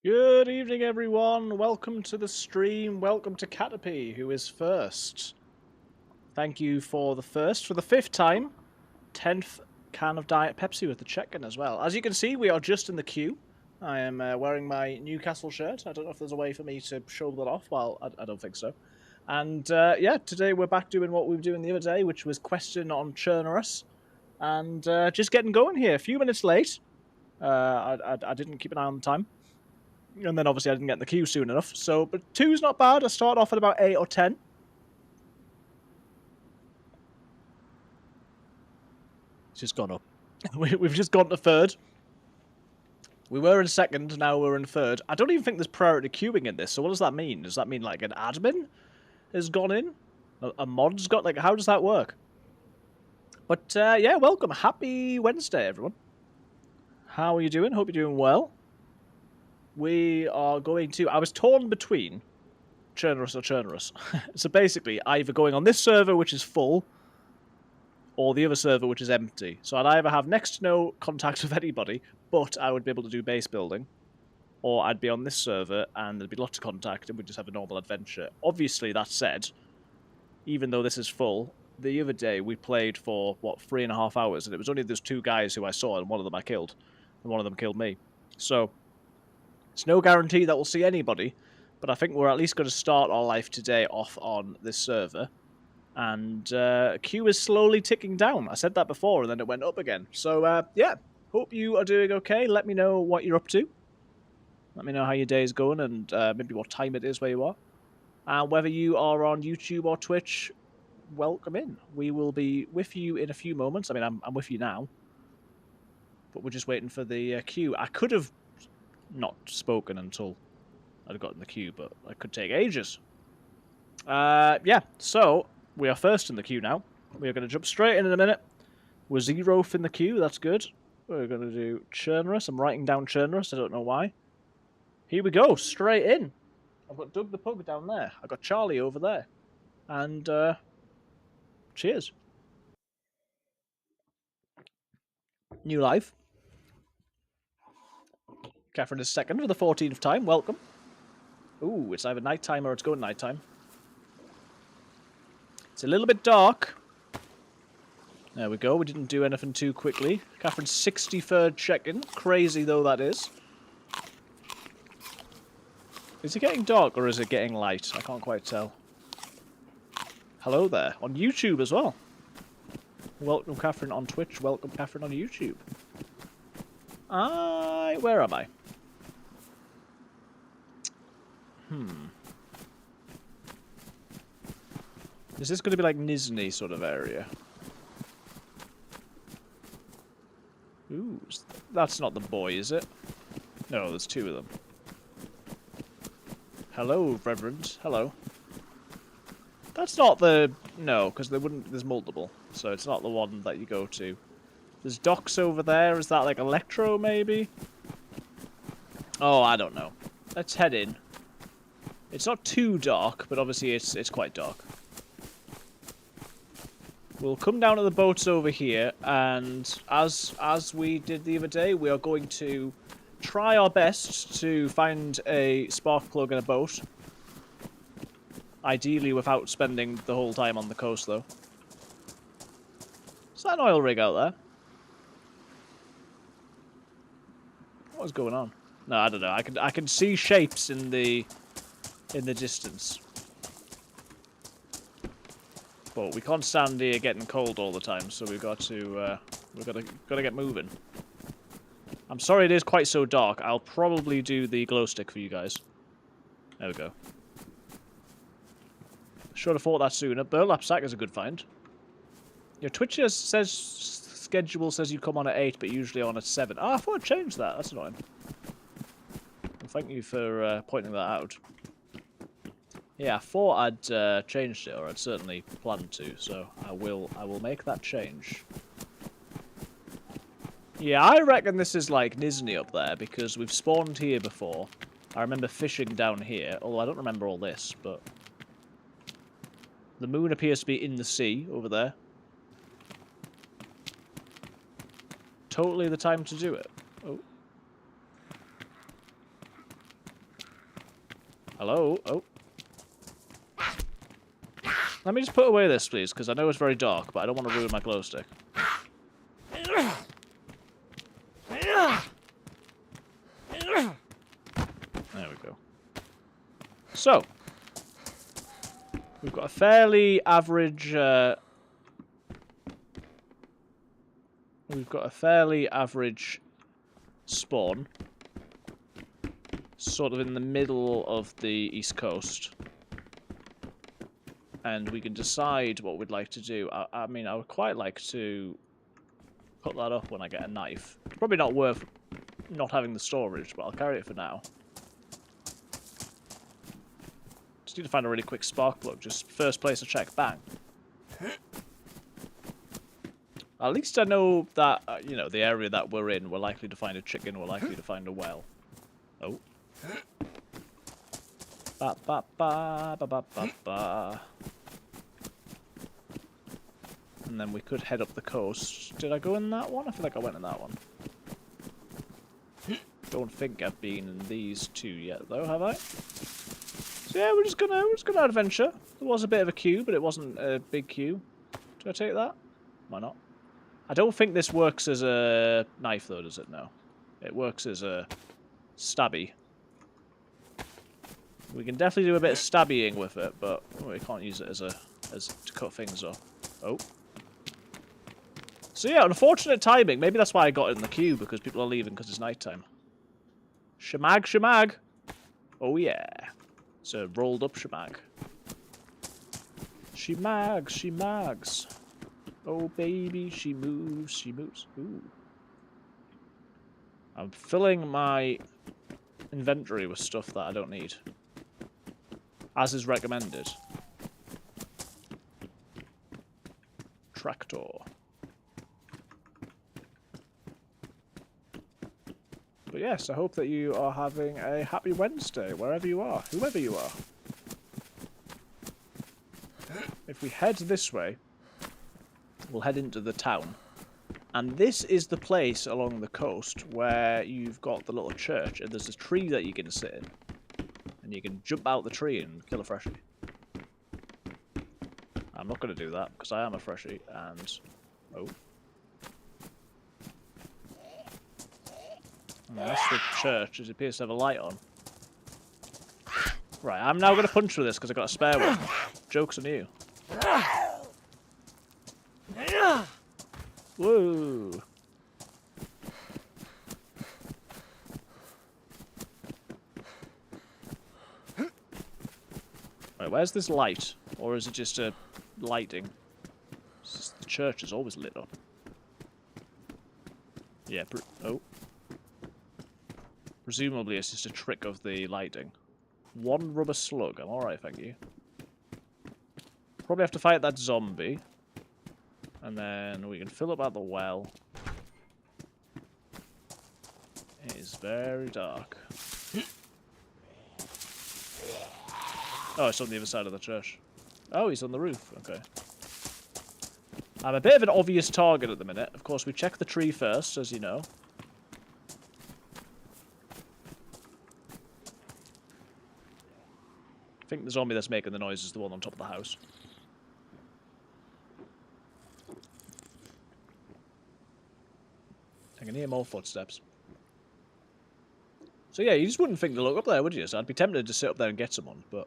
Good evening, everyone. Welcome to the stream. Welcome to Caterpie, who is first. Thank you for the fifth time. 10th can of Diet Pepsi with the check-in as well. As you can see, we are just in the queue. I am wearing my Newcastle shirt. I don't know if there's a way for me to show that off. Well, I don't think so. And yeah, today we're back doing what we were doing the other day, which was question on Chernarus. And just getting going here. A few minutes late. I didn't keep an eye on the time. And then obviously I didn't get in the queue soon enough. So, but 2's not bad. I started off at about 8 or 10. It's just gone up. We've just gone to third. We were in second, now we're in third. I don't even think there's priority queuing in this, so what does that mean? Does that mean like an admin has gone in? A mod's got, like, how does that work? But yeah, welcome. Happy Wednesday, everyone. How are you doing? Hope you're doing well. We are going to... I was torn between Chernarus or Chernarus. So basically, either going on this server, which is full, or the other server, which is empty. So I'd either have next to no contact with anybody, but I would be able to do base building, or I'd be on this server and there'd be lots of contact and we'd just have a normal adventure. Obviously, that said, even though this is full, the other day we played for, what, 3.5 hours, and it was only those two guys who I saw, and one of them I killed, and one of them killed me. So, it's no guarantee that we'll see anybody, but I think we're at least going to start our life today off on this server. And queue is slowly ticking down. I said that before, and then it went up again. So, yeah, hope you are doing okay. Let me know what you're up to. Let me know how your day is going and maybe what time it is where you are. And whether you are on YouTube or Twitch, welcome in. We will be with you in a few moments. I mean, I'm with you now. But we're just waiting for the queue. I could have not spoken until I'd gotten the queue, but it could take ages. Yeah, so we are first in the queue now. We are going to jump straight in a minute. We're 0th in the queue, that's good. We're going to do Chernarus. I'm writing down Chernarus, I don't know why. Here we go, straight in. I've got Doug the Pug down there. I've got Charlie over there. And, cheers. New life. Catherine is second for the 14th time, welcome. Ooh, it's either nighttime or it's going nighttime. It's a little bit dark. There we go, we didn't do anything too quickly. Catherine's 63rd check-in. Crazy though that is. Is it getting dark or is it getting light? I can't quite tell. Hello there. On YouTube as well. Welcome Catherine on Twitch. Welcome Catherine on YouTube. Where am I? Is this going to be like Nizhny sort of area? Ooh, that's not the boy, is it? No, there's two of them. Hello, Reverend. Hello. That's not the... No, because there's multiple. So it's not the one that you go to. There's docks over there. Is that like Electro, maybe? Oh, I don't know. Let's head in. It's not too dark, but obviously it's quite dark. We'll come down to the boats over here, and as we did the other day, we are going to try our best to find a spark plug in a boat. Ideally without spending the whole time on the coast, though. Is that an oil rig out there? What's going on? No, I don't know. I can see shapes in the distance. But we can't stand here getting cold all the time, so we've got to get moving. I'm sorry it is quite so dark. I'll probably do the glow stick for you guys. There we go. Should have thought that sooner. Burlap sack is a good find. Your Twitch schedule says you come on at 8, but usually on at 7. Oh, I thought I'd changed that. That's annoying. Well, thank you for pointing that out. Yeah, I thought I'd changed it, or I'd certainly planned to, so I will make that change. Yeah, I reckon this is like Nizhny up there, because we've spawned here before. I remember fishing down here, although I don't remember all this, but... The moon appears to be in the sea, over there. Totally the time to do it. Oh. Hello? Oh. Let me just put away this, please, because I know it's very dark, but I don't want to ruin my glow stick. There we go. So, we've got a fairly average... we've got a fairly average spawn. Sort of in the middle of the east coast. And we can decide what we'd like to do. I mean, I would quite like to put that up when I get a knife. It's probably not worth not having the storage, but I'll carry it for now. Just need to find a really quick spark plug. Just first place to check. Bang. At least I know that, you know, the area that we're in, we're likely to find a chicken, we're likely to find a well. Oh. Ba ba ba ba ba ba ba. And then we could head up the coast. Did I go in that one? I feel like I went in that one. Don't think I've been in these two yet, though, have I? So yeah, we're just gonna adventure. There was a bit of a queue, but it wasn't a big queue. Do I take that? Why not? I don't think this works as a knife, though, does it? No. It works as a stabby. We can definitely do a bit of stabbying with it, but we can't use it as to cut things off. Oh. So yeah, unfortunate timing. Maybe that's why I got it in the queue, because people are leaving because it's nighttime. Shemag, shemag. Oh yeah. It's a rolled up shemag. She mags, she mags. Oh baby, she moves, she moves. Ooh. I'm filling my inventory with stuff that I don't need. As is recommended. Tractor. But yes, I hope that you are having a happy Wednesday, wherever you are, whoever you are. If we head this way, we'll head into the town. And this is the place along the coast where you've got the little church, and there's a tree that you can sit in. And you can jump out the tree and kill a freshie. I'm not going to do that, because I am a freshie, and... Oh. And that's the church, it appears to have a light on. Right, I'm now going to punch with this, because I've got a spare one. Joke's on you. Woo! Right, where's this light? Or is it just a lighting? The church is always lit up. Yeah, oh. Presumably it's just a trick of the lighting. One rubber slug. I'm alright, thank you. Probably have to fight that zombie. And then we can fill up at the well. It is very dark. Oh, it's on the other side of the church. Oh, he's on the roof. Okay. I'm a bit of an obvious target at the minute. Of course, we check the tree first, as you know. I think the zombie that's making the noise is the one on top of the house. I can hear more footsteps. So yeah, you just wouldn't think to look up there, would you? So I'd be tempted to sit up there and get someone, but...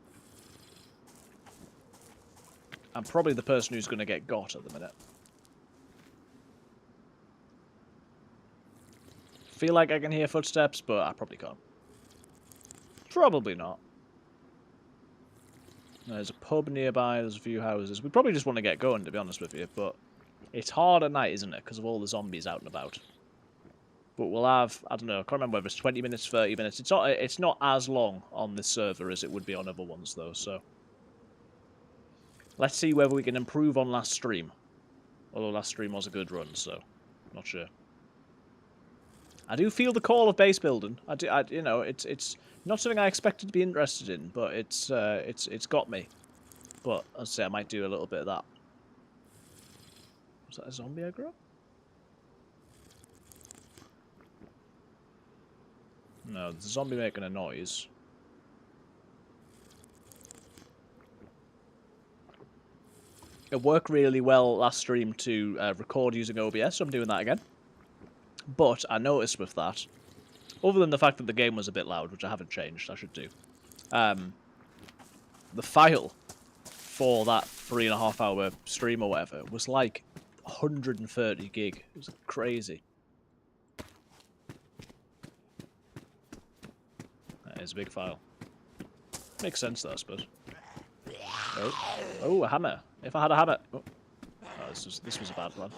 I'm probably the person who's going to get got at the minute. Feel like I can hear footsteps, but I probably can't. Probably not. There's a pub nearby, there's a few houses. We probably just want to get going, to be honest with you, but it's hard at night, isn't it? Because of all the zombies out and about. But we'll have, I don't know, I can't remember whether it's 20 minutes, 30 minutes. It's not as long on this server as it would be on other ones, though, so... Let's see whether we can improve on last stream. Although last stream was a good run, so... Not sure. I do feel the call of base building. You know, it's not something I expected to be interested in, but it's got me. But, as I say, I might do a little bit of that. Was that a zombie aggro? No, there's a zombie making a noise. It worked really well last stream to record using OBS, so I'm doing that again. But I noticed with that, other than the fact that the game was a bit loud, which I haven't changed, I should do, the file for that 3.5 hour stream or whatever was like 130 gig. It was crazy. That is a big file. Makes sense though, I suppose. Oh, a hammer. If I had a hammer... Oh, this was a bad plan.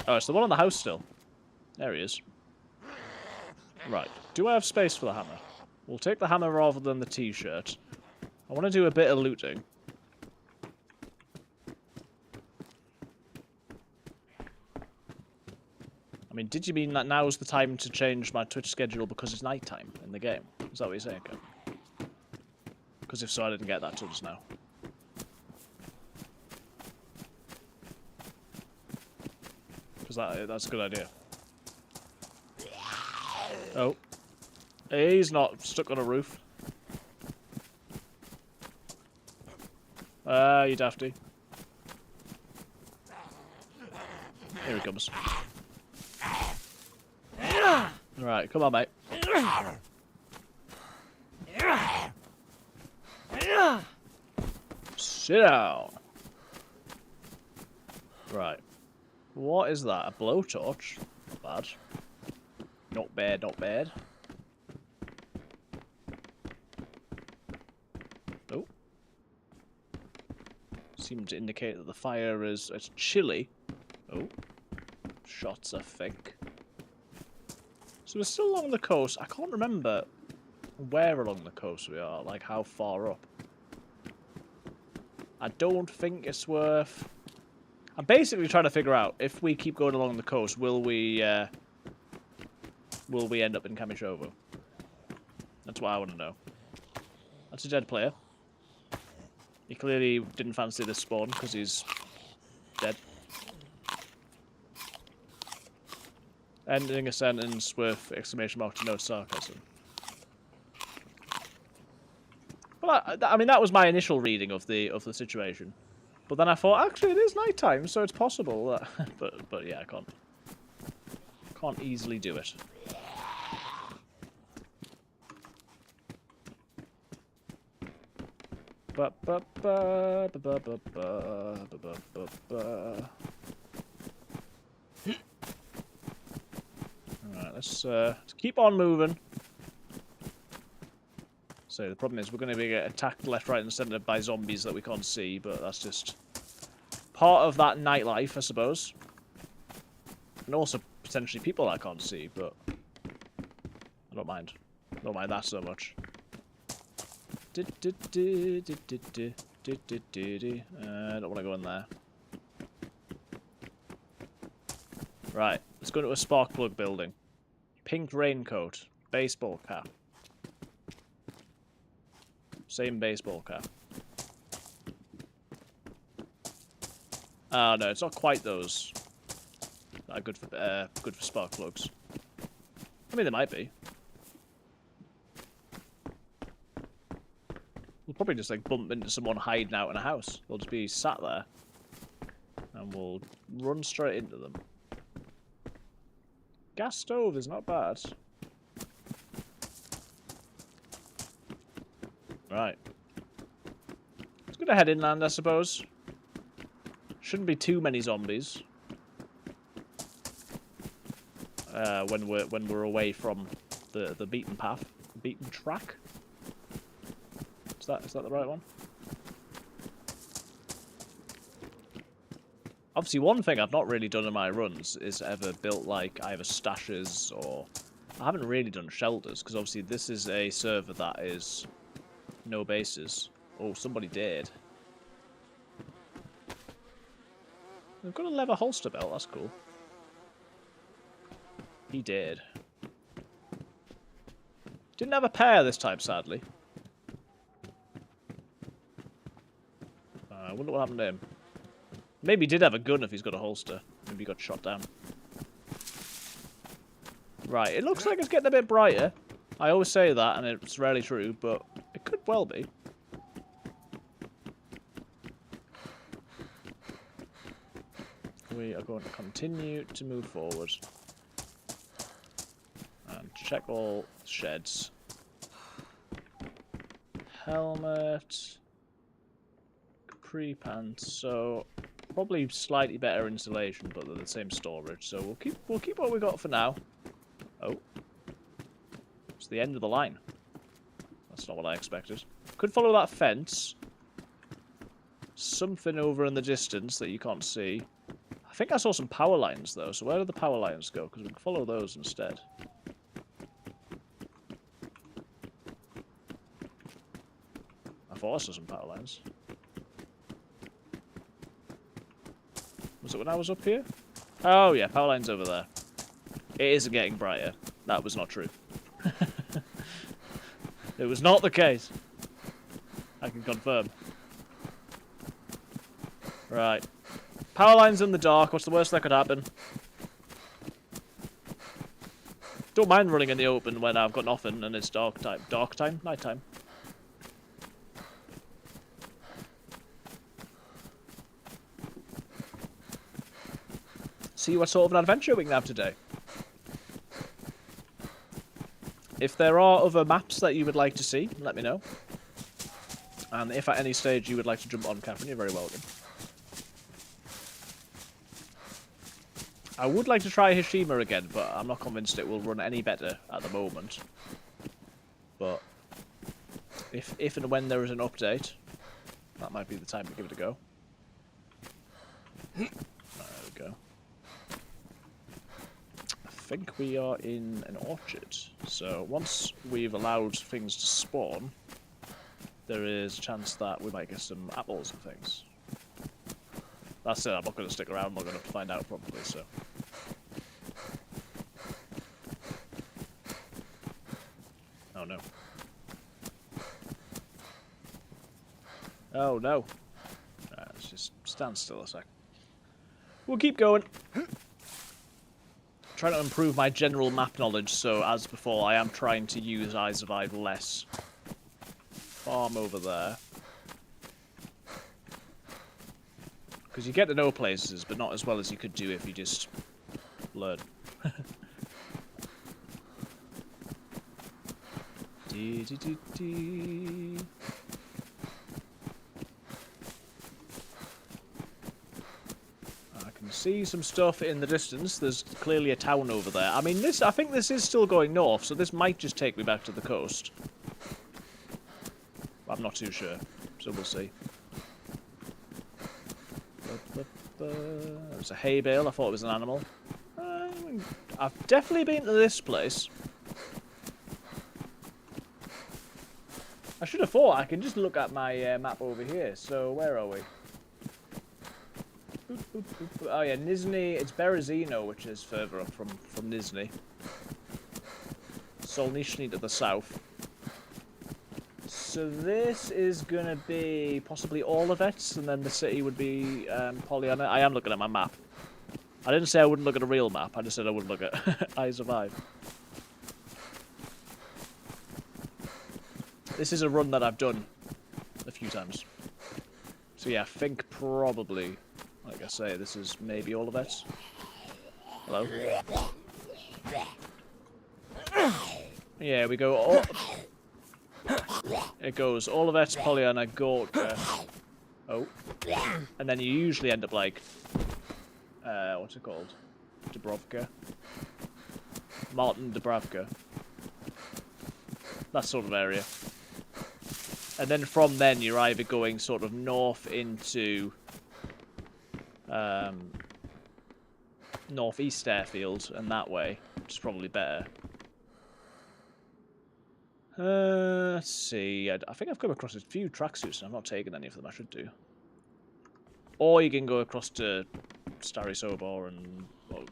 Oh, it's the one on the house still. There he is. Right. Do I have space for the hammer? We'll take the hammer rather than the t-shirt. I want to do a bit of looting. I mean, did you mean that now's the time to change my Twitch schedule because it's nighttime in the game? Is that what you're saying, Ken? Because if so, I didn't get that till just now. Because that's a good idea. Oh. He's not stuck on a roof. You dafty. Here he comes. Right, come on, mate. Sit down. Right. What is that? A blowtorch? Not bad. Not bad, not bad. Oh. Seem to indicate that the fire is chilly. Oh. Shots are fake. So we're still along the coast. I can't remember where along the coast we are, like how far up. I don't think it's worth... I'm basically trying to figure out, if we keep going along the coast, will we end up in Kamishovo? That's what I want to know. That's a dead player. He clearly didn't fancy this spawn because he's dead. Ending a sentence with exclamation mark to no sarcasm. Well, I mean, that was my initial reading of the situation. But then I thought, actually, it is nighttime, so it's possible that... but yeah, I can't easily do it. Alright, let's keep on moving. So the problem is we're going to be attacked left, right, and centre by zombies that we can't see, but that's just part of that nightlife, I suppose. And also potentially people I can't see, but I don't mind. I don't mind that so much. I don't want to go in there. Right, let's go to a spark plug building. Pink raincoat, baseball cap. Same baseball cap. Oh no, it's not quite those. That are good for spark plugs. I mean, they might be. We'll probably just like bump into someone hiding out in a house. They'll just be sat there, and we'll run straight into them. Gas stove is not bad. Right. Let's go to head inland, I suppose. Shouldn't be too many zombies. When we're away from the beaten path, beaten track. Is that the right one? Obviously, one thing I've not really done in my runs is ever built like either stashes or I haven't really done shelters because obviously this is a server that is no bases. Oh, somebody did. They've got a leather holster belt. That's cool. He did. Didn't have a pair this time, sadly. I wonder what happened to him. Maybe he did have a gun if he's got a holster. Maybe he got shot down. Right, it looks like it's getting a bit brighter. I always say that, and it's rarely true, but It could well be. We are going to continue to move forward. And check all sheds. Helmet. Capri pants. So probably slightly better insulation, but they're the same storage. So we'll keep what we got for now. Oh. It's the end of the line. That's not what I expected. Could follow that fence. Something over in the distance that you can't see. I think I saw some power lines, though. So where do the power lines go? Because we can follow those instead. I thought I saw some power lines. Was it when I was up here? Oh, yeah. Power lines over there. It isn't getting brighter. That was not true. It was not the case. I can confirm. Right. Power lines in the dark. What's the worst that could happen? Don't mind running in the open when I've got nothing and it's dark time. Dark time? Night time. See what sort of an adventure we can have today. If there are other maps that you would like to see, let me know. And if at any stage you would like to jump on, Catherine, you're very welcome. I would like to try Hishima again, but I'm not convinced it will run any better at the moment. But if and when there is an update, that might be the time to give it a go. There we go. I think we are in an orchard. So once we've allowed things to spawn, there is a chance that we might get some apples and things. That's it, I'm not going to stick around long enough to find out probably, so. Oh no. Oh no. Let's just stand still a sec. We'll keep going. Trying to improve my general map knowledge, so as before, I am trying to use I Survive less. Farm over there. Because you get to know places, but not as well as you could do if you just learn. Dee, dee, dee, dee. See some stuff in the distance. There's clearly a town over there. I mean, I think this is still going north, so this might just take me back to the coast. I'm not too sure, so we'll see. There's a hay bale. I thought it was an animal. I've definitely been to this place. I should have thought. I can just look at my map over here. So where are we? Oh yeah, Nizhny, it's Berezino, which is further up from Nizhny. Solnishny to the south. So this is gonna be possibly Olivets, and then the city would be Pollyanna. I am looking at my map. I didn't say I wouldn't look at a real map, I just said I wouldn't look at I Survive. This is a run that I've done a few times. So yeah, I think probably... Like I say, this is maybe Olivets. Hello? Yeah, we go... It goes Olivets, Pollyanna, Gorka. Oh. And then you usually end up like... what's it called? Dubrovka. Martin Dubravka. That sort of area. And then from then you're either going sort of north into... northeast airfield, and that way, which is probably better. Let's see. I think I've come across a few tracksuits, and I've not taken any of them. I should do. Or you can go across to Stary Sobor and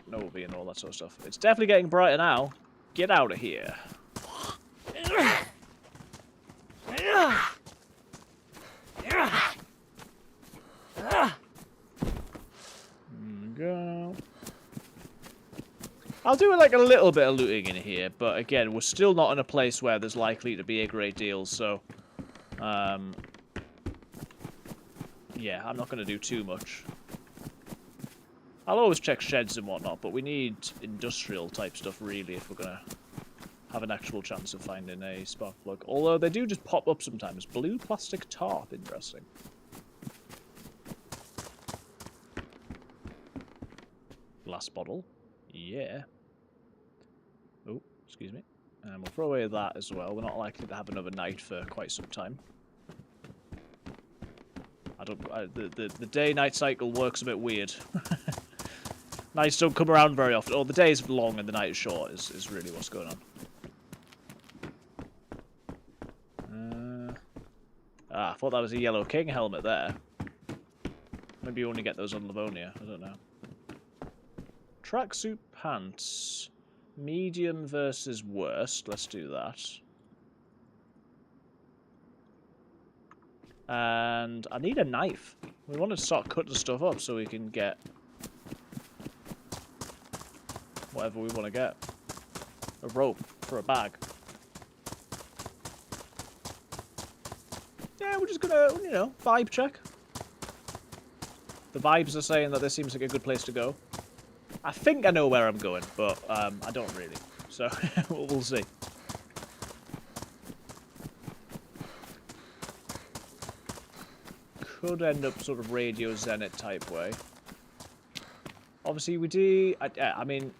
Novi and all that sort of stuff. It's definitely getting brighter now. Get out of here. Go. I'll do like a little bit of looting in here, but again, we're still not in a place where there's likely to be a great deal, so Yeah, I'm not going to do too much. I'll always check sheds and whatnot, but we need industrial type stuff really if we're going to have an actual chance of finding a spark plug. Although they do just pop up sometimes. Blue plastic tarp, interesting. Glass bottle. Yeah. Oh, excuse me. And we'll throw away that as well. We're not likely to have another night for quite some time. The day-night cycle works a bit weird. Nights don't come around very often. Or the day is long and the night is short is really what's going on. I thought that was a Yellow King helmet there. Maybe you only get those on Livonia. I don't know. Tracksuit pants. Medium versus worst. Let's do that. And I need a knife. We want to start cutting stuff up so we can get whatever we want to get. A rope for a bag. Yeah, we're just gonna, you know, vibe check. The vibes are saying that this seems like a good place to go. I think I know where I'm going, but I don't really. So we'll see. Could end up sort of Radio Zenit type way. Obviously we do. I mean,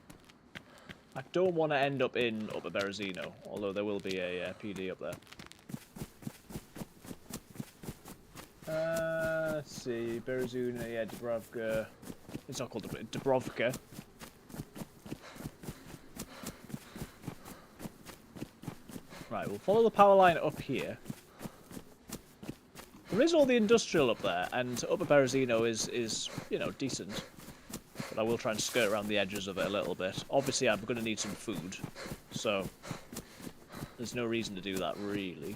I don't want to end up in Upper Berezino, although there will be a PD up there. Let's see, Berezino, yeah, Dubrovka. It's not called Dubrovka. Right, we'll follow the power line up here. There is all the industrial up there, and Upper Berezino is, you know, decent. But I will try and skirt around the edges of it a little bit. Obviously, I'm going to need some food, so there's no reason to do that, really.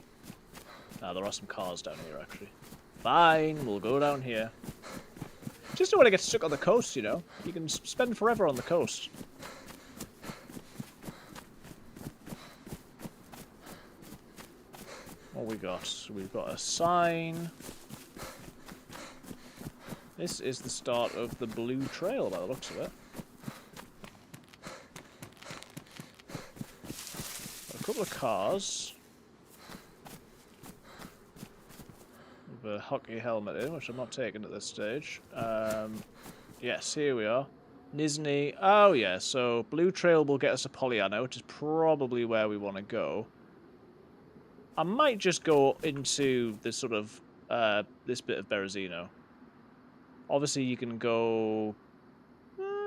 There are some cars down here, actually. Fine, we'll go down here. Just don't want to get stuck on the coast, you know? You can spend forever on the coast. What we got? We've got a sign. This is the start of the Blue Trail, by the looks of it. A couple of cars. With a hockey helmet in, which I'm not taking at this stage. Yes, here we are. Nizhny. Oh, yeah, so Blue Trail will get us to Polyana, which is probably where we want to go. I might just go into this sort of, this bit of Berezino. Obviously, you can go...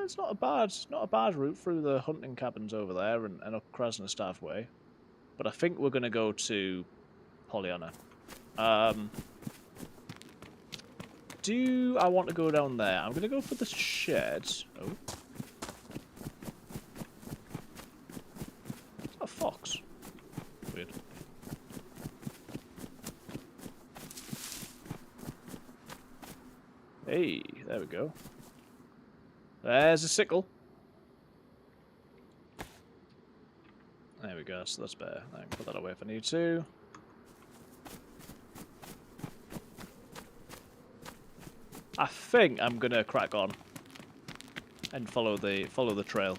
it's not a bad route through the hunting cabins over there and up Krasnostav way. But I think we're going to go to Polyana. Do I want to go down there? I'm going to go for the shed. Oh. Is that a fox? Weird. Hey, there we go. There's a sickle. There we go, so that's better. I can put that away if I need to. I think I'm gonna crack on and follow the trail.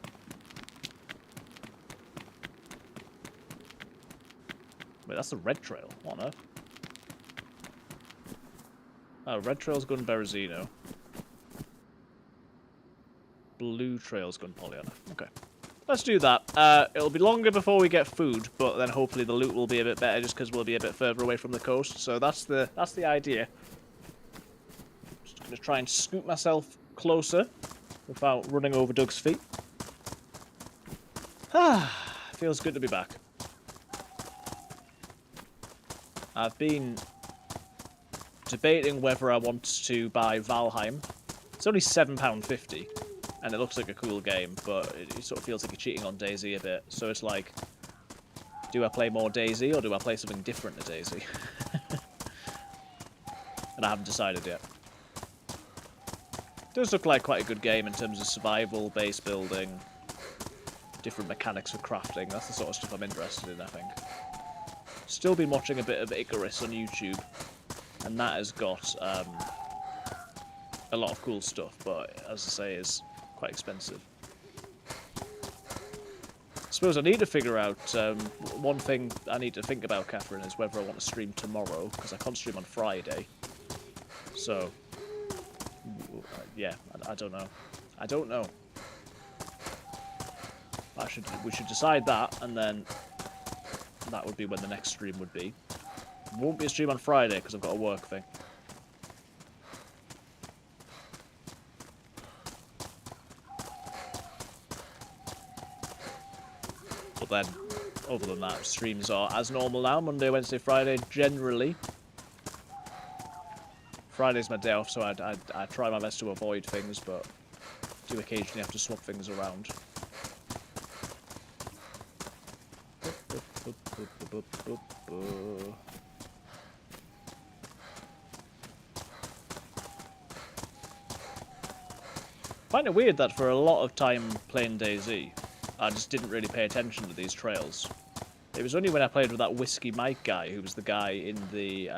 Wait, that's the red trail. What on earth? Oh, red trail's gone Berezino. Blue trail's gone Polyana. Okay. Let's do that. It'll be longer before we get food, but then hopefully the loot will be a bit better just because we'll be a bit further away from the coast. So that's the idea. Just gonna try and scoot myself closer without running over Doug's feet. Feels good to be back. I've been debating whether I want to buy Valheim. It's only £7.50, and it looks like a cool game, but it sort of feels like you're cheating on DayZ a bit. So it's like, do I play more DayZ, or do I play something different to DayZ? And I haven't decided yet. It does look like quite a good game in terms of survival, base building, different mechanics for crafting. That's the sort of stuff I'm interested in, I think. still been watching a bit of Icarus on YouTube, and that has got a lot of cool stuff, but as I say, it's quite expensive. I suppose I need to figure out, one thing I need to think about, Catherine, is whether I want to stream tomorrow, because I can't stream on Friday. So, yeah, I don't know. I don't know. We should decide that, and then that would be when the next stream would be. It won't be a stream on Friday, because I've got a work thing. But then, other than that, streams are as normal now, Monday, Wednesday, Friday, generally. Friday's my day off, so I try my best to avoid things, but do occasionally have to swap things around. I find it weird that for a lot of time playing DayZ, I just didn't really pay attention to these trails. It was only when I played with that Whiskey Mike guy, who was the guy in the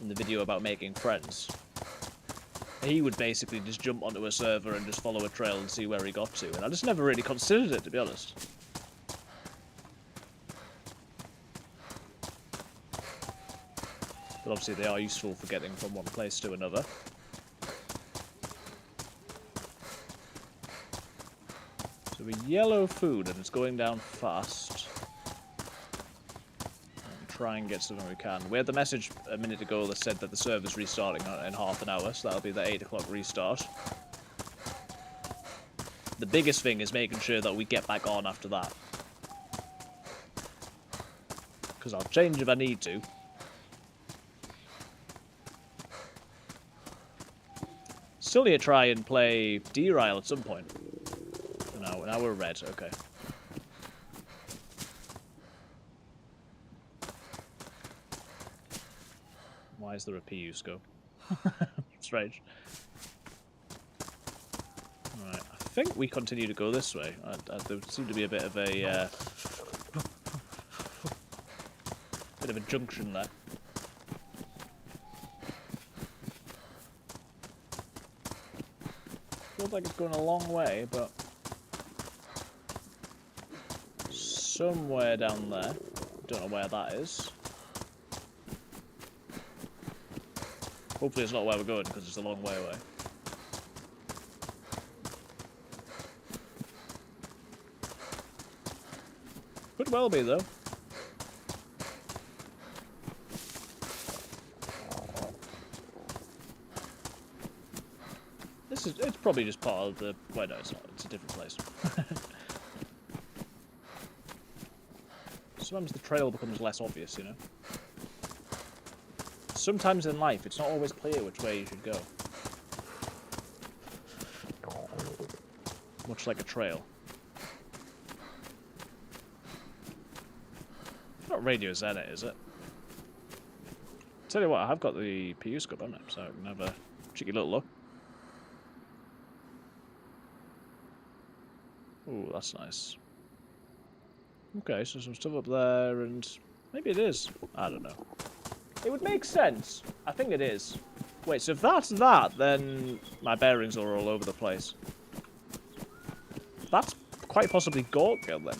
video about making friends. He would basically just jump onto a server and just follow a trail and see where he got to, and I just never really considered it, to be honest. But obviously they are useful for getting from one place to another. So a yellow food, and it's going down fast. And try and get something we can. We had the message a minute ago that said that the server's restarting in half an hour, so that'll be the 8 o'clock restart. The biggest thing is making sure that we get back on after that. Because I'll change if I need to. Still need to try and play D-Ryle at some point. No, now we're red, okay. Why is there a PU scope? Strange. Alright, I think we continue to go this way. There seemed to be a bit of a junction there. Feels like it's going a long way, but somewhere down there. Don't know where that is. Hopefully it's not where we're going, because it's a long way away. Could well be, though. It's probably just part of the... Well, no, it's not. It's a different place. Sometimes the trail becomes less obvious, you know? Sometimes in life, it's not always clear which way you should go. Much like a trail. It's not Radio Zenit, is it? Tell you what, I have got the PU scope on it, so I can have a cheeky little look. Ooh, that's nice. Okay, so some stuff up there, and maybe it is. I don't know. It would make sense. I think it is. Wait, so if that's that, then my bearings are all over the place. That's quite possibly Gorka, then.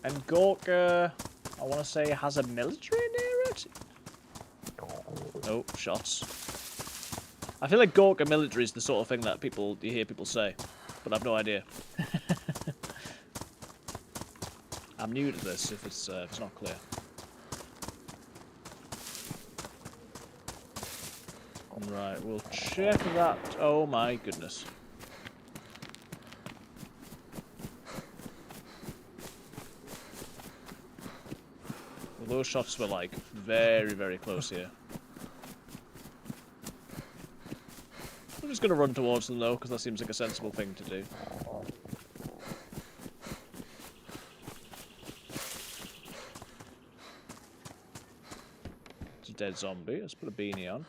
And Gorka, I want to say, has a military near it? Oh, shots. I feel like Gorka military is the sort of thing that you hear people say, but I've no idea. I'm new to this if it's not clear. Right, we'll check that. Oh my goodness. Well, those shots were like very, very close here. I'm just gonna run towards them though, because that seems like a sensible thing to do. It's a dead zombie. Let's put a beanie on.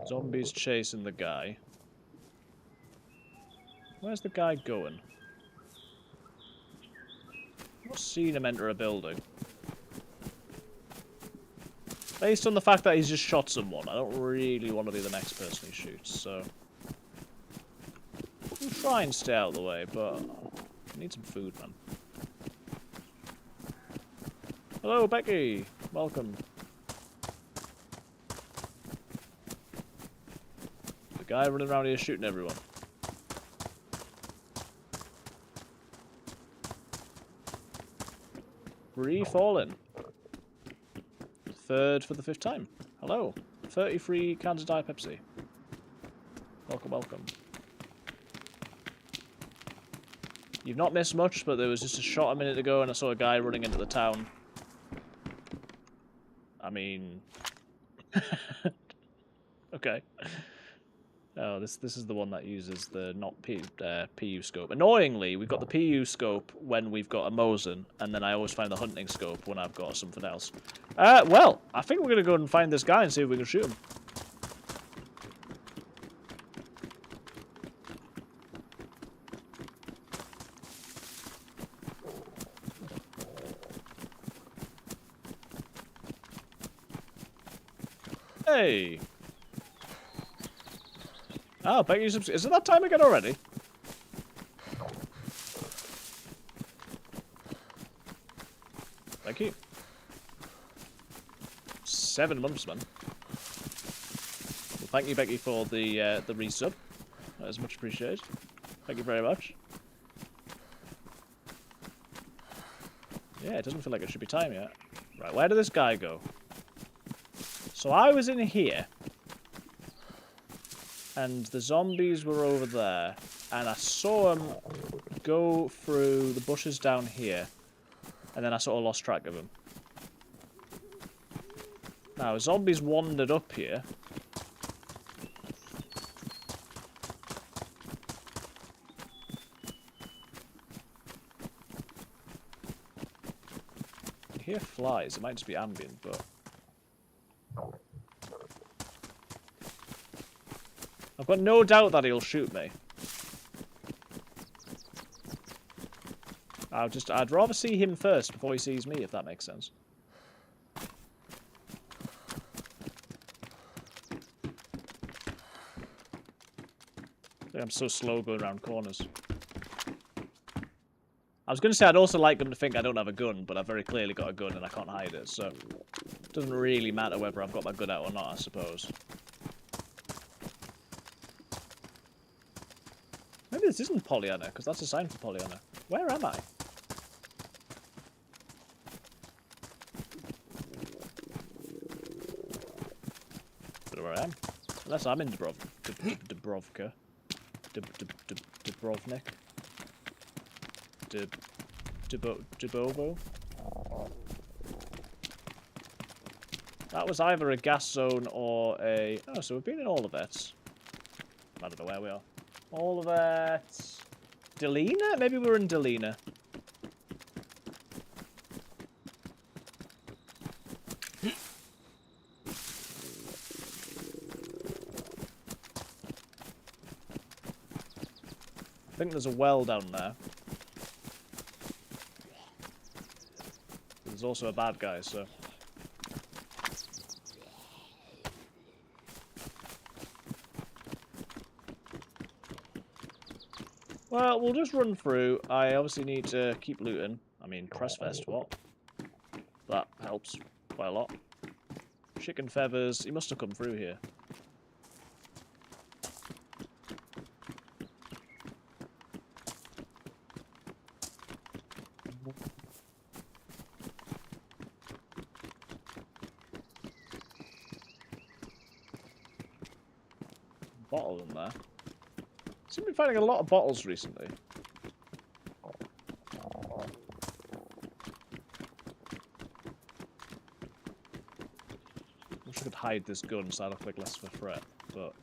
Zombies chasing the guy. Where's the guy going? I've not seen him enter a building. Based on the fact that he's just shot someone, I don't really want to be the next person he shoots, so... I'll try and stay out of the way, but... I need some food, man. Hello, Becky! Welcome. The guy running around here shooting everyone. Free falling. Third for the 5th time. Hello. 30 free cans of Diet Pepsi. Welcome, welcome. You've not missed much, but there was just a shot a minute ago and I saw a guy running into the town. I mean... okay. Oh, this is the one that uses the PU scope. Annoyingly, we've got the PU scope when we've got a Mosin, and then I always find the hunting scope when I've got something else. Well, I think we're going to go and find this guy and see if we can shoot him. Hey! Oh, Becky, is it that time again already? Thank you. 7 months, man. Well, thank you, Becky, for the resub. That is much appreciated. Thank you very much. Yeah, it doesn't feel like it should be time yet. Right, where did this guy go? So I was in here. And the zombies were over there. And I saw them go through the bushes down here. And then I sort of lost track of them. Now, zombies wandered up here. I hear flies. It might just be ambient, but... I've got no doubt that he'll shoot me. I'd rather see him first before he sees me, if that makes sense. I'm so slow going around corners. I was going to say I'd also like them to think I don't have a gun, but I've very clearly got a gun and I can't hide it, so... It doesn't really matter whether I've got my gun out or not, I suppose. Maybe this isn't Pollyanna, because that's a sign for Pollyanna. Where am I? Don't know where I am. Unless I'm in Dubrovka. Dubrovnik. Dubovo. That was either a gas zone or a... Oh, so we've been in Olivet. I don't know where we are. Olivet... Delina? Maybe we're in Delina. I think there's a well down there. There's also a bad guy, so... Well, we'll just run through. I obviously need to keep looting. I mean, press vest, what? That helps quite a lot. Chicken feathers. He must have come through here. Bottle in there. Seem to be finding a lot of bottles recently. Wish I could hide this gun so I look like less of a threat, but...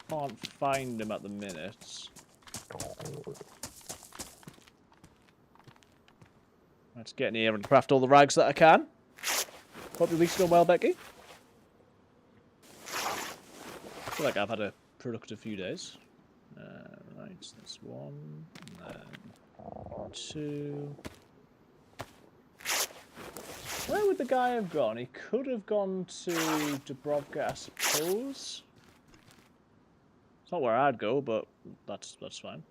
Can't find him at the minute. Let's get in here and craft all the rags that I can. Hope your week's going well, Becky. I feel like I've had a productive few days. Right, that's 1, and then 2. Where would the guy have gone? He could have gone to Dubrovka, I suppose. It's not where I'd go, but that's fine.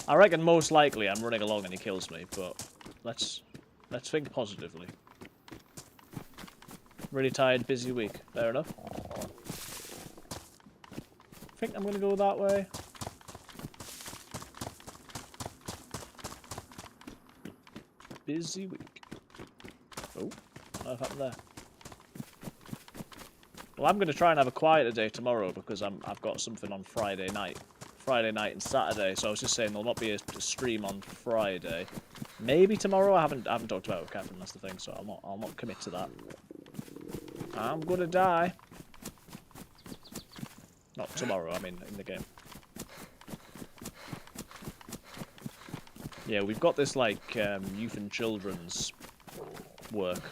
I reckon most likely I'm running along and he kills me, but let's think positively. Really tired, busy week. Fair enough. I think I'm gonna go that way. Busy week. Oh, what happened there? Well, I'm gonna try and have a quieter day tomorrow because I've got something on Friday night and Saturday. So I was just saying there'll not be a stream on Friday. Maybe tomorrow. I haven't talked about it with Captain. That's the thing. So I'll not commit to that. I'm gonna die. Not tomorrow. I mean in the game. Yeah, we've got this like youth and children's work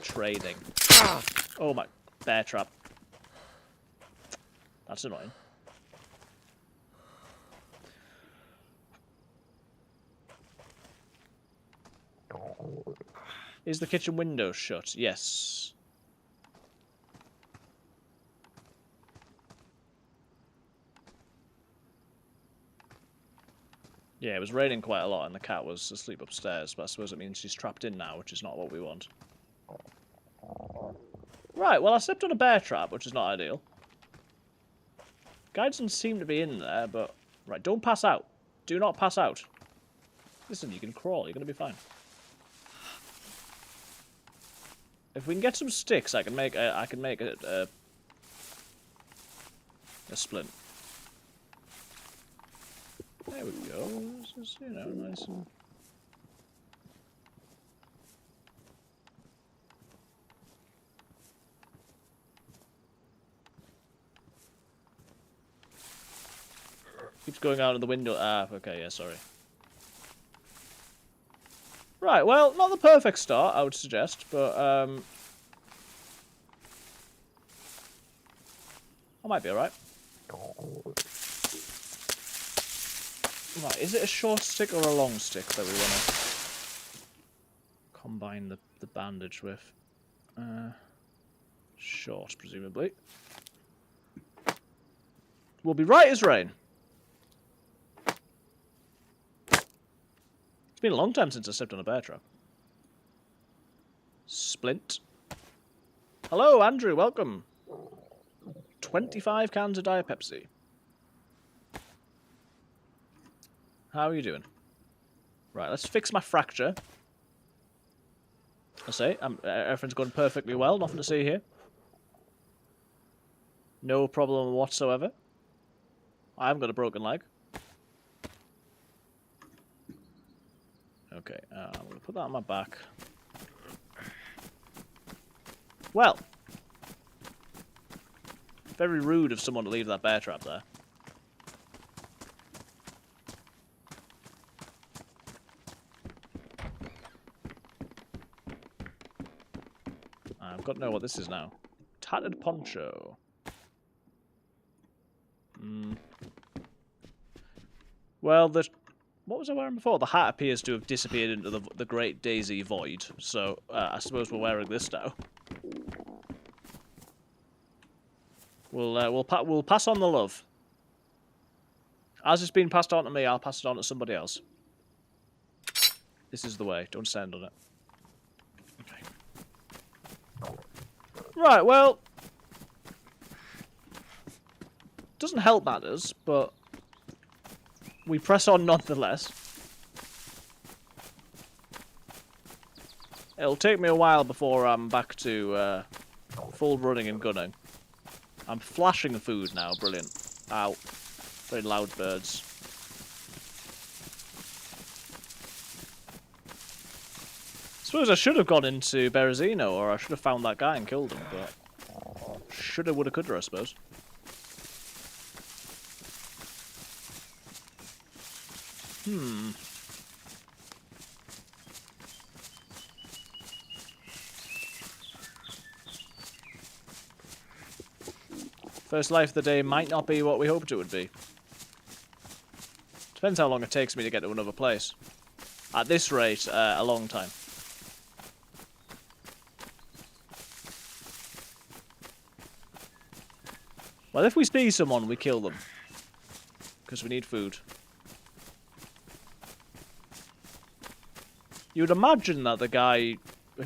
training. Oh my, bear trap. That's annoying. Is the kitchen window shut? Yes. Yeah, it was raining quite a lot and the cat was asleep upstairs, but I suppose it means she's trapped in now, which is not what we want. Right, well I stepped on a bear trap, which is not ideal. Guy doesn't seem to be in there, but... Right, don't pass out. Do not pass out. Listen, you can crawl, you're gonna be fine. If we can get some sticks, I can make a splint. There we go. This is, you know, nice and... Keeps going out of the window. Ah, okay, yeah, sorry. Right, well, not the perfect start, I would suggest, but, I might be alright. Right, is it a short stick or a long stick that we want to combine the bandage with? Short, presumably. We'll be right as rain. It's been a long time since I stepped on a bear trap. Splint. Hello, Andrew, welcome. 25 cans of Diet Pepsi. How are you doing? Right, let's fix my fracture. I say, everything's going perfectly well, nothing to see here. No problem whatsoever. I haven't got a broken leg. Okay, I'm going to put that on my back. Well. Very rude of someone to leave that bear trap there. I've got to know what this is now. Tattered poncho. Well, what was I wearing before? The hat appears to have disappeared into the great DayZ void, so I suppose we're wearing this now. We'll pass on the love. As it's been passed on to me, I'll pass it on to somebody else. This is the way. Don't stand on it. Okay. Right, well... Doesn't help matters, but... we press on nonetheless. It'll take me a while before I'm back to full running and gunning. I'm flashing food now, brilliant. Ow. Very loud birds. Suppose I should have gone into Berezino, or I should have found that guy and killed him, but... shoulda, woulda, coulda, I suppose. First life of the day might not be what we hoped it would be. Depends how long it takes me to get to another place. At this rate, a long time. Well, if we see someone, we kill them. Because we need food. You would imagine that the guy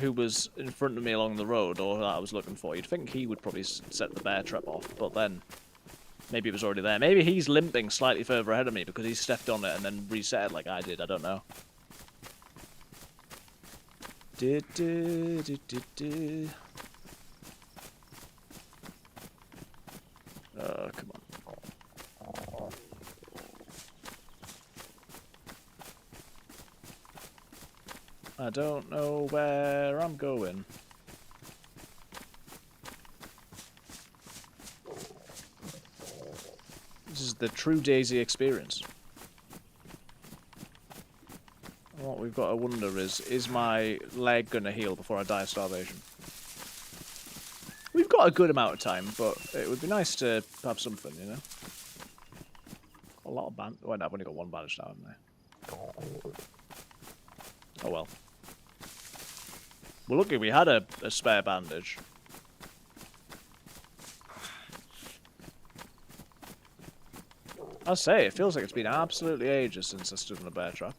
who was in front of me along the road, or that I was looking for, you'd think he would probably set the bear trap off, but then maybe it was already there. Maybe he's limping slightly further ahead of me because he stepped on it and then reset it like I did, I don't know. Oh, come on. I don't know where I'm going. This is the true DayZ experience. What we've got to wonder is my leg going to heal before I die of starvation? We've got a good amount of time, but it would be nice to have something, you know? A lot of bandage. Well, no, I've only got one bandage now, haven't I? Oh well. Well, lucky we had a spare bandage. I'll say, it feels like it's been absolutely ages since I stood in a bear trap.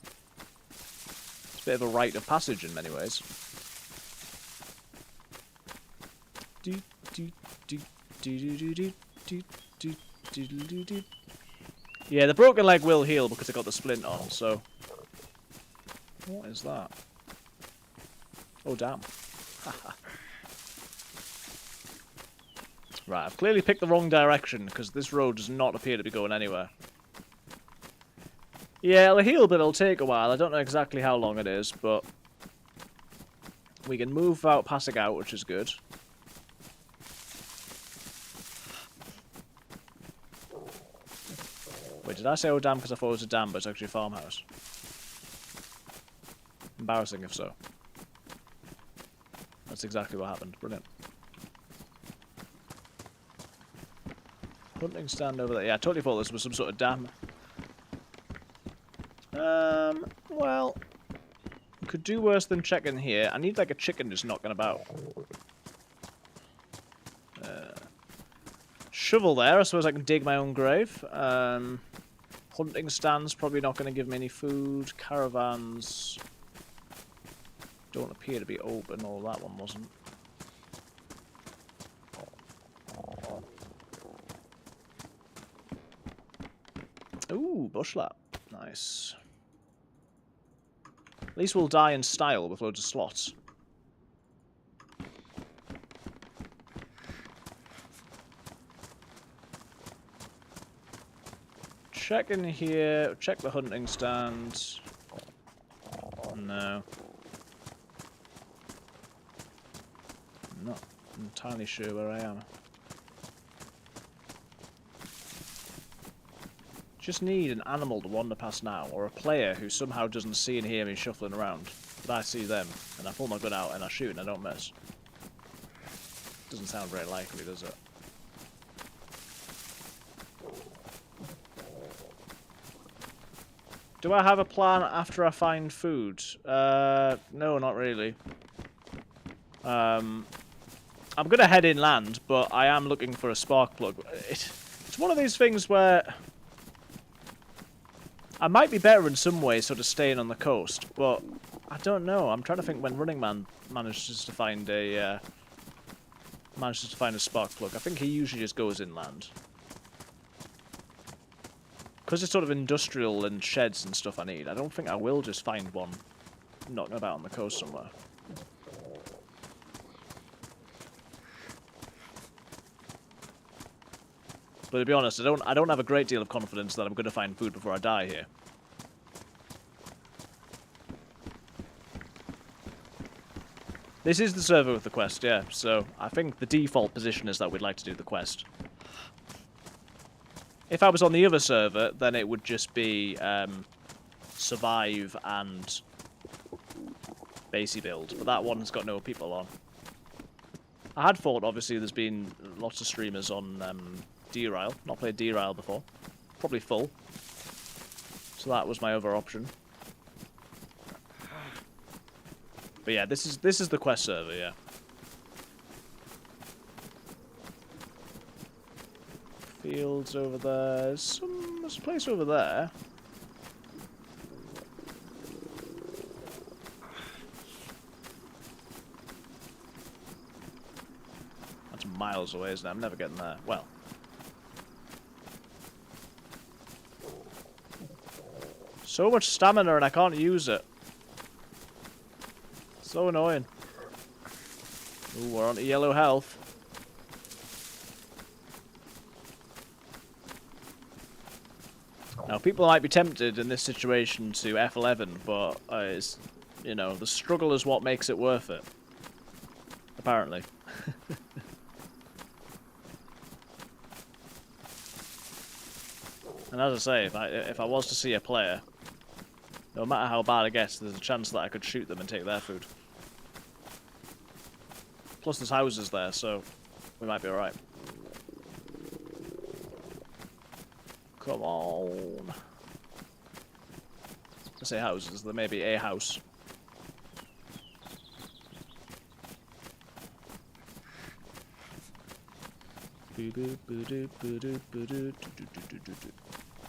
It's a bit of a rite of passage in many ways. Yeah, the broken leg will heal because I got the splint on, so... What is that? Oh, damn. Right, I've clearly picked the wrong direction, because this road does not appear to be going anywhere. Yeah, it'll heal, but it'll take a while. I don't know exactly how long it is, but... we can move without passing out, which is good. Wait, did I say oh damn because I thought it was a dam, but it's actually a farmhouse? Embarrassing if so. That's exactly what happened. Brilliant. Hunting stand over there. Yeah, I totally thought this was some sort of dam. Well... could do worse than checking here. I need like a chicken just knocking about. Shovel there, I suppose I can dig my own grave. Hunting stand's probably not going to give me any food. Caravans don't appear to be open, or that one wasn't. Ooh, bushlat. Nice. At least we'll die in style with loads of slots. Check in here, check the hunting stand. No. I'm not entirely sure where I am. Just need an animal to wander past now, or a player who somehow doesn't see and hear me shuffling around. But I see them, and I pull my gun out and I shoot and I don't miss. Doesn't sound very likely, does it? Do I have a plan after I find food? No, not really. I'm gonna head inland, but I am looking for a spark plug. It's one of these things where I might be better in some ways, sort of staying on the coast, but I don't know. I'm trying to think when Running Man manages to find a spark plug. I think he usually just goes inland. Because it's sort of industrial and sheds and stuff I need, I don't think I will just find one knocking about on the coast somewhere. But to be honest, I don't have a great deal of confidence that I'm going to find food before I die here. This is the server with the quest, yeah, so I think the default position is that we'd like to do the quest. If I was on the other server, then it would just be survive and basey build, but that one has got no people on. I had thought, obviously, there's been lots of streamers on derail. Not played derail before. Probably full. So that was my other option. But yeah, this is the quest server, yeah. Fields over there. There's a place over there. That's miles away, isn't it? I'm never getting there. Well. So much stamina and I can't use it. So annoying. Ooh, we're on to yellow health. Now, people might be tempted in this situation to F11, but it's, you know, the struggle is what makes it worth it. Apparently. And as I say, if I was to see a player, no matter how bad it gets, there's a chance that I could shoot them and take their food. Plus there's houses there, so we might be alright. Come on. I say houses, there may be a house.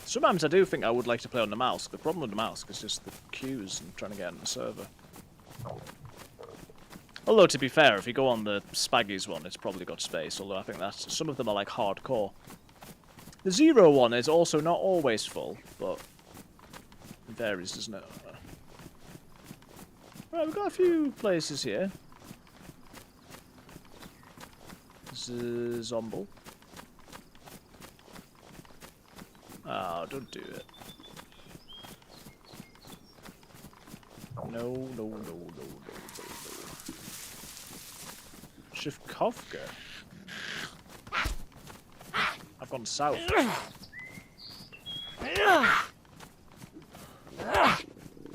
Sometimes I do think I would like to play on the mouse. The problem with the mouse is just the queues and trying to get on the server. Although, to be fair, if you go on the Spaggies one, it's probably got space. Although I think that's some of them are like hardcore. The Zero one is also not always full, but it varies, doesn't it? Right, we've got a few places here. This is Zomble. Oh, don't do it. No. Shifkovka. I've gone south.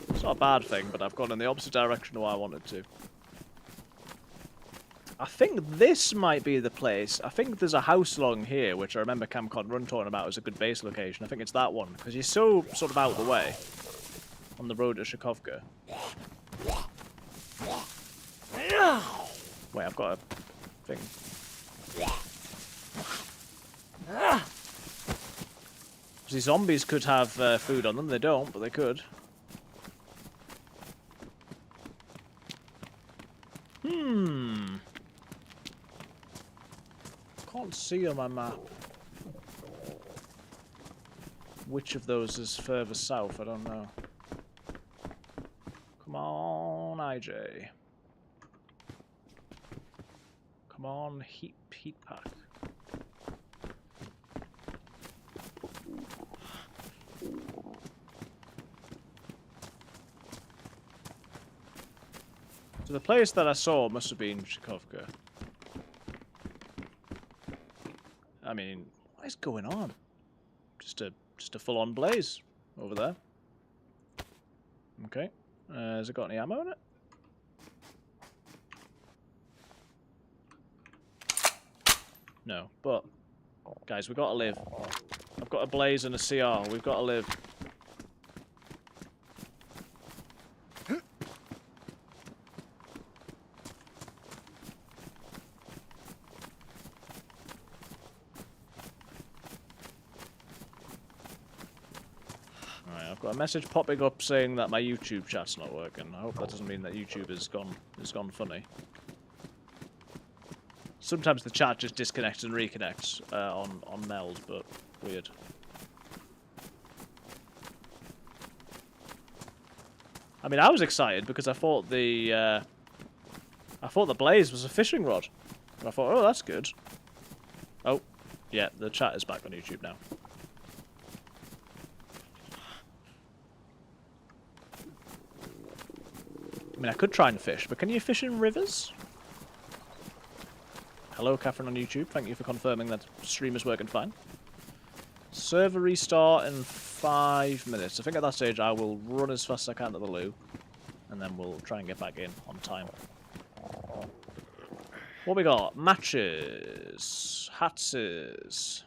It's not a bad thing, but I've gone in the opposite direction of what I wanted to. I think this might be the place. I think there's a house along here, which I remember CamCon Run talking about as a good base location. I think it's that one, because you're so sort of out of the way on the road to Shifkovka. Wait, I've got a thing. See, zombies could have food on them. They don't, but they could. Can't see on my map which of those is further south. I don't know. Come on, IJ. Come on, heat pack. So the place that I saw must have been Shifkovka. I mean, what is going on? Just a full-on blaze over there. Okay. Has it got any ammo in it? No, but guys, we've got to live. I've got a blaze and a CR. We've got to live. Got a message popping up saying that my YouTube chat's not working. I hope that doesn't mean that YouTube is gone funny. Sometimes the chat just disconnects and reconnects on Meld, but weird. I mean, I was excited because I thought the blaze was a fishing rod. And I thought, oh, that's good. Oh, yeah, the chat is back on YouTube now. I mean, I could try and fish, but can you fish in rivers? Hello, Catherine on YouTube. Thank you for confirming that stream is working fine. Server restart in 5 minutes. I think at that stage I will run as fast as I can to the loo, and then we'll try and get back in on time. What we got? Matches. Hatses.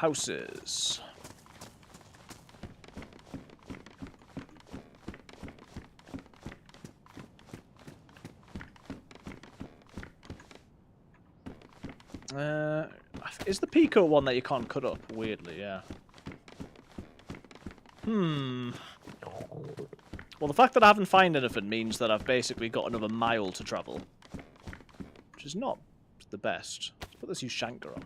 houses. Is the Pico one that you can't cut up? Weirdly, yeah. Well, the fact that I haven't found anything means that I've basically got another mile to travel. Which is not the best. Let's put this Ushanka on.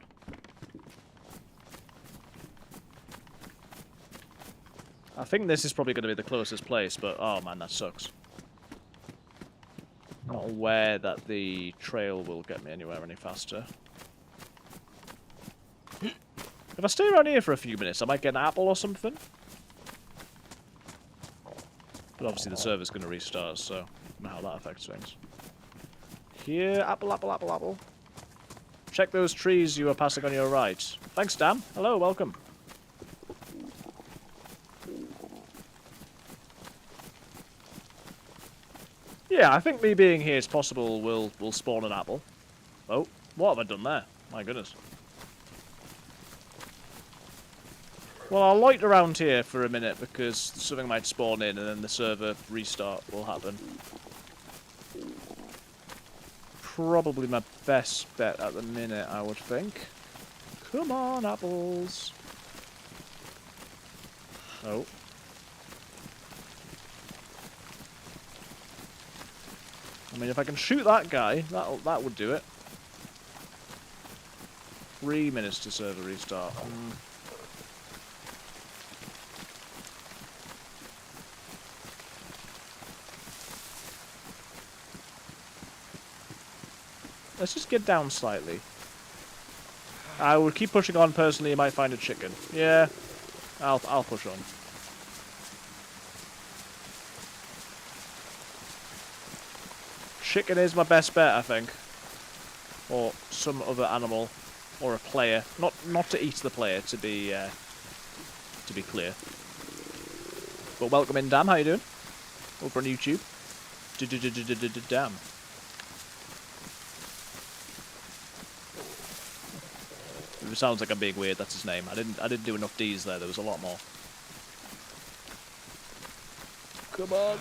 I think this is probably going to be the closest place, but oh man, that sucks. Not aware that the trail will get me anywhere any faster. If I stay around here for a few minutes, I might get an apple or something. But obviously the server's going to restart, so I don't know how that affects things. Here, apple, apple, apple, apple. Check those trees you are passing on your right. Thanks, Dan. Hello, welcome. Yeah, I think me being here is possible will spawn an apple. Oh, what have I done there? My goodness. Well, I'll loiter around here for a minute because something might spawn in and then the server restart will happen. Probably my best bet at the minute, I would think. Come on, apples. Oh. I mean, if I can shoot that guy, that would do it. 3 minutes to server restart. Let's just get down slightly. I will keep pushing on. Personally, you might find a chicken. Yeah, I'll push on. Chicken is my best bet, I think, or some other animal, or a player. Not to eat the player, to be clear. But welcome in, Dam. How you doing? Over on YouTube. Dam. If it sounds like I'm being weird, that's his name. I didn't do enough D's there. There was a lot more. Come on.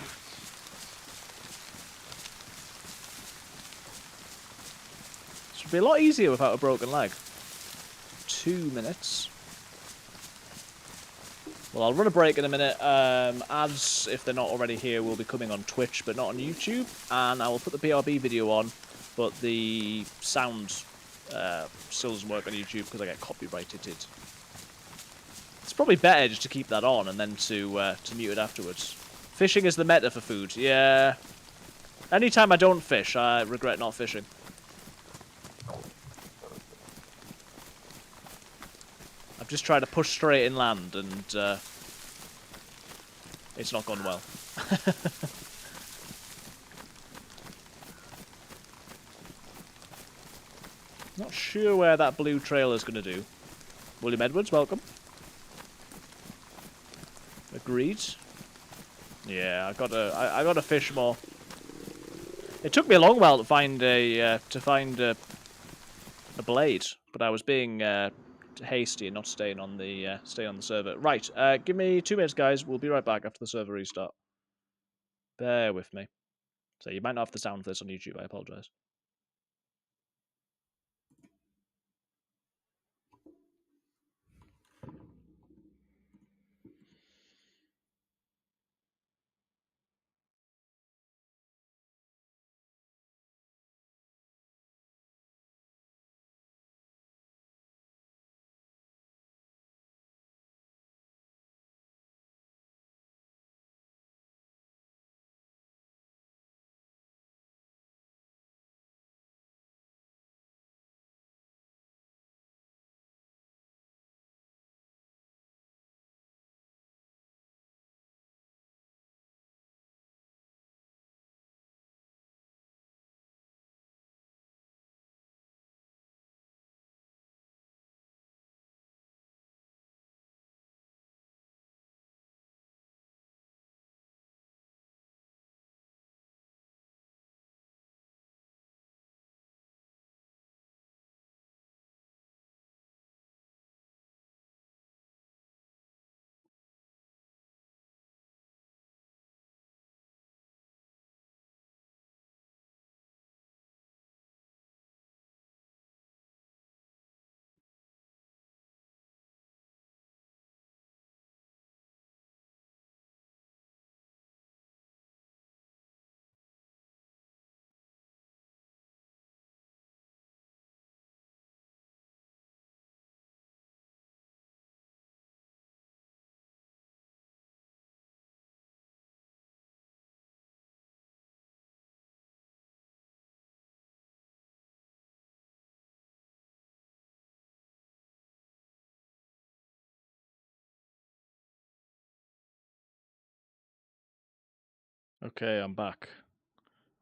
This would be a lot easier without a broken leg. 2 minutes. Well, I'll run a break in a minute. Ads, if they're not already here, will be coming on Twitch, but not on YouTube. And I will put the BRB video on, but the sound still doesn't work on YouTube because I get copyrighted. It's probably better just to keep that on and then to mute it afterwards. Fishing is the meta for food. Yeah. Anytime I don't fish, I regret not fishing. I've just tried to push straight inland and it's not gone well. Not sure where that blue trail is going to do. William Edwards, welcome. Agreed. Yeah, I gotta fish more. It took me a long while to find a blade, but I was being hasty and not staying on the server. Right, give me 2 minutes, guys. We'll be right back after the server restart. Bear with me. So you might not have the sound for this on YouTube. I apologise. Okay, I'm back.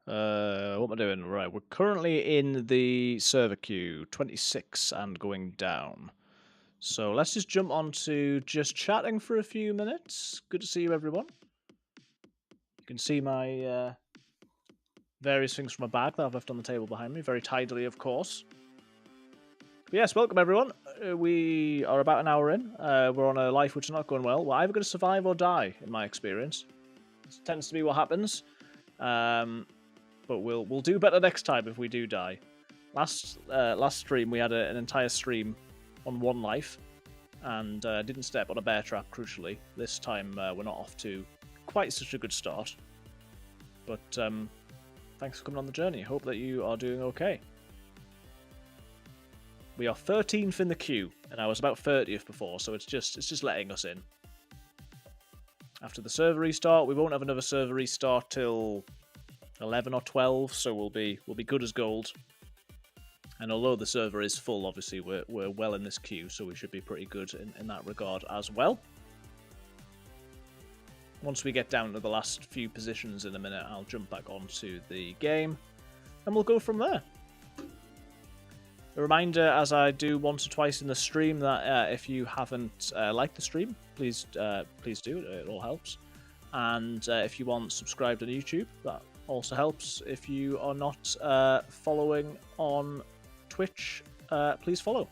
What am I doing? Right, we're currently in the server queue, 26 and going down. So let's just jump on to just chatting for a few minutes. Good to see you, everyone. You can see my various things from my bag that I've left on the table behind me, very tidily, of course. But yes, welcome, everyone. We are about an hour in. We're on a life which is not going well. We're either going to survive or die, in my experience. It tends to be what happens. But we'll do better next time if we do die. Last stream we had an entire stream on one life, and didn't step on a bear trap. Crucially, this time we're not off to quite such a good start. But thanks for coming on the journey. Hope that you are doing okay. We are 13th in the queue, and I was about 30th before, so it's just letting us in. After the server restart, we won't have another server restart till 11 or 12, so we'll be good as gold. And although the server is full, obviously we're well in this queue, so we should be pretty good in that regard as well. Once we get down to the last few positions in a minute, I'll jump back onto the game, and we'll go from there. A reminder, as I do once or twice in the stream, that if you haven't liked the stream, please do. It all helps. And if you want subscribed on YouTube, that also helps. If you are not following on Twitch, please follow.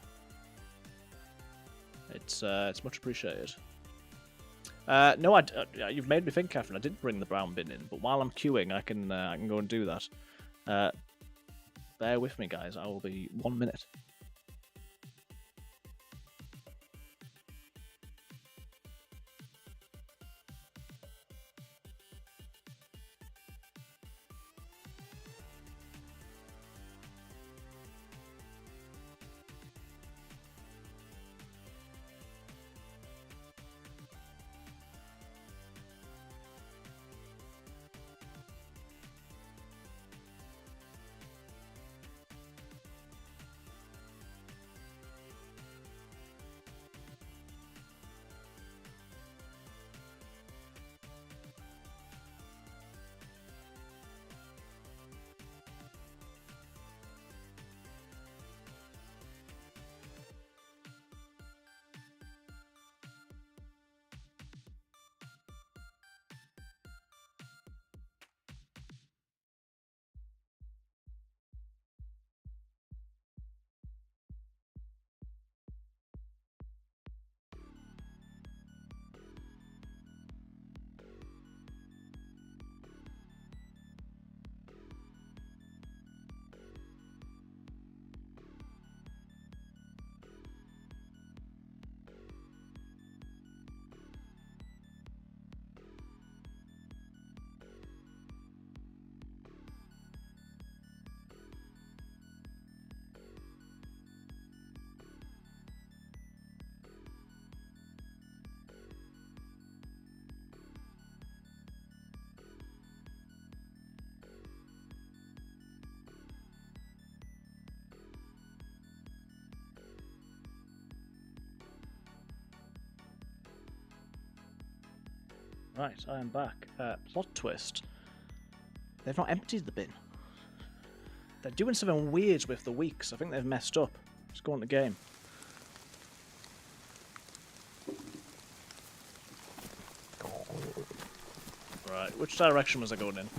It's much appreciated. No, you've made me think, Catherine. I didn't bring the brown bin in, but while I'm queuing, I can go and do that. Bear with me, guys. I will be 1 minute. Right, I am back. Plot twist. They've not emptied the bin. They're doing something weird with the weeks. I think they've messed up. Let's go on the game. Right, which direction was I going in?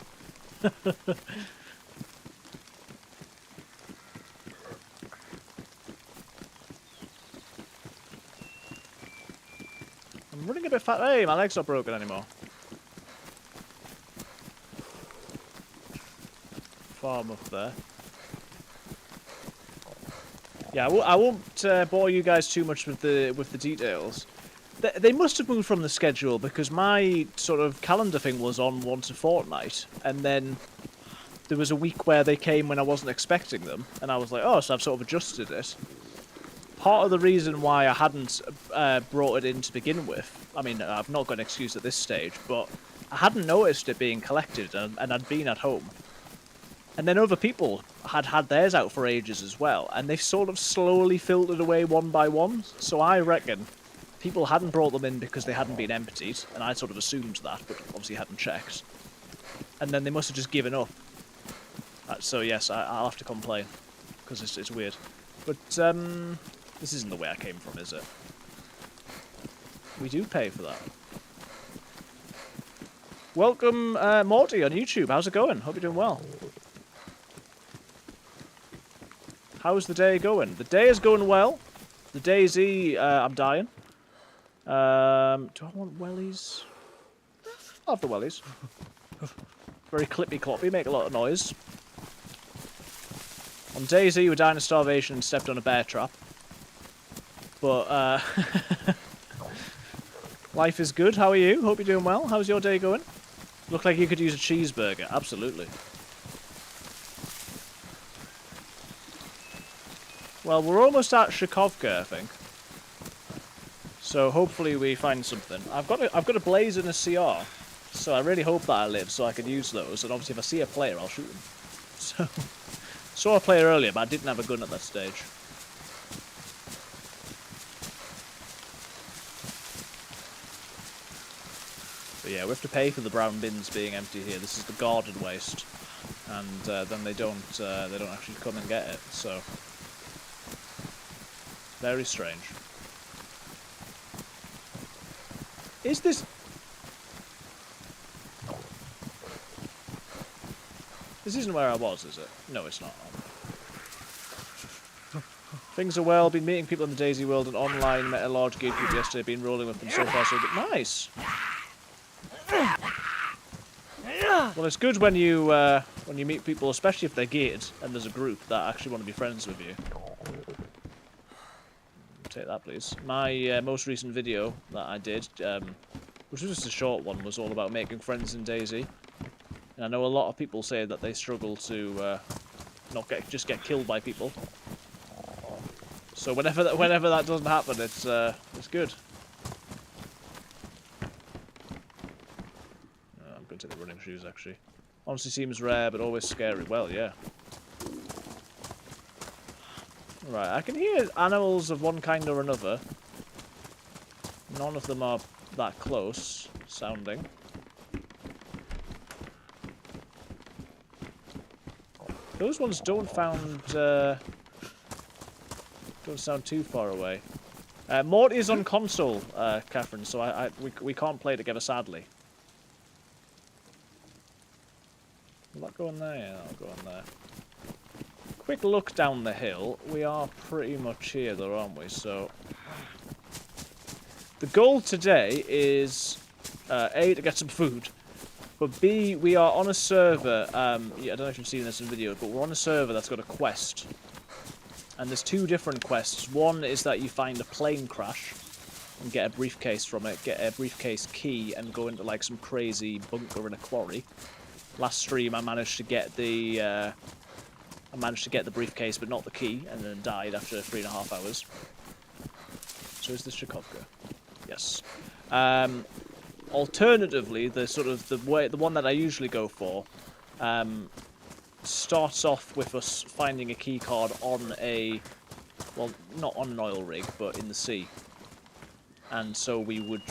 I'm running a bit fast. Hey, my leg's not broken anymore. Farm up there. Yeah, I won't bore you guys too much with the details. They must have moved from the schedule because my sort of calendar thing was on once a fortnight, and then there was a week where they came when I wasn't expecting them, and I was like, oh, so I've sort of adjusted it. Part of the reason why I hadn't brought it in to begin with, I mean, I've not got an excuse at this stage, but I hadn't noticed it being collected, and I'd been at home. And then other people had had theirs out for ages as well, and they've sort of slowly filtered away one by one, so I reckon people hadn't brought them in because they hadn't been emptied, and I sort of assumed that, but obviously hadn't checked. and then they must have just given up. So yes, I'll have to complain, because it's weird. But, this isn't the way I came from, is it? We do pay for that. Welcome, Morty on YouTube. How's it going? Hope you're doing well. How's the day going? The day is going well. The DayZ, I'm dying. Do I want wellies? I'll have the wellies. Very clippy-cloppy, make a lot of noise. On DayZ, we're dying of starvation and stepped on a bear trap. But, life is good. How are you? Hope you're doing well. How's your day going? Look like you could use a cheeseburger. Absolutely. Well, we're almost at Shakovka, I think. So hopefully we find something. I've got a blaze and a CR, so I really hope that I live so I can use those. And obviously, if I see a player, I'll shoot him. So saw a player earlier, but I didn't have a gun at that stage. But yeah, we have to pay for the brown bins being empty here. This is the garden waste, and then they don't actually come and get it. So very strange. Is this? This isn't where I was, is it? No, it's not. Things are well. Been meeting people in the DayZ world and online. Met a large geek group yesterday. Been rolling with them so far, so good. Nice. Well, it's good when you meet people, especially if they're geared and there's a group that actually want to be friends with you. Take that, please. My most recent video that I did, which was just a short one, was all about making friends in DayZ. And I know a lot of people say that they struggle to not just get killed by people. So whenever that doesn't happen, it's good. I'm going to take the running shoes, actually. Honestly seems rare, but always scary. Well, yeah. Right, I can hear animals of one kind or another. None of them are that close sounding. Those ones don't sound too far away. Morty is on console, Catherine, so we can't play together, sadly. Will that go in there? Yeah, that'll go in there. Quick look down the hill. We are pretty much here, though, aren't we? So the goal today is A, to get some food, but B, we are on a server. Yeah, I don't know if you've seen this in video, but we're on a server that's got a quest. And there's two different quests. One is that you find a plane crash and get a briefcase from it, get a briefcase key, and go into like some crazy bunker in a quarry. Last stream, I managed to get the briefcase, but not the key, and then died after 3.5 hours. So is this Shakovka? Yes. Alternatively, the one that I usually go for, starts off with us finding a key card on well, not on an oil rig, but in the sea. And so we would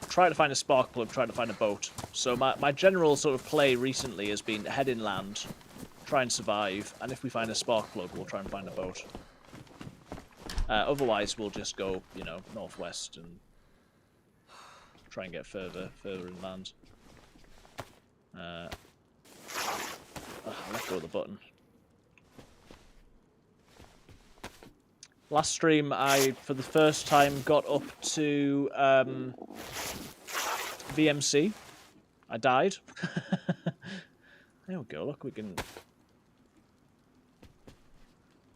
try to find a spark plug, try to find a boat. So my general sort of play recently has been head inland, try and survive, and if we find a spark plug, we'll try and find a boat. Otherwise, we'll just go, you know, northwest and try and get further inland. I'll let go of the button. Last stream, I, for the first time, got up to VMC. I died. There we go, look, we can...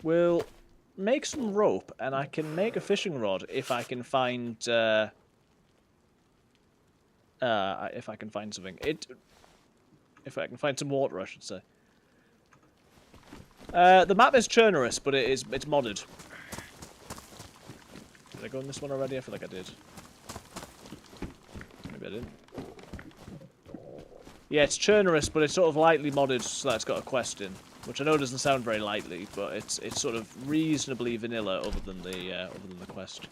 We'll make some rope, and I can make a fishing rod if I can find... if I can find something. If I can find some water, I should say. The map is Chernarus, but it's modded. Did I go on this one already? I feel like I did. Maybe I didn't. Yeah, it's Chernarus, but it's sort of lightly modded so that it's got a quest in, which I know doesn't sound very lightly, but it's sort of reasonably vanilla other than the quest.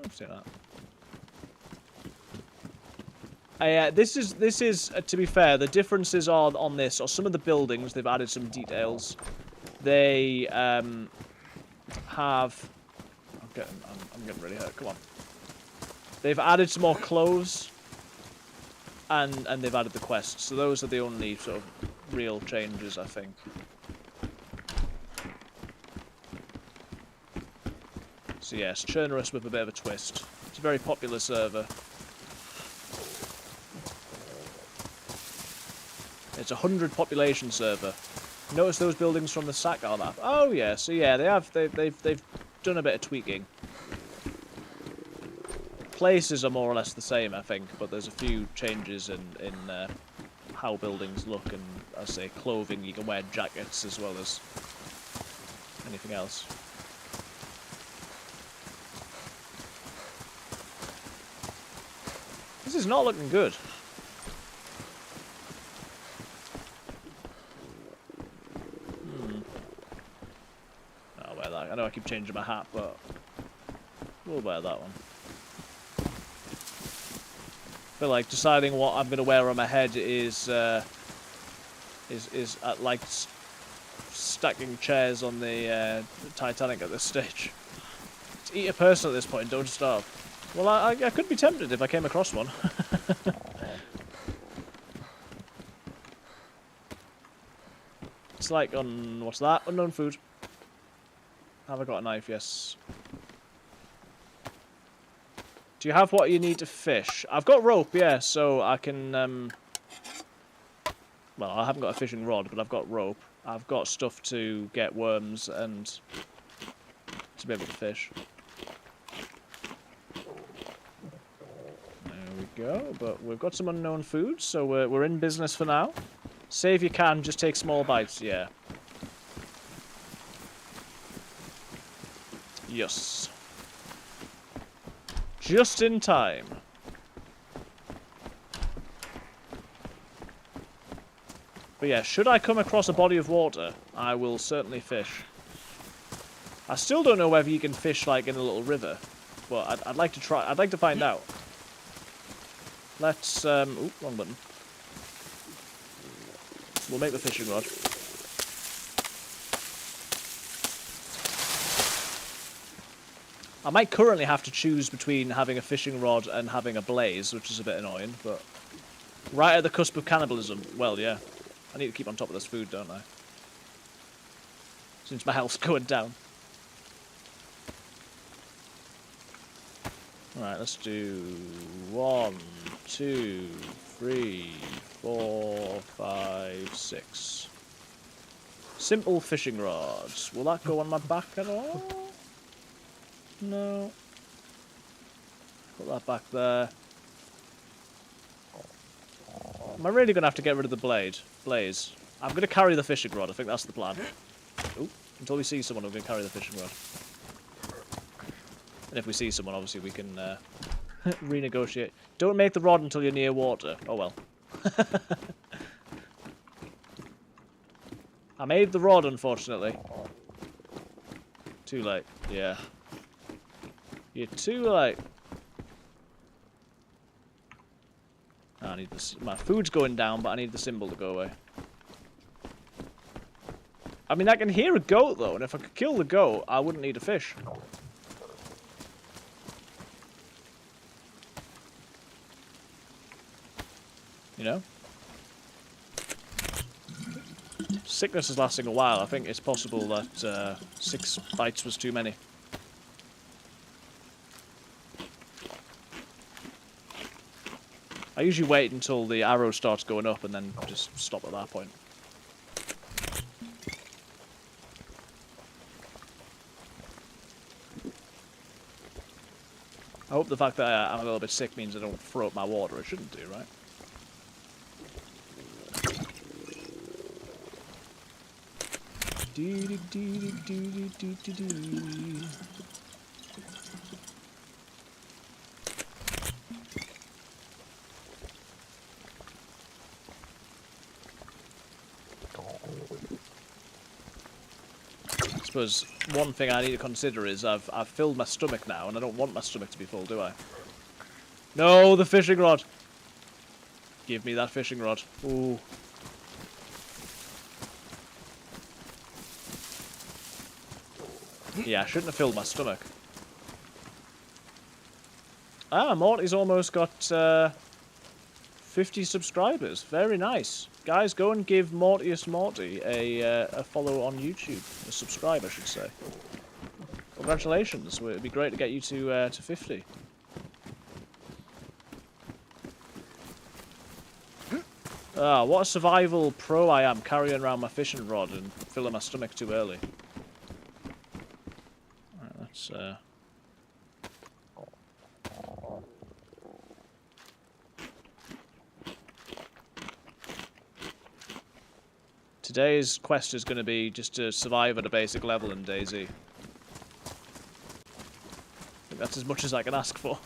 I'll say that. This is to be fair, the differences are on this, or some of the buildings, they've added some details. They have... I'm getting really hurt, come on. They've added some more clothes, and they've added the quests. So those are the only sort of real changes, I think. So yes, Chernarus with a bit of a twist. It's a very popular server. It's a 100 population server. Notice those buildings from the Sakar map. Oh yeah, so yeah, they've done a bit of tweaking. Places are more or less the same, I think, but there's a few changes in how buildings look, and I say clothing. You can wear jackets as well as anything else. This is not looking good. I'll wear that. I know I keep changing my hat, but we'll wear that one. I feel like deciding what I'm going to wear on my head is like stacking chairs on the Titanic at this stage. Just eat a person at this point, don't starve. Well, I could be tempted if I came across one. It's like on... what's that? Unknown food. Have I got a knife? Yes. Do you have what you need to fish? I've got rope, yeah, so I can... well, I haven't got a fishing rod, but I've got rope. I've got stuff to get worms and to be able to fish. There we go, but we've got some unknown food, so we're in business for now. Say if you can, just take small bites, yeah. Yes. Just in time. But yeah, should I come across a body of water, I will certainly fish. I still don't know whether you can fish like in a little river, but I'd like to try. I'd like to find out. Let's ooh, wrong button. We'll make the fishing rod. I might currently have to choose between having a fishing rod and having a blaze, which is a bit annoying, but right at the cusp of cannibalism. Well, yeah. I need to keep on top of this food, don't I? Since my health's going down. Alright, let's do 1, 2, 3, 4, 5, 6. Simple fishing rods. Will that go on my back at all? No. Put that back there. Am I really going to have to get rid of the blaze? I'm going to carry the fishing rod. I think that's the plan. Ooh, until we see someone, I'm going to carry the fishing rod. And if we see someone, obviously we can renegotiate. Don't make the rod until you're near water. Oh well. I made the rod, unfortunately. Too late. Yeah. You're too late. I need this. My food's going down, but I need the symbol to go away. I mean, I can hear a goat, though, and if I could kill the goat, I wouldn't need a fish. You know? Sickness is lasting a while. I think it's possible that 6 bites was too many. I usually wait until the arrow starts going up and then just stop at that point. I hope the fact that I'm a little bit sick means I don't throw up my water. I shouldn't do, right? I suppose one thing I need to consider is I've filled my stomach now, and I don't want my stomach to be full, do I? No, the fishing rod. Give me that fishing rod. Ooh. Yeah, I shouldn't have filled my stomach. Ah, Morty's almost got 50 subscribers. Very nice. Guys, go and give Mortius Morty a follow on YouTube. A subscribe, I should say. Congratulations. It'd be great to get you to 50. Ah, what a survival pro I am, carrying around my fishing rod and filling my stomach too early. Right, that's Today's quest is going to be just to survive at a basic level in DayZ. I think that's as much as I can ask for.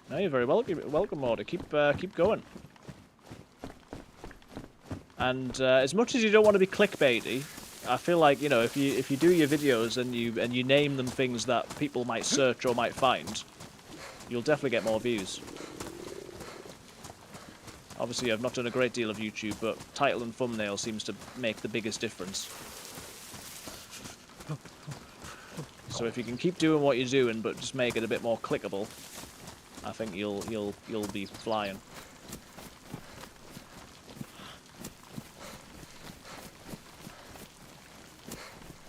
No, you're very welcome, Morty. Keep going. And as much as you don't want to be clickbaity, I feel like, you know, if you do your videos and you name them things that people might search or might find, you'll definitely get more views. Obviously, I've not done a great deal of YouTube, but title and thumbnail seems to make the biggest difference. So if you can keep doing what you're doing, but just make it a bit more clickable, I think you'll be flying.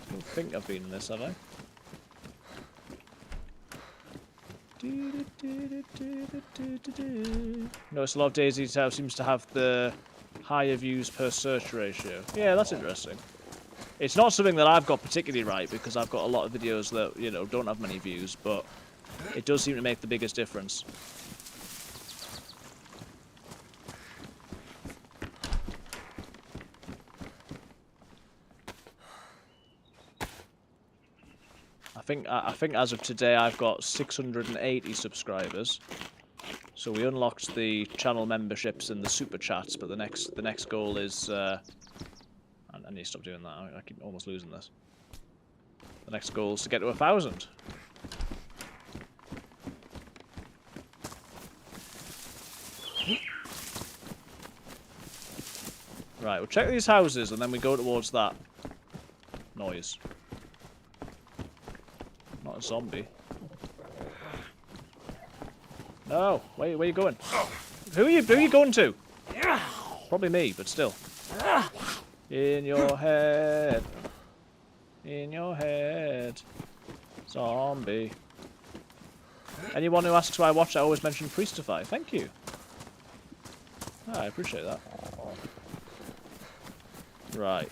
I don't think I've been in this, have I? Notice a lot of DayZ seems to have the higher views per search ratio. Yeah, that's interesting. It's not something that I've got particularly right, because I've got a lot of videos that, you know, don't have many views, but it does seem to make the biggest difference. I think as of today I've got 680 subscribers. So we unlocked the channel memberships and the super chats, but the next goal is I need to stop doing that. I keep almost losing this. The next goal is to get to 1,000. Right, we'll check these houses and then we go towards that noise. Not a zombie. No, where are you going? Who are you going to? Probably me, but still. In your head. In your head. Zombie. Anyone who asks why I watch, I always mention Priestify. Thank you. Ah, I appreciate that. Right.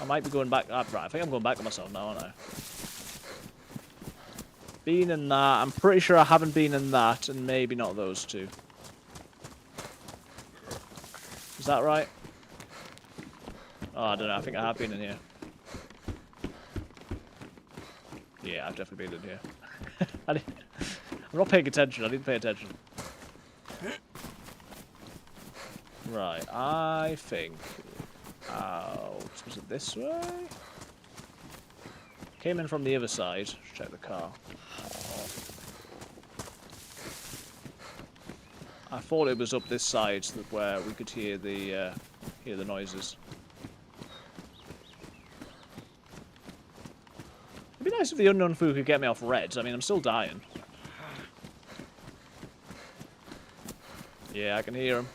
I might be going back. Right, I think I'm going back to myself now, aren't I? Been in that. I'm pretty sure I haven't been in that, and maybe not those two. Is that right? Oh, I don't know. I think I have been in here. Yeah, I've definitely been in here. I'm not paying attention. I need to pay attention. Right, I think... was it this way? Came in from the other side. Check the car. I thought it was up this side where we could hear the noises. It'd be nice if the unknown food could get me off red. I mean, I'm still dying. Yeah, I can hear him.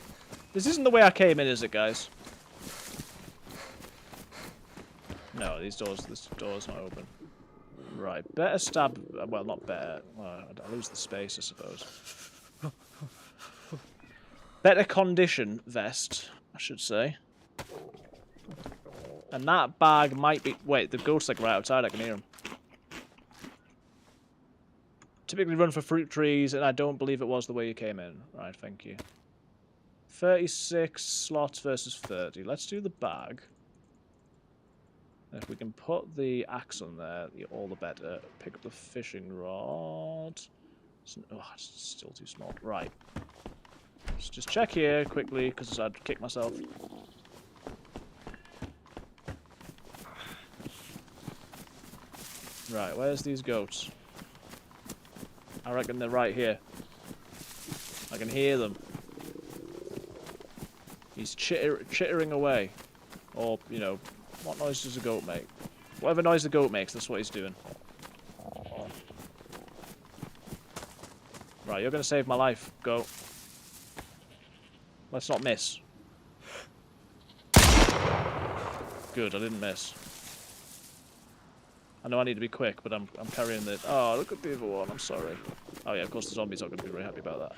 This isn't the way I came in, is it, guys? No, this door's not open. Right, better stab... Well, not better. Well, I lose the space, I suppose. Better condition vest, I should say. And that bag might be... Wait, the ghost's like right outside, I can hear him. Typically run for fruit trees, and I don't believe it was the way you came in. Right, thank you. 36 slots versus 30. Let's do the bag. If we can put the axe on there, all the better. Pick up the fishing rod. Oh, it's still too small. Right. Let's just check here quickly, because I'd kick myself. Right, where's these goats? I reckon they're right here. I can hear them. He's chittering away. Or, you know, what noise does a goat make? Whatever noise the goat makes, that's what he's doing. Right, you're going to save my life, goat. Let's not miss. Good, I didn't miss. I know I need to be quick, but I'm carrying the... Oh, look at the other one, I'm sorry. Oh yeah, of course the zombies aren't going to be very happy about that.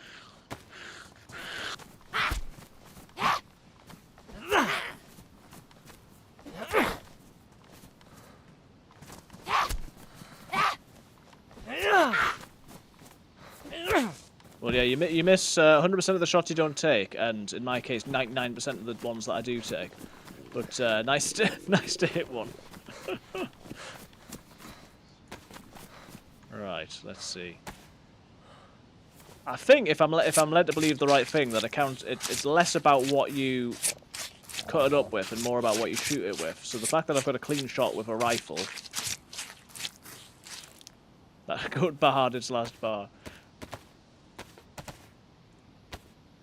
Well, yeah, you miss 100% of the shots you don't take, and in my case, 99% of the ones that I do take. But nice to hit one. Right, let's see. I think if I'm led to believe the right thing, that it's less about what you cut it up with and more about what you shoot it with. So the fact that I've got a clean shot with a rifle, that goat barred its last bar.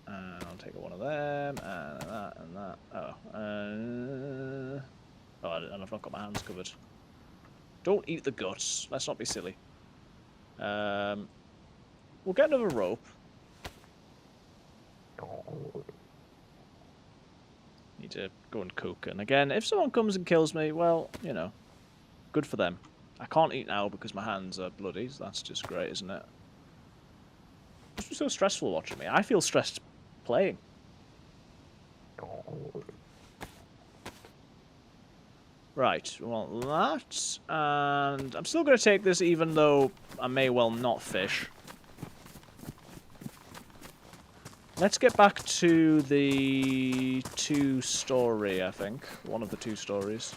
And I'll take one of them, and that, and that. Oh, and I've not got my hands covered. Don't eat the guts. Let's not be silly. We'll get another rope. Need to go and cook. And again, if someone comes and kills me, well, you know, good for them. I can't eat now because my hands are bloody. So that's just great, isn't it? It's just so stressful watching me. I feel stressed playing. Right, well, that, and I'm still going to take this even though I may well not fish. Let's get back to the 2-story, I think. One of the 2 stories.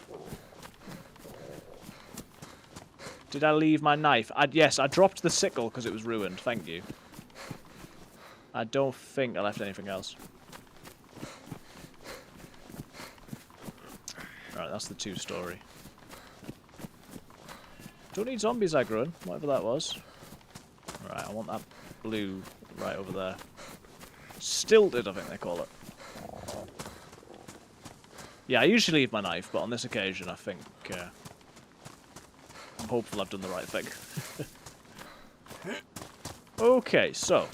Did I leave my knife? Yes, I dropped the sickle because it was ruined. Thank you. I don't think I left anything else. Right, that's the 2-story. Don't need zombies aggroing, whatever that was. Right, I want that blue right over there. Stilted, I think they call it. Yeah, I usually leave my knife, but on this occasion I think... I'm hopeful I've done the right thing. Okay, so...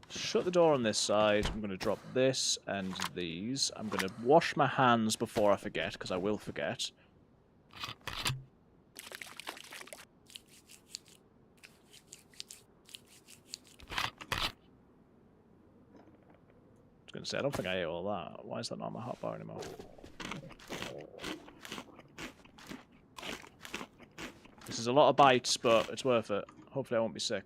Shut the door on this side. I'm going to drop this and these. I'm going to wash my hands before I forget, because I will forget. I was going to say, I don't think I ate all that. Why is that not on my hotbar anymore? This is a lot of bites, but it's worth it. Hopefully I won't be sick.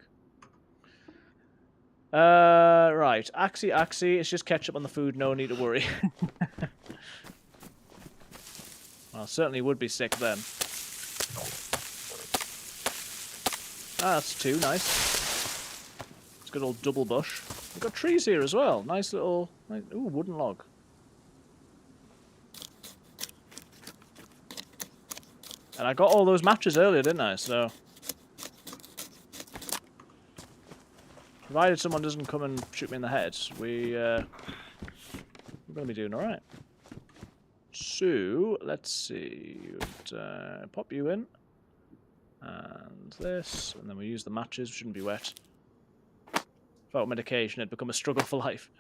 Right. Axie. It's just ketchup on the food. No need to worry. Well, I certainly would be sick then. Ah, that's 2. Nice. It's a good old double bush. We've got trees here as well. Nice little... Ooh, wooden log. And I got all those matches earlier, didn't I? So... Provided someone doesn't come and shoot me in the head, we're going to be doing alright. So, let's see. Pop you in. And this. And then we use the matches, shouldn't be wet. Without medication, it'd become a struggle for life.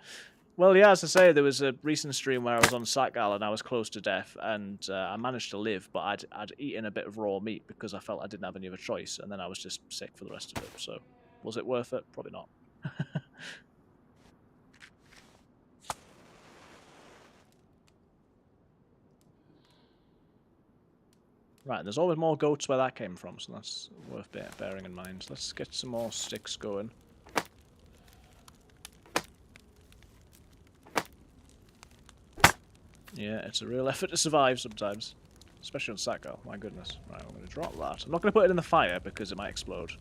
Well, yeah, as I say, there was a recent stream where I was on Satgal and I was close to death, and I managed to live, but I'd eaten a bit of raw meat because I felt I didn't have any other choice, and then I was just sick for the rest of it, so... Was it worth it? Probably not. Right, there's always more goats where that came from, so that's worth bearing in mind. Let's get some more sticks going. Yeah, it's a real effort to survive sometimes. Especially on Satgal, my goodness. Right, I'm going to drop that. I'm not going to put it in the fire because it might explode.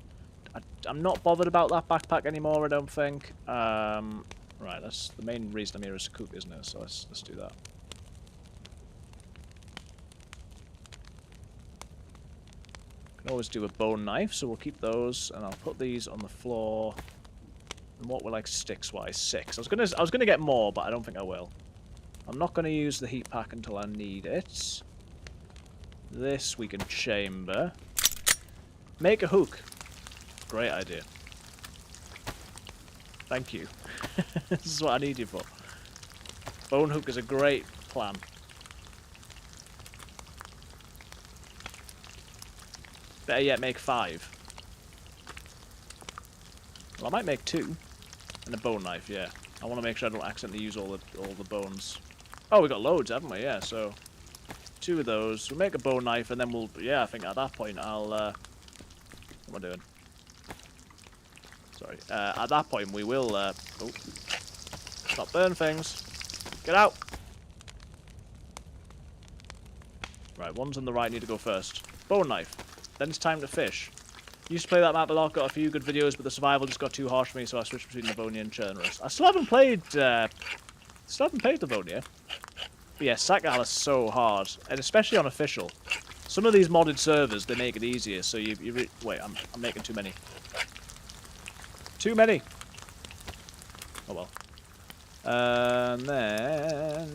I'm not bothered about that backpack anymore, I don't think. Right, that's the main reason I'm here is to cook, isn't it? So let's do that. Can always do a bone knife, so we'll keep those, and I'll put these on the floor. And what will like sticks wise? 6. I was gonna get more, but I don't think I will. I'm not gonna use the heat pack until I need it. This we can chamber. Make a hook. Great idea. Thank you. This is what I need you for. Bone hook is a great plan. Better yet, make 5. Well, I might make 2. And a bone knife, yeah. I want to make sure I don't accidentally use all the bones. Oh, we got loads, haven't we? Yeah, so 2 of those. We'll make a bone knife, and then we'll... Yeah, I think at that point I'll... what am I doing? Sorry. At that point we will... oh. Stop burn things. Get out! Right, one's on the right, need to go first. Bone knife. Then it's time to fish. Used to play that map a lot, got a few good videos, but the survival just got too harsh for me, so I switched between Livonia and Chernarus. I still haven't played Livonia. But yeah, Sakal is so hard, and especially on official. Some of these modded servers, they make it easier, so wait, I'm making too many. Too many! Oh well. And then...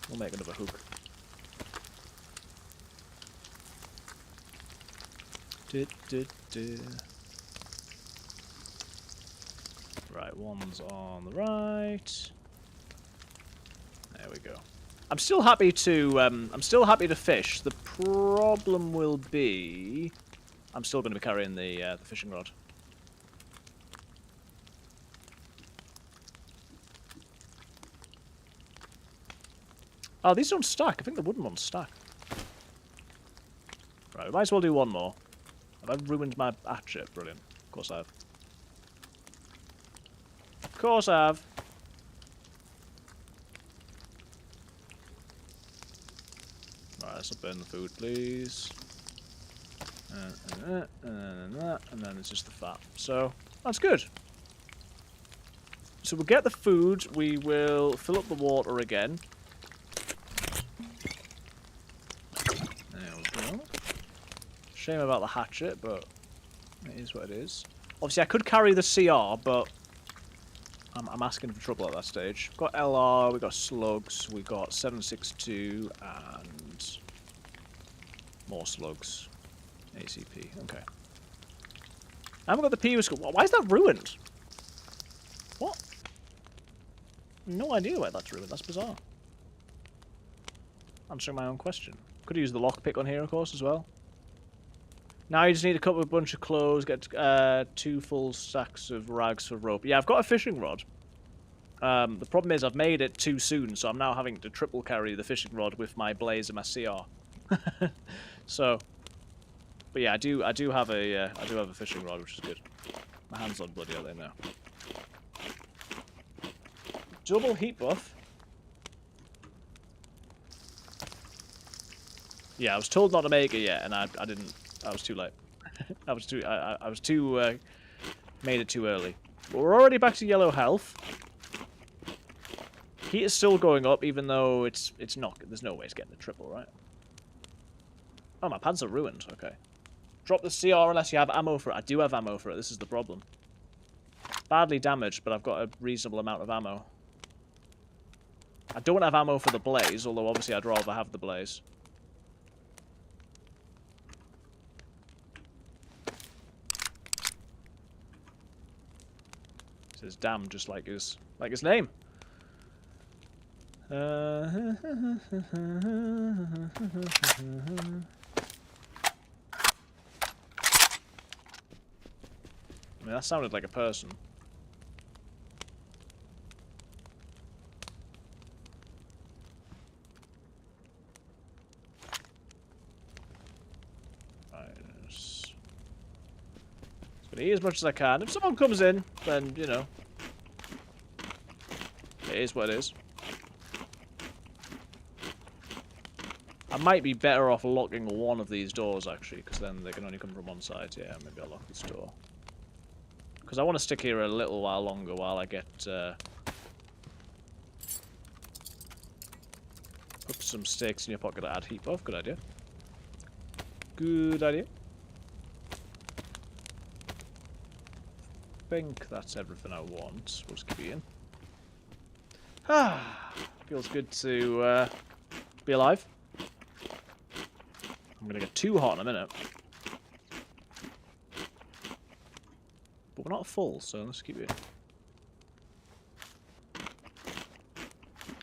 we'll make another hook. Right, one's on the right. There we go. I'm still happy to fish. The problem will be I'm still going to be carrying the fishing rod. Oh, these don't stack. I think the wooden ones stack. Right, we might as well do one more. Have I ruined my hatchet? Brilliant. Of course I have. Of course I have. Right, let's burn the food, please. And then it's just the fat. So, that's good. So we'll get the food, we will fill up the water again. There we go. Shame about the hatchet, but it is what it is. Obviously, I could carry the CR, but I'm asking for trouble at that stage. We've got LR, we've got slugs, we've got 762, and more slugs. ACP, okay. I haven't got the PU scope. Why is that ruined? What? No idea why that's ruined. That's bizarre. Answering my own question. Could use the lockpick on here, of course, as well. Now you just need to cut up a bunch of clothes, get 2 full stacks of rags for rope. Yeah, I've got a fishing rod. The problem is I've made it too soon, so I'm now having to triple carry the fishing rod with my blaze and my CR. So, but yeah, I do have a fishing rod, which is good. My hands on bloody are they now. Double heat buff. Yeah, I was told not to make it yet, and I didn't. I was too late. I was too made it too early. But we're already back to yellow health. Heat is still going up, even though it's not. There's no way it's getting the triple, right? Oh, my pants are ruined. Okay. Drop the CR unless you have ammo for it. I do have ammo for it. This is the problem. Badly damaged, but I've got a reasonable amount of ammo. I don't have ammo for the blaze, although obviously I'd rather have the blaze. It says damn, just like his name. I mean, that sounded like a person. Just gonna eat as much as I can. If someone comes in, then, you know, it is what it is. I might be better off locking one of these doors, actually, because then they can only come from one side. Yeah, maybe I'll lock this door. Because I want to stick here a little while longer while I get... put some sticks in your pocket to add heat buff. Good idea. Good idea. think that's everything I want. We'll just keep eating. Ah, feels good to be alive. I'm gonna get too hot in a minute. But we're not full, so let's keep it.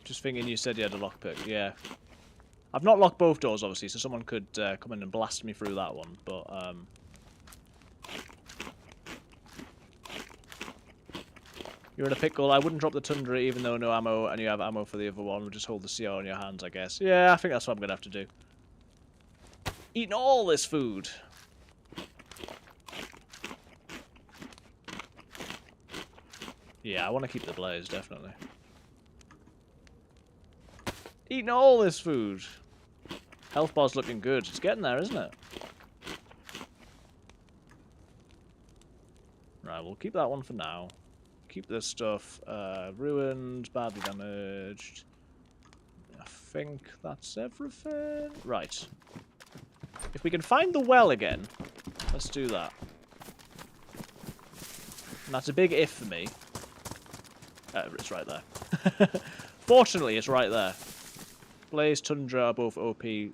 Just thinking you said you had a lockpick. Yeah. I've not locked both doors, obviously, so someone could come in and blast me through that one, but you're in a pickle. I wouldn't drop the Tundra even though no ammo, and you have ammo for the other one. We'll just hold the CR in your hands, I guess. Yeah, I think that's what I'm going to have to do. Eating all this food. Yeah, I want to keep the blaze, definitely. Eating all this food. Health bar's looking good. It's getting there, isn't it? Right, we'll keep that one for now. Keep this stuff ruined, badly damaged. I think that's everything. Right. If we can find the well again, let's do that. And that's a big if for me. It's right there. Fortunately, it's right there. Blaze, Tundra are both OP. Yeah,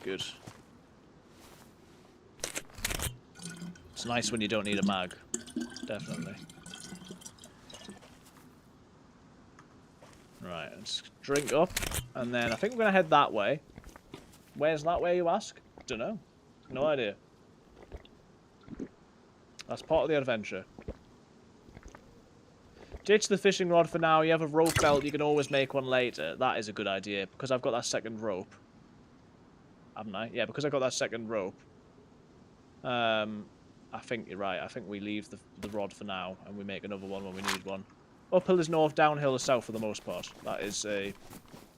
good. It's nice when you don't need a mag. Definitely. Right, let's drink up, and then I think we're going to head that way. Where's that way, you ask? Don't know. No idea. That's part of the adventure. Ditch the fishing rod for now. You have a rope belt. You can always make one later. That is a good idea, because I've got that second rope. Haven't I? Yeah, because I've got that second rope. I think you're right. I think we leave the rod for now, and we make another one when we need one. Uphill is north, downhill is south for the most part. That is a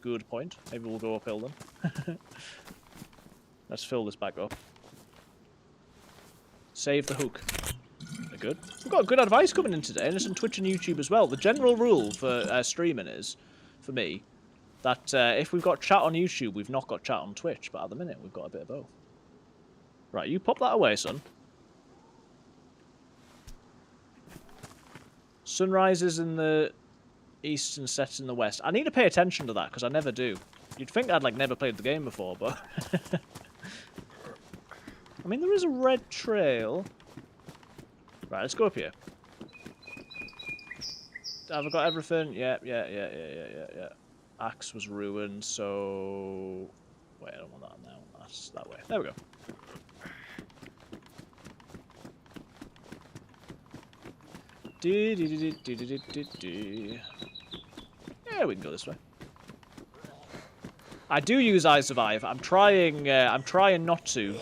good point. Maybe we'll go uphill then. Let's fill this back up. Save the hook. They're good. We've got good advice coming in today, and it's on Twitch and YouTube as well. The general rule for streaming is, for me, that if we've got chat on YouTube, we've not got chat on Twitch, but at the minute, we've got a bit of both. Right, you pop that away, son. Sunrise is in the east and sets in the west. I need to pay attention to that, because I never do. You'd think I'd, like, never played the game before, but... I mean, there is a red trail. Right, let's go up here. Have I got everything? Yeah. Axe was ruined, so... Wait, I don't want that now. That's that way. There we go. Yeah, we can go this way. I do use I Survive. I'm trying not to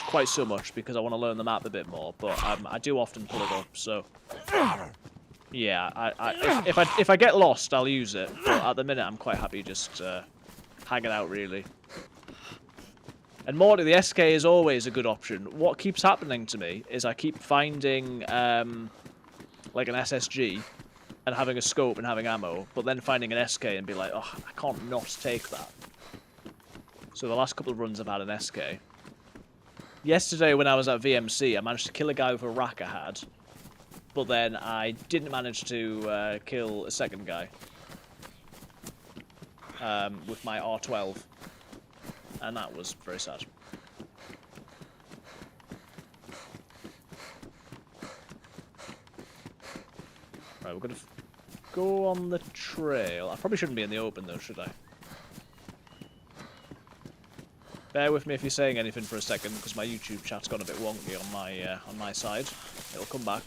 quite so much because I want to learn the map a bit more, but I do often pull it up. So yeah, if I get lost, I'll use it. But at the minute, I'm quite happy just hanging out really. And Morty, the SK is always a good option. What keeps happening to me is I keep finding like an SSG and having a scope and having ammo, but then finding an SK and be like, oh, I can't not take that. So the last couple of runs I've had an SK. Yesterday when I was at VMC, I managed to kill a guy with a rack I had, but then I didn't manage to kill a second guy with my R12, and that was very sad. Right, we're gonna go on the trail. I probably shouldn't be in the open though, should I? Bear with me if you're saying anything for a second, because my YouTube chat's gone a bit wonky on my side. It'll come back.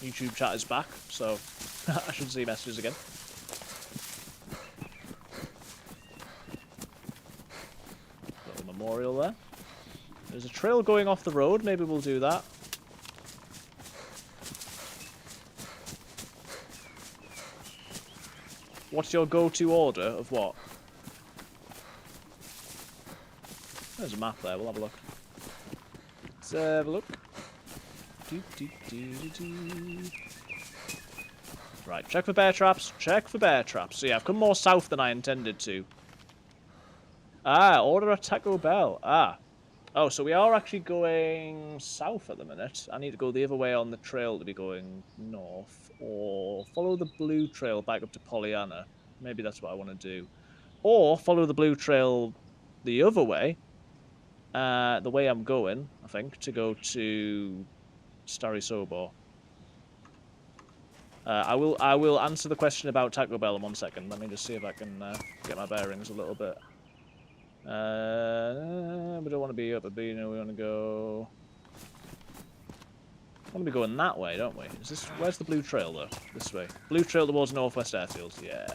YouTube chat is back, so I should see messages again. Little memorial there. There's a trail going off the road, maybe we'll do that. What's your go-to order of what? There's a map there, we'll have a look. Let's have a look. Right, check for bear traps, check for bear traps. So yeah, I've come more south than I intended to. Ah, order a Taco Bell. Ah. Oh, so we are actually going south at the minute. I need to go the other way on the trail to be going north, or follow the blue trail back up to Pollyanna. Maybe that's what I want to do. Or follow the blue trail the other way, the way I'm going, I think, to go to Starry Sobor. I will answer the question about Taco Bell in 1 second. Let me just see if I can get my bearings a little bit. We don't want to be up at Bino. We want to go. I want to be going that way, don't we? Is this where's the blue trail though? This way. Blue trail towards Northwest Airfield. Yeah.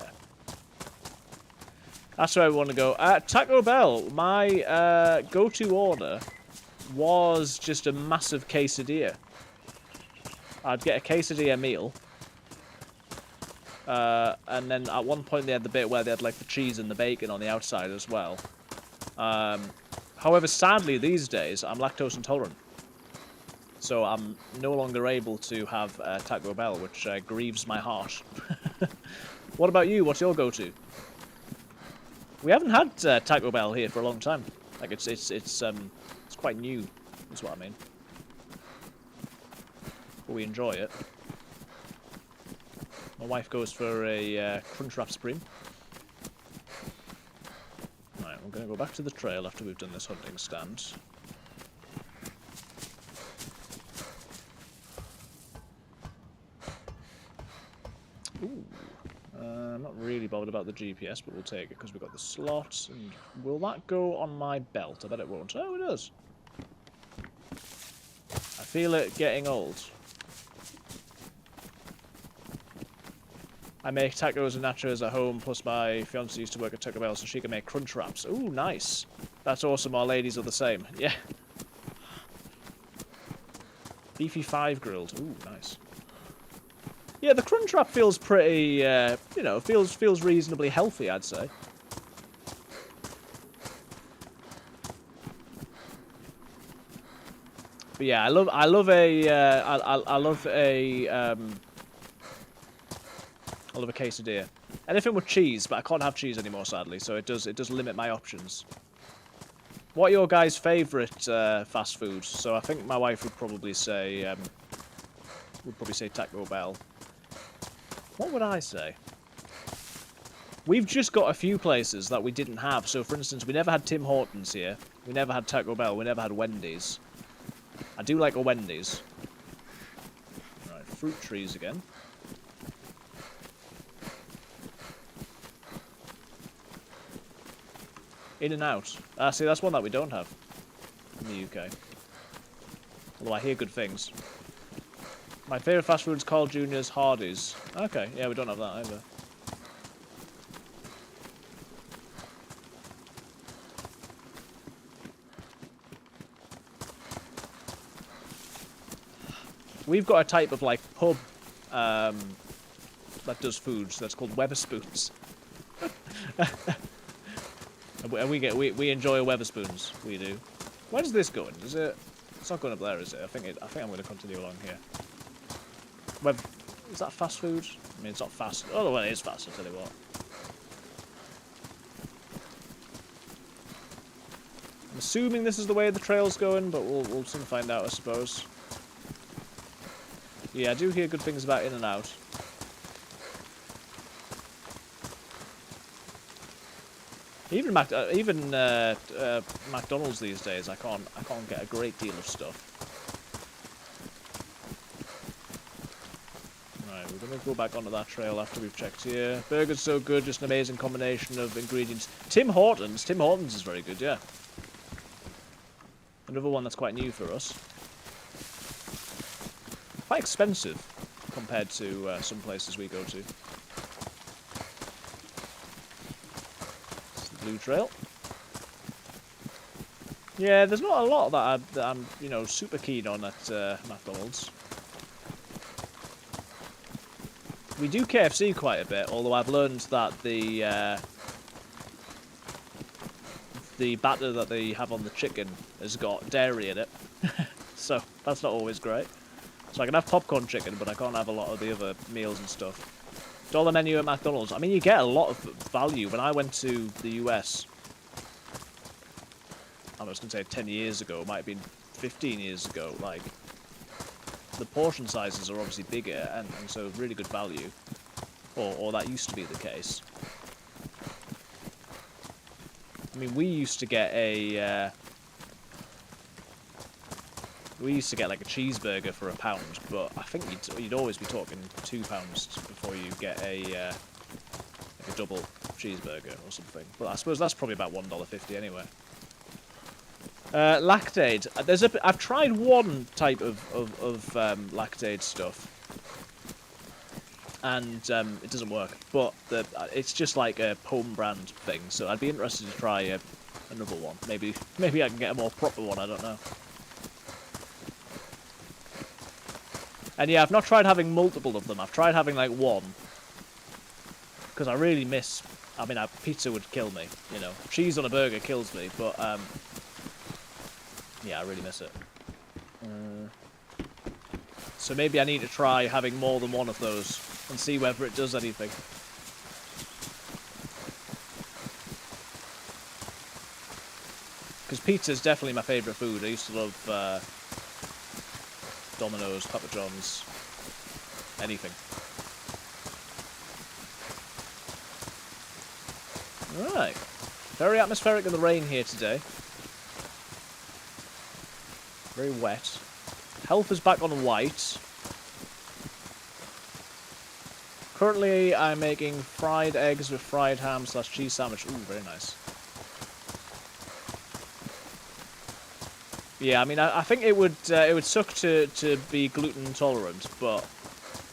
That's where we want to go. Taco Bell. My go-to order was just a massive quesadilla. I'd get a quesadilla meal. And then at one point they had the bit where they had like the cheese and the bacon on the outside as well. However, sadly these days I'm lactose intolerant, so I'm no longer able to have Taco Bell, which grieves my heart. What about you? What's your go-to? We haven't had Taco Bell here for a long time. Like it's quite new, is what I mean. But we enjoy it. My wife goes for a Crunchwrap Supreme. Right, we're going to go back to the trail after we've done this hunting stand. Ooh. I'm not really bothered about the GPS, but we'll take it because we've got the slots. And will that go on my belt? I bet it won't. Oh, it does. I feel it getting old. I make tacos and nachos at home, plus my fiancée used to work at Taco Bell, so she can make crunch wraps. Ooh, nice. That's awesome. Our ladies are the same. Yeah. Beefy 5 grilled. Ooh, nice. Yeah, the crunch wrap feels pretty, you know, feels reasonably healthy, I'd say. But yeah, I love a quesadilla. Anything with cheese, but I can't have cheese anymore, sadly. So it does limit my options. What are your guys' favourite fast foods? So I think my wife would probably say Taco Bell. What would I say? We've just got a few places that we didn't have. So for instance, we never had Tim Hortons here. We never had Taco Bell. We never had Wendy's. I do like a Wendy's. Right, fruit trees again. In and out. See, that's one that we don't have in the UK. Although I hear good things. My favourite fast food is Carl Jr.'s Hardee's. Okay, yeah, we don't have that either. We've got a type of, like, pub that does foods that's called Weatherspoons. And we enjoy Weatherspoons. We do. Where's this going? Is it? It's not going up there, is it? I think I'm going to continue along here. Is that fast food? I mean, it's not fast. Oh, well, it is fast. I'll tell you what. I'm assuming this is the way the trail's going, but we'll soon find out, I suppose. Yeah, I do hear good things about In and Out. Even McDonald's these days, I can't get a great deal of stuff. Right, we're gonna go back onto that trail after we've checked here. Burger's so good, just an amazing combination of ingredients. Tim Hortons is very good, yeah. Another one that's quite new for us. Quite expensive compared to some places we go to. Blue trail. Yeah, there's not a lot that I'm you know, super keen on at McDonald's. We do KFC quite a bit, although I've learned that the batter that they have on the chicken has got dairy in it, so that's not always great. So I can have popcorn chicken, but I can't have a lot of the other meals and stuff. Dollar menu at McDonald's. I mean, you get a lot of value. When I went to the US, I was going to say 10 years ago, it might have been 15 years ago, like, the portion sizes are obviously bigger, and so really good value. Or that used to be the case. I mean, we used to get like a cheeseburger for £1, but I think you'd always be talking £2 before you get like a double cheeseburger or something. But I suppose that's probably about $1.50 anyway. Lactaid. I've tried one type of lactaid stuff, and it doesn't work. But it's just like a home brand thing. So I'd be interested to try another one. Maybe I can get a more proper one. I don't know. And yeah, I've not tried having multiple of them. I've tried having like one, because I really miss. I mean, pizza would kill me. You know, cheese on a burger kills me. But yeah, I really miss it. So maybe I need to try having more than one of those and see whether it does anything. Because pizza is definitely my favourite food. I used to love Domino's, Papa John's, anything. Alright. Very atmospheric in the rain here today. Very wet. Health is back on white. Currently, I'm making fried eggs with fried ham / cheese sandwich. Ooh, very nice. Yeah, I mean, I think it would suck to be gluten intolerant, but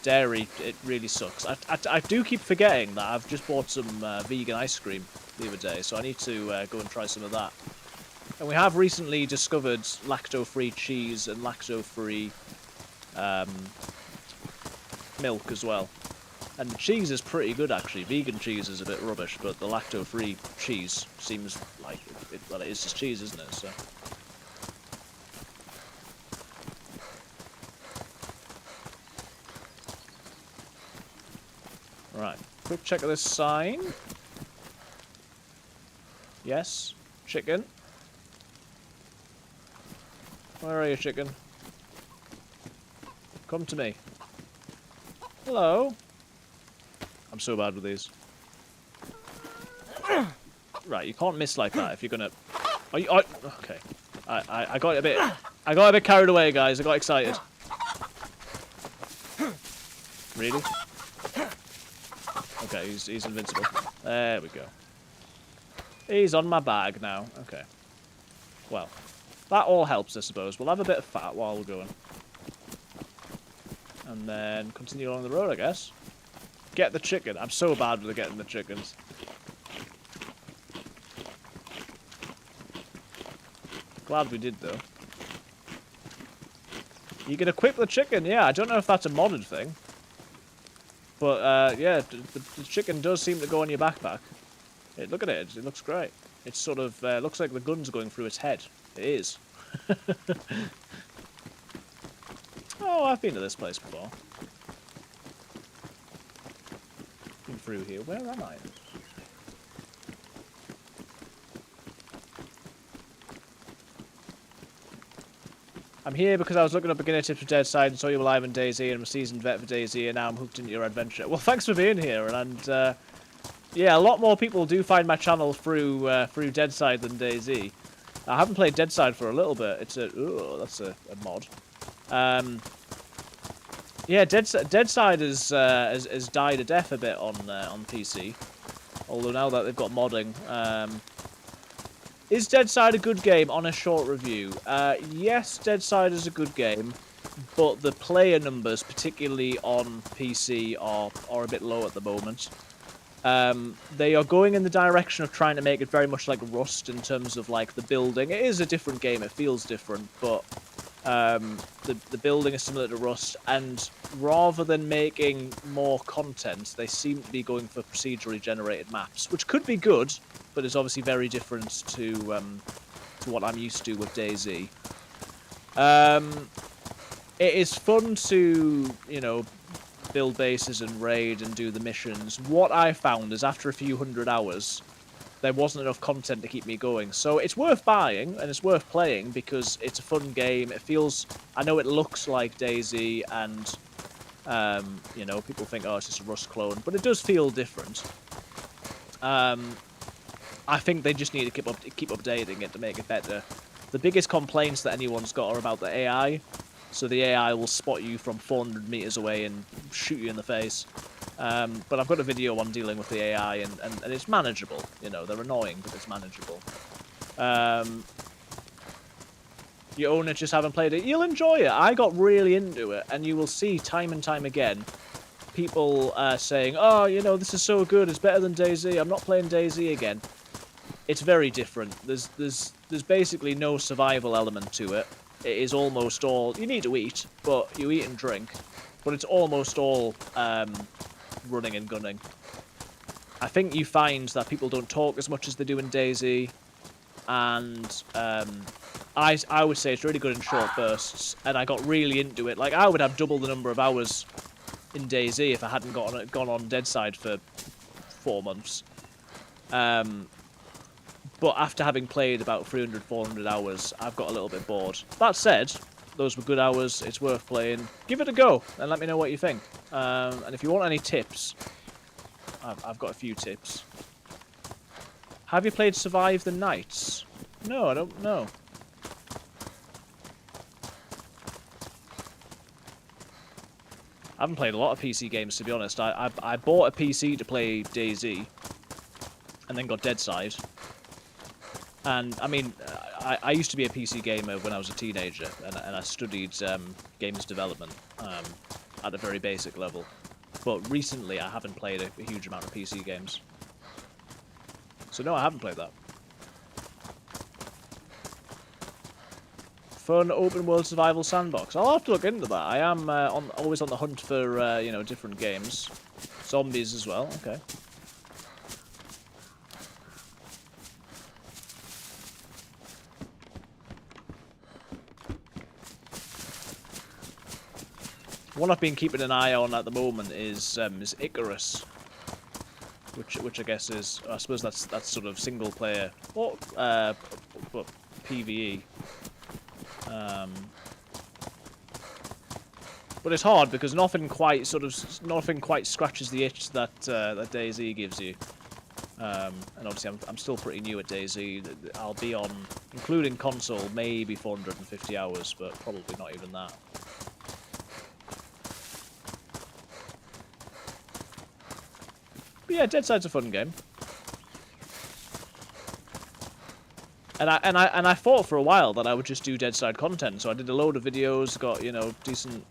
dairy, it really sucks. I do keep forgetting that I've just bought some vegan ice cream the other day, so I need to go and try some of that. And we have recently discovered lacto-free cheese and lacto-free milk as well. And the cheese is pretty good, actually. Vegan cheese is a bit rubbish, but the lacto-free cheese seems like well, it is just cheese, isn't it? So. Right, quick check of this sign. Yes, chicken. Where are you, chicken? Come to me. Hello. I'm so bad with these. Right, you can't miss like that if you're gonna. Okay. I got a bit carried away, guys. I got excited. Really? Okay, he's invincible. There we go. He's on my bag now. Okay. Well, that all helps, I suppose. We'll have a bit of fat while we're going. And then continue along the road, I guess. Get the chicken. I'm so bad with getting the chickens. Glad we did, though. You can equip the chicken. Yeah, I don't know if that's a modded thing. But, yeah, the chicken does seem to go on your backpack. Look at it. It looks great. It sort of looks like the gun's going through its head. It is. Oh, I've been to this place before. Been through here. Where am I? I'm here because I was looking up beginner tips for DayZ and saw you were live on DayZ, and I'm a seasoned vet for DayZ, and now I'm hooked into your adventure. Well, thanks for being here, and yeah, a lot more people do find my channel through DayZ than DayZ. I haven't played DayZ for a little bit. It's that's a mod. Yeah, DayZ has died a death a bit on PC. Although now that they've got modding, is DayZ a good game? On a short review, yes, DayZ is a good game, but the player numbers, particularly on PC, are a bit low at the moment. They are going in the direction of trying to make it very much like Rust in terms of like the building. It is a different game, it feels different, but the building is similar to Rust, and rather than making more content, they seem to be going for procedurally generated maps, which could be good, but it's obviously very different to what I'm used to with DayZ. It is fun to, you know, build bases and raid and do the missions. What I found is after a few hundred hours, there wasn't enough content to keep me going. So it's worth buying and it's worth playing because it's a fun game. It feels, I know it looks like DayZ and, you know, people think, oh, it's just a Rust clone, but it does feel different. I think they just need to keep updating it to make it better. The biggest complaints that anyone's got are about the AI. So the AI will spot you from 400 meters away and shoot you in the face. But I've got a video on dealing with the AI, and it's manageable. You know, they're annoying, but it's manageable. You own it, just haven't played it. You'll enjoy it. I got really into it, and you will see time and time again people saying, "Oh, you know, this is so good. It's better than DayZ. I'm not playing DayZ again." It's very different. There's basically no survival element to it. It is almost all, you need to eat, but you eat and drink. But it's almost all running and gunning. I think you find that people don't talk as much as they do in DayZ, and I would say it's really good in short bursts. And I got really into it. Like, I would have double the number of hours in DayZ if I hadn't gone on Deadside for 4 months. But after having played about 300, 400 hours, I've got a little bit bored. That said, those were good hours. It's worth playing. Give it a go and let me know what you think. And if you want any tips, I've got a few tips. Have you played Survive the Nights? No, I don't know. I haven't played a lot of PC games, to be honest. I bought a PC to play DayZ, and then got Deadside. And, I mean, I used to be a PC gamer when I was a teenager, and I studied games development at a very basic level. But recently, I haven't played a huge amount of PC games. So, no, I haven't played that. Fun open-world survival sandbox. I'll have to look into that. I am always on the hunt for, you know, different games. Zombies as well, okay. One I've been keeping an eye on at the moment is Icarus, which I guess is, I suppose that's sort of single player or but PVE. But it's hard because nothing quite scratches the itch that that DayZ gives you. And obviously I'm still pretty new at DayZ. I'll be on, including console, maybe 450 hours, but probably not even that. But yeah, Deadside's a fun game. And I thought for a while that I would just do Deadside content, so I did a load of videos, got, you know, decent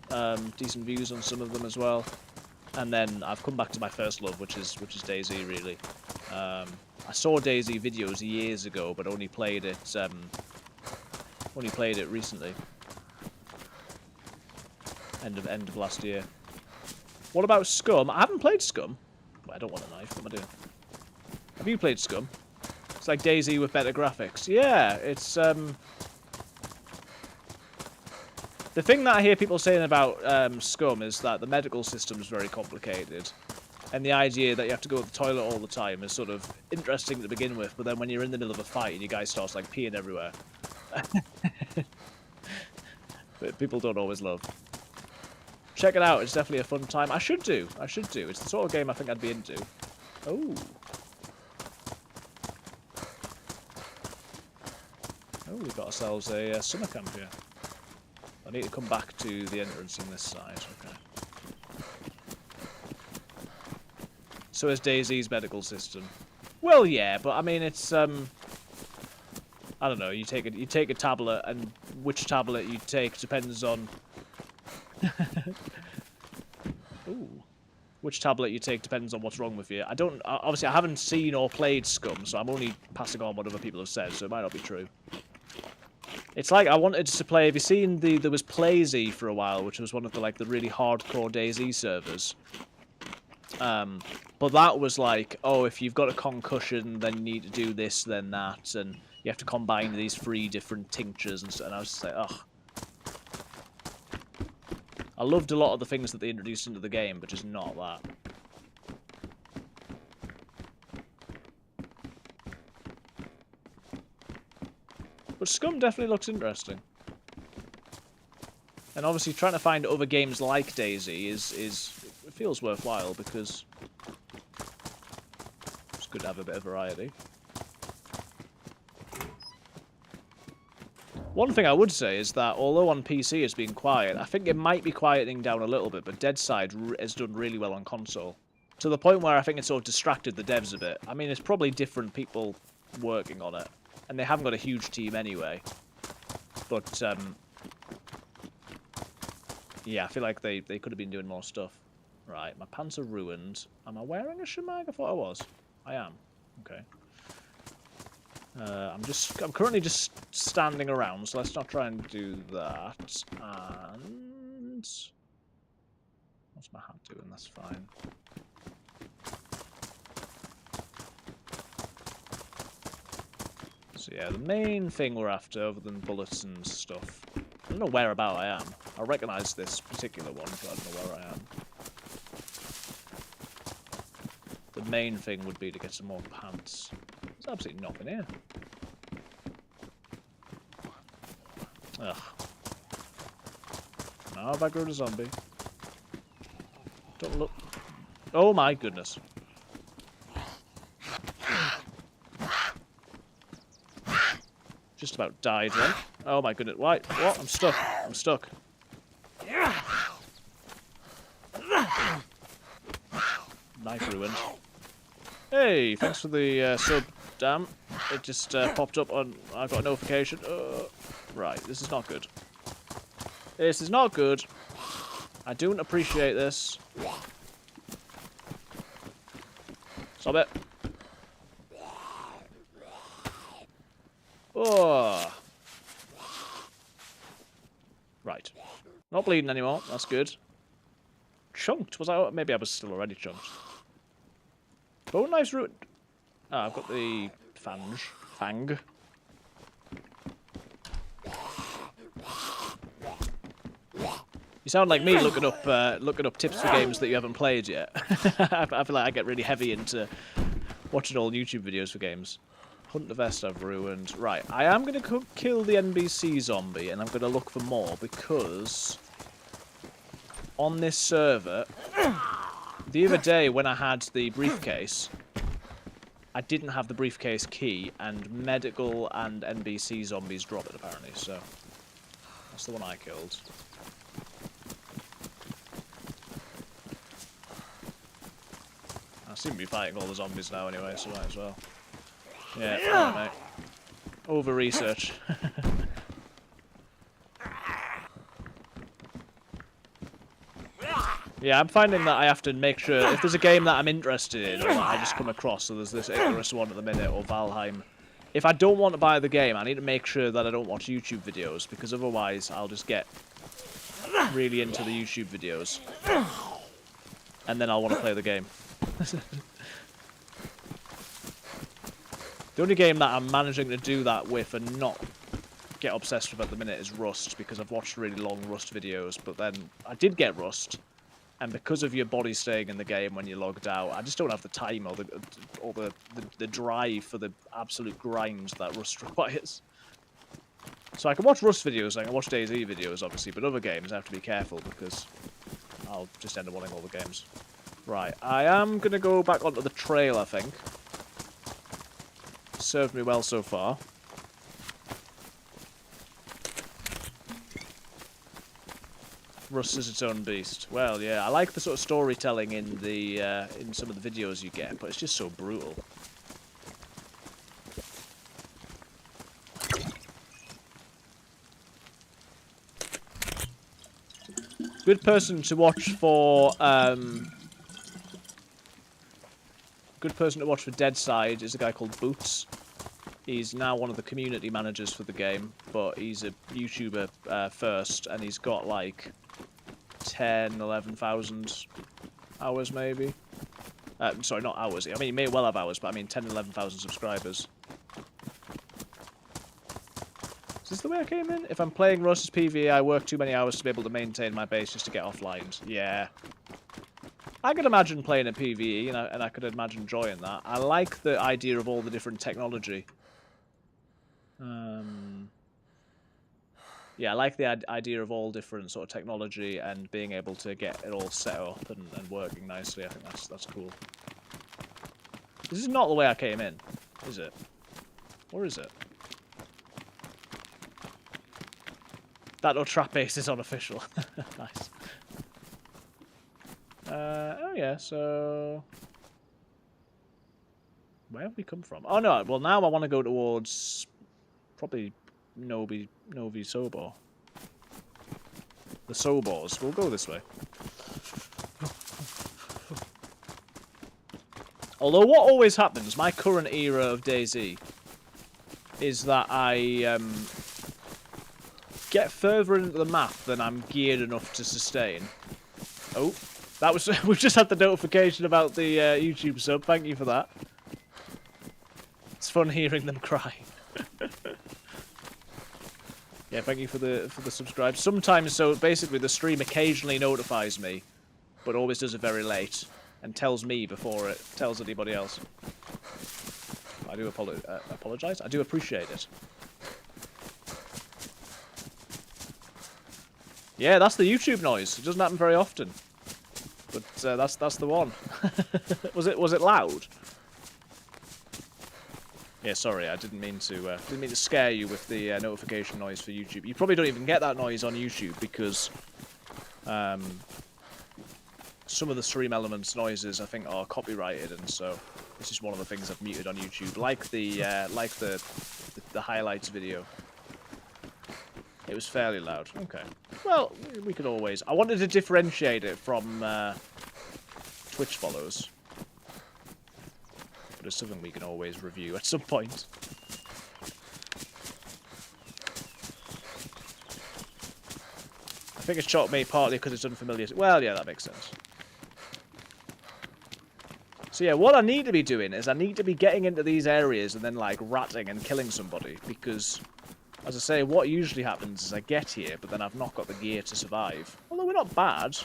views on some of them as well. And then I've come back to my first love, which is DayZ, really. I saw DayZ videos years ago, but only played it recently. End of last year. What about Scum? I haven't played Scum. I don't want a knife. What am I doing? Have you played Scum? It's like DayZ with better graphics. Yeah, it's the thing that I hear people saying about Scum is that the medical system is very complicated, and the idea that you have to go to the toilet all the time is sort of interesting to begin with. But then when you're in the middle of a fight and your guy starts like peeing everywhere, but people don't always love. Check it out. It's definitely a fun time. I should do. It's the sort of game I think I'd be into. Oh. Oh, we've got ourselves a summer camp here. I need to come back to the entrance on this side. Okay. So is DayZ's medical system. Well, yeah, but I mean, it's I don't know. You take a tablet, and which tablet you take depends on. Ooh. Which tablet you take depends on what's wrong with you. Obviously I haven't seen or played Scum, so I'm only passing on what other people have said, so it might not be true. It's like I wanted to play, have you seen there was PlayZ for a while, which was one of the really hardcore DayZ servers. But that was like, oh, if you've got a concussion, then you need to do this, then that, and you have to combine these 3 different tinctures and stuff, and I was just like, ugh. I loved a lot of the things that they introduced into the game, but just not that. But Scum definitely looks interesting. And obviously trying to find other games like DayZ it feels worthwhile because it's good to have a bit of variety. One thing I would say is that although on PC it's been quiet, I think it might be quieting down a little bit, but DayZ has done really well on console. To the point where I think it's sort of distracted the devs a bit. I mean, it's probably different people working on it, and they haven't got a huge team anyway. But, yeah, I feel like they could have been doing more stuff. Right, my pants are ruined. Am I wearing a shemag? I thought I was. I am. Okay. I'm currently just standing around, so let's not try and do that. And what's my hat doing? That's fine. So yeah, the main thing we're after, other than bullets and stuff, I don't know whereabout I am. I recognise this particular one, but I don't know where I am. The main thing would be to get some more pants. There's absolutely nothing here. Ugh. Now have I grown a zombie? Don't look. Oh my goodness. Just about died then. Oh my goodness. Why? What? I'm stuck. I'm stuck. Knife ruined. Hey, thanks for the sub. Damn. It just popped up on... I got a notification. Right, this is not good. This is not good. I don't appreciate this. Stop it. Oh. Right. Not bleeding anymore. That's good. Chunked? Was I? Maybe I was still already chunked. Bone knife's ruined. Oh, I've got the fang. You sound like me looking up tips for games that you haven't played yet. I feel like I get really heavy into watching all YouTube videos for games. Hunt the vest I've ruined. Right, I am going to kill the NBC zombie, and I'm going to look for more, because on this server, the other day when I had the briefcase, I didn't have the briefcase key, and medical and NBC zombies drop it, apparently, so that's the one I killed. I seem to be fighting all the zombies now anyway, so might as well. Yeah, alright, mate. Over-research. Yeah, I'm finding that I have to make sure, if there's a game that I'm interested in, or that I just come across, so there's this Icarus one at the minute, or Valheim, if I don't want to buy the game, I need to make sure that I don't watch YouTube videos, because otherwise I'll just get really into the YouTube videos. And then I'll want to play the game. The only game that I'm managing to do that with and not get obsessed with at the minute is Rust, because I've watched really long Rust videos, but then I did get Rust, and because of your body staying in the game when you're logged out, I just don't have the time or the drive for the absolute grind that Rust requires. So I can watch Rust videos, I can watch DayZ videos, obviously, but other games I have to be careful, because I'll just end up wanting all the games. Right, I am going to go back onto the trail, I think. Served me well so far. Rust is its own beast. Well, yeah, I like the sort of storytelling in the in some of the videos you get, but it's just so brutal. Good person to watch for. Good person to watch for DayZ is a guy called Boots. He's now one of the community managers for the game, but he's a YouTuber first, and he's got like 10, 11,000 hours maybe. Sorry, not hours. I mean, he may well have hours, but I mean 10, 11,000 subscribers. Is this the way I came in? If I'm playing Rust as PvE, I work too many hours to be able to maintain my base just to get offline. Yeah. I could imagine playing a PvE, and I could imagine enjoying that. I like the idea of all the different technology. Yeah, I like the idea of all different sort of technology and being able to get it all set up and working nicely. I think that's cool. This is not the way I came in, is it? Or is it? That no trap base is unofficial. Nice. Oh yeah, so... Where have we come from? Oh no, well now I want to go towards... Probably Novi Sobor. The Sobors. We'll go this way. Although what always happens, my current era of DayZ, is that I get further into the map than I'm geared enough to sustain. Oh, that was we've just had the notification about the YouTube sub. Thank you for that. It's fun hearing them cry. Yeah, thank you for the subscribe. Sometimes, so basically, the stream occasionally notifies me, but always does it very late and tells me before it tells anybody else. I do apologize. I do appreciate it. Yeah, that's the YouTube noise. It doesn't happen very often, but that's the one. Was it loud? Yeah, sorry, I didn't mean to scare you with the notification noise for YouTube. You probably don't even get that noise on YouTube because some of the stream elements noises I think are copyrighted, and so this is one of the things I've muted on YouTube, like the highlights video. It was fairly loud. Okay. Well, we could always... I wanted to differentiate it from Twitch follows. But it's something we can always review at some point. I think it's shot me partly because it's unfamiliar. Well, yeah, that makes sense. So yeah, what I need to be doing is I need to be getting into these areas and then, like, ratting and killing somebody, because... As I say, what usually happens is I get here, but then I've not got the gear to survive. Although we're not bad.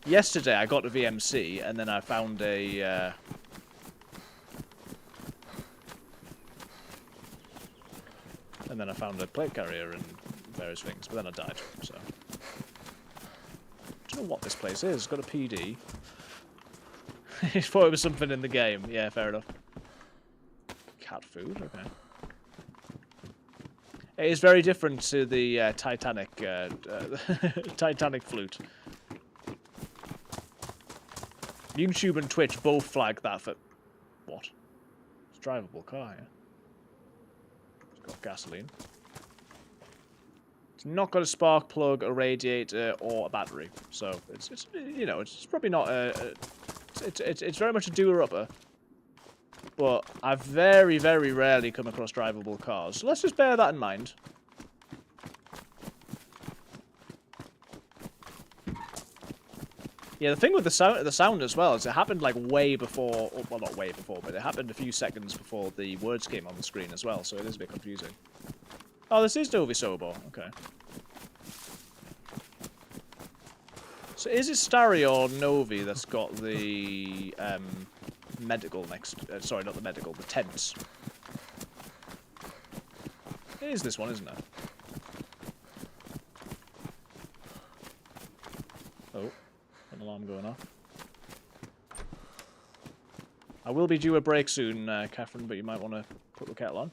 Yesterday I got a VMC, and then I found a... And then I found a plate carrier and various things, but then I died, so... I don't know what this place is. It's got a PD. He thought it was something in the game. Yeah, fair enough. Cat food? Okay. It is very different to the Titanic Titanic flute. YouTube and Twitch both flag that for... What? It's a drivable car, yeah. It's got gasoline. It's not got a spark plug, a radiator, or a battery. So, it's you know, it's probably not a... It's very much a doer-upper. But I very, very rarely come across drivable cars. So let's just bear that in mind. Yeah, the thing with the sound as well is it happened like way before, well not way before, but it happened a few seconds before the words came on the screen as well, so it is a bit confusing. Oh, this is Novi Sobor, okay. So is it Starry or Novi that's got the medical next... sorry, not the medical, the tents. It is this one, isn't it? Oh, an alarm going off. I will be due a break soon, Catherine, but you might want to put the kettle on.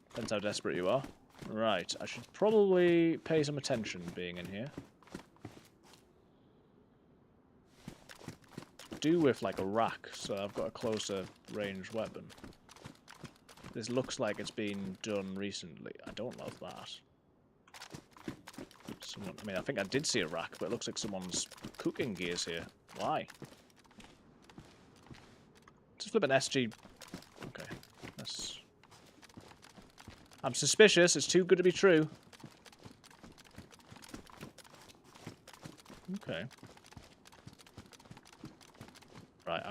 Depends how desperate you are. Right, I should probably pay some attention being in here. Do with like a rack, so I've got a closer range weapon. This looks like it's been done recently. I don't love that. Someone, I mean, I think I did see a rack, but it looks like someone's cooking gears here. Why? Just flip an SG. Okay, that's... I'm suspicious. It's too good to be true. Okay. Right,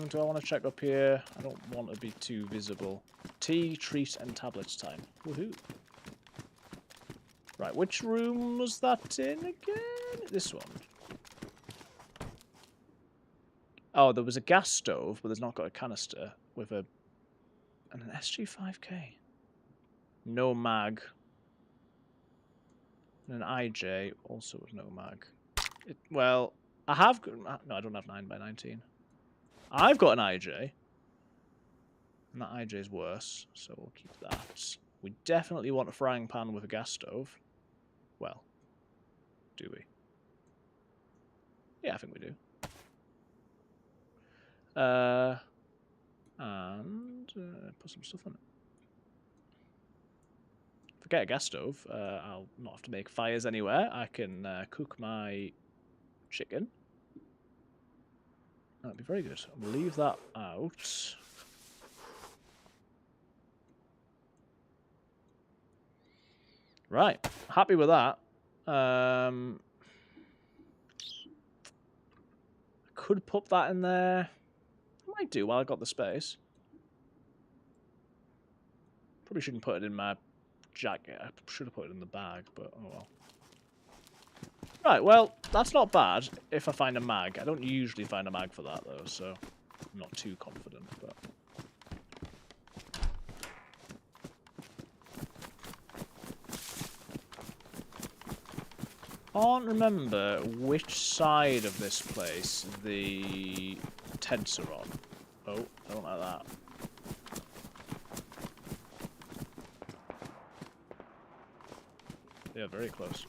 do I want to check up here? I don't want to be too visible. Tea, treat, and tablets time. Woohoo. Right, which room was that in again? This one. Oh, there was a gas stove, but there's not got a canister with a... And an SG5K. No mag. And an IJ also with no mag. Well, I have got... No, I don't have 9x19. I've got an IJ. And that IJ is worse, so we'll keep that. We definitely want a frying pan with a gas stove. Well, do we? Yeah, I think we do. And put some stuff on it. Forget a gas stove. I'll not have to make fires anywhere. I can cook my chicken. That'd be very good. We'll leave that out. Right, happy with that. I could put that in there. I might do while I got the space. Probably shouldn't put it in my jacket. I should have put it in the bag, but oh well. Right, well, that's not bad if I find a mag. I don't usually find a mag for that, though, so I'm not too confident, but... I can't remember which side of this place the tents are on. Oh, I don't like that. They are very close.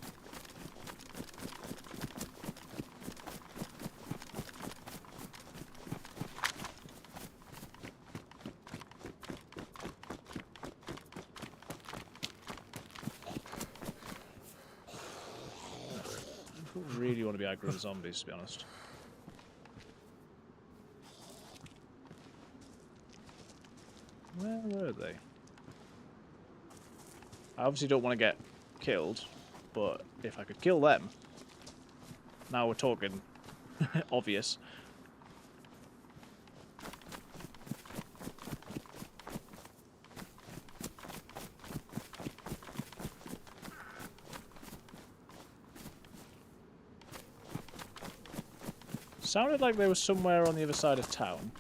I don't really want to be aggro the zombies, to be honest. Where were they? I obviously don't want to get killed, but if I could kill them, now we're talking obvious. Sounded like they were somewhere on the other side of town.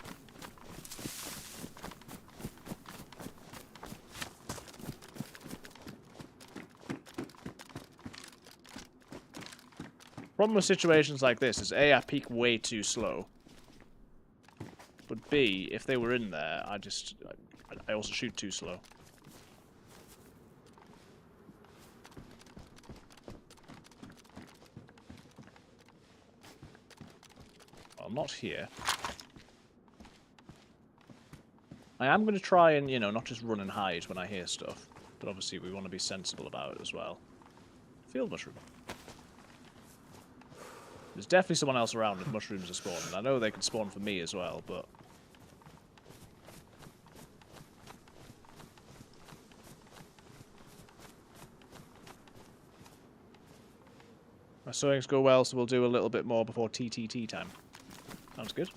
Problem with situations like this is A, I peek way too slow. But B, if they were in there, I also shoot too slow. Well, not here. I am going to try and, you know, not just run and hide when I hear stuff. But obviously we want to be sensible about it as well. Field mushroom. There's definitely someone else around if mushrooms are spawning. I know they can spawn for me as well, but... My sewings go well, so we'll do a little bit more before TTT time. Sounds good.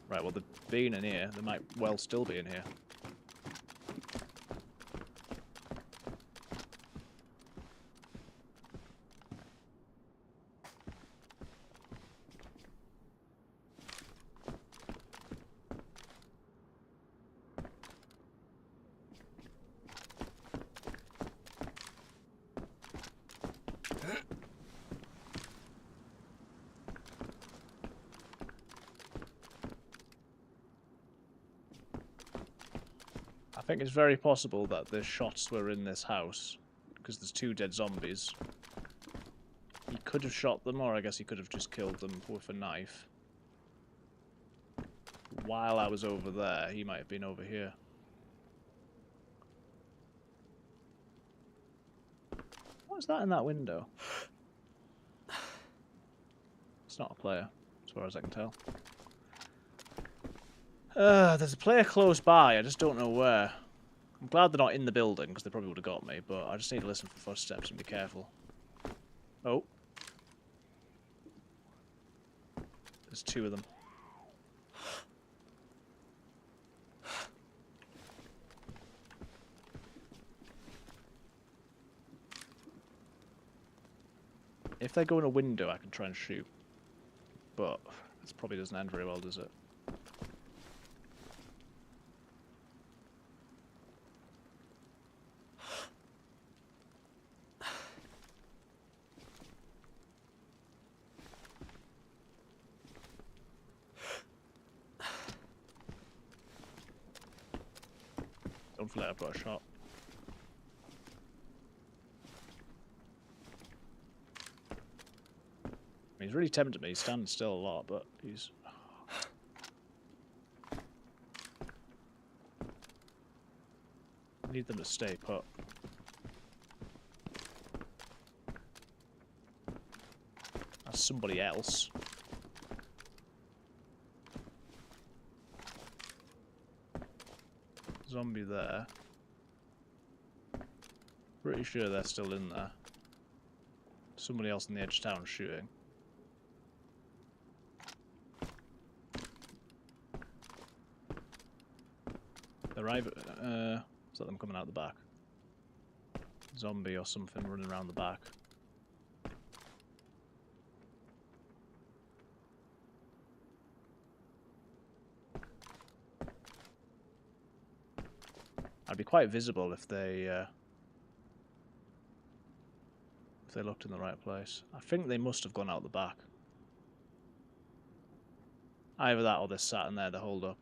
Right, well, they've been in here. They might well still be in here. I think it's very possible that the shots were in this house, because there's 2 dead zombies. He could have shot them, or I guess he could have just killed them with a knife. While I was over there, he might have been over here. What is that in that window? It's not a player, as far as I can tell. There's a player close by, I just don't know where. I'm glad they're not in the building, because they probably would have got me, but I just need to listen for footsteps and be careful. Oh. There's 2 of them. If they go in a window, I can try and shoot. But this probably doesn't end very well, does it? don't feel like I've got a shot. He's really tempted me. He's standing still a lot, but he's... I need them to stay put. That's somebody else. Zombie there. Pretty sure they're still in there. Somebody else on the edge of town shooting. They're either... is that them coming out the back? Zombie or something running around the back. I'd be quite visible if they looked in the right place. I think they must have gone out the back. Either that or they're sat in there to hold up.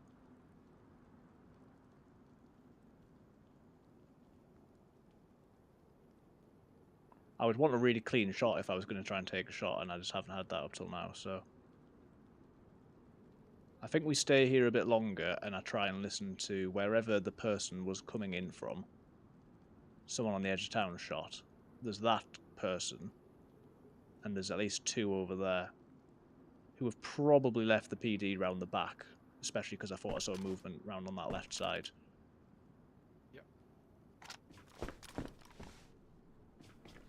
I would want a really clean shot if I was going to try and take a shot, and I just haven't had that up till now, so... I think we stay here a bit longer, and I try and listen to wherever the person was coming in from. Someone on the edge of town shot. There's that person, and there's at least two over there, who have probably left the PD round the back, especially because I thought I saw movement round on that left side. Yep.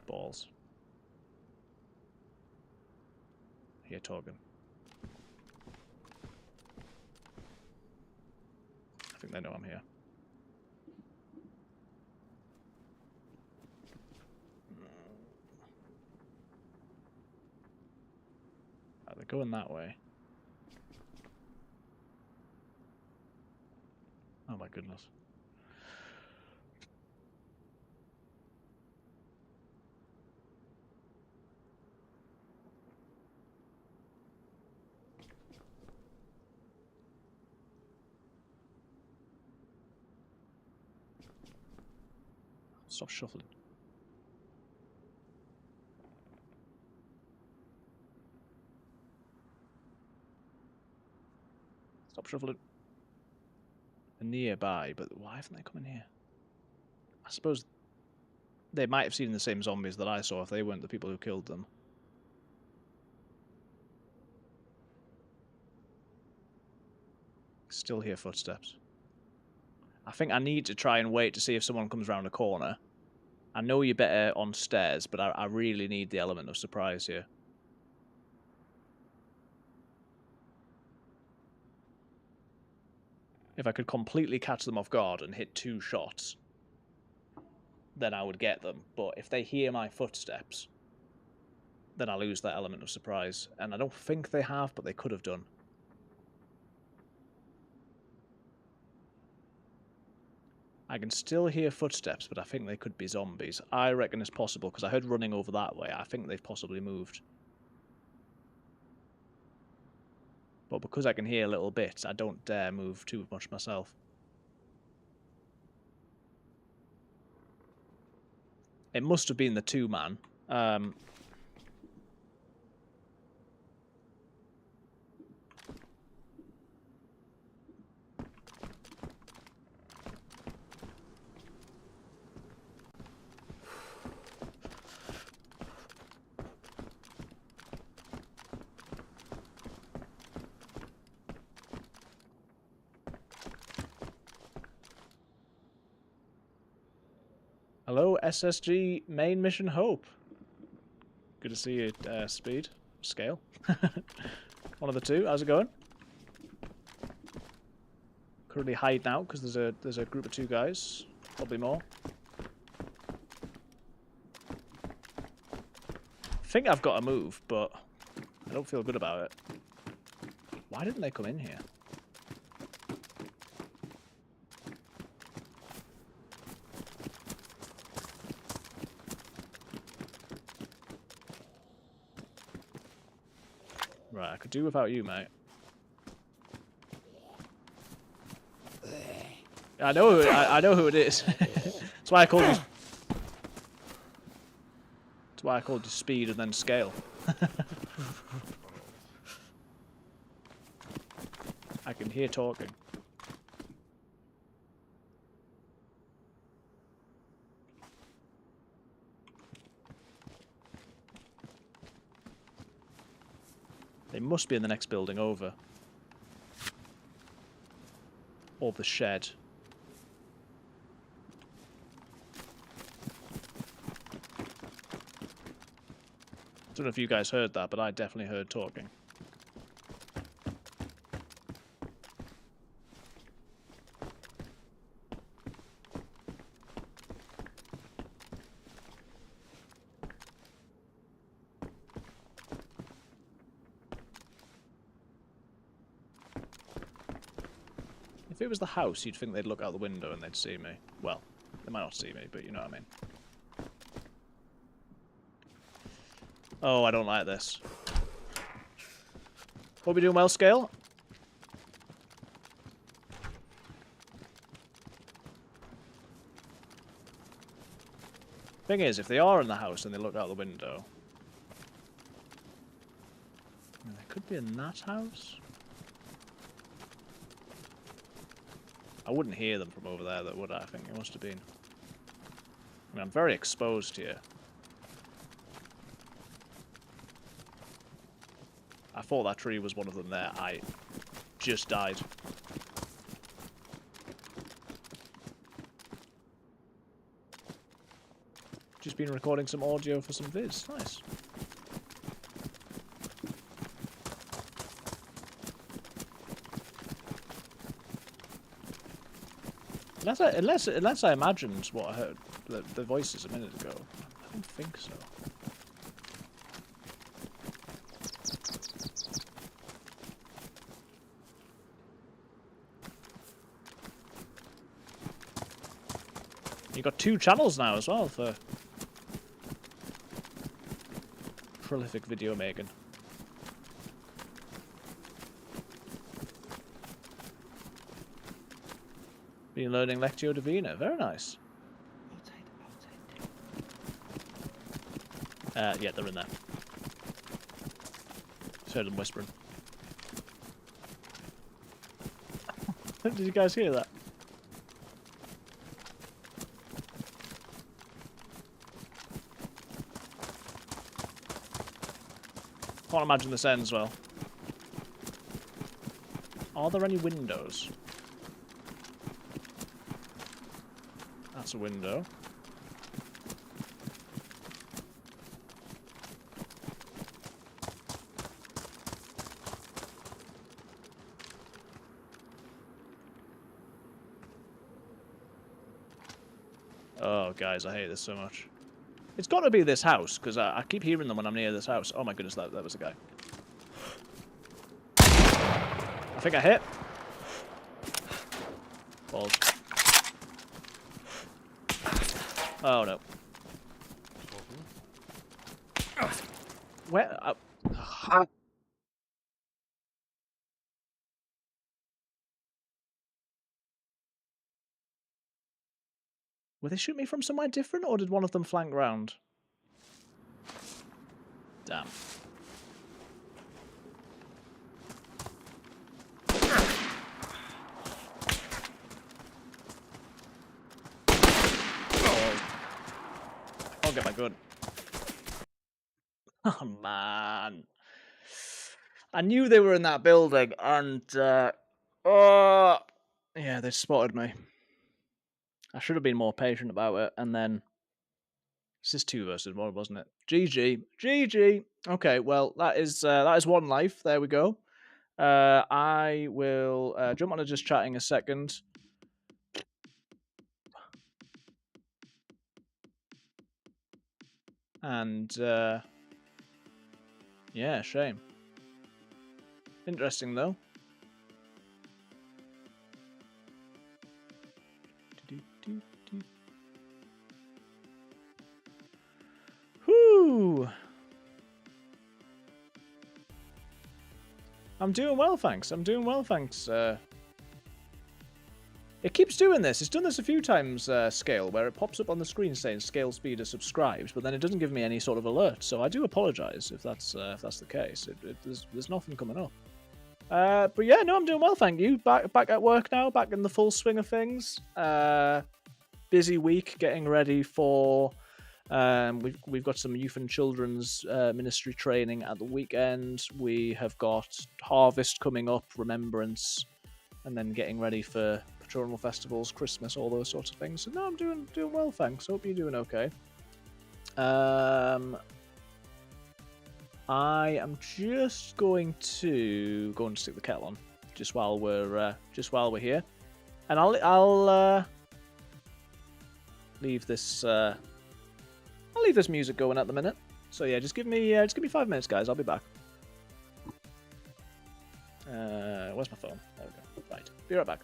Balls. Here, Torgan. I think they know I'm here. They're going that way. Oh my goodness. Stop shuffling. Stop shuffling. They're nearby, but why haven't they come in here? I suppose they might have seen the same zombies that I saw if they weren't the people who killed them. Still hear footsteps. I think I need to try and wait to see if someone comes around a corner. I know you're better on stairs, but I really need the element of surprise here. If I could completely catch them off guard and hit 2 shots, then I would get them. But if they hear my footsteps, then I lose that element of surprise. And I don't think they have, but they could have done. I can still hear footsteps, but I think they could be zombies. I reckon it's possible, because I heard running over that way. I think they've possibly moved. But because I can hear little bits, I don't dare move too much myself. It must have been the 2-man. Hello, SSG main mission Hope. Good to see you, Speed. Scale. One of the two. How's it going? Currently hiding out because there's a group of 2 guys. Probably more. I think I've got a move, but I don't feel good about it. Why didn't they come in here? Right, I could do without you, mate. I know who it is. That's why I called you. That's why I called you speed and then scale. I can hear talking. They must be in the next building over. Or the shed. I don't know if you guys heard that, but I definitely heard talking. If it was the house, you'd think they'd look out the window and they'd see me. Well, they might not see me, but you know what I mean. Oh, I don't like this. What are we doing well, Scale? Thing is, if they are in the house and they look out the window... They could be in that house? I wouldn't hear them from over there, though, would I? I think it must have been. I mean, I'm very exposed here. I thought that tree was one of them there. I just died. Just been recording some audio for some vids. Nice. Unless I imagined what I heard, the voices a minute ago. I don't think so. You got 2 channels now as well for prolific video making. Been learning Lectio Divina. Very nice. Yeah, they're in there. Just heard them whispering. Did you guys hear that? Can't imagine this ends well. Are there any windows? That's a window. Oh, guys, I hate this so much. It's got to be this house, because I keep hearing them when I'm near this house. Oh my goodness, that was a guy. I think I hit. Balls. Oh no. Where? Were they shooting me from somewhere different, or did one of them flank round? Damn. I'll get my gun. Oh man. I knew they were in that building, and oh yeah, they spotted me. I should have been more patient about it, and then this is 2 versus 1, wasn't it? GG, GG. Okay, well that is 1 life. There we go. I will jump on to just chatting a second. And yeah, shame. Interesting though. Whoo! I'm doing well, thanks. I'm doing well, thanks. It keeps doing this. It's done this a few times, Scale, where it pops up on the screen saying Scale Speed is subscribed, but then it doesn't give me any sort of alert. So I do apologise if that's the case. There's nothing coming up. But yeah, no, I'm doing well, thank you. Back at work now, back in the full swing of things. Busy week getting ready for. We've got some youth and children's ministry training at the weekend. We have got Harvest coming up, Remembrance, and then getting ready for patronal festivals, Christmas, all those sorts of things. So no, I'm doing well, thanks. Hope you're doing okay. I am just going to go and stick the kettle on, just while we're here, and I'll leave this music going at the minute. So yeah, just give me 5 minutes, guys. I'll be back. Where's my phone? There we go. Right, be right back.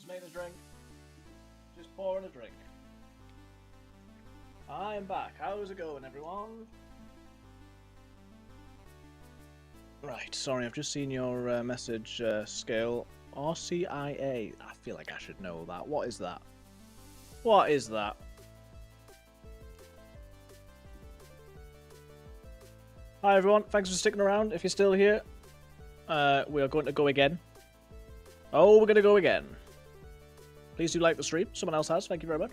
Just making a drink. Just pouring a drink. I am back. How's it going, everyone? Right, sorry, I've just seen your message, Scale. RCIA. I feel like I should know that. What is that? What is that? Hi, everyone. Thanks for sticking around. If you're still here, we are going to go again. Oh, we're going to go again. Please do like the stream. Someone else has. Thank you very much.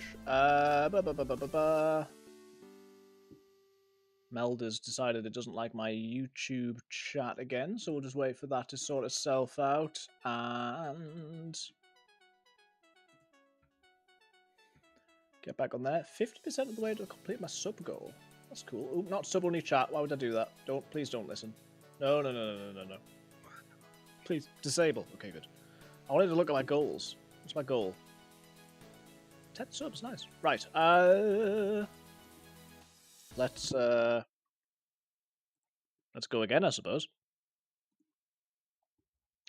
Melda's decided it doesn't like my YouTube chat again, so we'll just wait for that to sort itself out. And get back on there. 50% of the way to complete my sub goal. That's cool. Oop, not sub only chat. Why would I do that? Please don't listen. No. Please disable. Okay, good. I wanted to look at my goals. What's my goal? 10 subs, nice. Right. Let's go again, I suppose.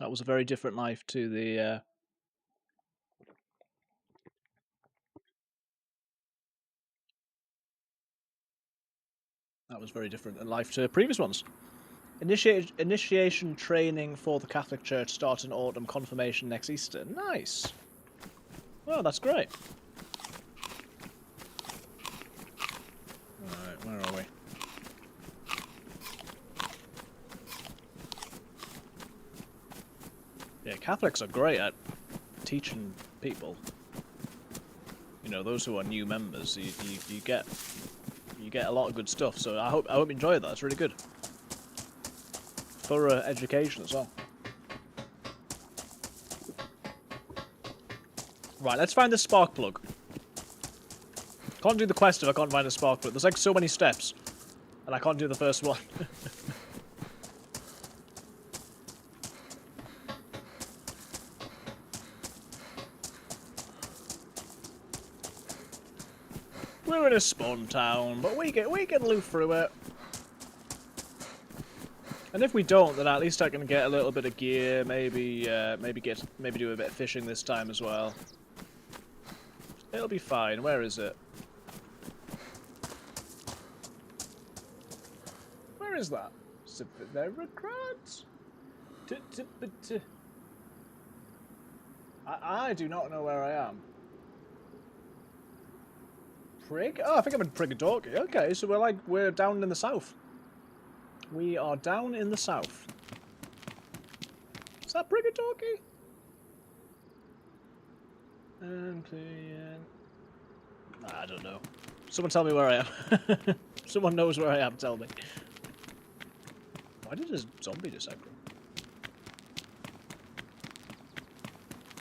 That was a very different life to the that was very different in life to previous ones. Initiation training for the Catholic Church starts in autumn. Confirmation next Easter. Nice. Oh, that's great. Alright, where are we? Yeah, Catholics are great at teaching people. You know, those who are new members, you get a lot of good stuff. So I hope you enjoy that. It's really good. Thorough education as well. Right, let's find the spark plug. Can't do the quest if I can't find a spark plug. There's like so many steps, and I can't do the first one. We're in a spawn town, but we can loot through it. And if we don't, then at least I can get a little bit of gear. Maybe do a bit of fishing this time as well. It'll be fine. Where is it? Where is that? I do not know where I am. Prig? Oh, I think I'm in Prigadorki. Okay, so we're down in the south. We are down in the south. Is that Prigadorki? I don't know. Someone tell me where I am. Someone knows where I am, tell me. Why did this zombie just aggro?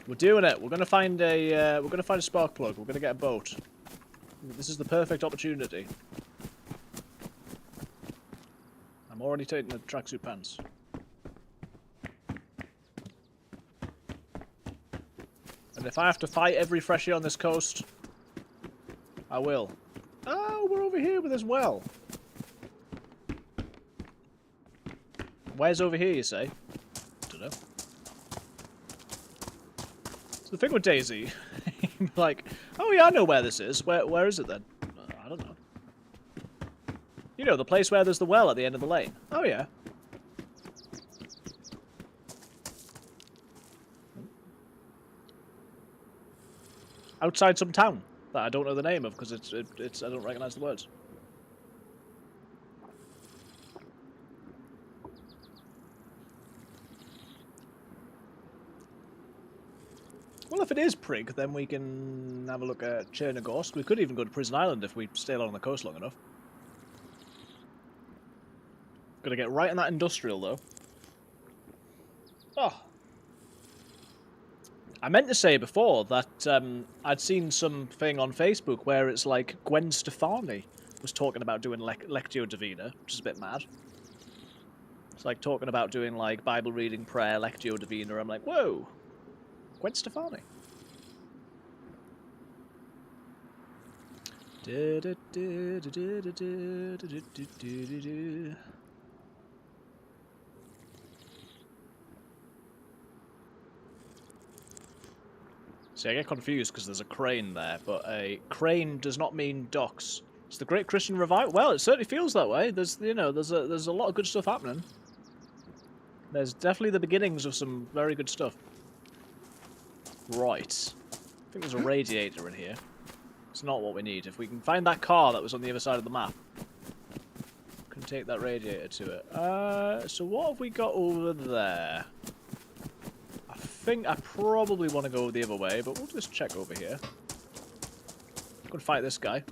We're doing it. We're gonna find a spark plug. We're gonna get a boat. This is the perfect opportunity. I'm already taking the tracksuit pants. And if I have to fight every freshie on this coast, I will. Oh, we're over here with this well. Where's over here, you say? Don't know. So the thing with DayZ, like, oh yeah, I know where this is. Where is it then? I don't know. You know, the place where there's the well at the end of the lane. Oh yeah. Outside some town that I don't know the name of because it's I don't recognise the words. Well, if it is Prig, then we can have a look at Chernarus. We could even go to Prison Island if we stay along the coast long enough. Gotta get right in that industrial, though. Oh. I meant to say before that I'd seen something on Facebook where it's like Gwen Stefani was talking about doing Lectio Divina, which is a bit mad. It's like talking about doing like Bible reading, prayer, Lectio Divina. I'm like, whoa, Gwen Stefani. See, I get confused because there's a crane there, but a crane does not mean docks. It's the Great Christian Revival. Well, it certainly feels that way. There's, you know, there's a lot of good stuff happening. There's definitely the beginnings of some very good stuff. Right. I think there's a radiator in here. It's not what we need. If we can find that car that was on the other side of the map, we can take that radiator to it. So what have we got over there? I think I probably want to go the other way, but we'll just check over here. Go and fight this guy.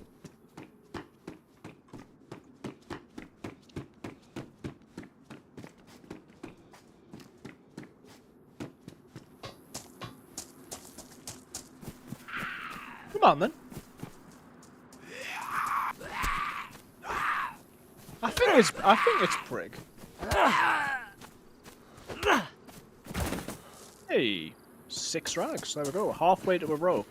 Come on, then. I think it's Prig. Hey, 6 rags. There we go. Halfway to a rope.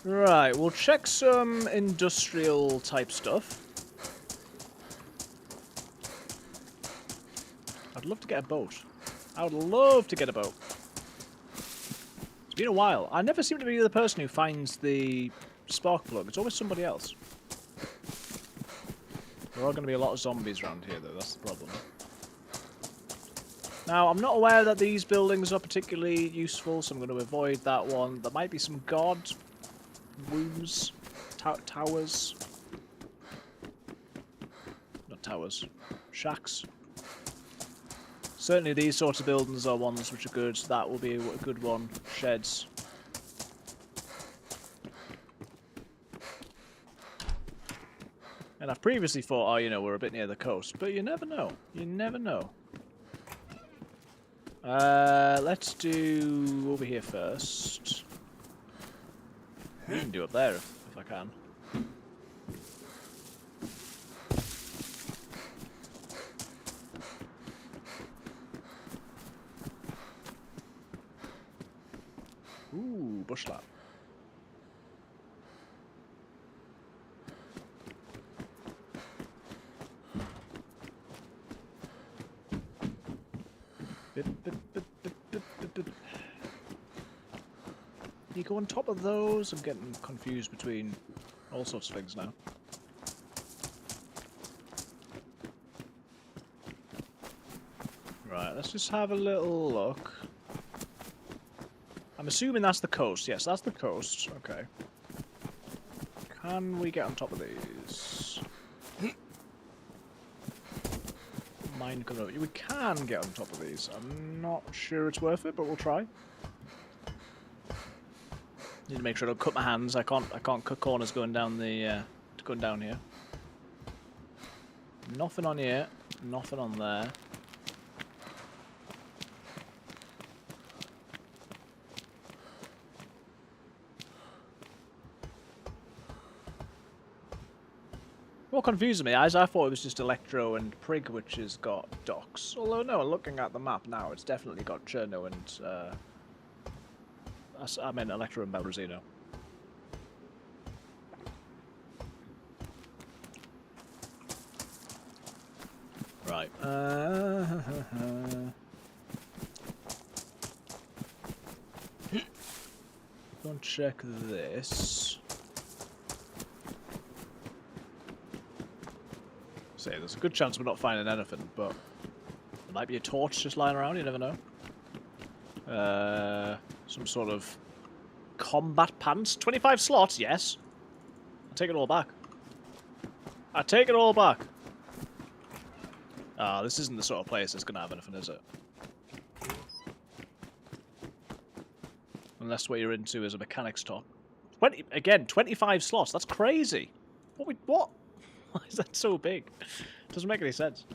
Right, we'll check some industrial type stuff. I'd love to get a boat. I would love to get a boat. It's been a while. I never seem to be the person who finds the spark plug. It's always somebody else. There are going to be a lot of zombies around here, though. That's the problem. Now, I'm not aware that these buildings are particularly useful, so I'm going to avoid that one. There might be some guard rooms, towers. Not towers. Shacks. Certainly these sorts of buildings are ones which are good. That will be a good one. Sheds. And I've previously thought, oh, you know, we're a bit near the coast. But you never know. You never know. Let's do over here first. We can do up there if I can. Ooh, bush lap. You go on top of those? I'm getting confused between all sorts of things now. Right, let's just have a little look. I'm assuming that's the coast. Yes, that's the coast. Okay. Can we get on top of these? Mine can. We can get on top of these. I'm not sure it's worth it, but we'll try. Need to make sure I don't cut my hands. I can't cut corners going down the going down here. Nothing on here. Nothing on there. What confused me is I thought it was just Electro and Prig which has got docks. Although no, looking at the map now, it's definitely got Cherno and I meant Electro and Belrazino. Right. Go and check this. Say, there's a good chance we're not finding anything, but there might be a torch just lying around, you never know. Some sort of combat pants. 25 slots, yes. I take it all back. I take it all back. Ah, this isn't the sort of place that's gonna have anything, is it? Unless what you're into is a mechanic's top. 25 slots. That's crazy. What? Why is that so big? Doesn't make any sense.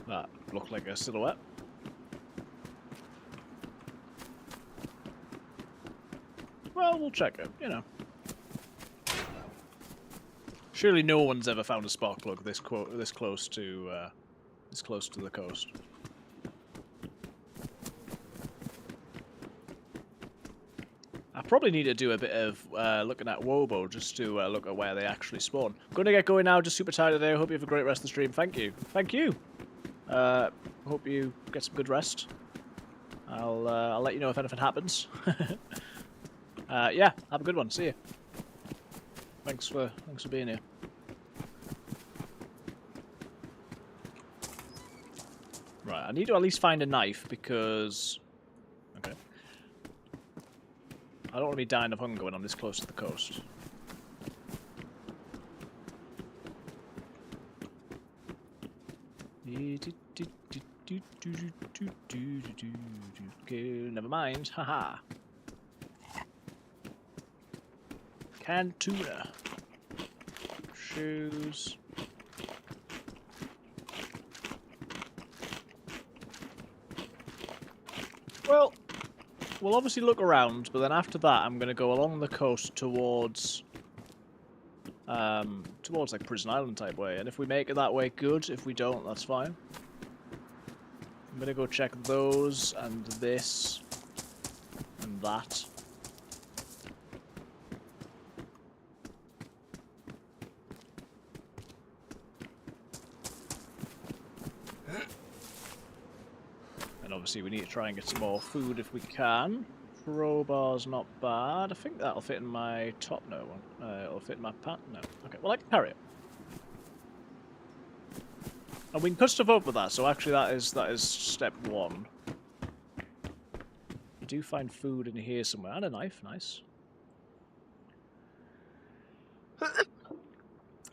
That looked like a silhouette. Well, we'll check it, you know. Surely no one's ever found a spark plug this close to the coast. I probably need to do a bit of looking at Wobo just to look at where they actually spawn. Gonna get going now, just super tired today. Hope you have a great rest of the stream. Thank you. Thank you. Hope you get some good rest. I'll let you know if anything happens. Yeah, have a good one. See you. Thanks for being here. Right, I need to at least find a knife because... Okay. I don't want to be dying of hunger when I'm this close to the coast. Okay, never mind. Haha. Canned tuna. Shoes. Well, we'll obviously look around, but then after that I'm going to go along the coast towards like Prison Island type way, and if we make it that way, good. If we don't, that's fine. I'm going to go check those, and this, and that. And obviously we need to try and get some more food if we can. Crowbar's not bad. I think that'll fit in my top. No one. It'll fit in my pant. No. Okay. Well, I can carry it. And we can cut stuff up with that. So actually, that is step one. You do find food in here somewhere and a knife. Nice.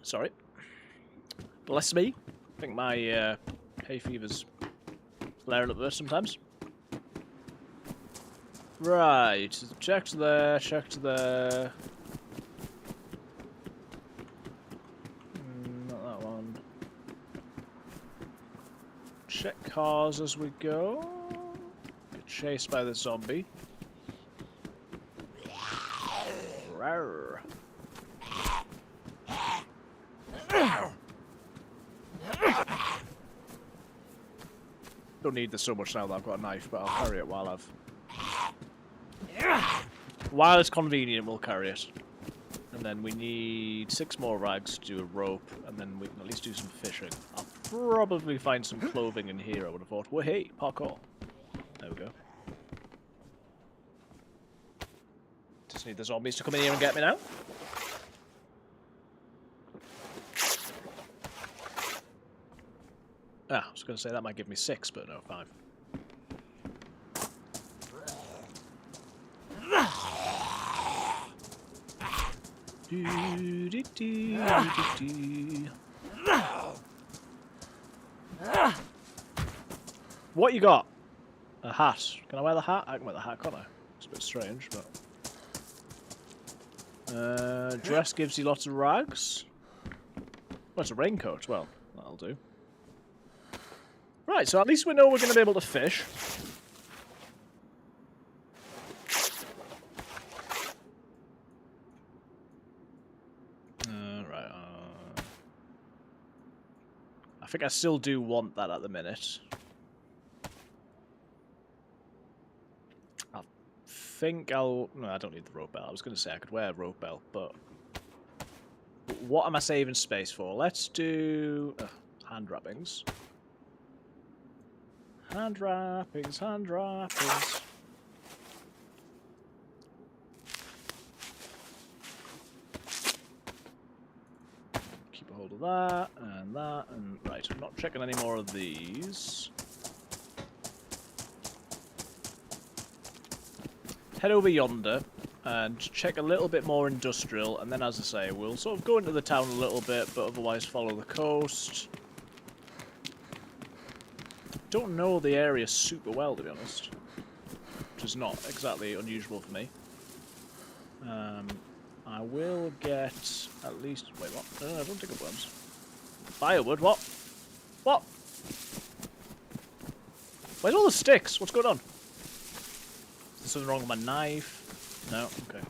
Sorry. Bless me. I think my hay fever's flaring up there sometimes. Right, checked there, checked there. Not that one. Check cars as we go. Get chased by the zombie. Rawr. Don't need this so much now that I've got a knife, but I'll carry it while it's convenient, we'll carry it. And then we need 6 more rags to do a rope, and then we can at least do some fishing. I'll probably find some clothing in here, I would have thought. Well, hey, parkour. There we go. Just need the zombies to come in here and get me now. Ah, I was going to say that might give me 6, but no, 5. What you got? A hat. Can I wear the hat? I can wear the hat, can't I? It's a bit strange, but... dress gives you lots of rags. Well, it's a raincoat. Well, that'll do. Right, so at least we know we're going to be able to fish. I think I still do want that at the minute. I think I'll... No, I don't need the rope belt. I was going to say I could wear a rope belt, but... What am I saving space for? Let's do... hand wrappings. Hand wrappings, hand wrappings. Keep a hold of that, and right, I'm not checking any more of these. Head over yonder and check a little bit more industrial, and then as I say, we'll sort of go into the town a little bit, but otherwise follow the coast. Don't know the area super well, to be honest, which is not exactly unusual for me. I will get at least... Wait, what? No, don't dig up worms. Firewood, what? What? Where's all the sticks? What's going on? Is there something wrong with my knife? No? Okay.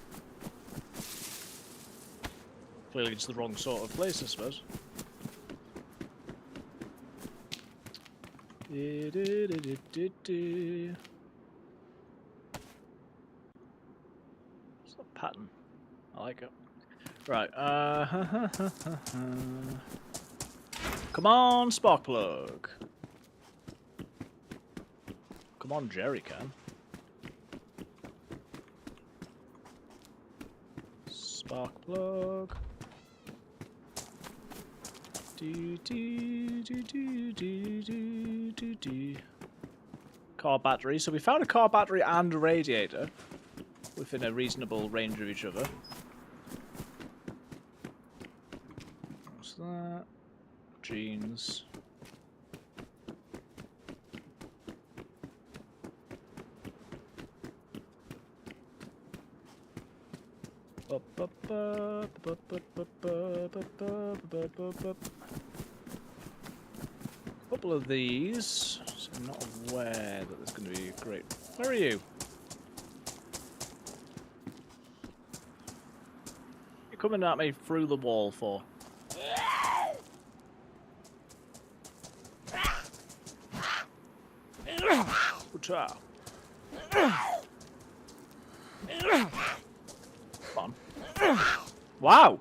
Clearly it's the wrong sort of place, I suppose. pattern. I like it. Right. Come on, spark plug. Come on, jerry can. Spark plug. Car battery. So we found a car battery and a radiator within a reasonable range of each other. What's that? Jeans. Couple of these. So I'm not aware that there's going to be a great. Where are you? You're coming at me through the wall for. Come on. Wow!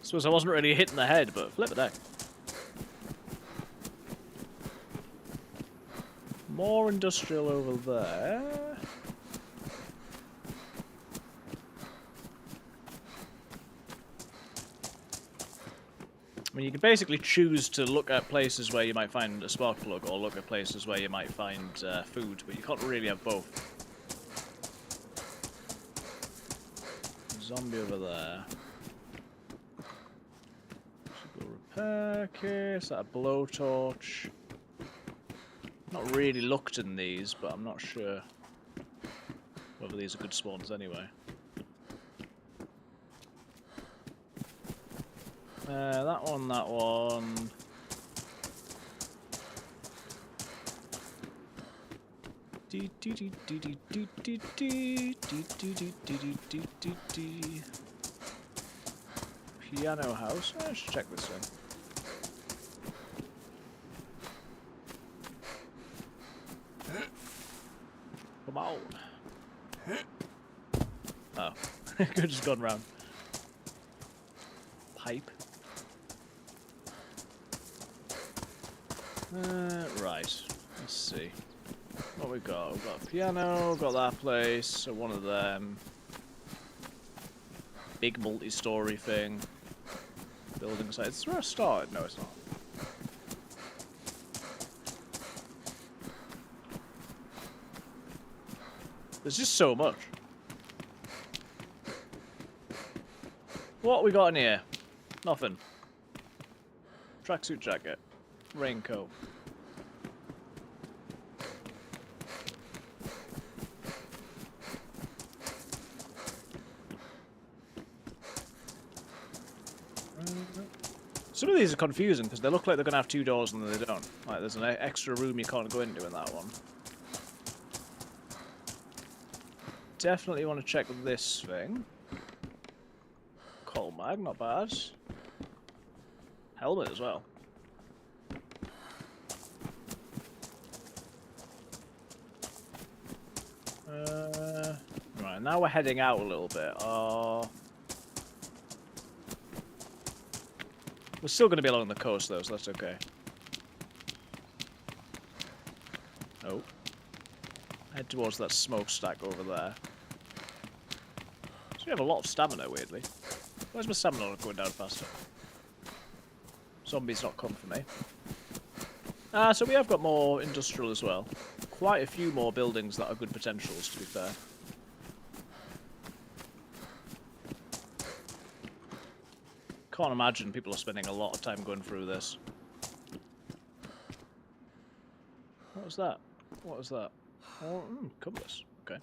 Suppose I wasn't really hitting the head, but flip it out. More industrial over there. I mean, you can basically choose to look at places where you might find a spark plug, or look at places where you might find food, but you can't really have both. Zombie over there. Repair case, is that a blowtorch? Not really looked in these, but I'm not sure whether these are good spawns anyway. That one, that one. Piano house. Let's check this one. Come on. Oh, could just gone round. Pipe. Right. Let's see. What we got? We've got a piano, got that place, so one of them. Big multi-story thing. Building site. Is where I started? No, it's not. There's just so much. What we got in here? Nothing. Tracksuit jacket. Raincoat. Some of these are confusing because they look like they're going to have two doors and they don't. Like there's an extra room you can't go into in that one. Definitely want to check this thing. Coal mag, not bad. Helmet as well. Right, now we're heading out a little bit. We're still going to be along the coast though, so that's okay. Oh. Head towards that smokestack over there. So we have a lot of stamina, weirdly. Where's my stamina not going down faster? Zombies not come for me. So we have got more industrial as well. Quite a few more buildings that are good potentials, to be fair. Can't imagine people are spending a lot of time going through this. What was that? What was that? Oh, compass. Okay.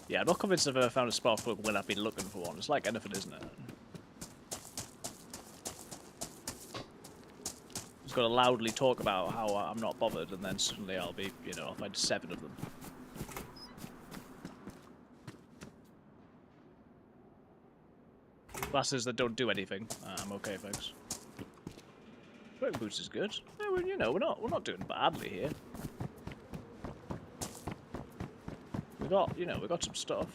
Yeah, I'm not convinced I've ever found a spark plug when I've been looking for one. It's like anything, isn't it? Just gotta loudly talk about how I'm not bothered, and then suddenly I'll be, you know, I'll find 7 of them. Glasses that don't do anything. I'm okay, thanks. Work boots is good. No, well, you know, we're not doing badly here. We got, you know, we got some stuff.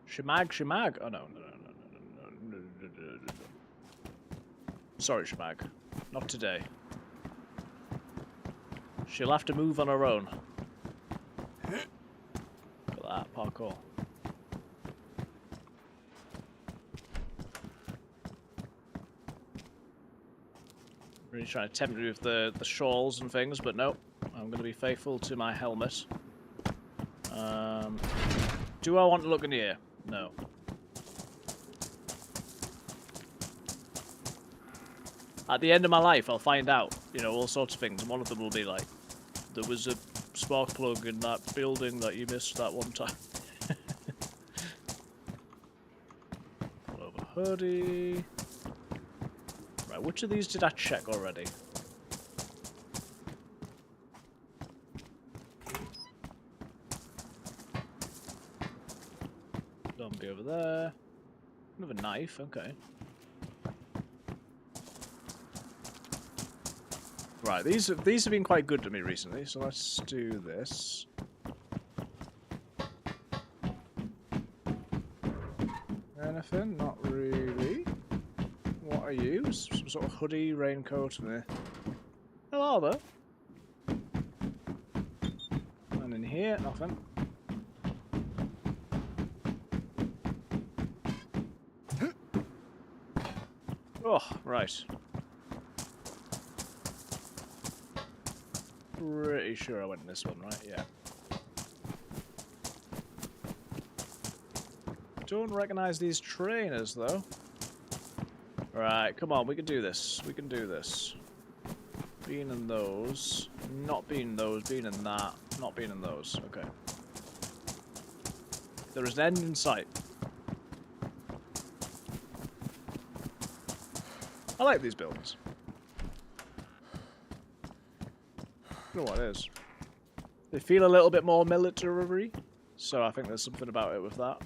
Shemag. Oh no. Sorry, Shemag. Not today. She'll have to move on her own. Look at that parkour. Really trying to tempt me with the shawls and things, but no. I'm going to be faithful to my helmet. Do I want to look in here? No. At the end of my life, I'll find out, you know, all sorts of things. And one of them will be like, there was a spark plug in that building that you missed that one time. Pull over hoodie. Right, which of these did I check already? Zombie over there. Another knife, okay. Right, these have been quite good to me recently, so let's do this. Anything? Not really. What are you? Some sort of hoodie, raincoat, meh. Hello there. And in here, nothing. Oh, right. Pretty sure I went in this one, right? Yeah. Don't recognize these trainers, though. Right, come on, we can do this. We can do this. Being in those. Not being in those, being in that. Not being in those. Okay. There is an end in sight. I like these buildings. I don't know what it is. They feel a little bit more military, so I think there's something about it with that.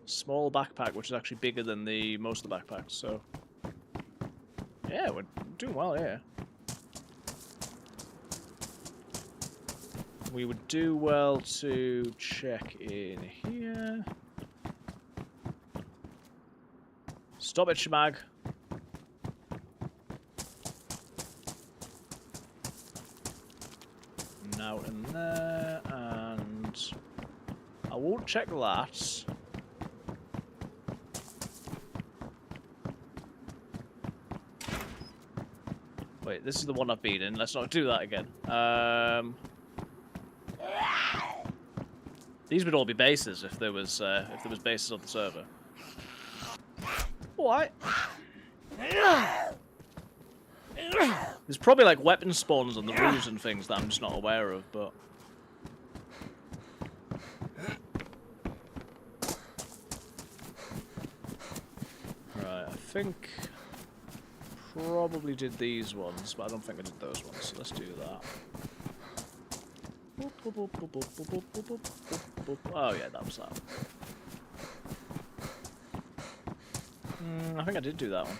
Small backpack, which is actually bigger than most of the backpacks, so... Yeah, we're doing well here. We would do well to check in here. Stop it, Shemag. Out in there, and I won't check that. Wait, this is the one I've been in. Let's not do that again. These would all be bases if there was bases on the server. What? There's probably like weapon spawns on the roofs and things that I'm just not aware of, but... Right, I think... Probably did these ones, but I don't think I did those ones, so let's do that. Oh yeah, that was that. I think I did do that one.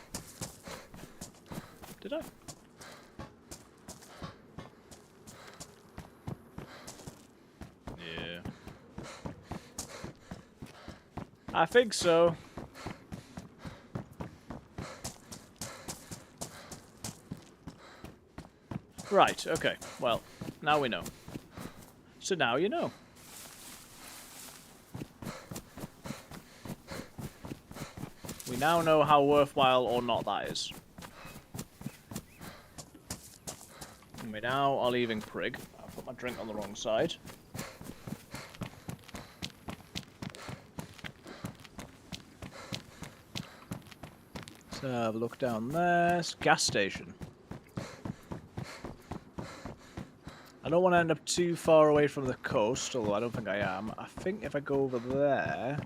Did I? Yeah. I think so. Right, okay. Well, now we know. So now you know. We now know how worthwhile or not that is. And we now are leaving Prig. I put my drink on the wrong side. So have a look down there. It's a gas station. I don't want to end up too far away from the coast, although I don't think I am. I think if I go over there,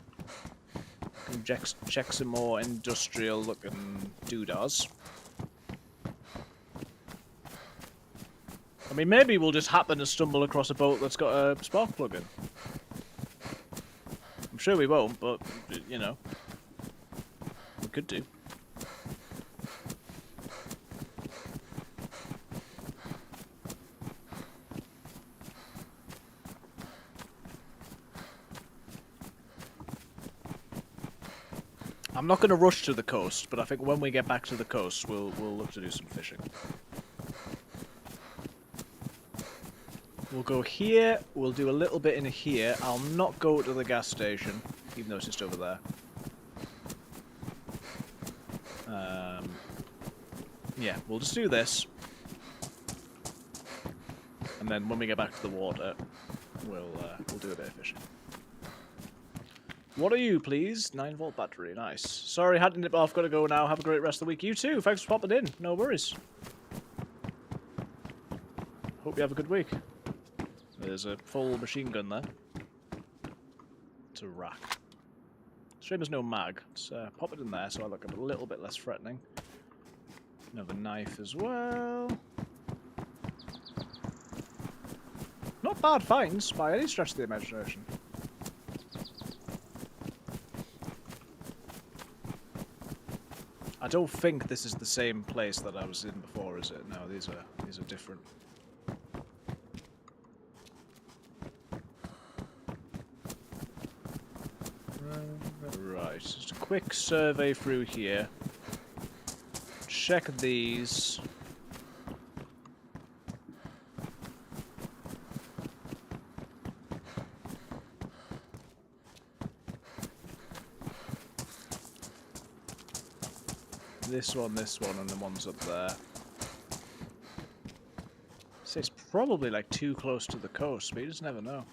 I can check some more industrial looking doodads. I mean, maybe we'll just happen to stumble across a boat that's got a spark plug in. I'm sure we won't, but, you know, we could do. I'm not going to rush to the coast, but I think when we get back to the coast, we'll look to do some fishing. We'll go here, we'll do a little bit in here. I'll not go to the gas station, even though it's just over there. Yeah, we'll just do this. And then when we get back to the water, we'll do a bit of fishing. What are you, please? 9-volt battery, nice. Sorry, had to nip off, gotta go now. Have a great rest of the week. You too, thanks for popping in. No worries. Hope you have a good week. There's a full machine gun there. It's a rack. Shame there's no mag. Let's pop it in there so I look a little bit less threatening. Another knife as well. Not bad finds by any stretch of the imagination. I don't think this is the same place that I was in before, is it? No, these are different. Right, just a quick survey through here. Check these. This one, and the ones up there. So it's probably like too close to the coast, but you just never know.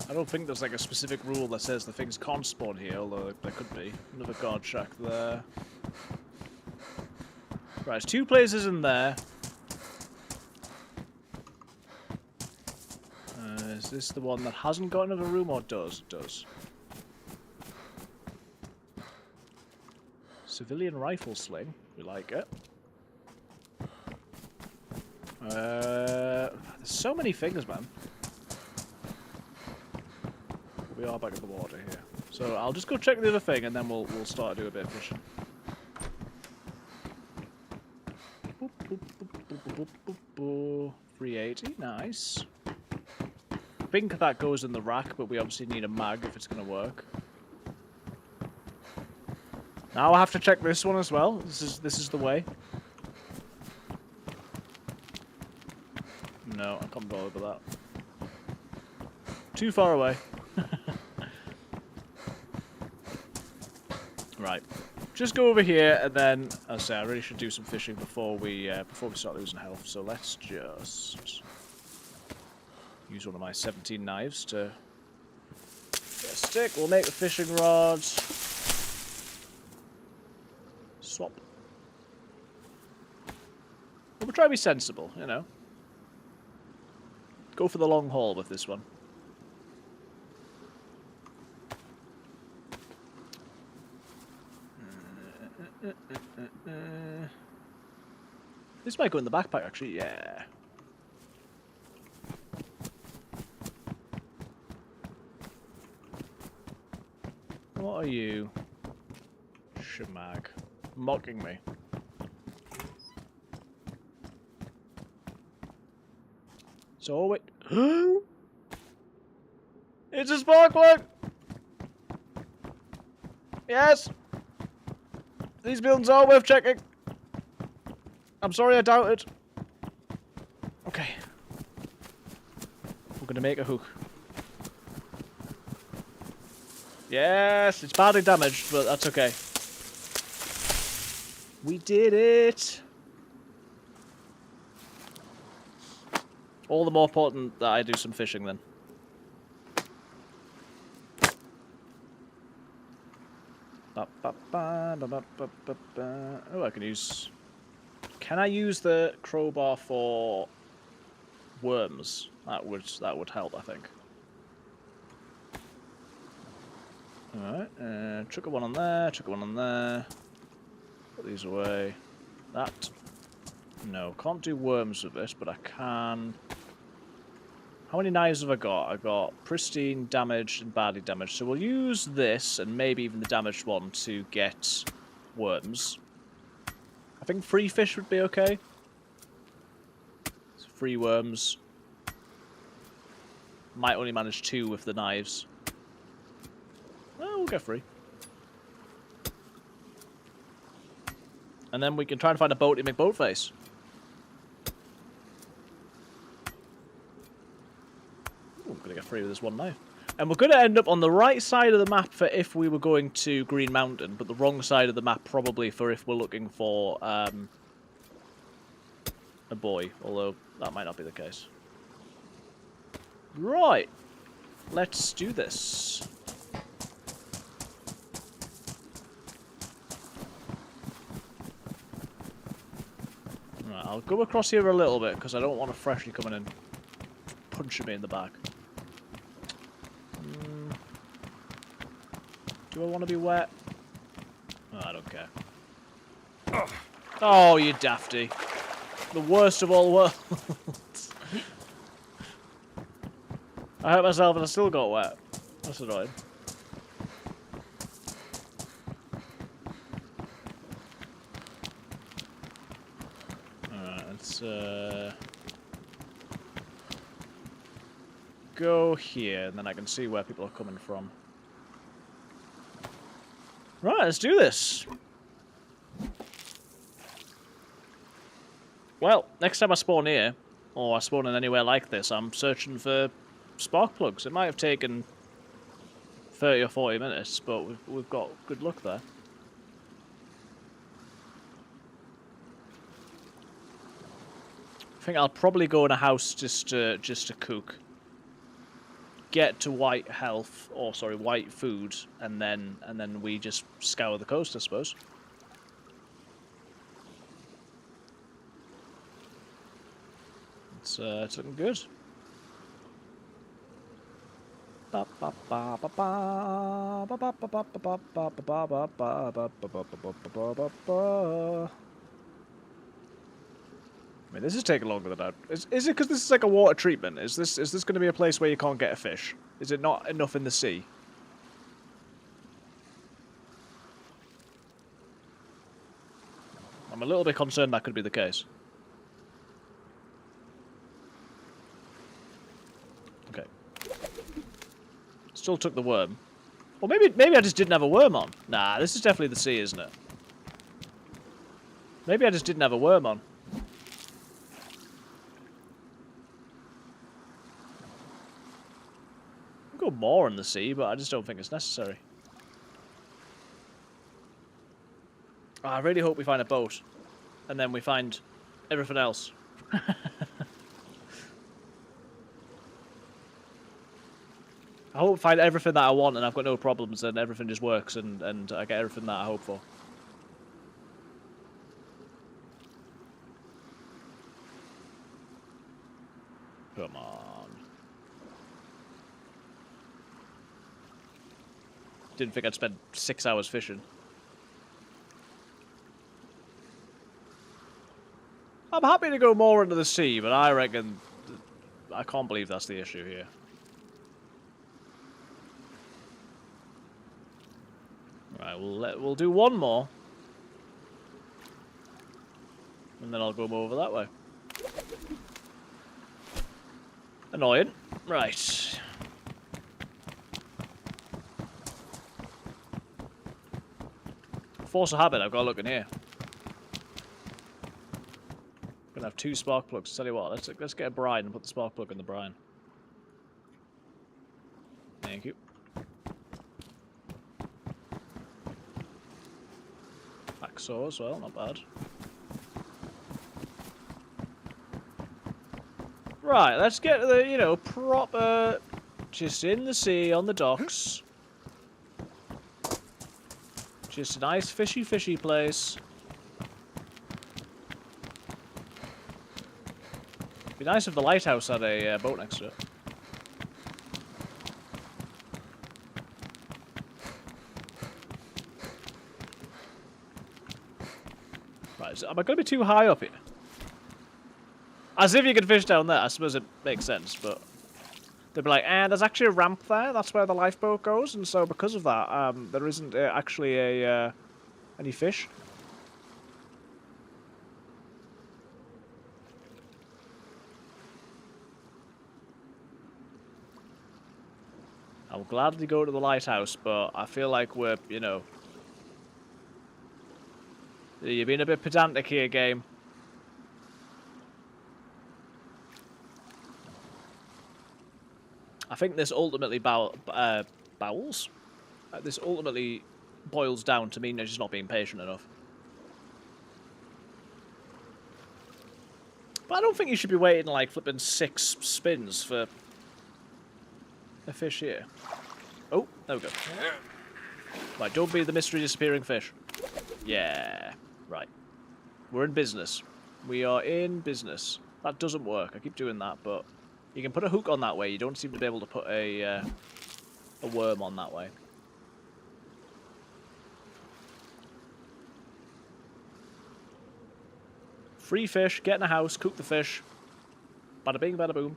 I don't think there's like a specific rule that says the things can't spawn here, although there could be. Another guard shack there. Right, there's 2 places in there. Is this the one that hasn't got another room or does? It does. Civilian rifle sling. We like it. There's so many things, man. We are back in the water here. So I'll just go check the other thing and then we'll start to do a bit of fishing. Boop, boop, boop, boop, boop, boop, boop. 380, nice. I think that goes in the rack, but we obviously need a mag if it's going to work. Now I have to check this one as well. This is the way. No, I can't bother with that. Too far away. Right. Just go over here, and then, as I say, I really should do some fishing before we start losing health. So let's just use one of my 17 knives to get a stick. We'll make the fishing rods. Swap. We'll try to be sensible, you know. Go for the long haul with this one. This might go in the backpack, actually. Yeah. What are you? Shamag. Mocking me. So wait. It's a spark plug! Yes! These buildings are worth checking. I'm sorry I doubted. Okay. We're gonna make a hook. Yes, it's badly damaged, but that's okay. We did it! All the more important that I do some fishing then. Oh, I can use... Can I use the crowbar for worms? That would help, I think. Alright, chuck a one on there, chuck a one on there. Put these away. That. No, can't do worms with it, but I can... How many knives have I got? I got pristine, damaged, and badly damaged. So we'll use this, and maybe even the damaged one, to get worms. I think 3 fish would be okay. So 3 worms. Might only manage 2 with the knives. Well, we'll get 3. And then we can try and find a boat to make boat face. Ooh, I'm going to get 3 with this one knife. And we're going to end up on the right side of the map for if we were going to Green Mountain, but the wrong side of the map probably for if we're looking for a boy, although that might not be the case. Right, let's do this. Right, I'll go across here a little bit because I don't want a freshie coming in punching me in the back. Do I want to be wet? Oh, I don't care. Oh, you dafty. The worst of all worlds. I hurt myself and I still got wet. That's annoying. Alright, let's go here and then I can see where people are coming from. Right, let's do this. Well, next time I spawn here, or I spawn in anywhere like this, I'm searching for spark plugs. It might have taken 30 or 40 minutes, but we've got good luck there. I think I'll probably go in a house just to cook. Get to white health, or sorry, white food, and then we just scour the coast, I suppose. It's looking good. I mean, this is taking longer than that. Is it because this is like a water treatment? Is this going to be a place where you can't get a fish? Is it not enough in the sea? I'm a little bit concerned that could be the case. Okay. Still took the worm. Or maybe I just didn't have a worm on. Nah, this is definitely the sea, isn't it? Maybe I just didn't have a worm on. Go more in the sea, but I just don't think it's necessary. I really hope we find a boat, and then we find everything else. I hope we find everything that I want, and I've got no problems, and everything just works, and I get everything that I hope for. Come on. Didn't think I'd spend 6 hours fishing. I'm happy to go more into the sea, but I reckon... I can't believe that's the issue here. Right, we'll do one more. And then I'll go over that way. Annoying. Right. Force of habit, I've got to look in here. Gonna have 2 spark plugs. Tell you what, let's get a brine and put the spark plug in the brine. Thank you. Hacksaw as well, not bad. Right, let's get the, you know, proper, just in the sea, on the docks. Just a nice fishy place. Be nice if the lighthouse had a boat next to it. Right, am I going to be too high up here? As if you could fish down there. I suppose it makes sense, but they'd be like, there's actually a ramp there. That's where the lifeboat goes, and so because of that, there isn't actually any fish. I'll gladly go to the lighthouse, but I feel like we're, you know... You're being a bit pedantic here, game. I think this ultimately bowels? This ultimately boils down to me just not being patient enough. But I don't think you should be waiting like flipping 6 spins for a fish here. Oh, there we go. Right, don't be the mystery disappearing fish. Yeah, right. We're in business. We are in business. That doesn't work. I keep doing that, but you can put a hook on that way. You don't seem to be able to put a worm on that way. Free fish, get in a house, cook the fish. Bada bing, bada boom.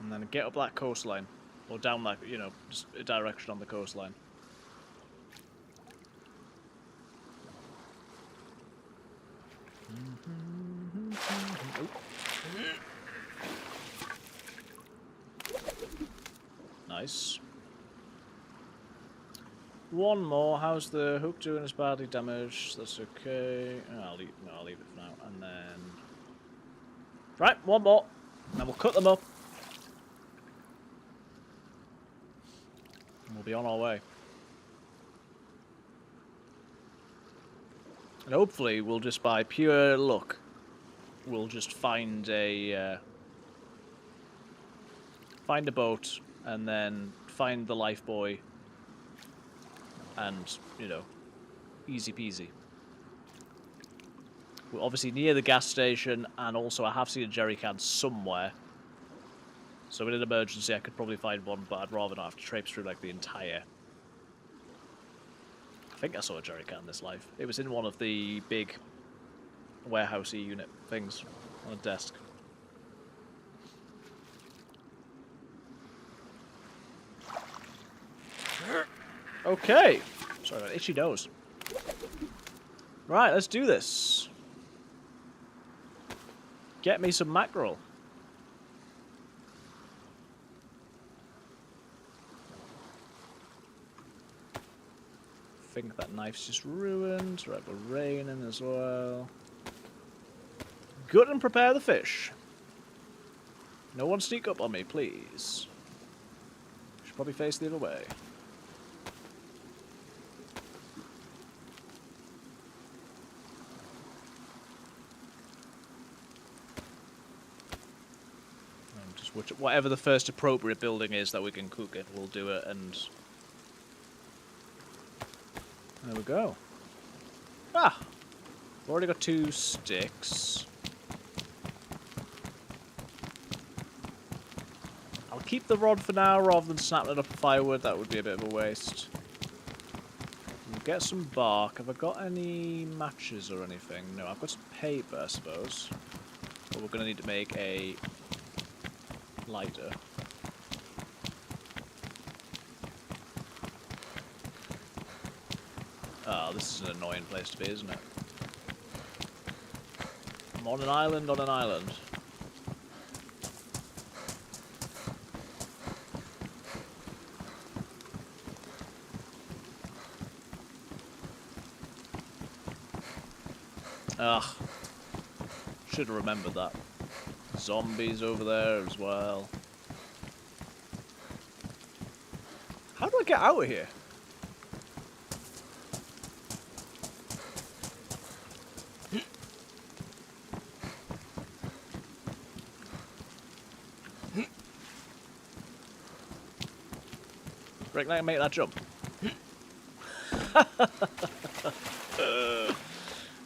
And then get up that coastline. Or down that, you know, just a direction on the coastline. Nice. One more. How's the hook doing? It's badly damaged. That's okay. I'll leave it for now. And then... Right, one more. And then we'll cut them up. And we'll be on our way. And hopefully we'll just, by pure luck, we'll just find a boat and then find the life buoy and, you know, easy peasy. We're obviously near the gas station, and also I have seen a jerry can somewhere. So in an emergency I could probably find one, but I'd rather not have to traipse through like the entire... I think I saw a jerry can this life. It was in one of the big warehousey unit things on a desk. Okay. Sorry about itchy nose. Right, let's do this. Get me some mackerel. I think that knife's just ruined. Right, we're raining as well. Good, and prepare the fish. No one sneak up on me, please. Should probably face the other way. Just whatever the first appropriate building is that we can cook it, we'll do it, and there we go. Ah! We've already got 2 sticks. I'll keep the rod for now rather than snapping it up for firewood. That would be a bit of a waste. We'll get some bark. Have I got any matches or anything? No, I've got some paper, I suppose. But we're going to need to make a lighter. Oh, this is an annoying place to be, isn't it? I'm on an island on an island. Ugh. Should have remembered that. Zombies over there as well. How do I get out of here? Reckon I can make that jump?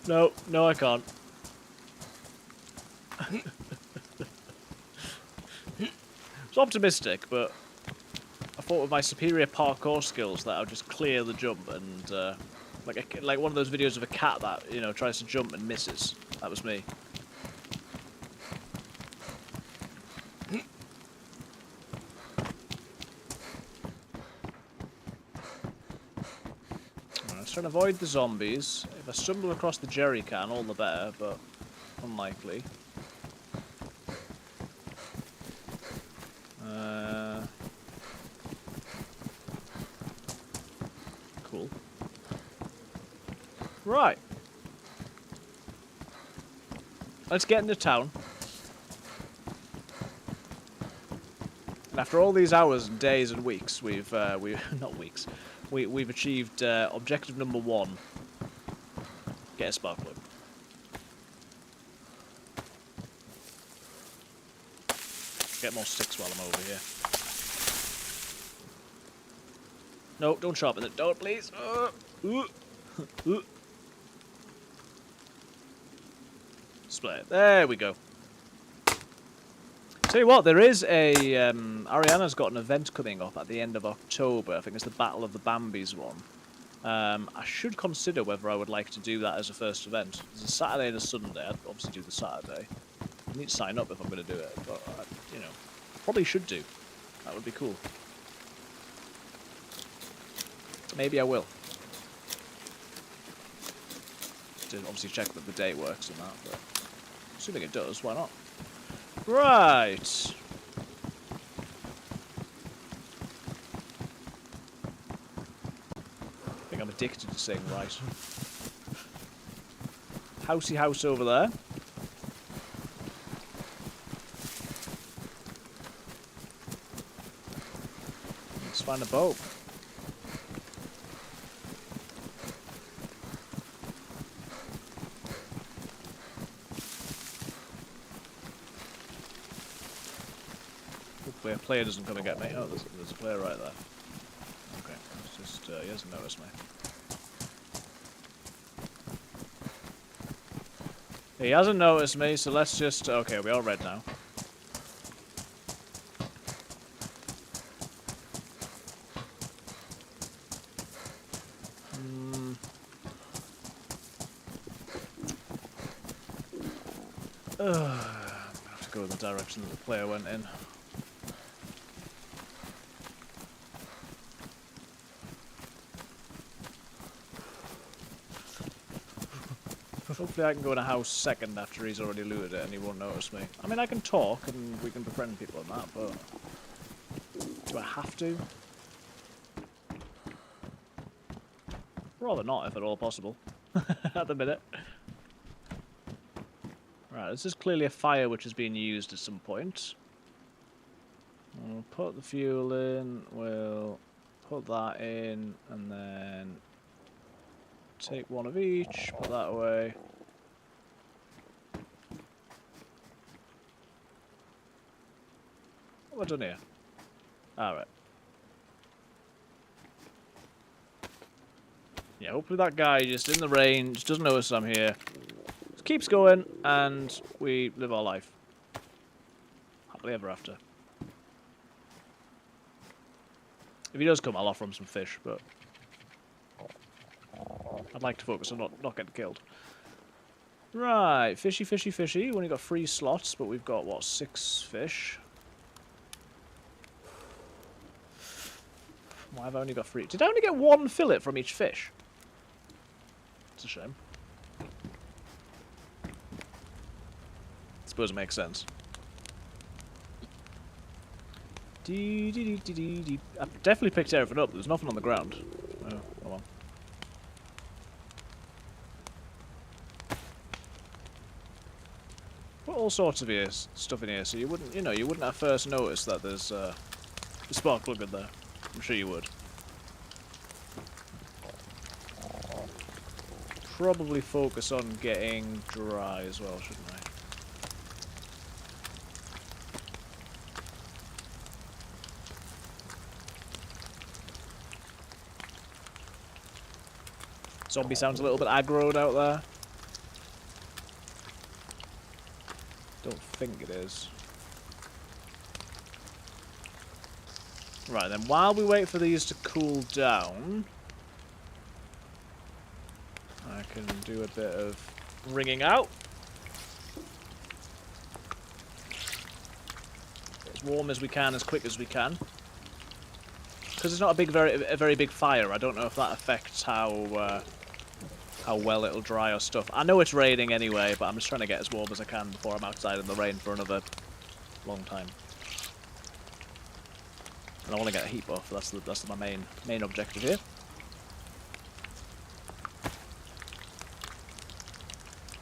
No, I can't. It's optimistic, but thought with my superior parkour skills that I'll just clear the jump and like one of those videos of a cat that, you know, tries to jump and misses. That was me. Let's try and avoid the zombies. If I stumble across the jerry can, all the better, but unlikely. Cool. Right. Let's get into town. And after all these hours and days and weeks, we've not weeks. We've achieved objective number 1. Get a spark plug. Get more sticks while I'm over here. No, don't sharpen it. Don't, please. Split. There we go. Tell you what, there is a Ariana's got an event coming up at the end of October. I think it's the Battle of the Bambis one. I should consider whether I would like to do that as a first event. There's a Saturday and a Sunday. I'd obviously do the Saturday. I need to sign up if I'm going to do it, but you know, probably should do. That would be cool. Maybe I will. To obviously check that the date works and that, but assuming it does, why not? Right. I think I'm addicted to saying right. Housey house over there. Let's find a boat. Hopefully a player doesn't come and get me. Oh, there's a player right there. Okay, it's just, he hasn't noticed me. He hasn't noticed me, so let's just... Okay, we are red now. I'm gonna have to go in the direction that the player went in. Hopefully I can go in a house second after he's already looted it and he won't notice me. I mean, I can talk and we can befriend people and that, but... Do I have to? Rather not, if at all possible. At the minute. Right, this is clearly a fire which is being used at some point. We'll put the fuel in, we'll put that in, and then... Take one of each, put that away. What have I done here? Alright. Yeah, hopefully that guy just in the rain, just doesn't notice I'm here. Just keeps going, and we live our life. Happily ever after. If he does come, I'll offer him some fish, but... I'd like to focus on not getting killed. Right, fishy, fishy, fishy. We've only got 3 slots, but we've got, what, 6 fish? Why have I only got 3? Did I only get 1 fillet from each fish? It's a shame. I suppose it makes sense. I definitely picked everything up. There's nothing on the ground. Oh, come on. Put all sorts of stuff in here, so you wouldn't, you wouldn't at first notice that there's a spark plug in there. I'm sure you would. Probably focus on getting dry as well, shouldn't I? Zombie sounds a little bit aggroed out there. Don't think it is. Right, then while we wait for these to cool down, I can do a bit of ringing out. As warm as we can, as quick as we can. Because it's not a very big fire, I don't know if that affects how well it'll dry or stuff. I know it's raining anyway, but I'm just trying to get as warm as I can before I'm outside in the rain for another long time. And I want to get a heat buff. That's my main objective here.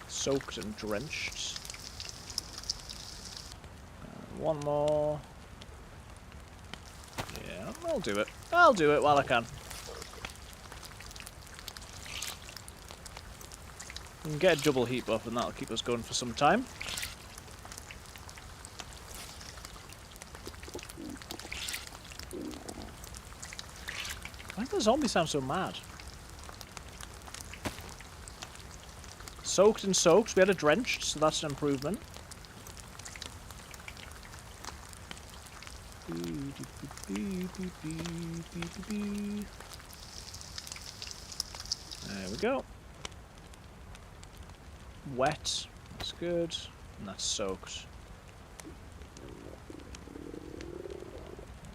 Soaked and drenched. One more. Yeah, I'll do it. I'll do it while I can. We can get a double heat buff and that'll keep us going for some time. Why do the zombies sound so mad? Soaked and soaked. We had a drenched, so that's an improvement. There we go. Wet. That's good. And that's soaked.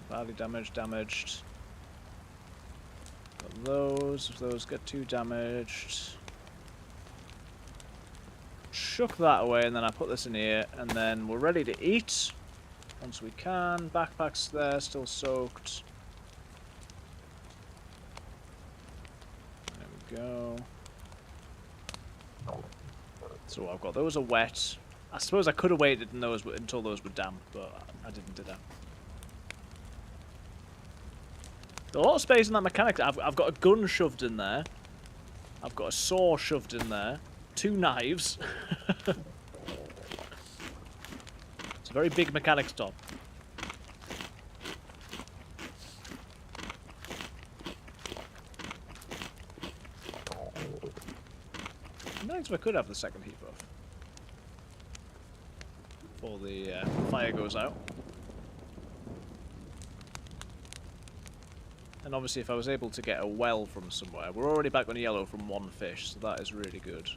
Badly damaged. Got those. If those get too damaged. Chuck that away, and then I put this in here, and then we're ready to eat. Once we can. Backpack's there, still soaked. There we go. So I've got those are wet. I suppose I could have waited until those were damp, but I didn't do that. There's a lot of space in that mechanic. I've got a gun shoved in there. I've got a saw shoved in there. 2 knives. It's a very big mechanics top. Next, I could have the second heat buff before the fire goes out. And obviously, if I was able to get a well from somewhere, we're already back on yellow from 1 fish, so that is really good.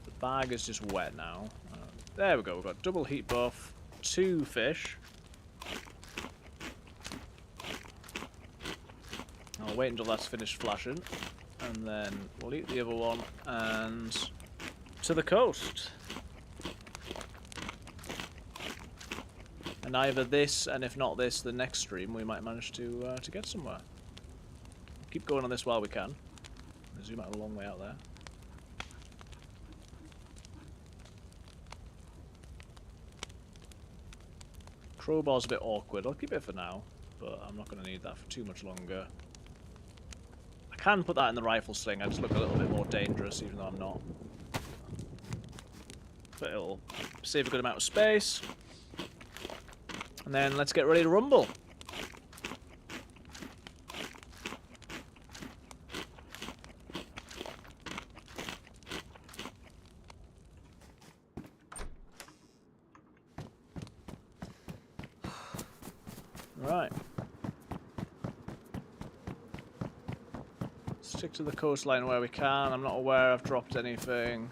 The bag is just wet now. There we go. We've got double heat buff, 2 fish. I'll wait until that's finished flashing, and then we'll eat the other one, and to the coast. And either this, and if not this, the next stream, we might manage to get somewhere. Keep going on this while we can. Zoom out a long way out there. Crowbar's a bit awkward. I'll keep it for now, but I'm not going to need that for too much longer. I can put that in the rifle sling. I just look a little bit more dangerous, even though I'm not. But it'll save a good amount of space. And then let's get ready to rumble. Right. Stick to the coastline where we can. I'm not aware I've dropped anything.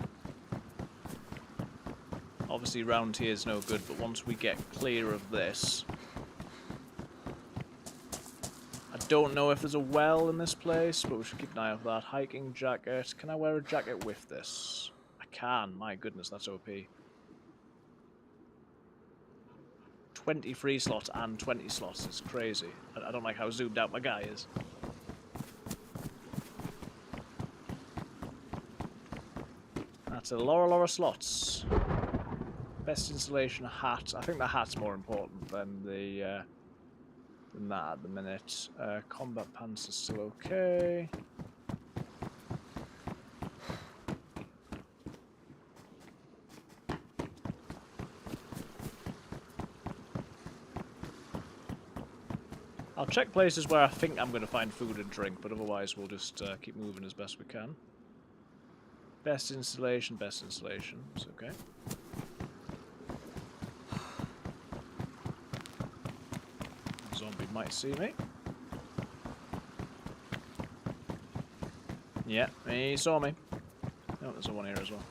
Obviously round here is no good, but once we get clear of this... I don't know if there's a well in this place, but we should keep an eye on that. Hiking jacket. Can I wear a jacket with this? I can. My goodness, that's OP. 20 free slots and 20 slots. It's crazy. I don't like how zoomed out my guy is. That's a lot of slots. Best installation hat. I think the hat's more important than the than that at the minute. Combat pants is still okay. I'll check places where I think I'm going to find food and drink, but otherwise we'll just keep moving as best we can. Best installation, it's okay. might see me. Yeah, he saw me. Oh, there's a one here as well.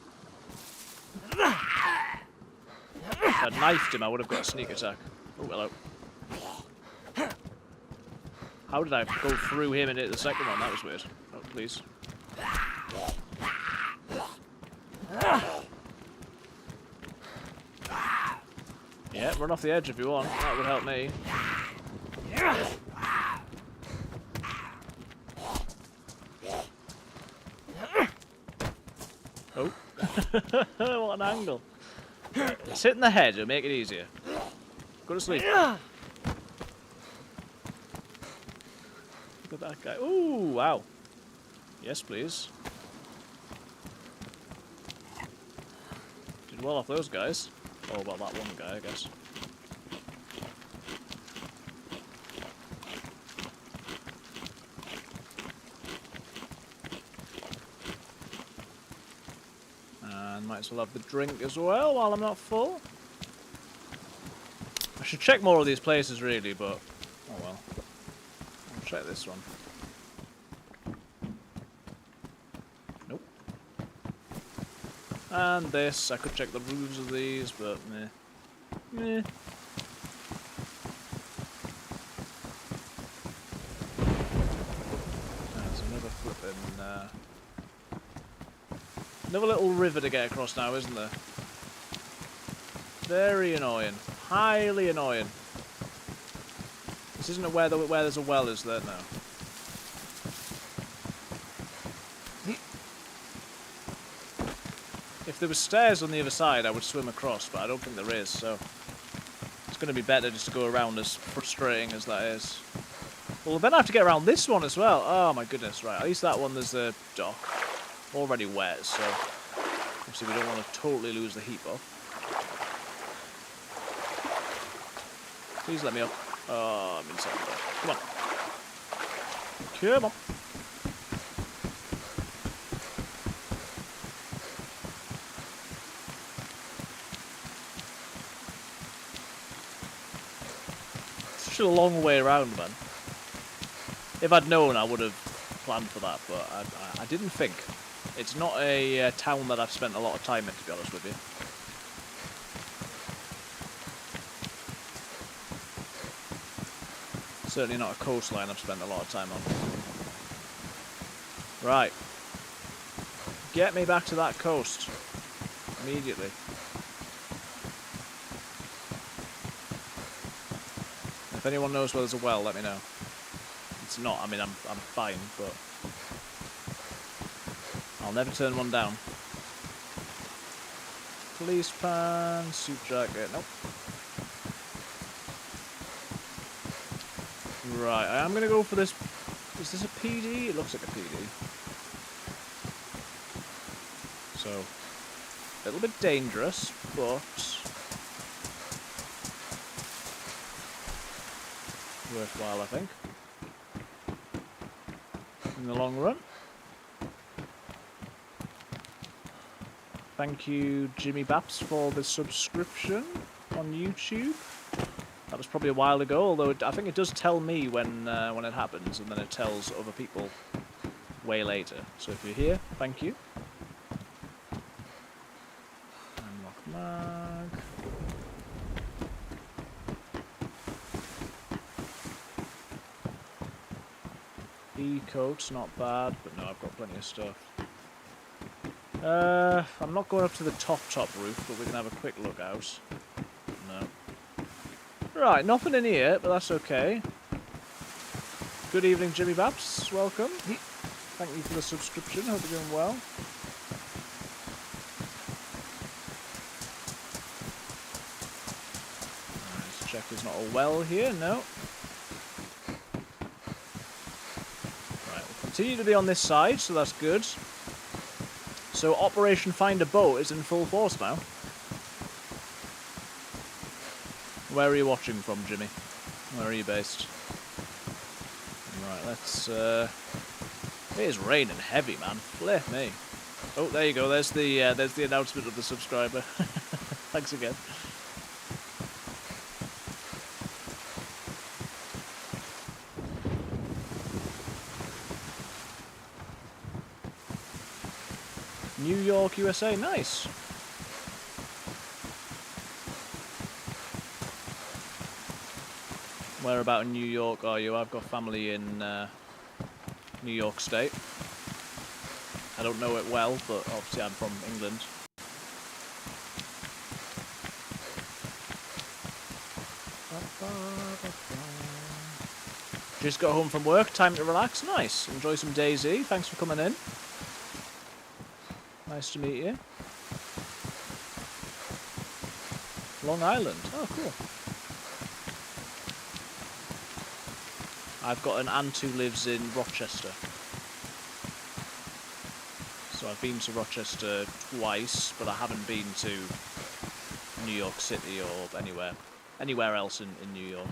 If I'd knifed him, I would have got a sneak attack. Oh, hello. How did I go through him and hit the second one? That was weird. Oh, please. Yeah, run off the edge if you want. That would help me. Oh. What an angle. Let's hit in the head, it'll make it easier. Go to sleep. Look at that guy. Ooh, wow. Yes, please. Did well off those guys. Oh, well, that one guy, I guess. And might as well have the drink as well while I'm not full. I should check more of these places, really, but... oh well. I'll check this one. Nope. And this. I could check the roofs of these, but meh. Meh. There's another flipping... another little river to get across now, isn't there? Very annoying. Highly annoying. This isn't where there's a well, is there? No. If there were stairs on the other side, I would swim across, but I don't think there is, so... it's going to be better just to go around, as frustrating as that is. Well, then I have to get around this one as well. Oh my goodness, right. At least that one there's a dock. Already wet, so... obviously we don't want to totally lose the heat buff. Please let me up. Oh, I'm inside there. Come on. Come on. Such a long way around, man. If I'd known, I would have planned for that, but I didn't think. It's not a town that I've spent a lot of time in, to be honest with you. Certainly not a coastline I've spent a lot of time on. Right. Get me back to that coast. Immediately. If anyone knows where there's a well, let me know. It's not, I mean, I'm fine, but... I'll never turn one down. Police pan, suit jacket, nope. Right, I am going to go for this. Is this a PD? It looks like a PD. So, a little bit dangerous, but worthwhile, I think. In the long run. Thank you, Jimmy Baps, for the subscription on YouTube. That was probably a while ago, although I think it does tell me when it happens, and then it tells other people way later. So if you're here, thank you. Unlock mag. E-coat's not bad, but no, I've got plenty of stuff. I'm not going up to the top roof, but we can have a quick look out. No. Right, nothing in here, but that's okay. Good evening, Jimmy Baps. Welcome. Thank you for the subscription. Hope you're doing well. Let's check there's not a well here. No. Right, we'll continue to be on this side, so that's good. So Operation Find a Boat is in full force now. Where are you watching from, Jimmy? Where are you based? Right, let's... it is raining heavy, man. Flip me. Oh, there you go. There's the announcement of the subscriber. Thanks again. New York, USA. Nice. Where about in New York are you? I've got family in New York State. I don't know it well, but obviously I'm from England. Just got home from work, time to relax. Nice. Enjoy some DayZ. Thanks for coming in. Nice to meet you. Long Island. Oh, cool. I've got an aunt who lives in Rochester. So I've been to Rochester twice, but I haven't been to New York City or anywhere else in New York.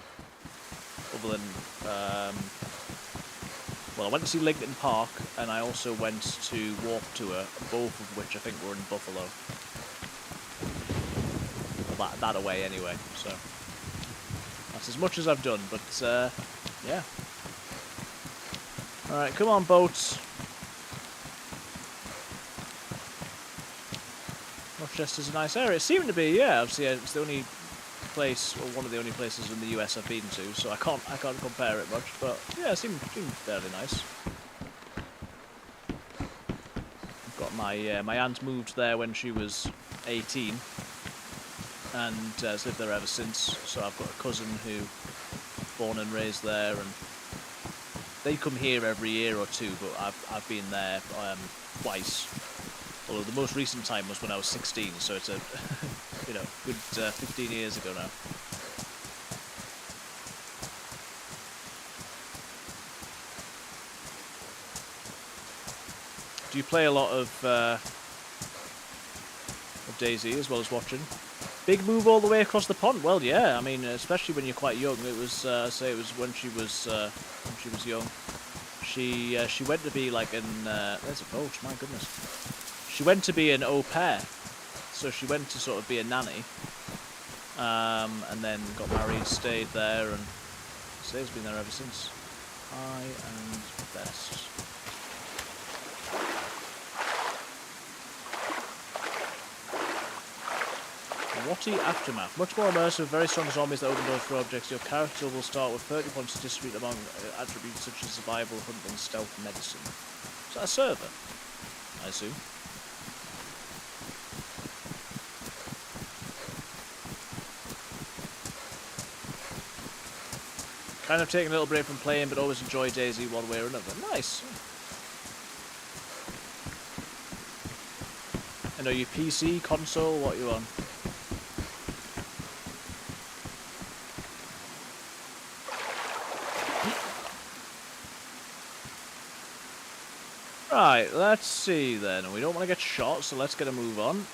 Other than, well, I went to see Lincoln Park, and I also went to Warp Tour, both of which I think were in Buffalo. Well, that away anyway, so that's as much as I've done, but yeah. Alright, come on, boats. Rochester's a nice area. It seemed to be, yeah. Obviously, it's the only place, or one of the only places in the US I've been to, so I can't compare it much. But yeah, it seemed fairly nice. I've got my aunt moved there when she was 18, and has lived there ever since. So I've got a cousin who born and raised there, and they come here every year or two. But I've been there twice. Although the most recent time was when I was 16, so it's a you know, good 15 years ago now. Do you play a lot of DayZ as well as watching? Big move all the way across the pond. Well, yeah. I mean, especially when you're quite young. It was say it was when she was young. She went to be like an there's a boat. My goodness. She went to be an au pair, so she went to sort of be a nanny, and then got married, stayed there, and has been there ever since. High and best. Watty Aftermath. Much more immersive, very strong zombies that open doors for objects. Your character will start with 30 points to distribute among attributes such as survival, hunting, stealth, medicine. Is that a server? I assume. Kind of taking a little break from playing, but always enjoy DayZ one way or another. Nice. And are you PC, console, what are you on? Right, let's see then. We don't want to get shot, so let's get a move on.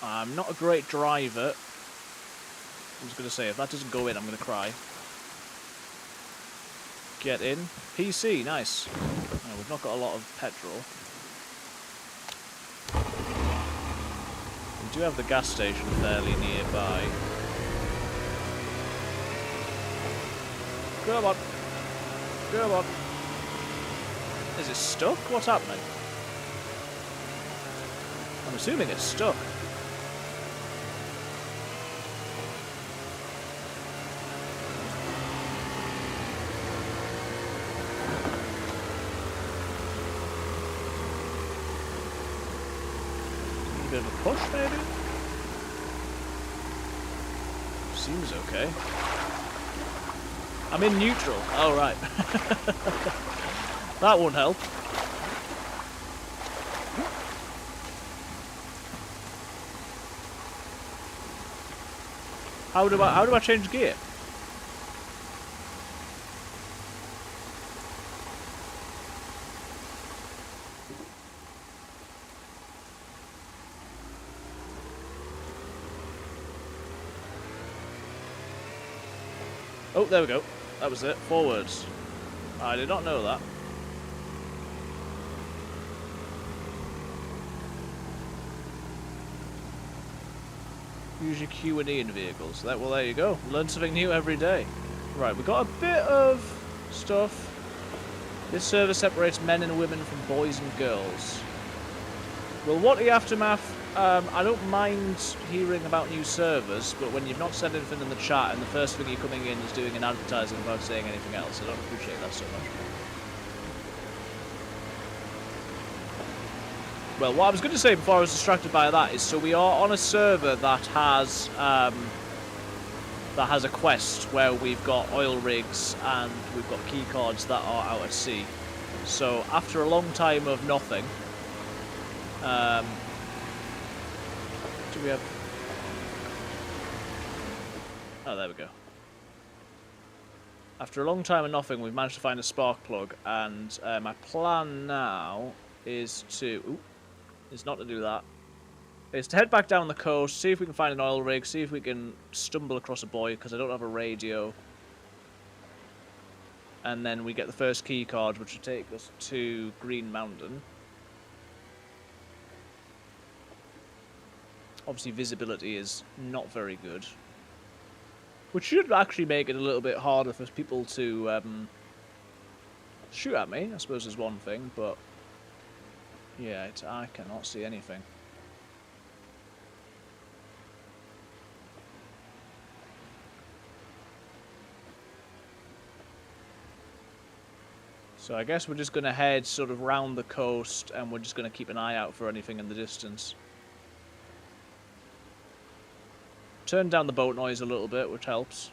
I'm not a great driver. I was going to say, if that doesn't go in, I'm going to cry. Get in. PC, nice. Oh, we've not got a lot of petrol. We do have the gas station fairly nearby. Come on. Come on. Is it stuck? What's happening? I'm assuming it's stuck. A bit of a push, maybe? Seems okay. I'm in neutral. Oh, right. That won't help. How do I change gear? Oh, there we go. That was it. Forwards. I did not know that. Use your Q and E in vehicles. Well, there you go. Learn something new every day. Right, we got a bit of stuff. This server separates men and women from boys and girls. Well, what the aftermath? I don't mind hearing about new servers, but when you've not said anything in the chat and the first thing you're coming in is doing an advertising without saying anything else, I don't appreciate that so much. Well, what I was going to say before I was distracted by that is, so we are on a server that has a quest where we've got oil rigs and we've got key cards that are out at sea. So after a long time of nothing, do we have? Oh, there we go. After a long time of nothing, we've managed to find a spark plug, and my plan now is not to do that. Is to head back down the coast, see if we can find an oil rig, see if we can stumble across a buoy, because I don't have a radio. And then we get the first key card, which will take us to Green Mountain. Obviously, visibility is not very good, which should actually make it a little bit harder for people to shoot at me, I suppose is one thing, but yeah, I cannot see anything. So I guess we're just going to head sort of round the coast, and we're just going to keep an eye out for anything in the distance. Turn down the boat noise a little bit, which helps.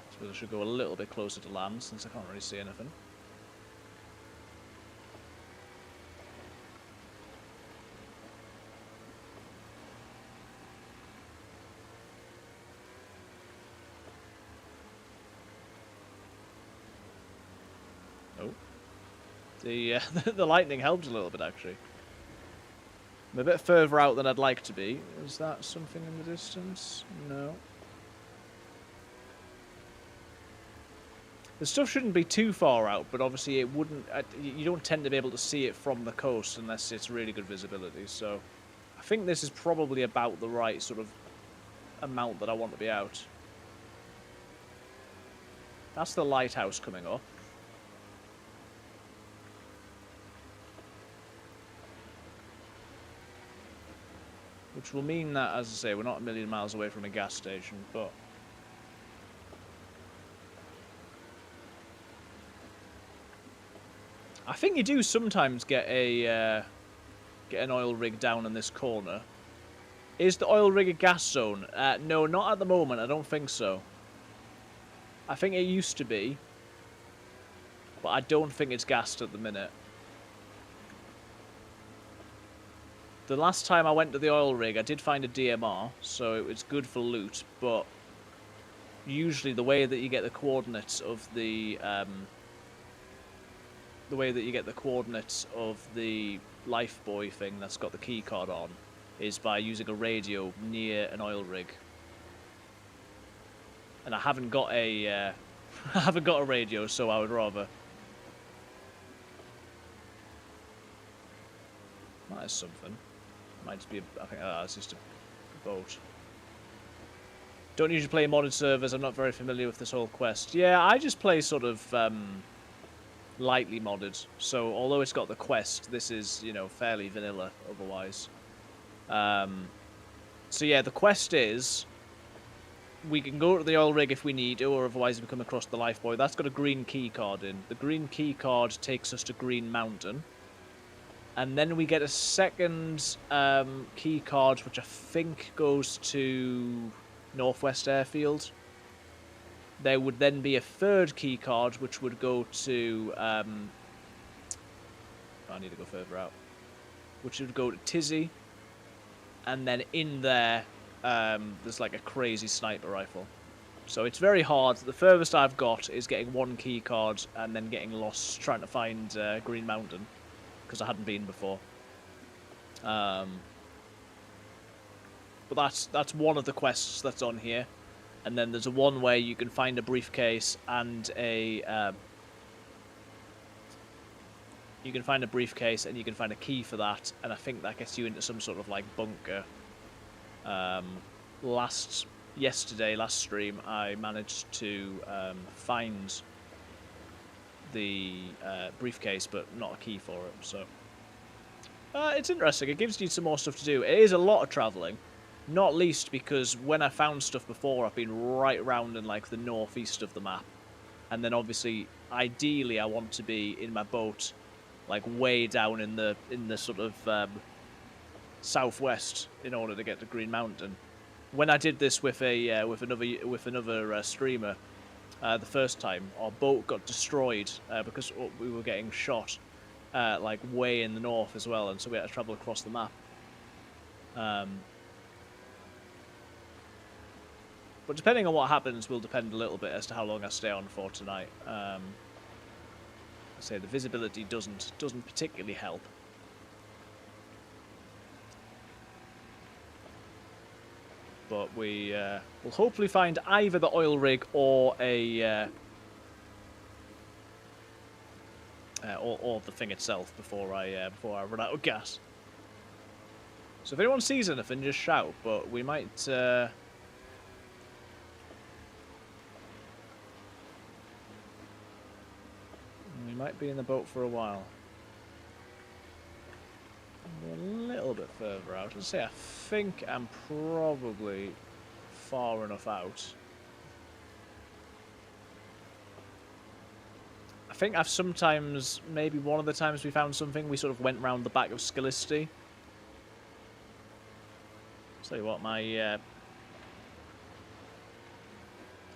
I suppose I should go a little bit closer to land, since I can't really see anything. Oh. The lightning helped a little bit, actually. I'm a bit further out than I'd like to be. Is that something in the distance? No. The stuff shouldn't be too far out, but obviously it wouldn't. You don't tend to be able to see it from the coast unless it's really good visibility. So, I think this is probably about the right sort of amount that I want to be out. That's the lighthouse coming up. Which will mean that, as I say, we're not a million miles away from a gas station, but I think you do sometimes get an oil rig down in this corner. Is the oil rig a gas zone? No, not at the moment. I don't think so. I think it used to be, but I don't think it's gassed at the minute. The last time I went to the oil rig, I did find a DMR, so it's good for loot, but usually the way that you get the coordinates of the life buoy thing that's got the key card on is by using a radio near an oil rig. And I haven't got a I haven't got a radio, so I would rather. That is something. Might just be I think it's just a boat. Don't usually play modded servers. I'm not very familiar with this whole quest. Yeah, I just play sort of lightly modded. So although it's got the quest, this is, you know, fairly vanilla otherwise. So yeah, the quest is we can go to the oil rig if we need to, or otherwise we come across the life buoy. That's got a green key card in. The green key card takes us to Green Mountain. And then we get a second key card, which I think goes to Northwest Airfield. There would then be a third key card, which would go to... I need to go further out. Which would go to Tizzy. And then in there, there's like a crazy sniper rifle. So it's very hard. The furthest I've got is getting one key card and then getting lost trying to find Green Mountain, because I hadn't been before. But that's one of the quests that's on here. And then there's a one where you can find a briefcase and a... you can find a briefcase and you can find a key for that. And I think that gets you into some sort of like bunker. Last stream, I managed to find the briefcase, but not a key for it. So it's interesting. It gives you some more stuff to do. It is a lot of traveling, not least because when I found stuff before, I've been right around in like the northeast of the map, and then obviously, ideally, I want to be in my boat, like way down in the sort of southwest in order to get to Green Mountain. When I did this with a with another streamer. The first time, our boat got destroyed because we were getting shot, like way in the north as well, and so we had to travel across the map. But depending on what happens, will depend a little bit as to how long I stay on for tonight. I say the visibility doesn't particularly help. But we will hopefully find either the oil rig or a or the thing itself before I run out of gas. So if anyone sees anything, just shout. But we might be in the boat for a while. A little bit further out. Let's say I think I'm probably far enough out. I think I've sometimes, maybe one of the times we found something, we sort of went round the back of Skillisty. Tell you what, my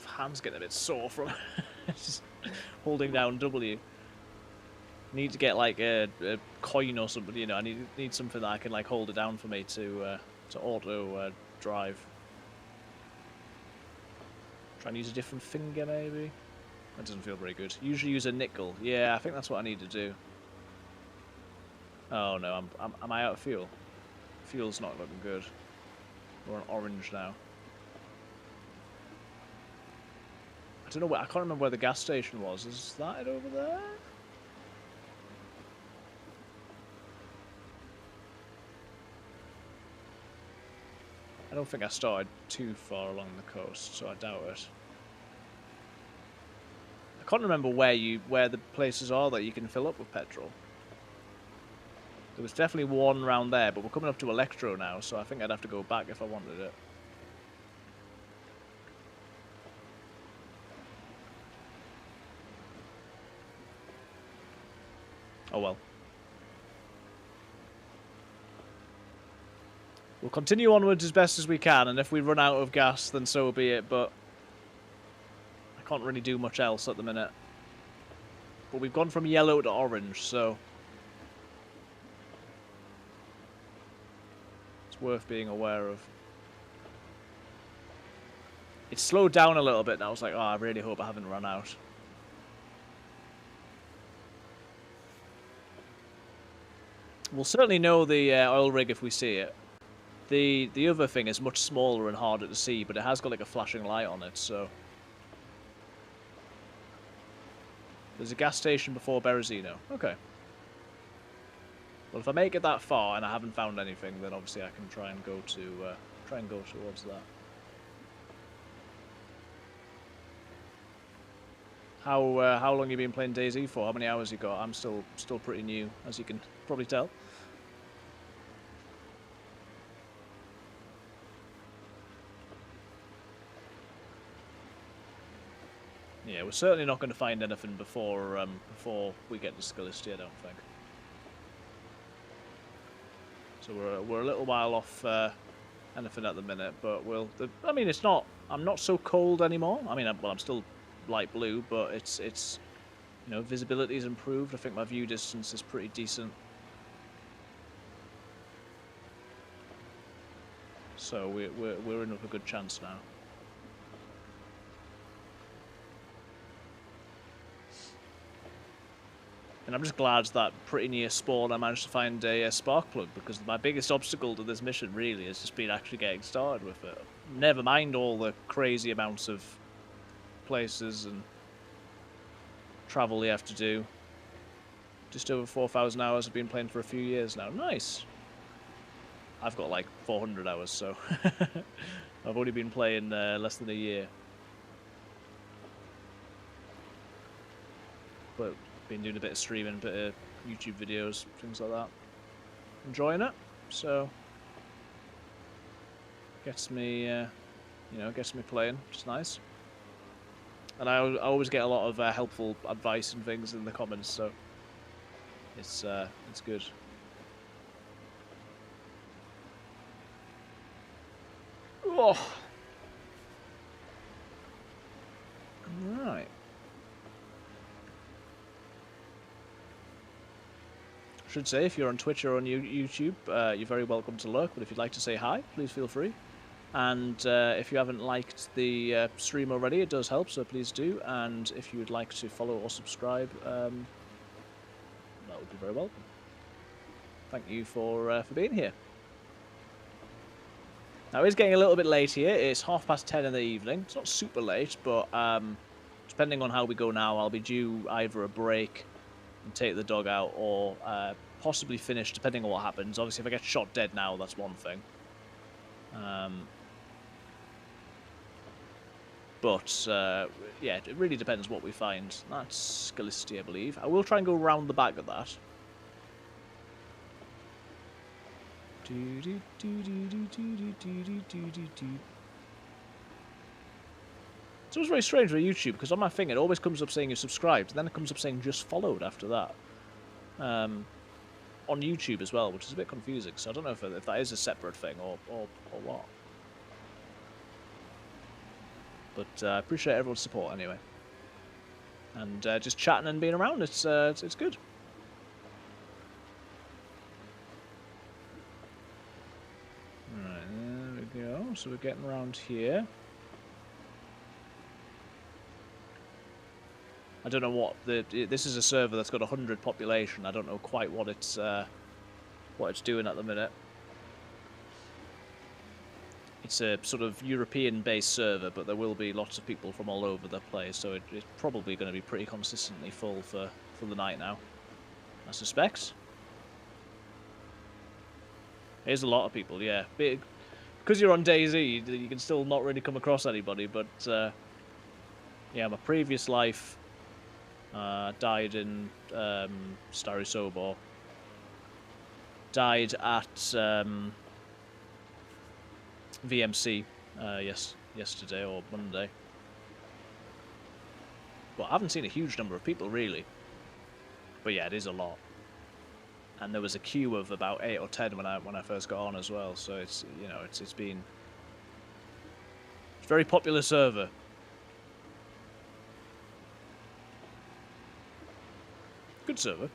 hand's getting a bit sore from just holding down W. Need to get like a coin or something, you know. I need something that I can like hold it down for me to auto drive. Try and use a different finger maybe. That doesn't feel very good. Usually use a nickel. Yeah, I think that's what I need to do. Oh no, am I out of fuel? Fuel's not looking good. We're on orange now. I don't know where. I can't remember where the gas station was. Is that it over there? I don't think I started too far along the coast, so I doubt it. I can't remember where the places are that you can fill up with petrol. There was definitely one around there, but we're coming up to Electro now, so I think I'd have to go back if I wanted it. Oh well. We'll continue onwards as best as we can, and if we run out of gas, then so be it, but I can't really do much else at the minute. But we've gone from yellow to orange, so it's worth being aware of. It slowed down a little bit, and I was like, oh, I really hope I haven't run out. We'll certainly know the oil rig if we see it. The other thing is much smaller and harder to see, but it has got like a flashing light on it, so. There's a gas station before Berezino. Okay. Well, if I make it that far and I haven't found anything, then obviously I can try and go towards that. How long you been playing DayZ for? How many hours you got? I'm still pretty new, as you can probably tell. Yeah, we're certainly not going to find anything before we get to Skillisty, I don't think. So we're a little while off anything at the minute, but I mean, it's not. I'm not so cold anymore. I mean, I'm still light blue, but it's you know, visibility's improved. I think my view distance is pretty decent. So we're in with a good chance now. And I'm just glad that pretty near spawn I managed to find a spark plug, because my biggest obstacle to this mission really has just been actually getting started with it. Never mind all the crazy amounts of places and travel you have to do. Just over 4,000 hours. I've been playing for a few years now. Nice. I've got like 400 hours, so I've only been playing less than a year. but been doing a bit of streaming, a bit of YouTube videos, things like that. Enjoying it, so gets me, you know, gets me playing, which is nice. And I always get a lot of helpful advice and things in the comments, so it's good. Oh. Right. Should say, if you're on Twitch or on YouTube, you're very welcome to lurk, but if you'd like to say hi, please feel free. And if you haven't liked the stream already, it does help, so please do. And if you would like to follow or subscribe, that would be very welcome. Thank you for being here. Now, it's getting a little bit late here. It's 10:30 in the evening. It's not super late, but depending on how we go now, I'll be due either a break and take the dog out, or possibly finish, depending on what happens. Obviously, if I get shot dead now, that's one thing. But, yeah, it really depends what we find. That's Scalisty, I believe. I will try and go round the back of that. It's always very strange with YouTube, because on my thing it always comes up saying you're subscribed, and then it comes up saying just followed after that. On YouTube as well, which is a bit confusing, so I don't know if that is a separate thing or what. But I appreciate everyone's support anyway. And just chatting and being around, it's good. Right, there we go. So we're getting around here. I don't know what this is a server that's got 100 population. I don't know quite what it's doing at the minute. It's a sort of European-based server, but there will be lots of people from all over the place, so it's probably going to be pretty consistently full for the night now, I suspect. There's a lot of people, yeah. Because you're on DayZ, you can still not really come across anybody, but yeah, my previous life died in Starry Sobor. Died at VMC yesterday or Monday. But I haven't seen a huge number of people really. But yeah, it is a lot. And there was a queue of about 8 or 10 when I first got on as well. So it's, you know, it's a very popular server. Good server.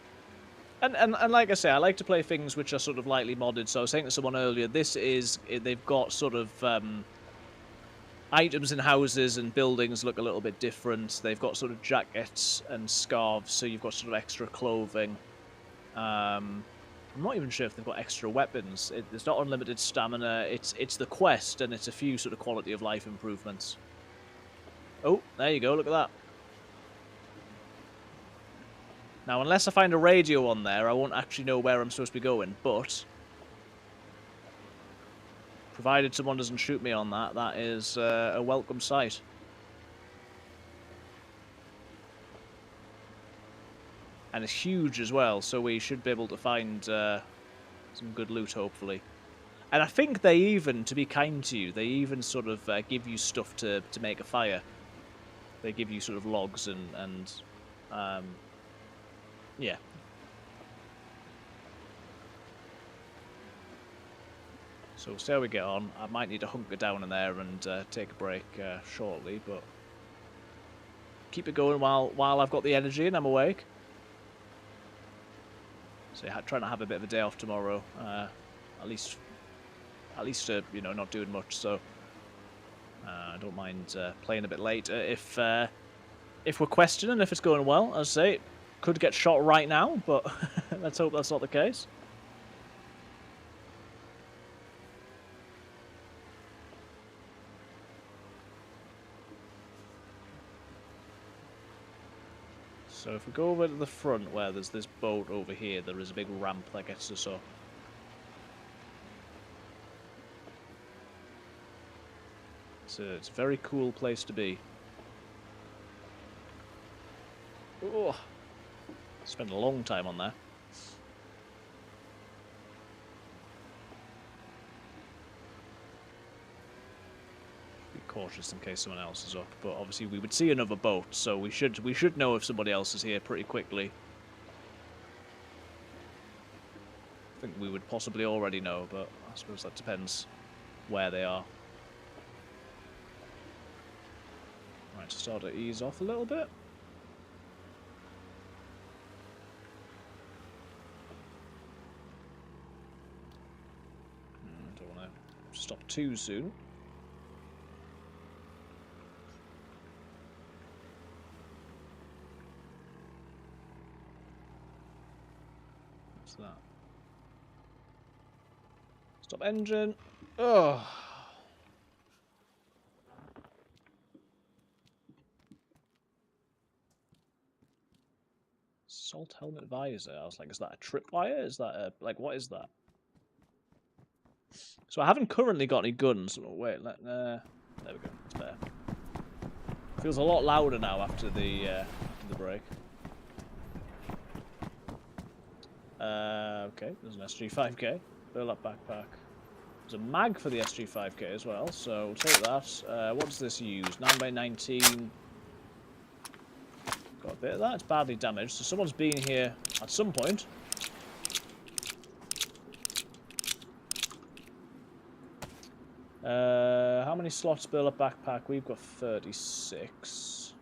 And like I say, I like to play things which are sort of lightly modded. So I was saying to someone earlier, they've got sort of items in houses and buildings look a little bit different. They've got sort of jackets and scarves, so you've got sort of extra clothing. I'm not even sure if they've got extra weapons. It's not unlimited stamina. It's the quest, and it's a few sort of quality of life improvements. Oh, there you go. Look at that. Now, unless I find a radio on there, I won't actually know where I'm supposed to be going, but provided someone doesn't shoot me on that, that is a welcome sight. And it's huge as well, so we should be able to find some good loot, hopefully. And I think they even, to be kind to you, they even sort of give you stuff to make a fire. They give you sort of logs and yeah. So we'll see how we get on. I might need to hunker down in there and take a break shortly, but keep it going while I've got the energy and I'm awake. So yeah, trying to have a bit of a day off tomorrow, at least you know, not doing much. So I don't mind playing a bit later if we're questioning if it's going well. As I say, could get shot right now, but let's hope that's not the case. So if we go over to the front where there's this boat over here, there is a big ramp that gets us up. So it's a very cool place to be. Oh, Spent a long time on there. Be cautious in case someone else is up, but obviously we would see another boat, so we should know if somebody else is here pretty quickly. I think we would possibly already know, but I suppose that depends where they are. Right, start to ease off a little bit. Don't want to stop too soon. What's that? Stop engine. Oh. Salt helmet visor. I was like, is that a tripwire? Is that a, like, what is that? So I haven't currently got any guns. Oh, wait, there we go. It's better. Feels a lot louder now after the break. Okay, there's an SG-5K. Burlap backpack. There's a mag for the SG-5K as well, so we'll take that. What does this use? 9x19. Got a bit of that. It's badly damaged, so someone's been here at some point. How many slots burlap backpack? We've got 36.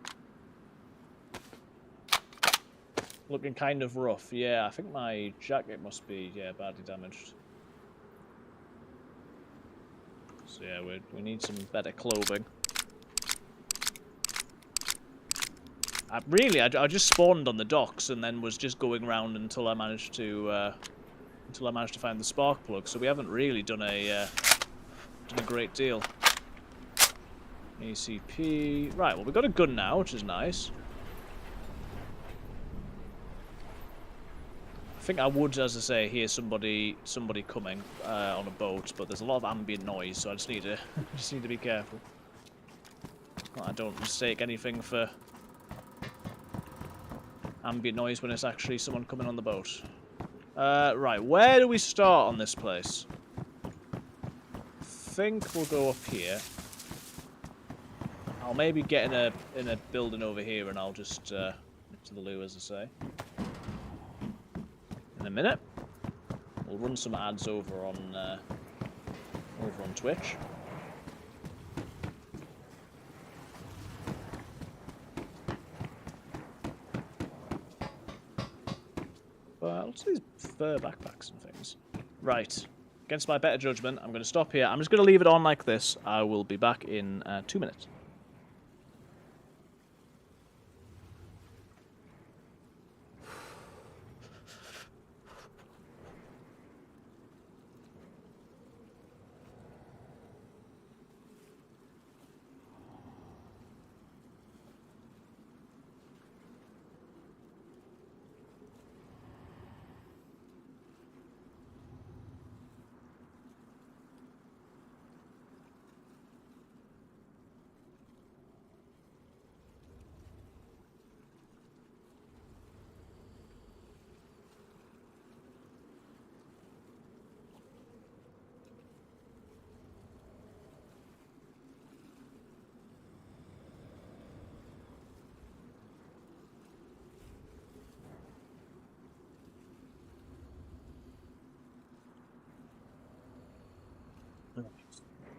Looking kind of rough. Yeah, I think my jacket must be, yeah, badly damaged. So yeah, we need some better clothing. I just spawned on the docks and then was just going around until I managed to find the spark plug. So we haven't really done a great deal. ACP. Right, well, we've got a gun now, which is nice. I think I would, as I say, hear somebody coming on a boat, but there's a lot of ambient noise, so I just need to be careful. I don't mistake anything for ambient noise when it's actually someone coming on the boat. Right, where do we start on this place? I think we'll go up here. I'll maybe get in a building over here, and I'll just to the loo, as I say. In a minute, we'll run some ads over on Twitch. Well, let's these fur backpacks and things. Right. Against my better judgment, I'm going to stop here. I'm just going to leave it on like this. I will be back in 2 minutes.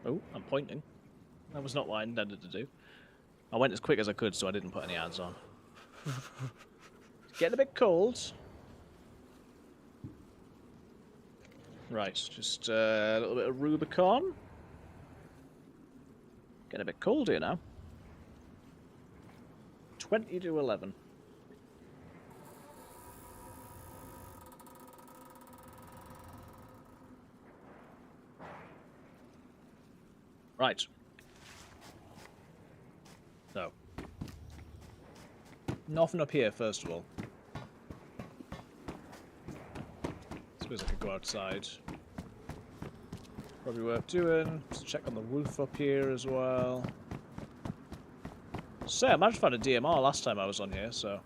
Oh, I'm pointing. That was not what I intended to do. I went as quick as I could, so I didn't put any ads on. Getting a bit cold. Right, just a little bit of Rubicon. Getting a bit cold here now. 20 to 11. Right. So. Nothing up here, first of all. Suppose I could go outside. Probably worth doing. Just check on the roof up here as well. So, I managed to find a DMR last time I was on here, so.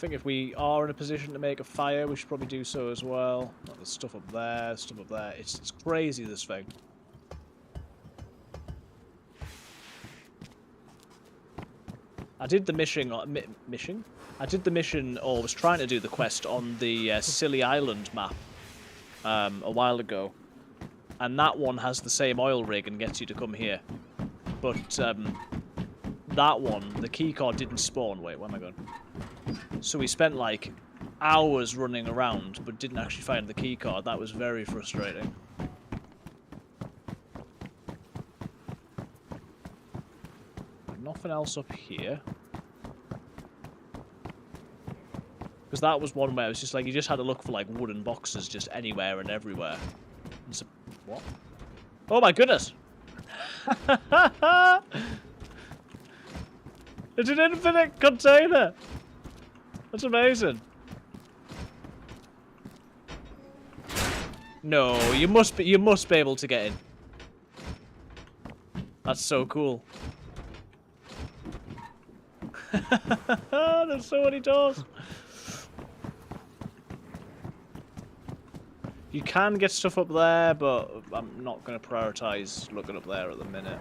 think if we are in a position to make a fire, we should probably do so as well. Oh, there's stuff up there, stuff up there. It's crazy, this thing. I did the mission, I did the mission, or was trying to do the quest on the Silly Island map a while ago. And that one has the same oil rig and gets you to come here. But that one, the keycard didn't spawn. Wait, where am I going? So we spent like hours running around, but didn't actually find the keycard. That was very frustrating. Nothing else up here. Because that was one where it was just like, you just had to look for like wooden boxes just anywhere and everywhere. And so, what? Oh my goodness! It's an infinite container! That's amazing. No, you must be able to get in. That's so cool. There's so many doors. You can get stuff up there, but I'm not going to prioritize looking up there at the minute.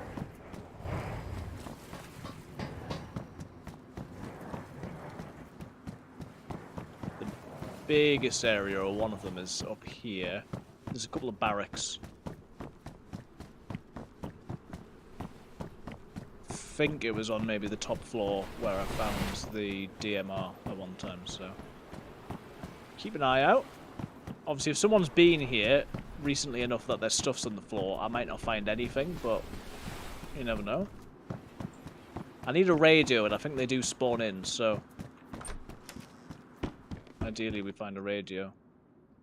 The biggest area, or one of them, is up here. There's a couple of barracks. I think it was on maybe the top floor where I found the DMR at one time, so keep an eye out. Obviously, if someone's been here recently enough that their stuff's on the floor, I might not find anything, but you never know. I need a radio, and I think they do spawn in, so ideally we find a radio.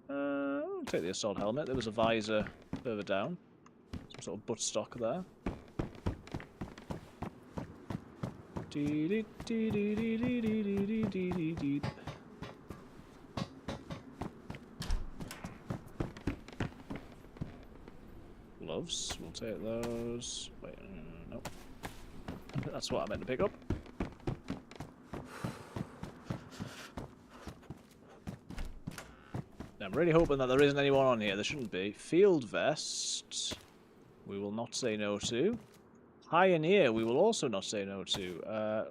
I'll take the assault helmet. There was a visor further down. Some sort of buttstock there. Gloves, we'll take those. Wait, nope. That's what I meant to pick up. I'm really hoping that there isn't anyone on here. There shouldn't be. Field vest, we will not say no to. Pioneer, we will also not say no to. I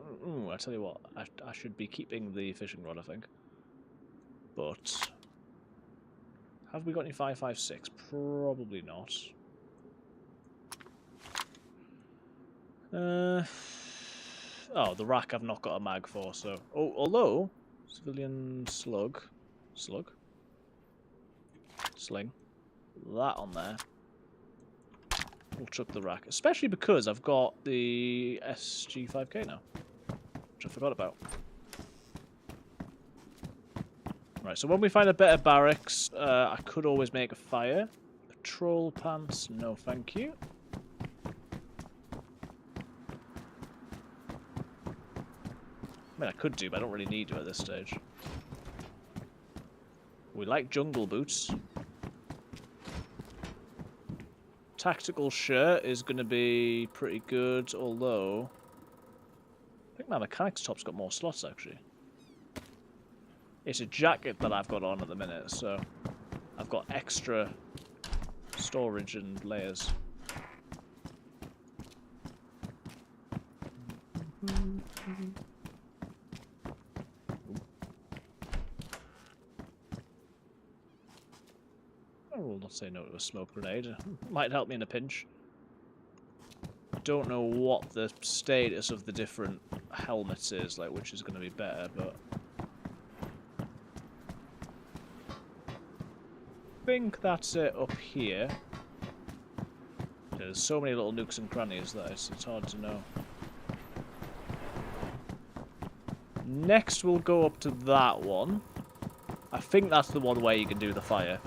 tell you what, I should be keeping the fishing rod, I think. But have we got any 5.56? Probably not. Oh, the rack I've not got a mag for, so... Oh, although... Civilian slug. Slug? Sling. That on there. We'll chuck the rack. Especially because I've got the SG5K now. Which I forgot about. Right, so when we find a better barracks, I could always make a fire. Patrol pants, no thank you. I mean, I could do, but I don't really need to at this stage. We like jungle boots. Tactical shirt is going to be pretty good, although... I think my mechanic's top's got more slots, actually. It's a jacket that I've got on at the minute, so... I've got extra storage and layers. I will not say no to a smoke grenade. Might help me in a pinch. Don't know what the status of the different helmets is, like which is going to be better, but... I think that's it up here. There's so many little nooks and crannies that it's hard to know. Next we'll go up to that one. I think that's the one where you can do the fire.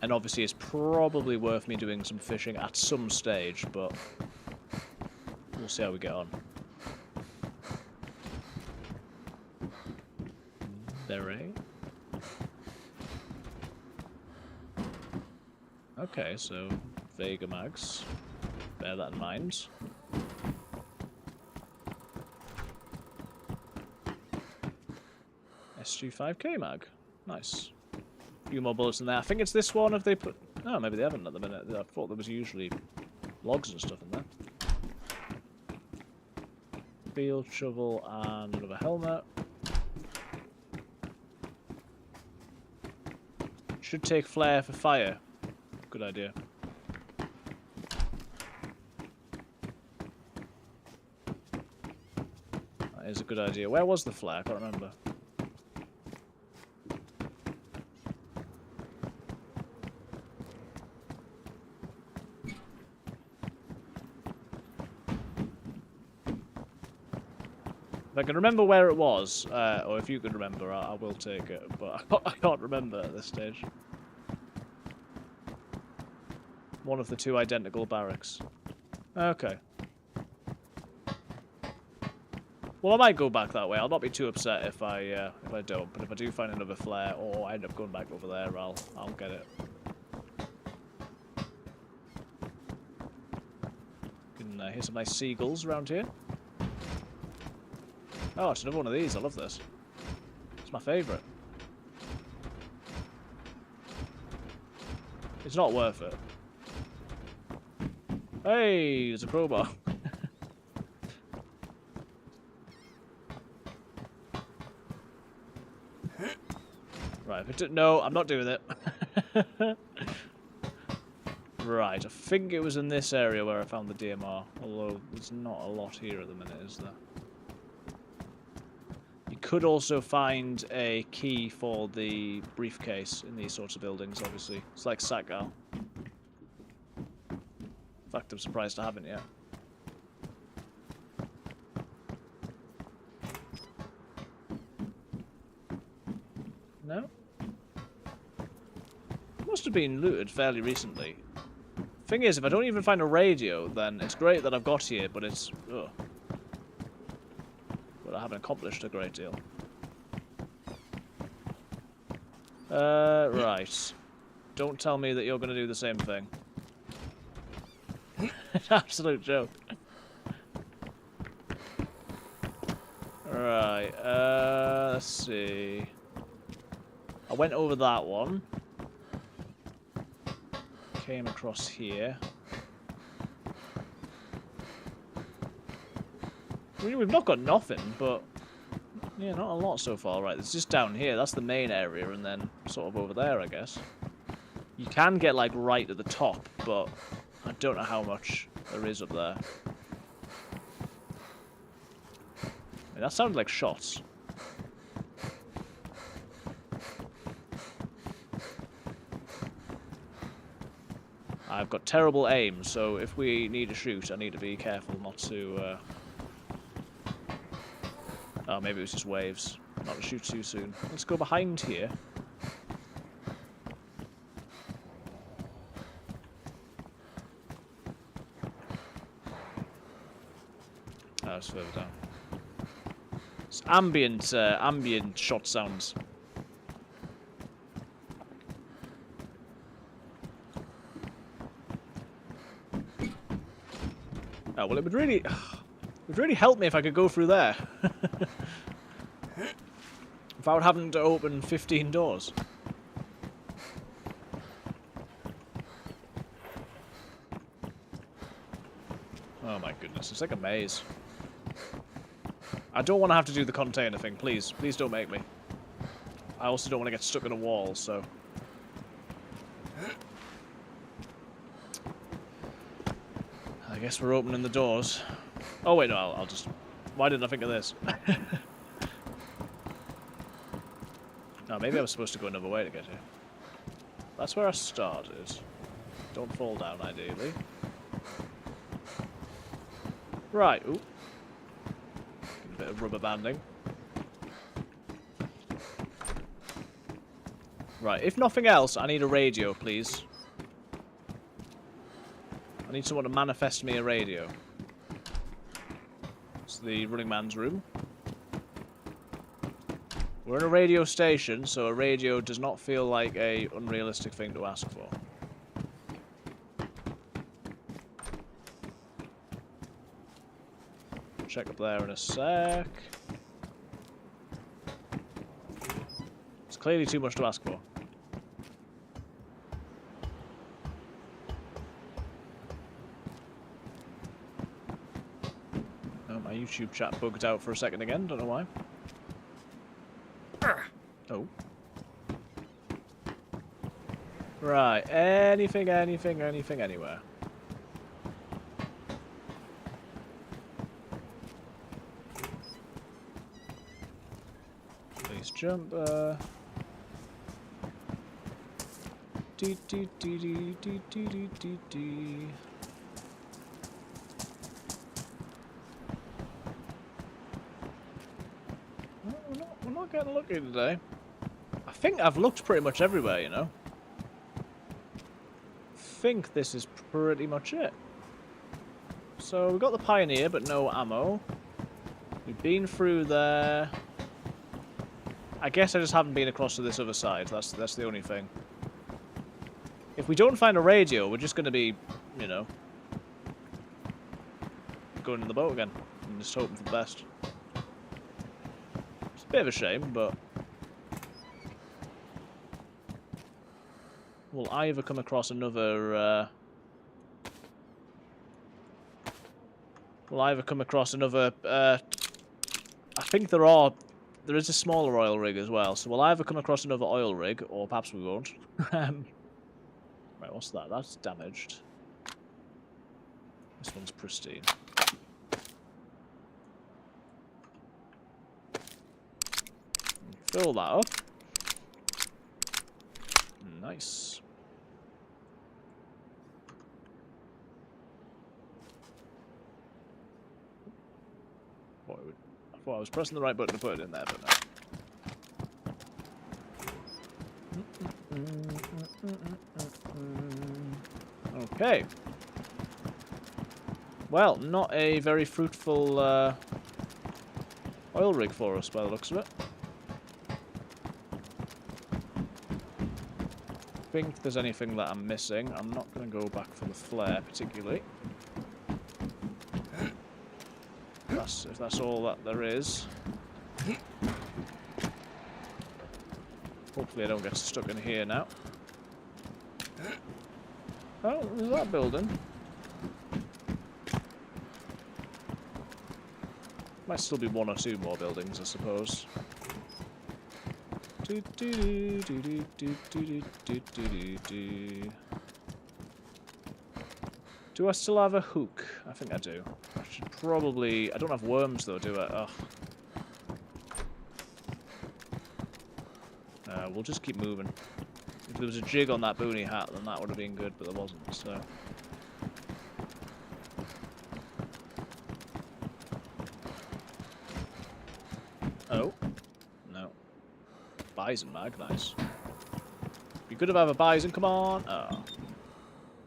And obviously it's probably worth me doing some fishing at some stage, but we'll see how we get on. There, eh? Okay, so Vega mags. Bear that in mind. SG5K mag. Nice. A few more bullets in there. I think it's this one if they put... Oh, maybe they haven't at the minute. I thought there was usually logs and stuff in there. Field shovel and another helmet. Should take flare for fire. Good idea. That is a good idea. Where was the flare? I can't remember. If I can remember where it was, or if you can remember, I will take it, but I can't remember at this stage. One of the two identical barracks. Okay. Well, I might go back that way. I'll not be too upset if I don't. But if I do find another flare, or I end up going back over there, I'll get it. Can hear some nice seagulls around here. Oh, it's another one of these. I love this. It's my favourite. It's not worth it. Hey, there's a crowbar. Right, no, I'm not doing it. Right, I think it was in this area where I found the DMR. Although, there's not a lot here at the minute, is there? You could also find a key for the briefcase in these sorts of buildings, obviously. It's like Satgal. In fact, I'm surprised I haven't yet. No? Must have been looted fairly recently. Thing is, if I don't even find a radio, then it's great that I've got here, but it's... Ugh. But I haven't accomplished a great deal. Right. Don't tell me that you're going to do the same thing. Absolute joke. Right, let's see. I went over that one. Came across here. We've not got nothing, but... Yeah, not a lot so far. Right, it's just down here. That's the main area, and then sort of over there, I guess. You can get, like, right at the top, but I don't know how much there is up there. I mean, that sounded like shots. I've got terrible aim, so if we need to shoot, I need to be careful not to... Oh, maybe it was just waves. Not to shoot too soon. Let's go behind here. Oh, it's further down. It's ambient shot sounds. Oh, well, it would really help me if I could go through there. Without having to open 15 doors. Oh my goodness, it's like a maze. I don't want to have to do the container thing, please. Please don't make me. I also don't want to get stuck in a wall, so... I guess we're opening the doors. Oh wait, no, I'll just... Why didn't I think of this? No, maybe I was supposed to go another way to get here. That's where I started. Don't fall down, ideally. Right, ooh. Get a bit of rubber banding. Right, if nothing else, I need a radio, please. I need someone to manifest me a radio. It's the running man's room. We're in a radio station, so a radio does not feel like a unrealistic thing to ask for. Check up there in a sec. clearly too much to ask for. Oh, my YouTube chat bugged out for a second again, don't know why. Oh. Right, anything, anywhere. Please jump. Dee dee dee dee dee dee dee dee. We're not getting lucky today. I think I've looked pretty much everywhere, you know. I think this is pretty much it. So we've got the Pioneer, but no ammo. We've been through there. I guess I just haven't been across to this other side. That's the only thing. If we don't find a radio, we're just going to be, you know, going in the boat again and just hoping for the best. It's a bit of a shame, but we'll either come across another. I think there is a smaller oil rig as well, so we'll either come across another oil rig, or perhaps we won't. Right, what's that? That's damaged. This one's pristine. Fill that up. Nice. I thought I was pressing the right button to put it in there, but no. Okay. Well, not a very fruitful oil rig for us by the looks of it. I think there's anything that I'm missing. I'm not going to go back for the flare particularly. If that's all that there is. Hopefully I don't get stuck in here now. Oh, there's that building. Might still be one or two more buildings, I suppose. Do I still have a hook? I think I do. I should probably... I don't have worms though, do I? Ugh. We'll just keep moving. If there was a jig on that boonie hat, then that would have been good, but there wasn't, so... Oh. No. Bison mag, nice. Be good if I have a bison, come on! Oh.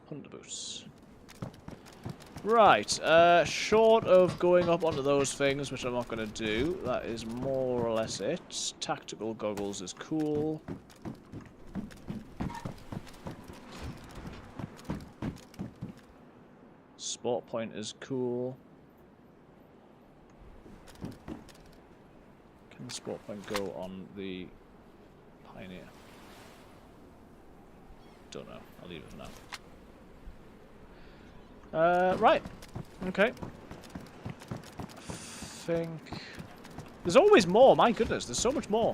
Hunter boots. Right, short of going up onto those things, which I'm not going to do, that is more or less it. Tactical goggles is cool. Sport point is cool. Can the sport point go on the Pioneer? Don't know, I'll leave it for now. Right. Okay. I think... There's always more, my goodness, there's so much more.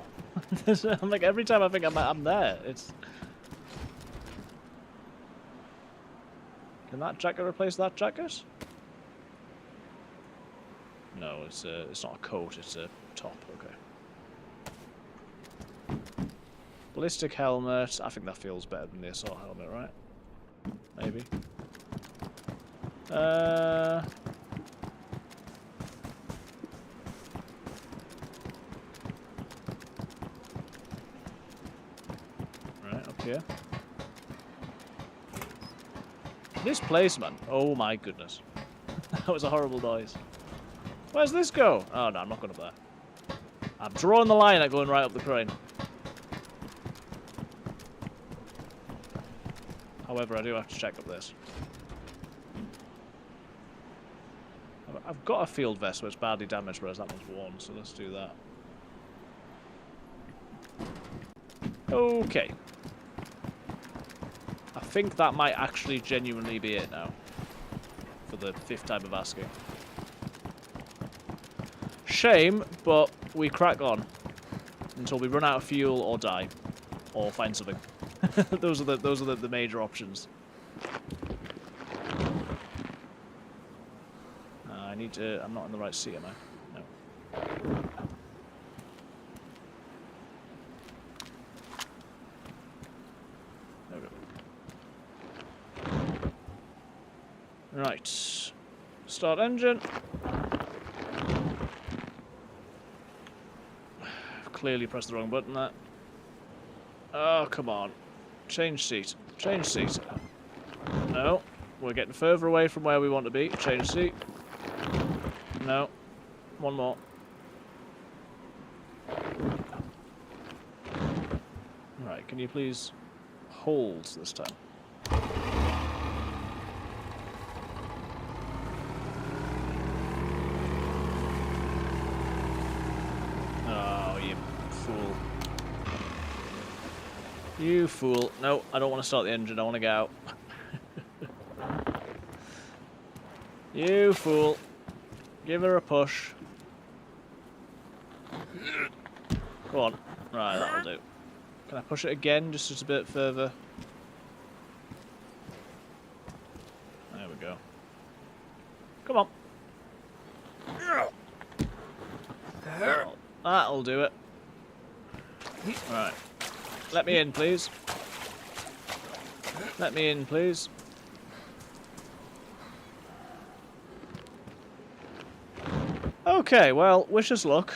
I'm like, every time I think I'm there, it's... Can that jacket replace that jacket? No, it's not a coat, it's a top, okay. Ballistic helmet, I think that feels better than the assault helmet, right? Maybe. Right, up here. This place, man. Oh my goodness. That was a horrible noise. Where's this go? Oh no, I'm not going up there. I'm drawing the line at going right up the crane. However, I do have to check up this. I've got a field vest where it's badly damaged, whereas that one's worn, so let's do that. Okay. I think that might actually genuinely be it now. For the 5th time of asking. Shame, but we crack on. Until we run out of fuel or die. Or find something. those are the major options. I need to... I'm not in the right seat, am I? No. There we go. Right. Start engine. I've clearly pressed the wrong button there. Oh, come on. Change seat. Change seat. No. We're getting further away from where we want to be. Change seat. No. One more. Right, can you please hold this time? Oh, you fool. You fool. No, I don't want to start the engine. I want to get out. You fool. Give her a push. Go on. Right, that'll do. Can I push it again, just a bit further? There we go. Come on. That'll do it. Right. Let me in, please. Let me in, please. Okay, well, wish us luck.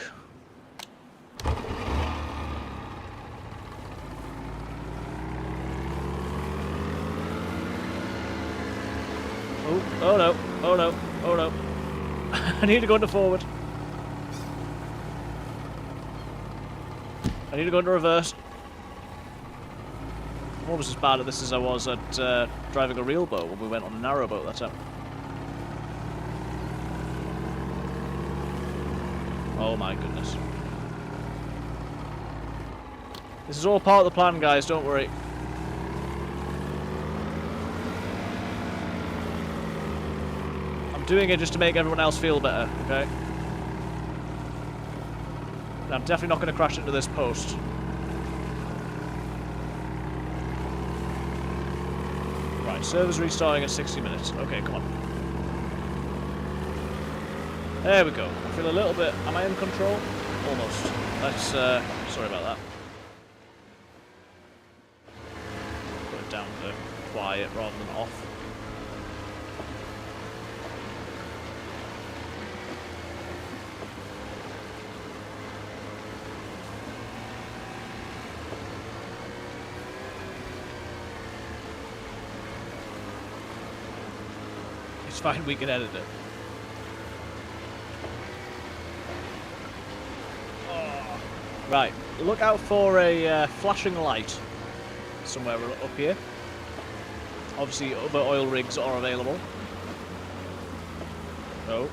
Oh no, oh no, oh no. I need to go into forward. I need to go into reverse. I'm almost as bad at this as I was at driving a real boat when we went on a narrow boat that time. Oh my goodness. This is all part of the plan, guys, don't worry. I'm doing it just to make everyone else feel better, okay? And I'm definitely not going to crash into this post. Right, server's restarting in 60 minutes. Okay, come on. There we go. I feel a little bit... Am I in control? Almost. Let's, sorry about that. Put it down to quiet rather than off. It's fine, we can edit it. Right, look out for a flashing light somewhere up here. Obviously, other oil rigs are available. Oh.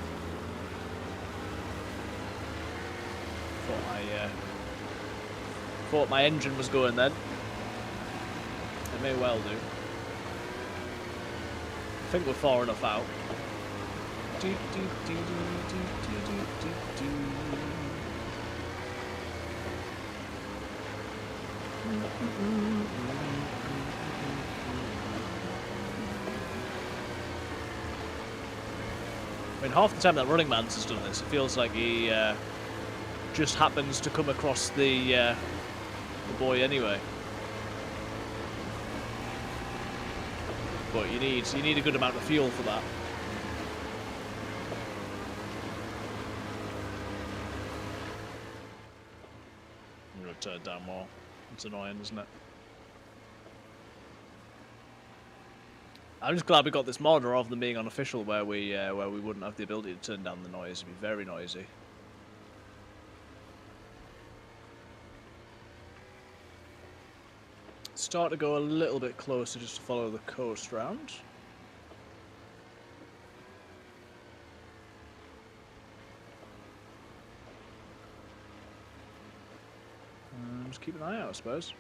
Thought my engine was going then. It may well do. I think we're far enough out. I mean, half the time that Running Man's has done this, it feels like he just happens to come across the boy anyway. But you need a good amount of fuel for that. I'm gonna turn it down more. It's annoying, isn't it? I'm just glad we got this mod rather than being unofficial, where we wouldn't have the ability to turn down the noise. It'd be very noisy. Start to go a little bit closer just to follow the coast round. Just keep an eye out, I suppose.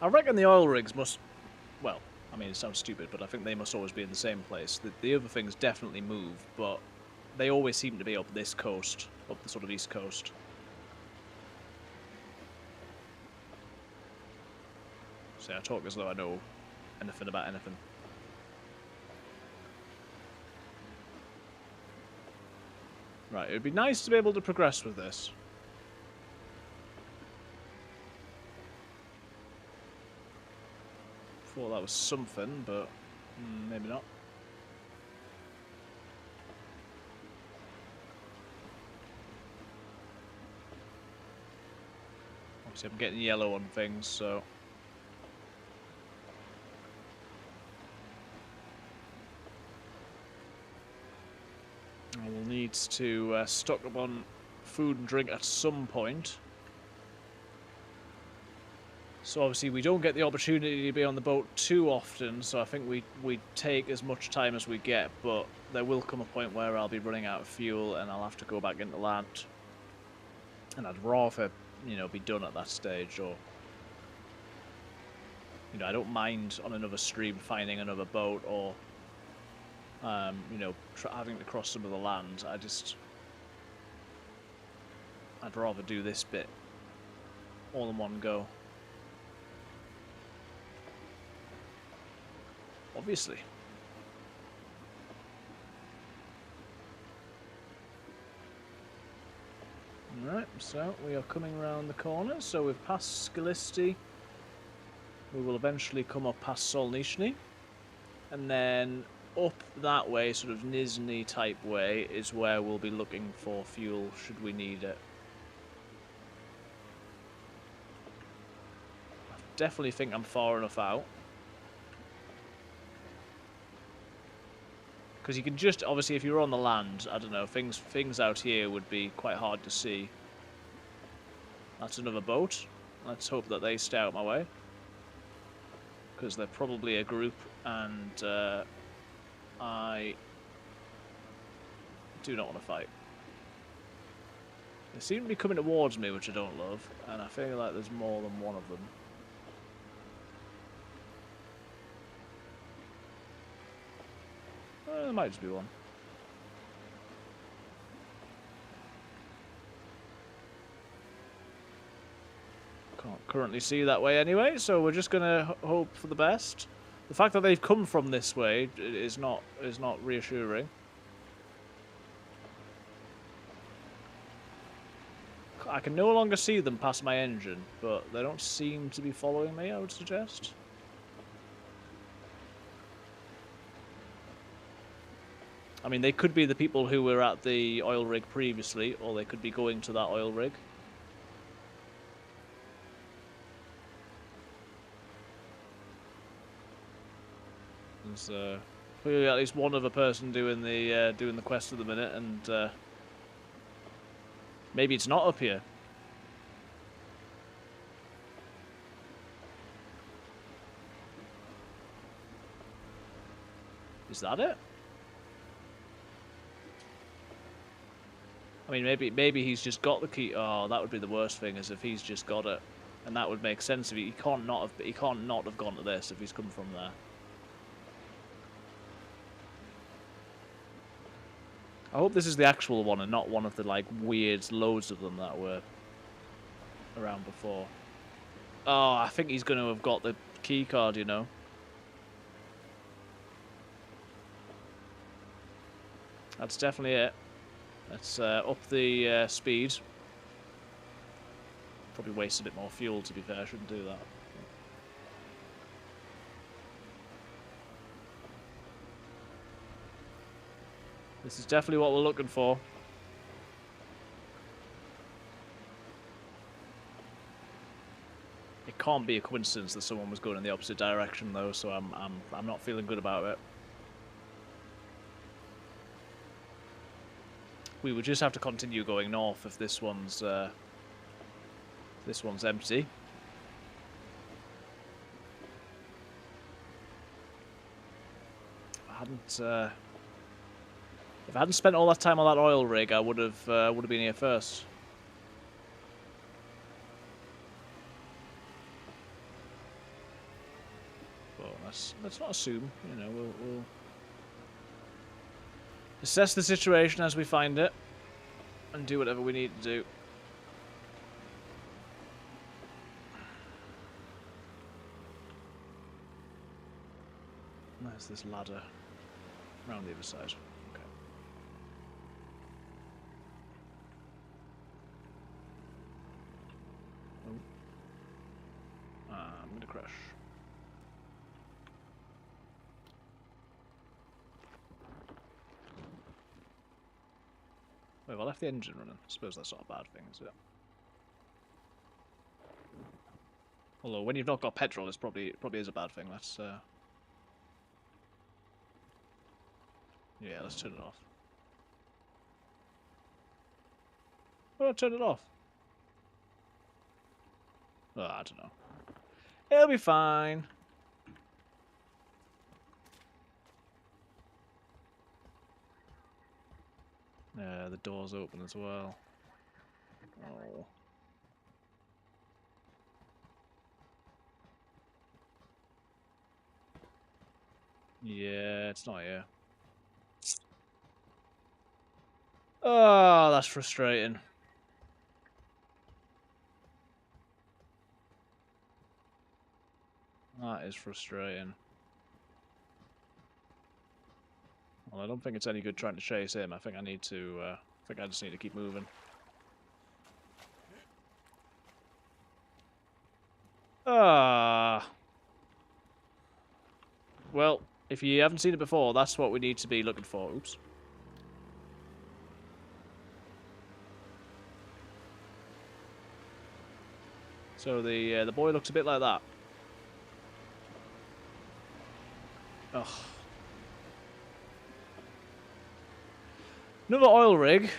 I reckon the oil rigs must... Well, I mean, it sounds stupid, but I think they must always be in the same place. The other things definitely move, but they always seem to be up this coast, up the sort of east coast. So I talk as though I know anything about anything. Right, it would be nice to be able to progress with this. Thought that was something, but maybe not. Obviously, I'm getting yellow on things, so... I will need to stock up on food and drink at some point. So obviously we don't get the opportunity to be on the boat too often, so I think we take as much time as we get, but there will come a point where I'll be running out of fuel and I'll have to go back into land. And I'd rather, you know, be done at that stage, or... You know, I don't mind on another stream finding another boat, or... you know, having to cross some of the land. I'd rather do this bit all in one go. Obviously. Alright, so we are coming around the corner, so we've passed Skalisti. We will eventually come up past Solnishny. And then up that way, sort of Nizhny type way, is where we'll be looking for fuel should we need it. I definitely think I'm far enough out. Because you can just, obviously if you're on the land, I don't know, things out here would be quite hard to see. That's another boat. Let's hope that they stay out my way. Because they're probably a group, and I do not want to fight. They seem to be coming towards me, which I don't love, and I feel like there's more than one of them. There might just be one. Can't currently see that way anyway, so we're just gonna hope for the best. The fact that they've come from this way is not reassuring. I can no longer see them past my engine, but they don't seem to be following me, I would suggest. I mean, they could be the people who were at the oil rig previously, or they could be going to that oil rig. There's clearly at least one other person doing the quest at the minute, and maybe it's not up here. Is that it? I mean, maybe he's just got the key. Oh, that would be the worst thing, is if he's just got it, and that would make sense. If he can't not have gone to this if he's come from there. I hope this is the actual one and not one of the like weird loads of them that were around before. Oh, I think he's going to have got the key card, you know. That's definitely it. Let's up the speed. Probably waste a bit more fuel, to be fair. I shouldn't do that. This is definitely what we're looking for. It can't be a coincidence that someone was going in the opposite direction, though, so I'm not feeling good about it. We would just have to continue going north if this one's empty. If I hadn't spent all that time on that oil rig, I would have been here first. let's not assume. You know, we'll assess the situation as we find it, and do whatever we need to do. There's this ladder around the other side. Okay. Oh. I'm gonna crash. Wait, I left the engine running. I suppose that's not a bad thing, is it? Although when you've not got petrol, it probably is a bad thing. Let's yeah, let's turn it off. Why don't I turn it off? Oh, I don't know. It'll be fine. Yeah, the door's open as well. Oh. Yeah, it's not here. Oh, that's frustrating. That is frustrating. Well, I don't think it's any good trying to chase him. I think I need to. I think I just need to keep moving. Ah. Well, if you haven't seen it before, that's what we need to be looking for. Oops. So the boy looks a bit like that. Ugh. Another oil rig.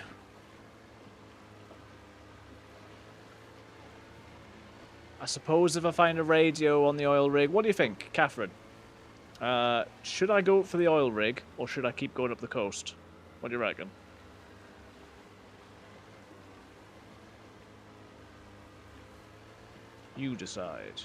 I suppose if I find a radio on the oil rig, what do you think, Catherine? Should I go for the oil rig or should I keep going up the coast? What do you reckon? You decide.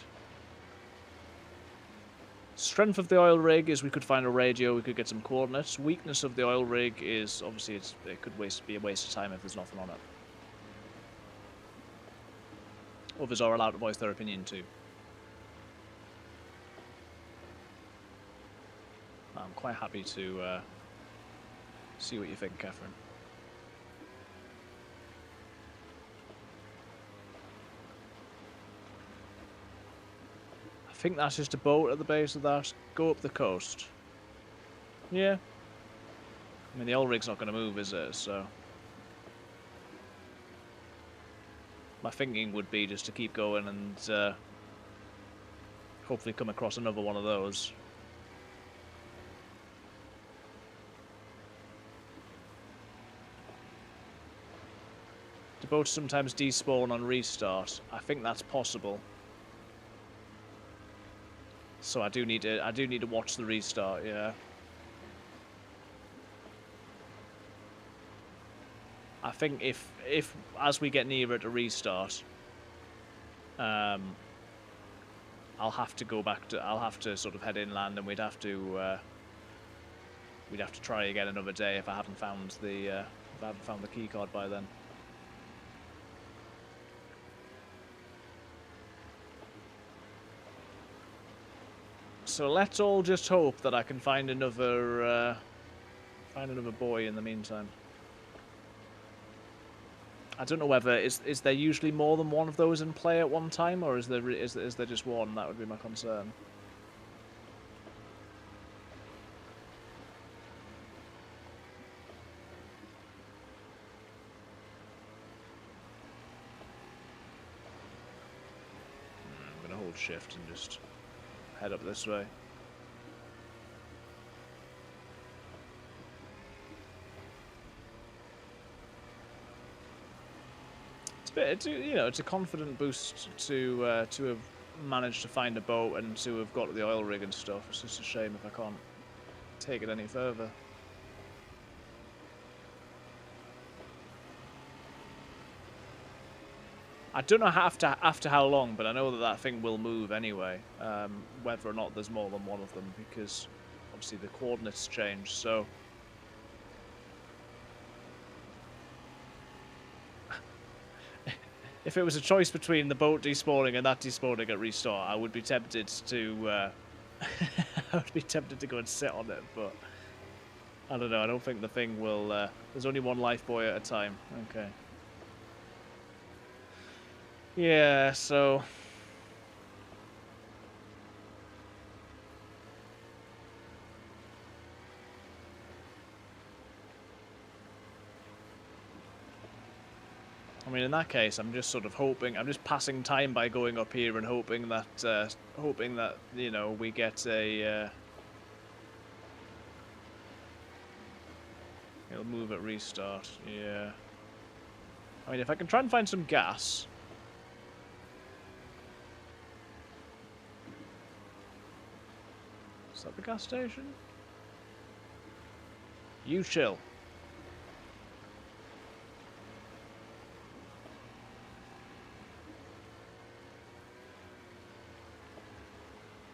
Strength of the oil rig is we could find a radio, we could get some coordinates. Weakness of the oil rig is obviously it could be a waste of time if there's nothing on it. Others are allowed to voice their opinion too. I'm quite happy to see what you think, Catherine. I think that's just a boat at the base of that. Go up the coast. Yeah. I mean, the oil rig's not going to move, is it? So my thinking would be just to keep going and hopefully come across another one of those. Do boats sometimes despawn on restart? I think that's possible. So I do need to watch the restart, yeah. I think if as we get nearer to restart, I'll have to go back to I'll have to sort of head inland, and we'd have to try again another day if I haven't found the key card by then. So let's all just hope that I can find another boy in the meantime. I don't know whether is there usually more than one of those in play at one time, or is there just one? That would be my concern. I'm gonna hold shift and just head up this way. It's a confident boost to have managed to find a boat and to have got the oil rig and stuff. It's just a shame if I can't take it any further. I don't know after how long, but I know that that thing will move anyway. Whether or not there's more than one of them, because obviously the coordinates change. So if it was a choice between the boat despawning and that despawning at restart, I would be tempted to. I would be tempted to go and sit on it, but I don't know. I don't think the thing will. There's only one life buoy at a time. Okay. Yeah, so I mean, in that case, I'm just sort of hoping. I'm just passing time by going up here and hoping that you know we get a. It'll move at restart. Yeah. I mean, if I can try and find some gas. Is that the gas station? You chill.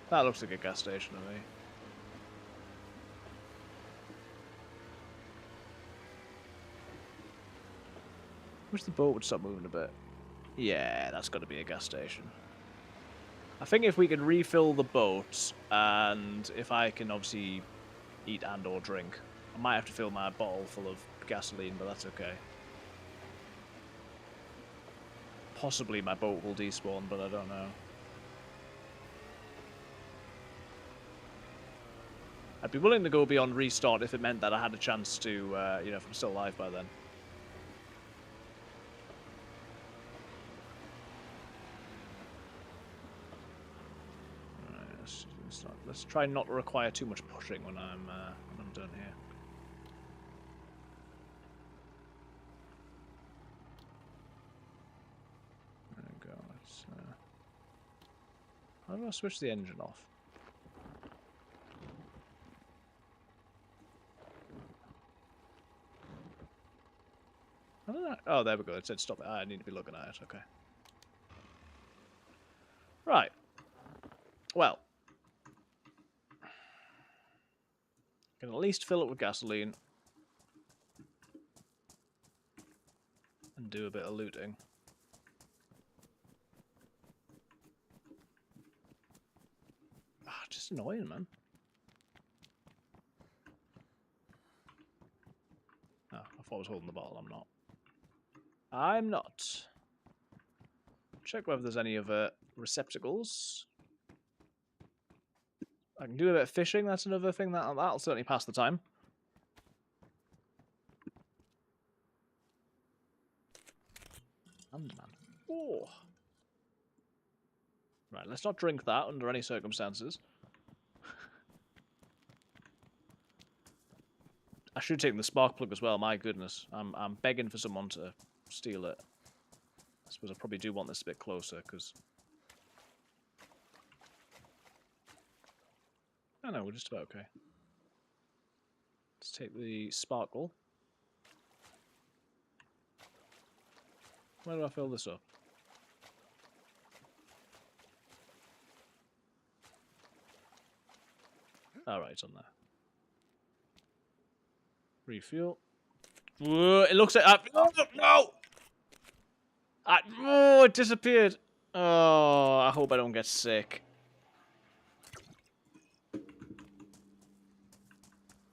That looks like a gas station to me. Wish the boat would stop moving a bit. Yeah, that's got to be a gas station. I think if we can refill the boat, and if I can obviously eat and or drink, I might have to fill my bottle full of gasoline, but that's okay. Possibly my boat will despawn, but I don't know. I'd be willing to go beyond restart if it meant that I had a chance to, you know, if I'm still alive by then. Let's try not to require too much pushing when I'm done here. There we go. Let's, how do I switch the engine off? I don't know. Oh, there we go. It said stop it. I need to be looking at it. Okay. Right. Well. Can at least fill it with gasoline and do a bit of looting. Ah, just annoying, man. Oh, I thought I was holding the bottle. I'm not. I'm not. Check whether there's any other receptacles. I can do a bit of fishing. That's another thing that'll certainly pass the time. Man. Oh. Right, let's not drink that under any circumstances. I should take the spark plug as well. My goodness, I'm begging for someone to steal it. I suppose I probably do want this a bit closer because. Oh no, we're just about okay. Let's take the sparkle. Where do I fill this up? Alright, it's on there. Refuel. Whoa, it looks like... oh, no! Oh, it disappeared. Oh, I hope I don't get sick.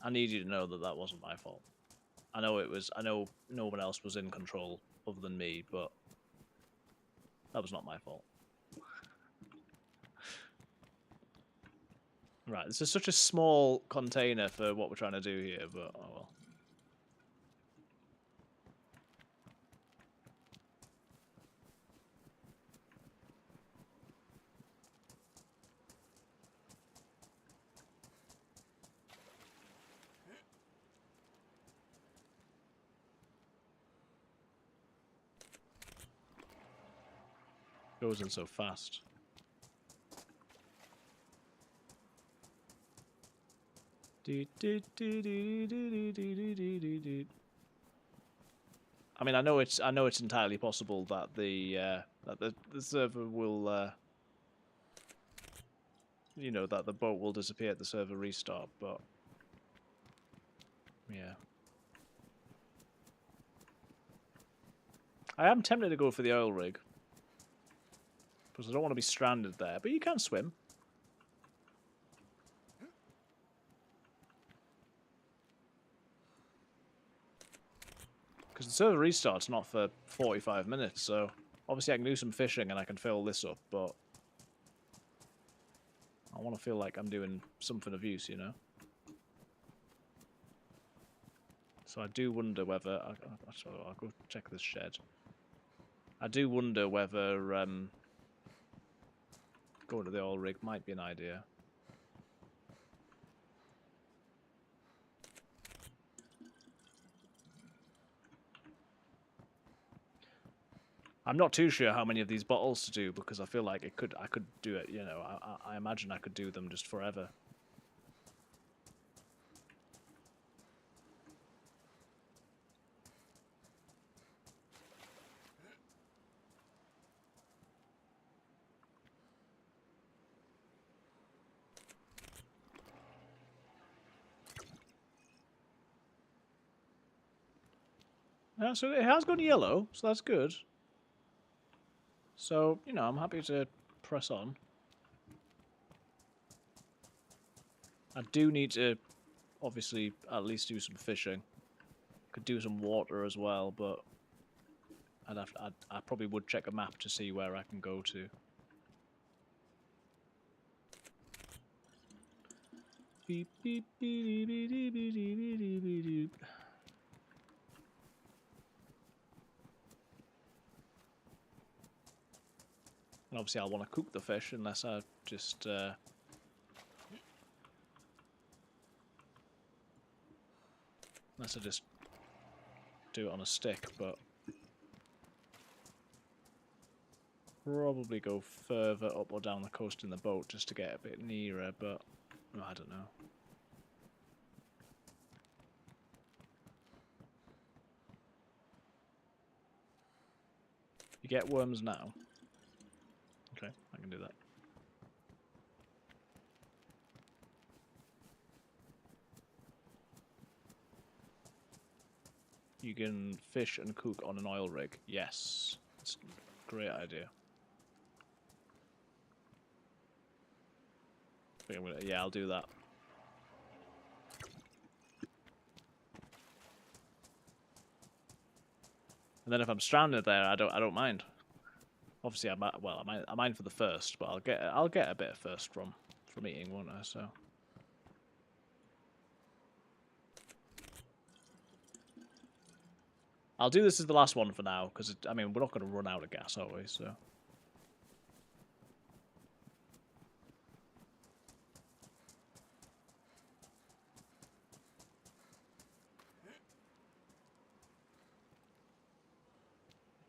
I need you to know that that wasn't my fault. I know it was. I know no one else was in control other than me, but that was not my fault. Right, this is such a small container for what we're trying to do here, but oh well. Goes in so fast. I mean, I know it's entirely possible that the server will you know, that the boat will disappear at the server restart, but yeah. I am tempted to go for the oil rig because I don't want to be stranded there, but you can swim. Because the server restart's not for 45 minutes, so obviously I can do some fishing and I can fill this up, but I want to feel like I'm doing something of use, you know? So I do wonder whether... I'll go check this shed. I do wonder whether going to the oil rig might be an idea. I'm not too sure how many of these bottles to do because I feel like I could do it, you know, I imagine I could do them just forever. Yeah, so it has gone yellow, so that's good. So, you know, I'm happy to press on. I do need to, obviously, at least do some fishing. Could do some water as well, but I probably would check a map to see where I can go to. Beep, beep, beep, beep, beep, beep, beep, beep, beep, beep. And obviously I'll want to cook the fish unless I just do it on a stick, but probably go further up or down the coast in the boat just to get a bit nearer, but oh, I don't know. You get worms now? Okay, I can do that. You can fish and cook on an oil rig. Yes. It's a great idea. Yeah, I'll do that. And then if I'm stranded there, I don't mind. Obviously, I mind for the first, but I'll get a bit of first from eating, won't I? So. I'll do this as the last one for now, because, I mean, we're not going to run out of gas, are we? So.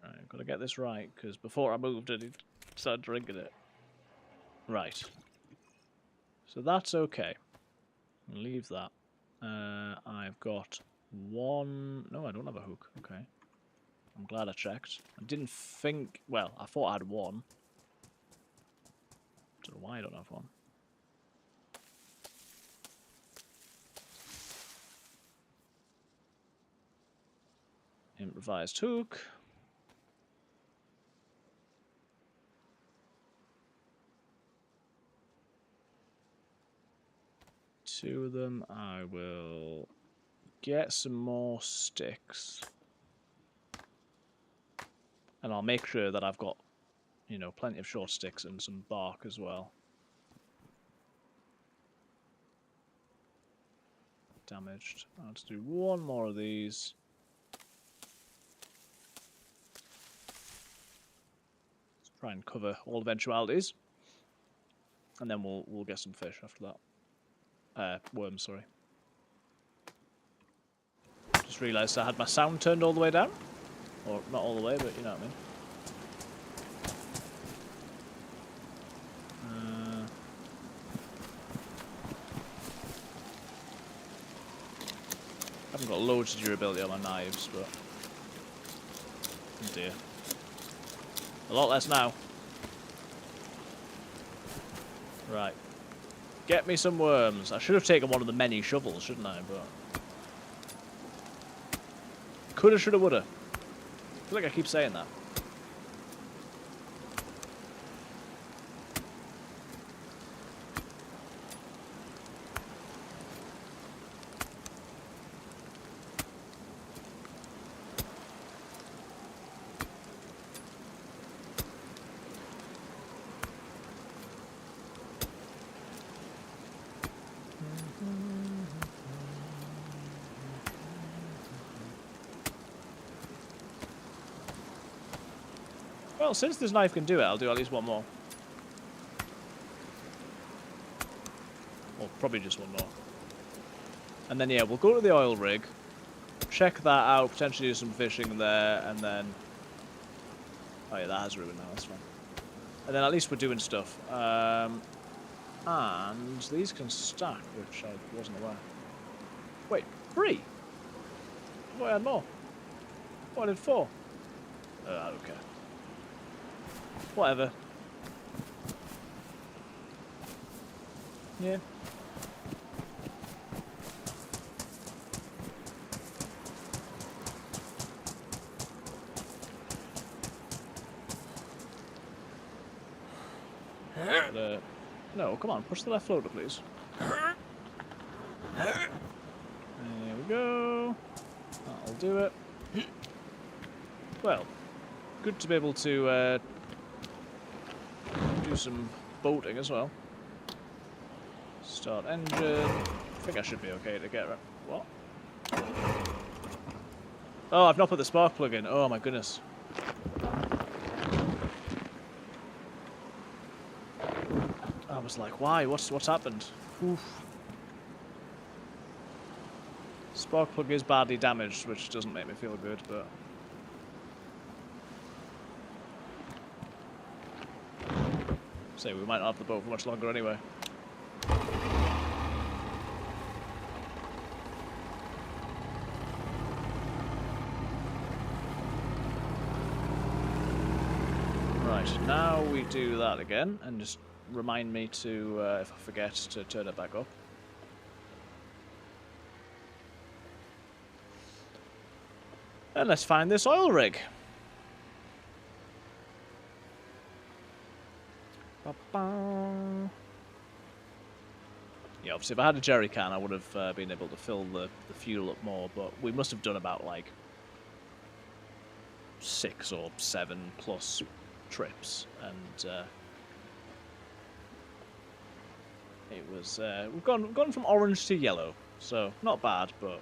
Right, I've got to get this right, because before I moved it, he started drinking it. Right. So that's okay. I'll leave that. I've got one... No, I don't have a hook. Okay. I'm glad I checked. I didn't think... Well, I thought I had one. Don't know why I don't have one. Improvised hook. Two of them. I will get some more sticks. And I'll make sure that I've got, you know, plenty of short sticks and some bark as well. Damaged. Let's do one more of these. Let's try and cover all eventualities. And then we'll get some fish after that. Worms, sorry. Just realised I had my sound turned all the way down. Or not all the way, but you know what I mean. I haven't got loads of durability on my knives, but dear. A lot less now. Right. Get me some worms. I should have taken one of the many shovels, shouldn't I? But coulda, shoulda, woulda. I feel like I keep saying that. Well, since this knife can do it, I'll do at least one more. Or probably just one more. And then, yeah, we'll go to the oil rig, check that out, potentially do some fishing there, and then... Oh yeah, that has ruined now, that's fine. And then at least we're doing stuff. And these can stack, which I wasn't aware. Wait, 3? I thought I had more. I thought I did 4. I don't care. Whatever. Yeah. But, no, come on, push the left floater, please. There we go. That'll do it. Well, good to be able to do some boating as well. Start engine. I think I should be okay to get... What? Oh, I've not put the spark plug in. Oh my goodness. I was like, why? What's happened? Oof. Spark plug is badly damaged, which doesn't make me feel good, but... Say, we might not have the boat for much longer anyway. Right, now we do that again, and just remind me to, if I forget, to turn it back up. And let's find this oil rig. Yeah, obviously if I had a jerry can I would have been able to fill the fuel up more, but we must have done about like 6 or 7 plus trips, and it was we've gone from orange to yellow, so not bad, but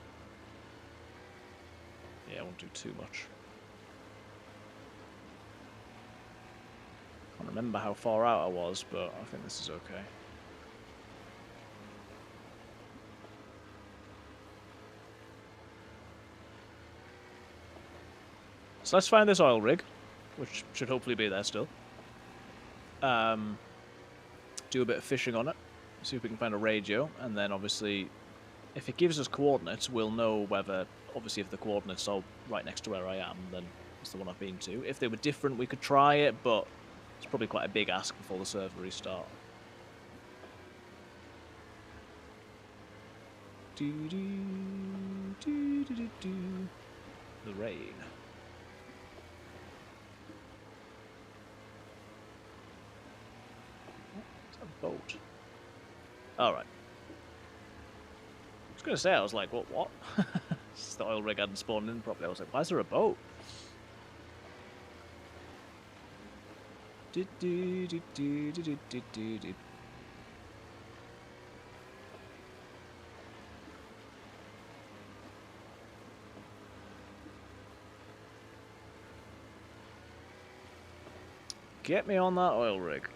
yeah, I won't do too much. I can't remember how far out I was, but I think this is okay. So let's find this oil rig, which should hopefully be there still. Do a bit of fishing on it, see if we can find a radio, and then obviously, if it gives us coordinates, we'll know whether, obviously if the coordinates are right next to where I am, then it's the one I've been to. If they were different, we could try it, but it's probably quite a big ask before the server restart. The rain. Boat. Alright. I was going to say, I was like, what? The oil rig hadn't spawned in properly. I was like, why is there a boat? Get me on that oil rig.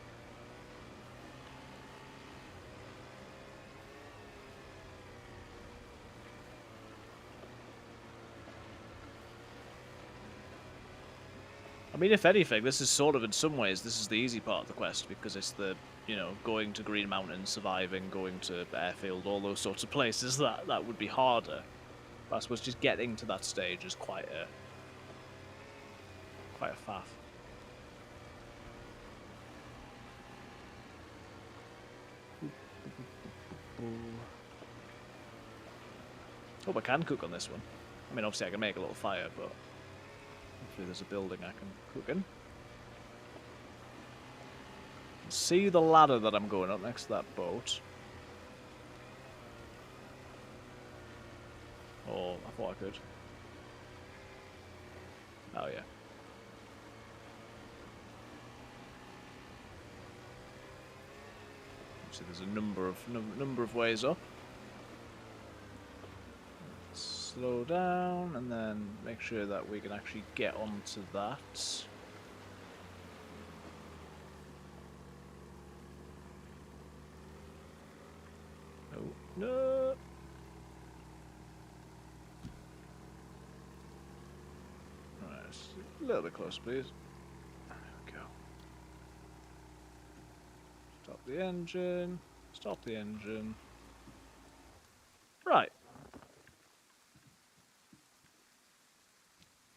I mean, if anything, this is sort of, in some ways, this is the easy part of the quest, because it's the, you know, going to Green Mountain, surviving, going to Airfield, all those sorts of places, that would be harder. But I suppose just getting to that stage is quite Quite a faff. Hope I can cook on this one. I mean, obviously I can make a little fire, but hopefully there's a building I can cook in. See the ladder that I'm going up next to that boat? Oh, I thought I could. Oh yeah. So there's a number of ways up. Slow down and then make sure that we can actually get onto that. Oh no! Right, a little bit closer, please. There we go. Stop the engine. Stop the engine. Right.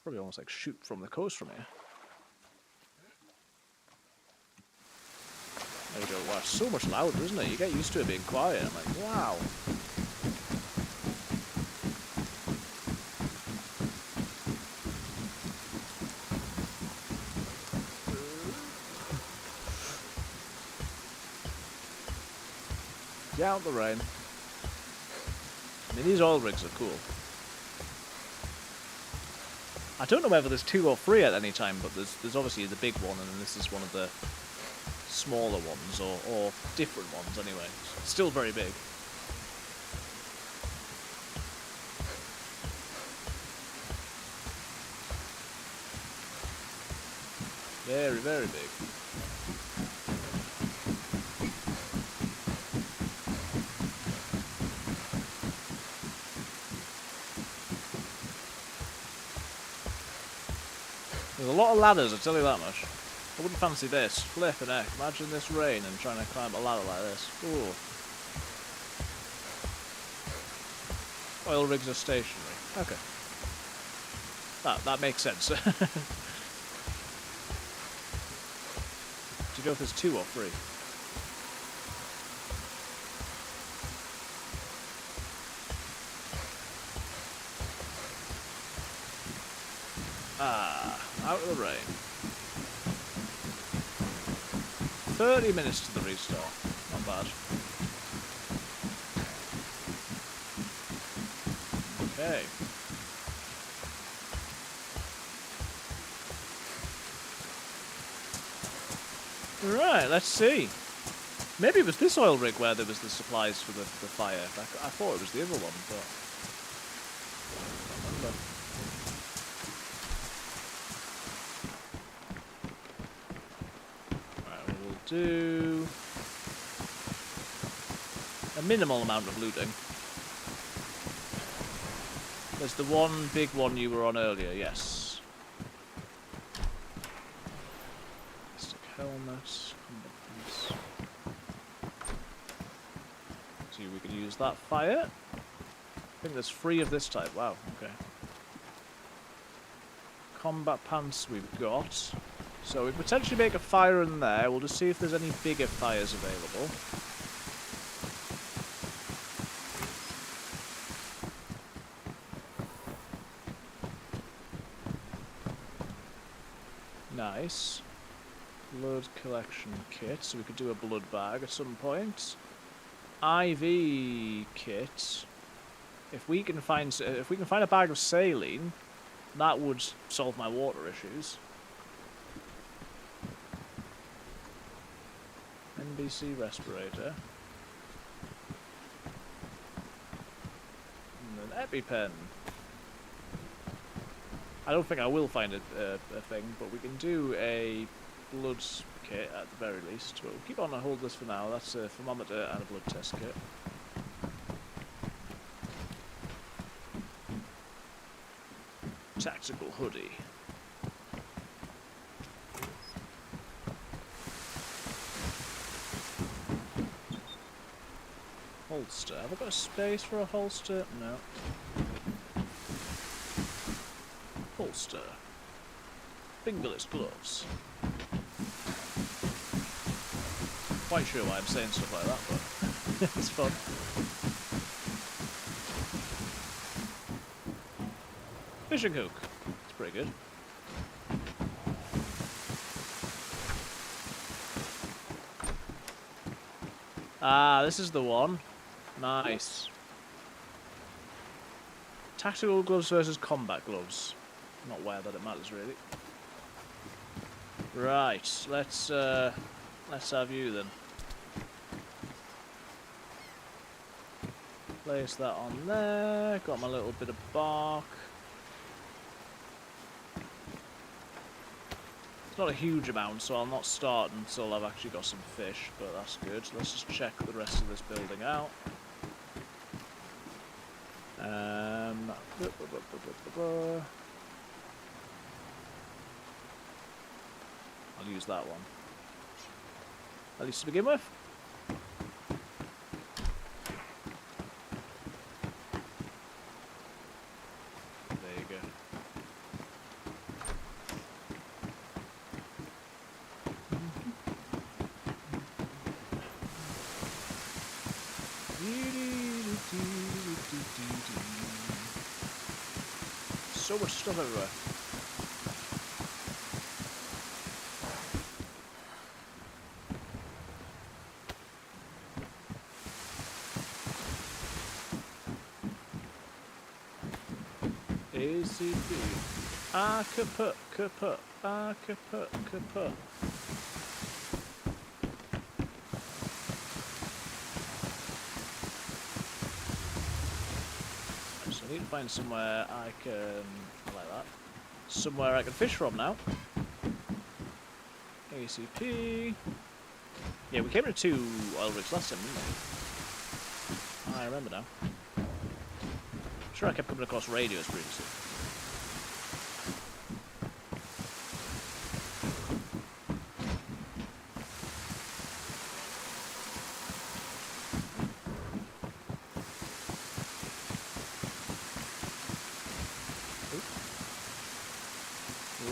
Probably almost like shoot from the coast from here. There we go. Wow, it's so much louder, isn't it? You get used to it being quiet. I'm like, wow. Get out the rain. I mean, these oil rigs are cool. I don't know whether there's 2 or 3 at any time, but there's obviously the big one, and then this is one of the smaller ones, or different ones anyway. It's still very big. Very, very big. There's a lot of ladders, I tell you that much. I wouldn't fancy this. Flippin' heck. Imagine this rain and trying to climb a ladder like this. Ooh. Oil rigs are stationary. Okay. That makes sense. Do you know if there's 2 or 3? Ah, out of the rain. 30 minutes to the restart. Not bad. Okay. Right, let's see. Maybe it was this oil rig where there was the supplies for the fire. I thought it was the other one, but I don't remember. Do a minimal amount of looting. There's the one big one you were on earlier, yes. Stick helmet, combat piece. See, we can use that fire. I think there's 3 of this type. Wow, okay. Combat pants we've got. So we potentially make a fire in there. We'll just see if there's any bigger fires available. Nice. Blood collection kit, so we could do a blood bag at some point. IV kit. If we can find a bag of saline, that would solve my water issues. NBC respirator. And an EpiPen. I don't think I will find a thing, but we can do a blood kit at the very least. But we'll keep on and hold this for now. That's a thermometer and a blood test kit. Tactical hoodie. Holster. Have I got a space for a holster? No. Holster. fingerless gloves. Quite sure why I'm saying stuff like that, but it's fun. Fishing hook. It's pretty good. Ah, this is the one. Nice. Tactical gloves versus combat gloves. Not aware that it matters really. Right, let's have you then. Place that on there. Got my little bit of bark. It's not a huge amount, so I'll not start until I've actually got some fish, but that's good. Let's just check the rest of this building out. I'll use that one. At least to begin with. There you go. So much stuff everywhere. ACP. Kaput, kaput, kaput, kaput. So I need to find somewhere I can, like that, somewhere I can fish from now. ACP. Yeah, we came to 2 oil rigs last time, didn't we? I remember now. I'm sure I kept coming across radios previously.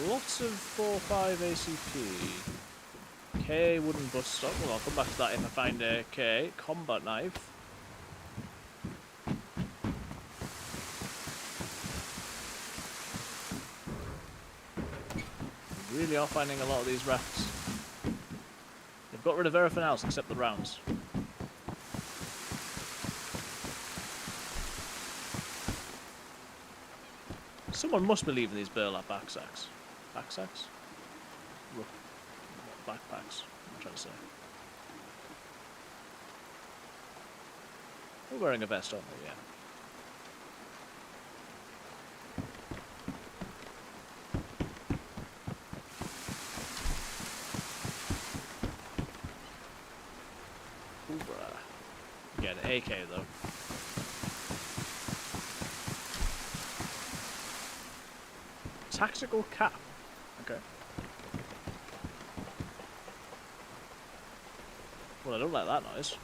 Lots of 4-5 ACP. K wooden bus stop. Well, I'll come back to that if I find a K. Combat knife. We really are finding a lot of these rafts. They've got rid of everything else except the rounds. Someone must believe in these burlap backsacks. Backsacks? Backpacks, I'm trying to say. We're wearing a vest, aren't we? Yeah. Hoorah. Yeah, an AK though. Tactical cap. Okay. Well, I don't like that noise.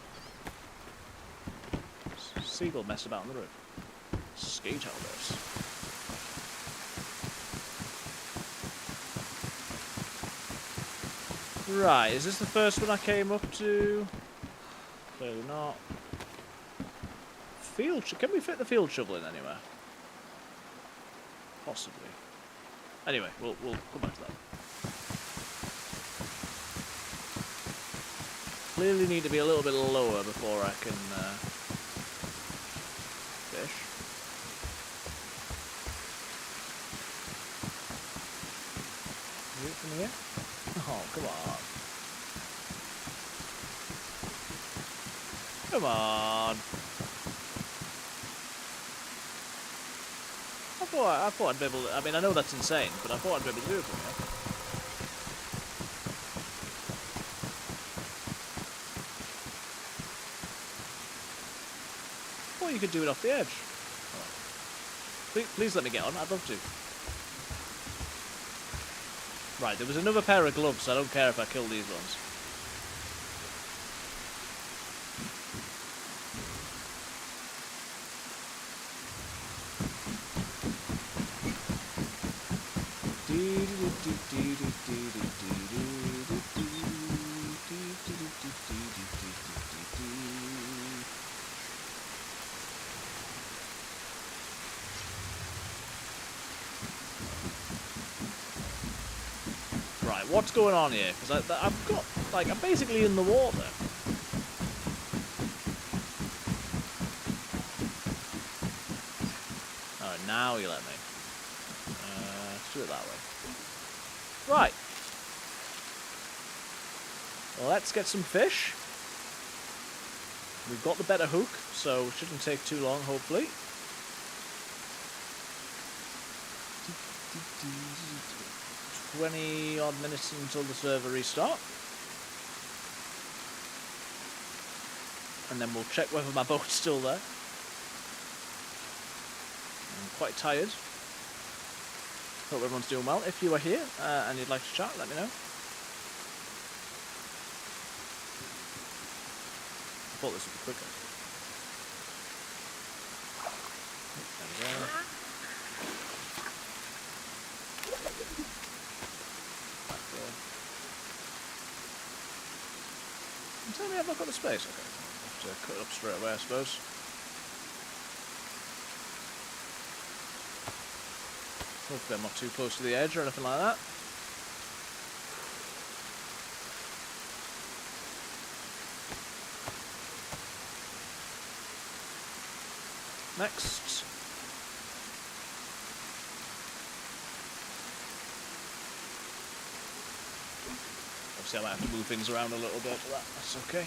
Seagull messed about on the roof. Skate holders. Right, is this the first one I came up to? Clearly not. Can we fit the field shovel in anywhere? Possibly. Anyway, we'll come back to that. Clearly need to be a little bit lower before I can fish. Is it from here? Oh, come on. Come on. I thought I'd be able to, I mean, I know that's insane, but I thought I'd be able to do it from here. Or you could do it off the edge. Oh. Please let me get on, I'd love to. Right, there was another pair of gloves, so I don't care if I kill these ones. Right, what's going on here? Because I've got, like, I'm basically in the water. Oh, now you let me. Let's do it that way. Right. Well, let's get some fish. We've got the better hook, so it shouldn't take too long, hopefully. 20-odd minutes until the server restart. And then we'll check whether my boat's still there. I'm quite tired. Hope everyone's doing well. If you are here and you'd like to chat, let me know. I thought this would be quicker. There we go. Tell me I've not got the space. Okay, I'll have to cut it up straight away, I suppose. Hopefully I'm not too close to the edge or anything like that. Next. Obviously I might have to move things around a little bit, but that's okay.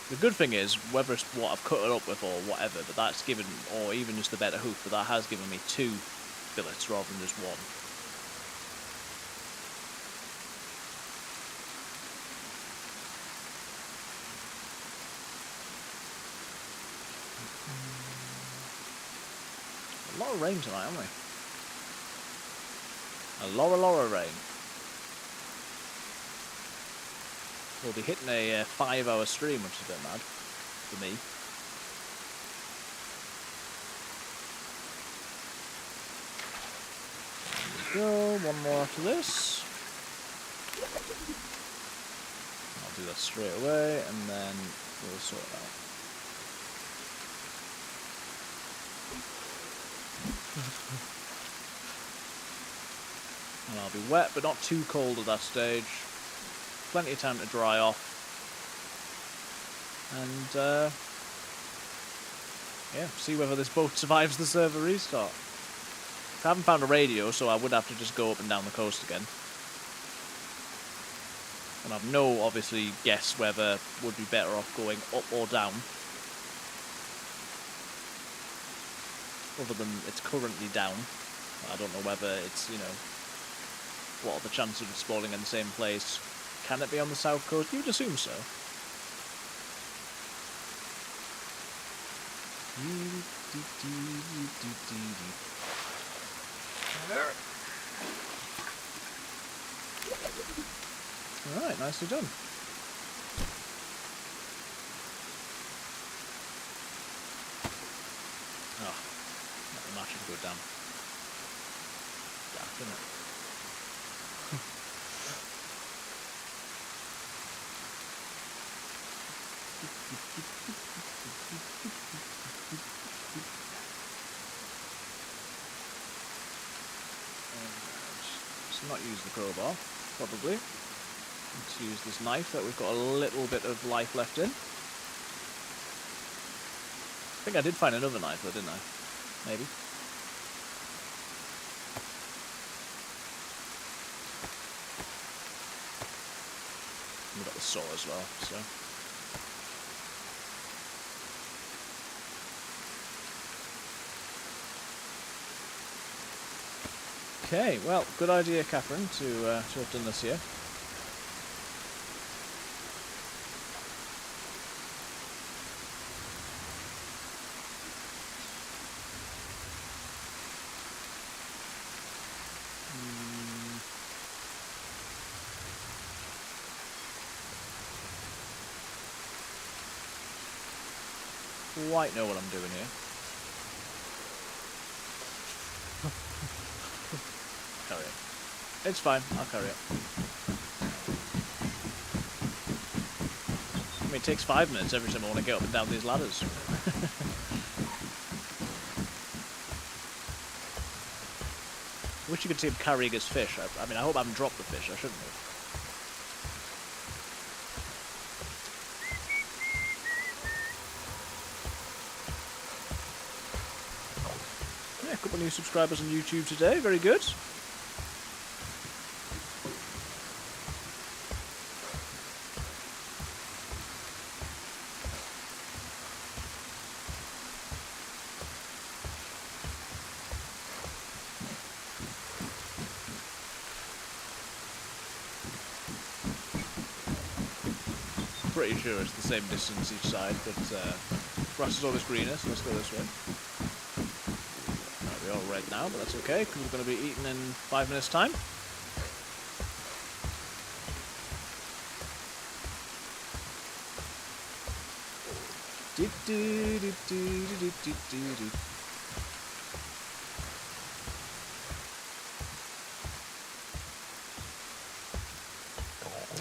The good thing is, whether it's what I've cut it up with or whatever, but that's given, or even just the better hook, but that has given me 2 fillets rather than just 1. A lot of rain tonight, haven't we? A lot of rain. We'll be hitting a 5-hour stream, which is a bit mad for me. There we go, one more after this. I'll do that straight away, and then we'll sort it out. And I'll be wet, but not too cold at that stage. Plenty of time to dry off. And, yeah, see whether this boat survives the server restart. I haven't found a radio, so I would have to just go up and down the coast again. And I've no, obviously, guess whether would be better off going up or down. Other than it's currently down. I don't know whether it's, you know, what are the chances of spawning in the same place? Can it be on the south coast? You'd assume so. Alright, nicely done. Oh, that match should go down. Daft, isn't it? Let's not use the crowbar, probably. Let's use this knife that we've got a little bit of life left in. I think I did find another knife though, didn't I? Maybe. We've got the saw as well, so. Okay, well, good idea, Catherine, to have done this here. quite know what I'm doing here. Carry it. It's fine, I'll carry it. I mean, it takes 5 minutes every time I want to get up and down these ladders. I wish you could see him carrying his fish. I mean, I hope I haven't dropped the fish. I shouldn't have. Yeah, a couple of new subscribers on YouTube today. Very good. Pretty sure it's the same distance each side, but grass is always greener, so let's go this way. Right, we're all red now, but that's okay, because we're going to be eating in 5 minutes' time.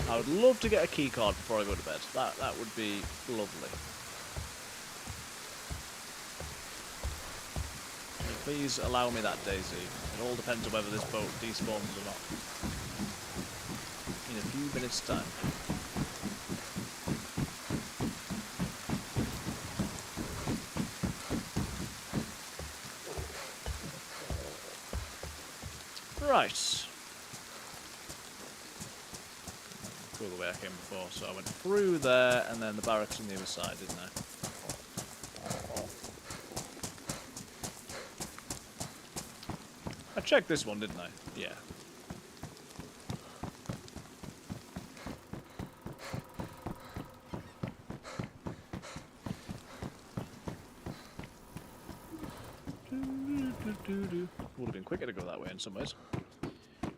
I would love to get a key card before I go to bed. That would be lovely. Please allow me that, DayZ. It all depends on whether this boat despawns or not. In a few minutes' time. Right. Go the way I came before, so I went through there and then the barracks on the other side, didn't I? I checked this one, didn't I? Yeah. Would have been quicker to go that way in some ways.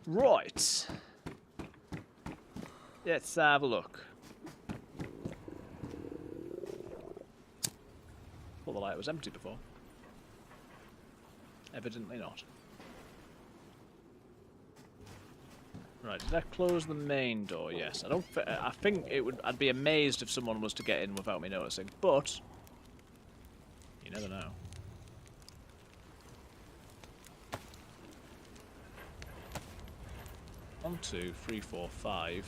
Right. Let's have a look. Thought the light was empty before. Evidently not. Right, did I close the main door? Yes. I think it would. I'd be amazed if someone was to get in without me noticing, but you never know. One, two, three, four, five.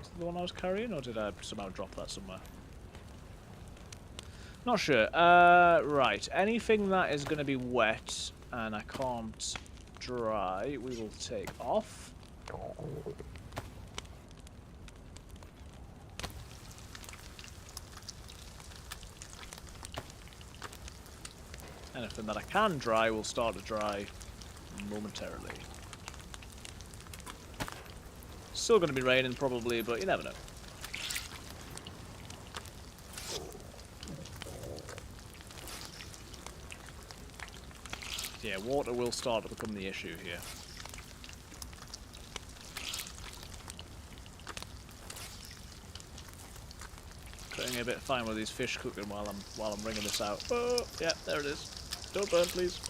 Is it the one I was carrying, or did I somehow drop that somewhere? Not sure. Right. Anything that is going to be wet and I can't dry, we will take off. Anything that I can dry will start to dry momentarily. Still going to be raining probably, but you never know. Yeah, water will start to become the issue here. Getting a bit fine with these fish cooking while I'm wringing this out. Oh, yeah, there it is. Don't burn, please.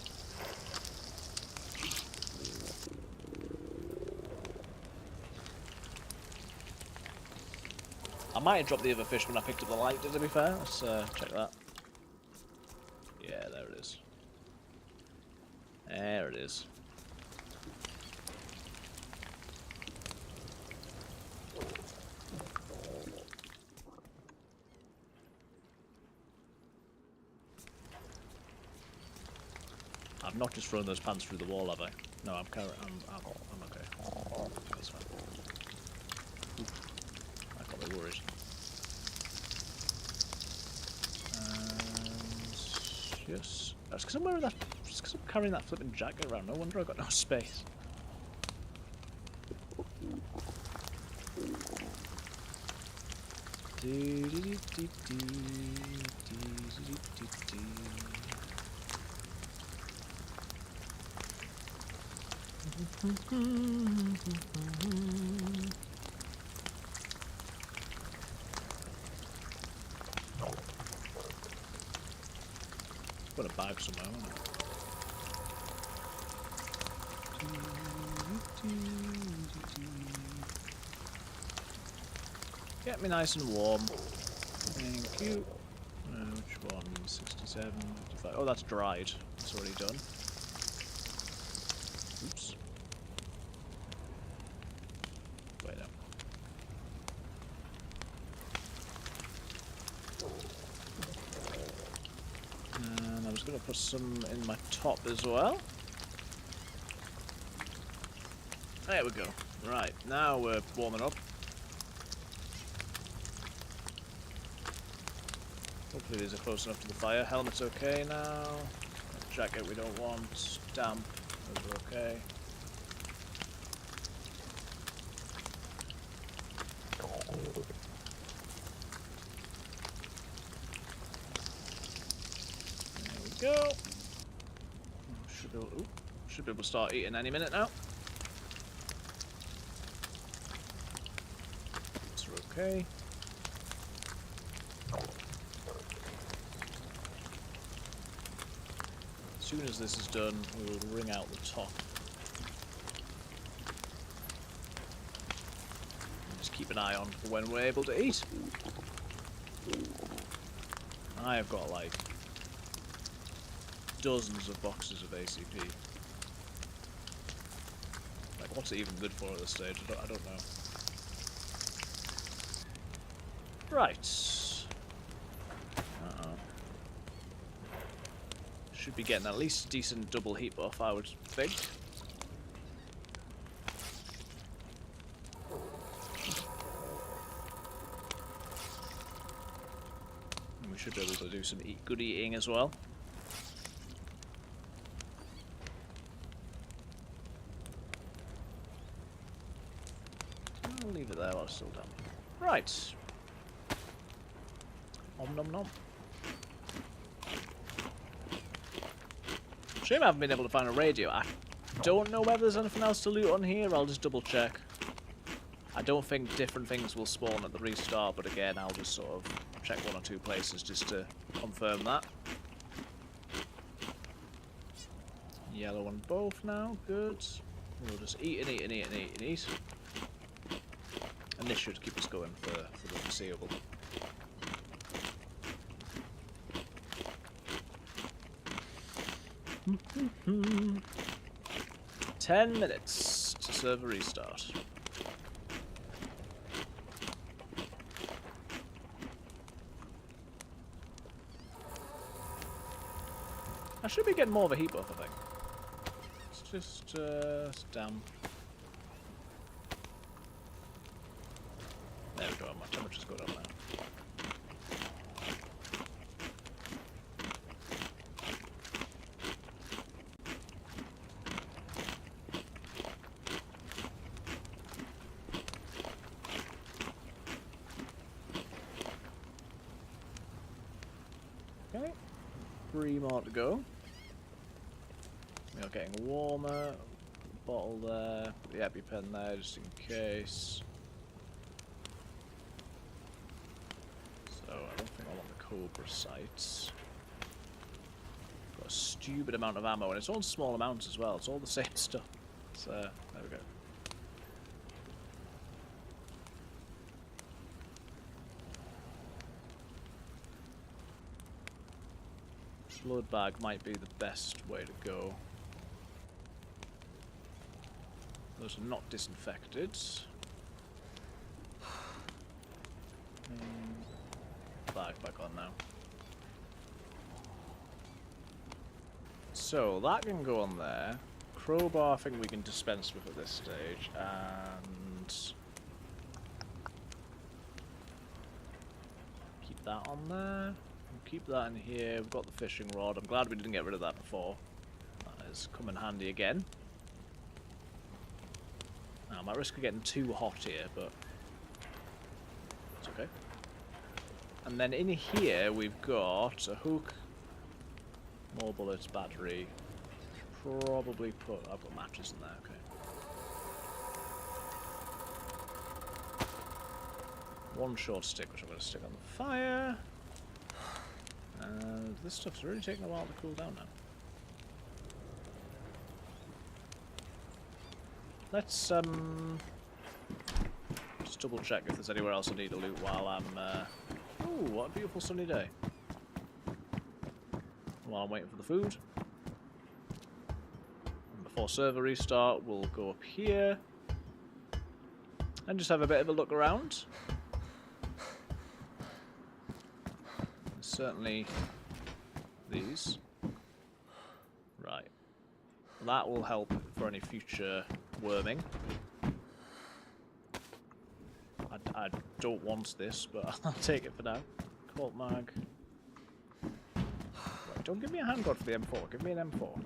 I might have dropped the other fish when I picked up the light, to be fair. Let's check that. Yeah, there it is. There it is. I've not just thrown those pants through the wall, have I? No, I'm okay. That's fine. Oof. I got me worried. And yes, that's because I'm wearing that. Just because I'm carrying that flipping jacket around. No wonder I got no space. Got a bag somewhere, haven't I? Get me nice and warm. Thank you. Which one? 67, 55. Oh, that's dried. That's already done. Oops. Wait up. And I was going to put some in my top as well. There we go. Right, now we're warming up. Hopefully these are close enough to the fire. Helmet's okay now. Jacket we don't want. Damp. Those are okay. There we go. Should be able to start eating any minute now. These are okay. As soon as this is done, we will wring out the top. And just keep an eye on for when we're able to eat. I have got like dozens of boxes of ACP. Like, what's it even good for at this stage? I don't know. Right. Should be getting at least a decent double heat buff, I would think. And we should be able to do some good eating as well. I'll leave it there while it's still done. Right. Om nom nom. Shame I haven't been able to find a radio. I don't know whether there's anything else to loot on here. I'll just double check. I don't think different things will spawn at the restart, but again, I'll just sort of check one or two places just to confirm that. Yellow on both now. Good. We'll just eat and eat and eat and eat and eat. And this should keep us going for the foreseeable. 10 minutes to serve a restart. I should be getting more of a heat buff, I think. It's just it's damp. There we go, my temperature's good up now. Okay, 3 more to go. We are getting warmer. Bottle there. Put the EpiPen there just in case. So I don't think I want the Cobra sights. Got a stupid amount of ammo, and it's all small amounts as well. It's all the same stuff. So there we go. Blood bag might be the best way to go. Those are not disinfected. Bag back on now. So that can go on there. Crowbar I think we can dispense with at this stage, and keep that on there. Keep that in here. We've got the fishing rod. I'm glad we didn't get rid of that before. That has come in handy again. Now, I might risk getting too hot here, but it's okay. And then in here we've got a hook, more bullets, battery. Probably put. I've got matches in there. Okay. One short stick, which I'm going to stick on the fire. And this stuff's really taking a while to cool down now. Let's just double check if there's anywhere else I need to loot while I'm ooh, what a beautiful sunny day. While I'm waiting for the food. And before server restart, we'll go up here and just have a bit of a look around. Certainly these. Right. That will help for any future worming. I don't want this, but I'll take it for now. Colt mag. Right, don't give me a handguard for the M4. Give me an M4.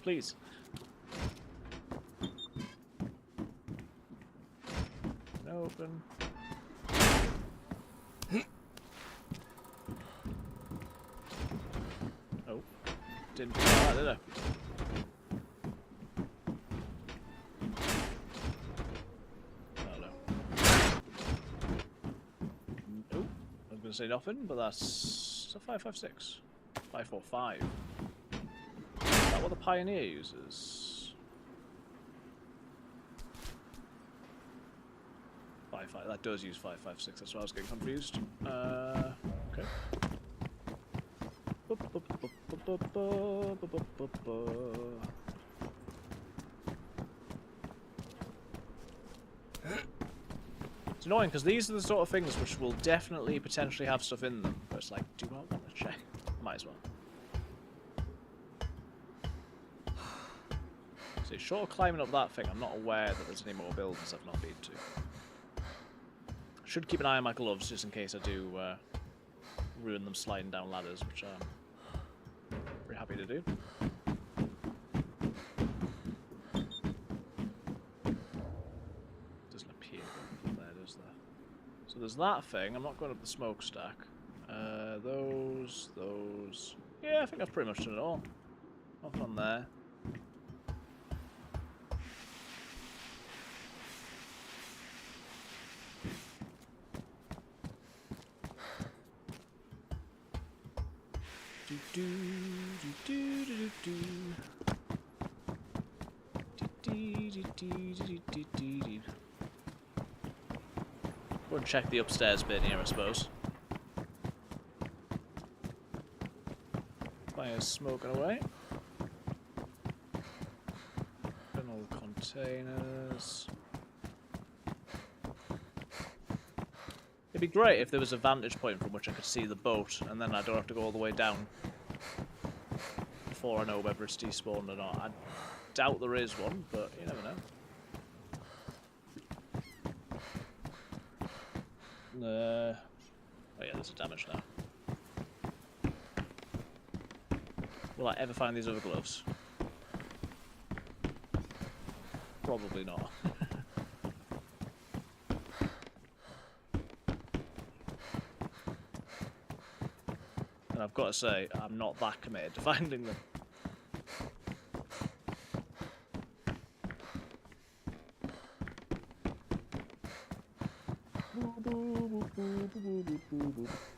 Please. Open. Oh, didn't think about that, did I? Oh no. Nope. I was going to say nothing, but that's a 5.56. 5.45. Is that what the Pioneer uses? 5.5. That does use 5.56. That's why I was getting confused. Okay. It's annoying because these are the sort of things which will definitely potentially have stuff in them, but it's like, do I want to check? Might as well. See, short of climbing up that thing, I'm not aware that there's any more buildings I've not been to. Should keep an eye on my gloves just in case I do ruin them sliding down ladders, which I'm very happy to do. Doesn't appear there, does there? So there's that thing. I'm not going up the smokestack. Those. Yeah, I think I've pretty much done it all. Nothing on there. Go and check the upstairs bit here, I suppose. Fire's smoking away. All containers. It'd be great if there was a vantage point from which I could see the boat, and then I don't have to go all the way down before I know whether it's despawned or not. I doubt there is one, but you never know. Oh yeah, there's a damage now. Will I ever find these other gloves? Probably not. And I've got to say, I'm not that committed to finding them.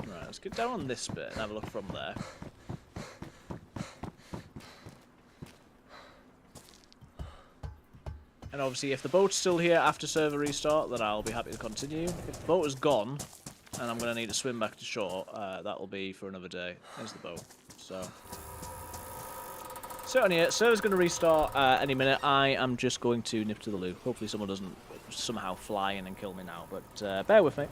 Right, let's get down on this bit and have a look from there. And obviously, if the boat's still here after server restart, then I'll be happy to continue. If the boat is gone, and I'm going to need to swim back to shore, that will be for another day. There's the boat. So on here, server's going to restart any minute. I am just going to nip to the loo. Hopefully someone doesn't somehow fly in and kill me now, but bear with me.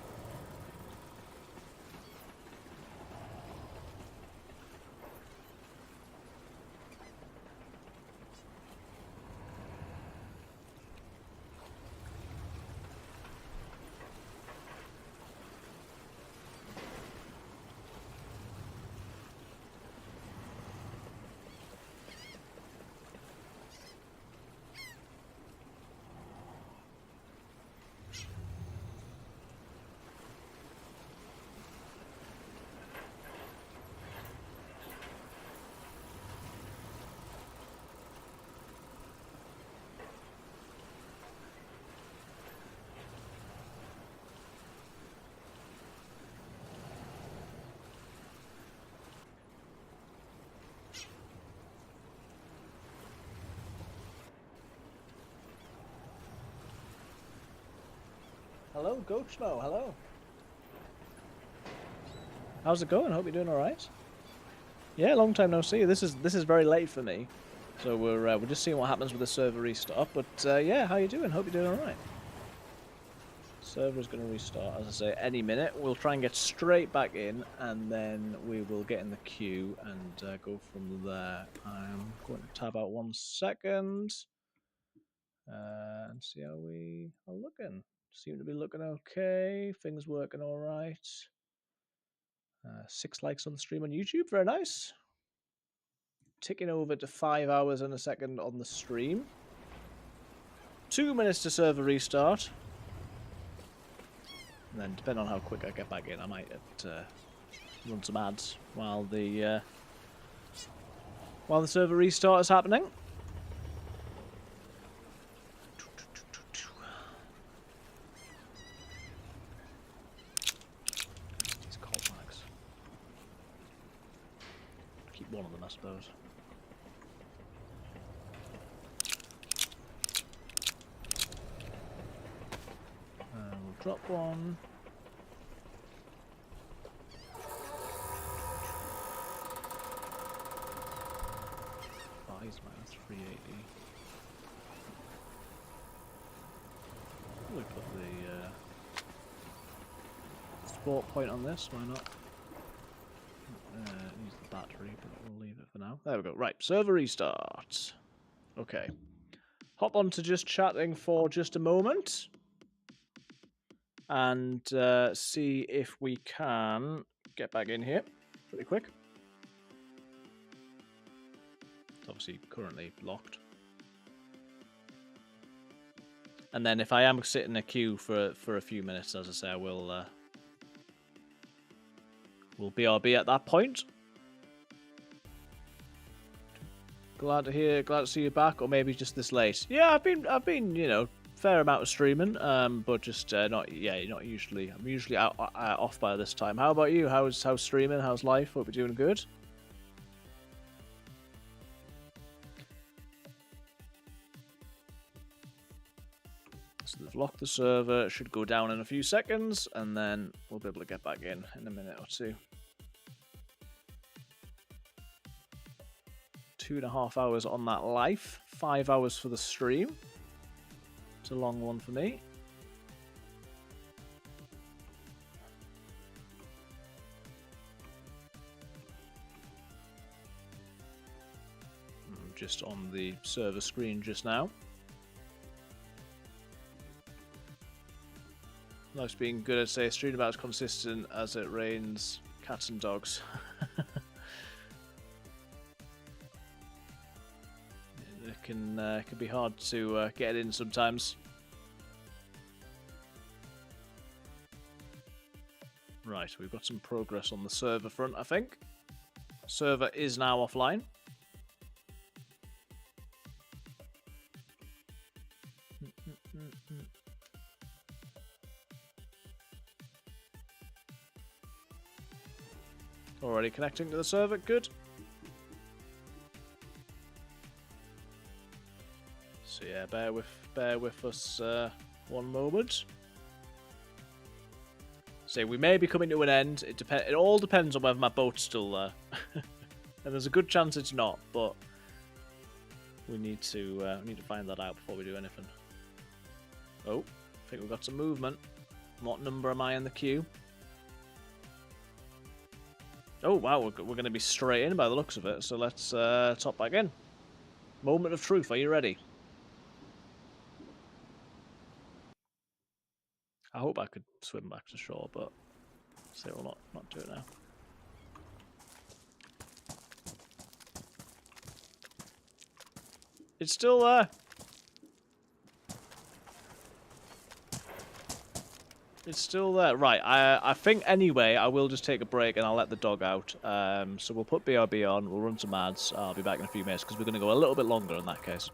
Hello, Gochno. Hello. How's it going? Hope you're doing all right. Yeah, long time no see. This is very late for me, so we're just seeing what happens with the server restart. But yeah, how you doing? Hope you're doing all right. Server's going to restart, as I say, any minute. We'll try and get straight back in, and then we will get in the queue and go from there. I'm going to tab out 1 second and see how we are looking. Seem to be looking okay. Things working all right. 6 likes on the stream on YouTube. Very nice. Ticking over to 5 hours and a second on the stream. 2 minutes to server restart. And then, depending on how quick I get back in, I might run some ads while the server restart is happening. These cold mags. Keep one of them, I suppose. We'll drop one. Buys minus 380. We'll put the sport point on this, why not? Use the battery, but we'll leave it for now. There we go. Right, server restart. Okay. Hop on to just chatting for just a moment. And see if we can get back in here pretty quick. It's obviously currently locked. And then if I am sitting in a queue for a few minutes, as I say, I will BRB at that point. Glad to see you back, or maybe just this late. Yeah, I've been you know, fair amount of streaming, but just not usually. I'm usually out off by this time. How about you? How's streaming? How's life? Hope you're doing good. So they've locked the server. It should go down in a few seconds, and then we'll be able to get back in a minute or two. 2.5 hours on that live. 5 hours for the stream. It's a long one for me. I'm just on the server screen just now. Life's being good, I'd say. Stream about as consistent as it rains cats and dogs. It can be hard to get in sometimes. Right, we've got some progress on the server front, I think. Server is now offline. Already connecting to the server, good. So yeah, bear with us one moment. So we may be coming to an end. It all depends on whether my boat's still there, and there's a good chance it's not. But we need to find that out before we do anything. Oh, I think we've got some movement. What number am I in the queue? Oh wow, we're going to be straight in by the looks of it. So let's top back in. Moment of truth. Are you ready? I hope I could swim back to shore, but say we'll not do it now. It's still there. It's still there. Right, I think anyway, I will just take a break and I'll let the dog out. So we'll put BRB on, we'll run some ads. I'll be back in a few minutes because we're going to go a little bit longer in that case.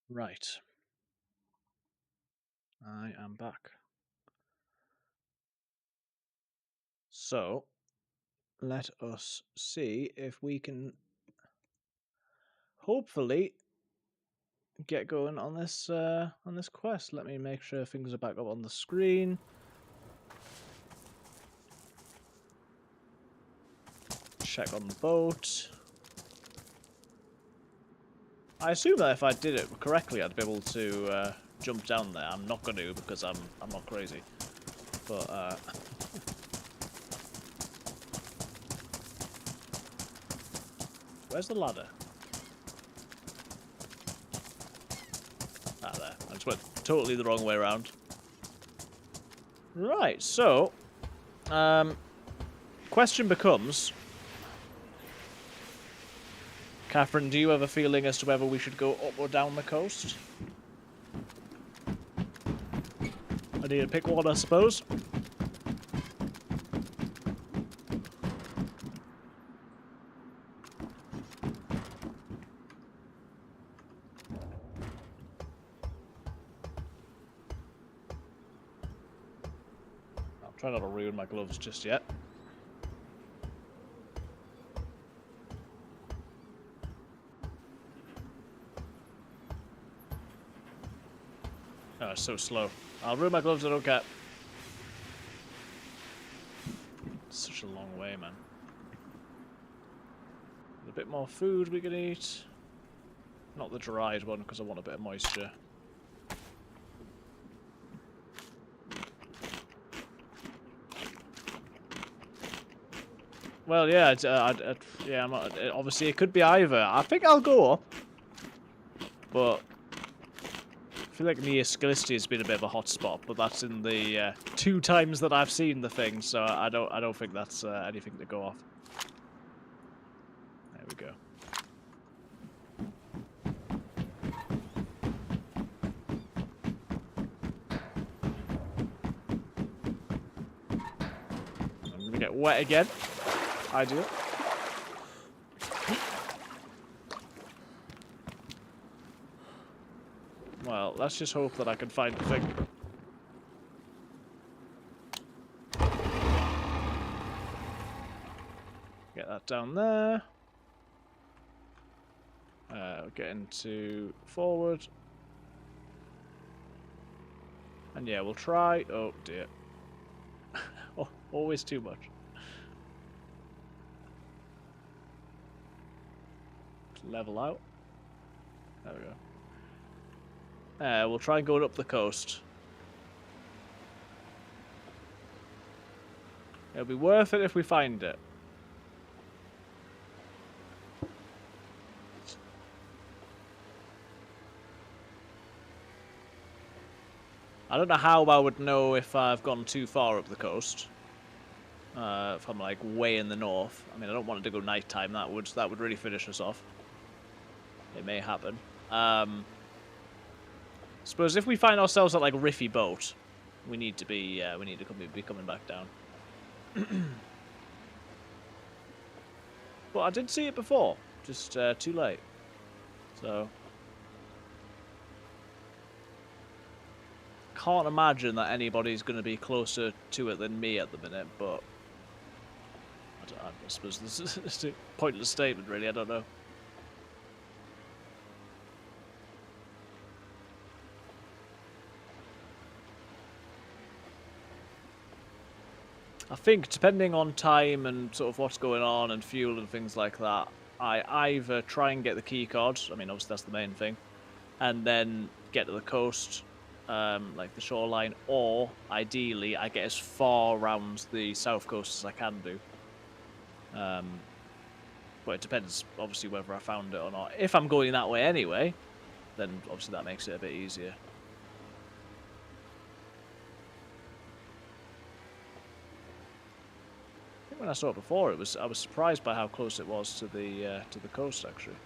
Right. I am back. So, let us see if we can hopefully get going on this quest. Let me make sure things are back up on the screen. Check on the boat. I assume that if I did it correctly, I'd be able to jump down there. I'm not going to because I'm not crazy. But where's the ladder? Ah, there. I just went totally the wrong way around. Right. So, question becomes, Catherine, do you have a feeling as to whether we should go up or down the coast? I need to pick one, I suppose. I'll try not to ruin my gloves just yet. Oh, it's so slow. I'll ruin my gloves, I don't care. It's such a long way, man. A bit more food we can eat. Not the dried one, because I want a bit of moisture. Well, yeah, yeah. Obviously, it could be either. I think I'll go up, but I feel like Neoscalicity has been a bit of a hot spot. But that's in the 2 times that I've seen the thing, so I don't think that's anything to go off. There we go. I'm gonna get wet again. Ideal. Well, let's just hope that I can find the thing. Get that down there. Get into forward. And yeah, we'll try. Oh dear. Oh, always too much. Level out. There we go. We'll try and go up the coast. It'll be worth it if we find it. I don't know how I would know if I've gone too far up the coast. If I'm like way in the north. I mean, I don't want it to go nighttime. That would really finish us off. It may happen. Suppose if we find ourselves at like Riffy Boat, we need to be coming back down. But I did see it before, just too late. So can't imagine that anybody's going to be closer to it than me at the minute. But I suppose this is a pointless statement, really. I don't know. I think, depending on time and sort of what's going on and fuel and things like that, I either try and get the key card, I mean, obviously that's the main thing, and then get to the coast, like the shoreline, or, ideally, I get as far around the south coast as I can do. But it depends, obviously, whether I found it or not. If I'm going that way anyway, then obviously that makes it a bit easier. When I saw it before, I was surprised by how close it was to the coast, actually.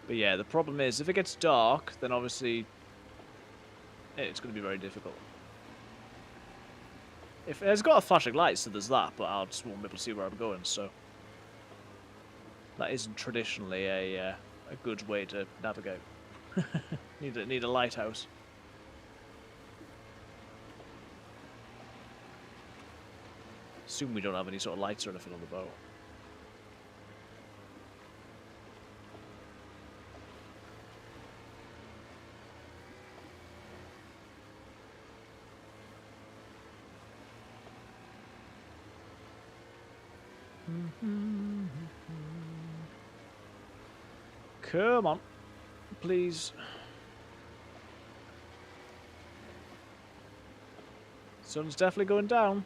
But yeah, the problem is if it gets dark, then obviously it's going to be very difficult. If it's got a flashing light, so there's that, but I just won't be able to see where I'm going. So that isn't traditionally a good way to navigate. need a lighthouse. Assume we don't have any sort of lights or anything on the boat. Come on, please. Sun's definitely going down.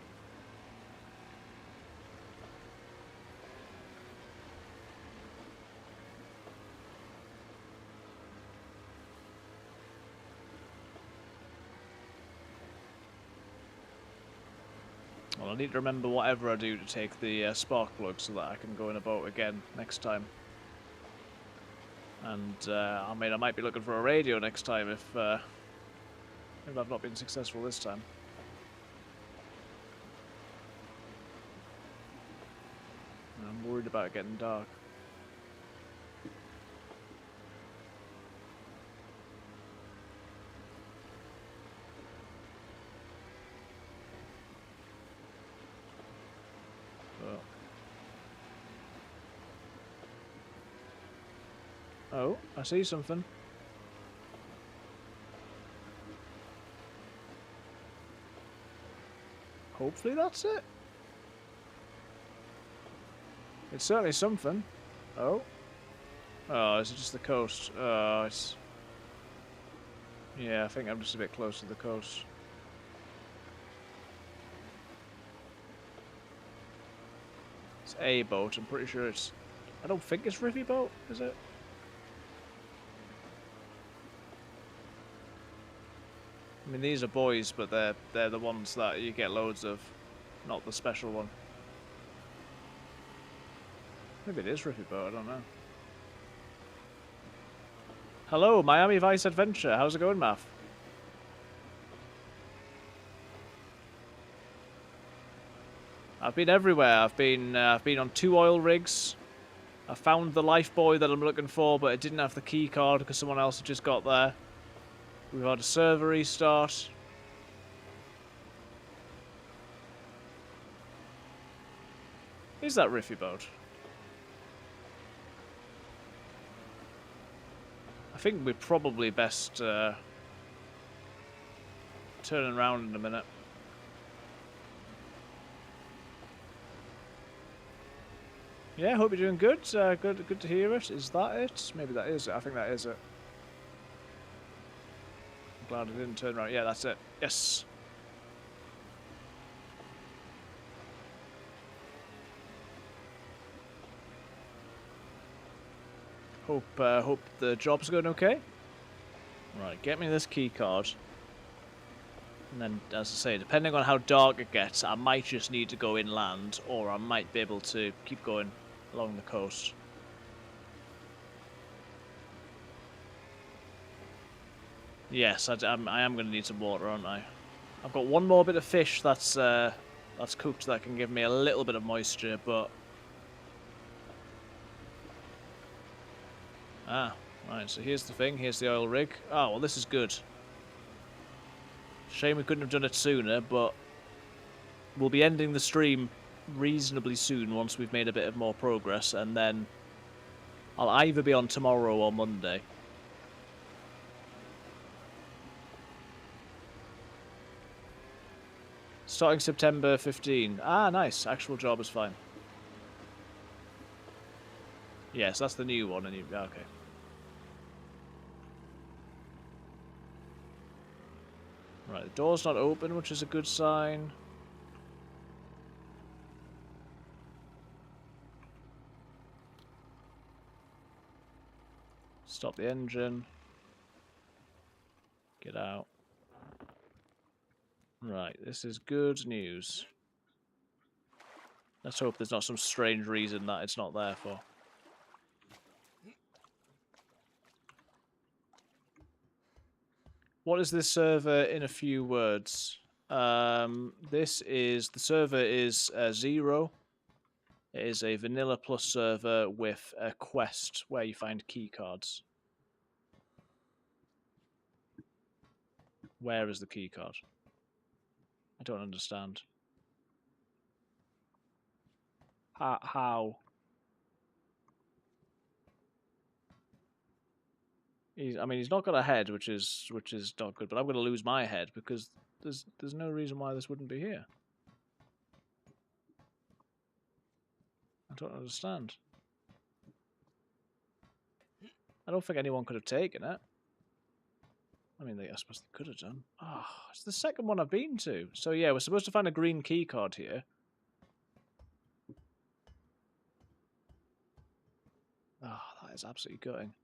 Well, I need to remember whatever I do to take the spark plug so that I can go in a boat again next time. And I mean, I might be looking for a radio next time if I've not been successful this time. I'm worried about it getting dark. Oh, I see something. Hopefully that's it. It's certainly something. Oh. Oh, is it just the coast? Oh, it's... Yeah, I think I'm just a bit close to the coast. It's a boat. I'm pretty sure it's... I don't think it's Riffy boat, is it? I mean, these are boys, but they're the ones that you get loads of, not the special one. Maybe it is Riffy boat, I don't know. Hello, Miami Vice Adventure. How's it going, Math? I've been everywhere. I've been on 2 oil rigs. I found the life buoy that I'm looking for, but it didn't have the key card because someone else had just got there. We've had a server restart. Is that Riffy boat? I think we're probably best turning around in a minute. Yeah, hope you're doing good. Good to hear it. Is that it? Maybe that is it. I think that is it. I'm glad I didn't turn around. Yeah, that's it. Yes. Hope the job's going okay. Right, get me this key card. And then, as I say, depending on how dark it gets, I might just need to go inland, or I might be able to keep going along the coast. Yes, I am going to need some water, aren't I? I've got one more bit of fish that's cooked that can give me a little bit of moisture, but... Ah, right, so here's the thing, here's the oil rig. Oh, well, this is good. Shame we couldn't have done it sooner, but we'll be ending the stream reasonably soon once we've made a bit of more progress, and then I'll either be on tomorrow or Monday. Starting September 15. Ah, nice. Actual job is fine. Yes, that's the new one. And you, okay. Right, the door's not open, which is a good sign. Stop the engine. Get out. Right, this is good news. Let's hope there's not some strange reason that it's not there for. What is this server in a few words? This is the server is 0. It is a vanilla plus server with a quest where you find key cards. Where is the key card? I don't understand. How? I mean, he's not got a head, which is not good. But I'm going to lose my head because there's no reason why this wouldn't be here. I don't understand. I don't think anyone could have taken it. I mean, I suppose they could have done. Ah, oh, it's the second one I've been to. So yeah, we're supposed to find a green key card here. Ah, oh, that is absolutely gutting.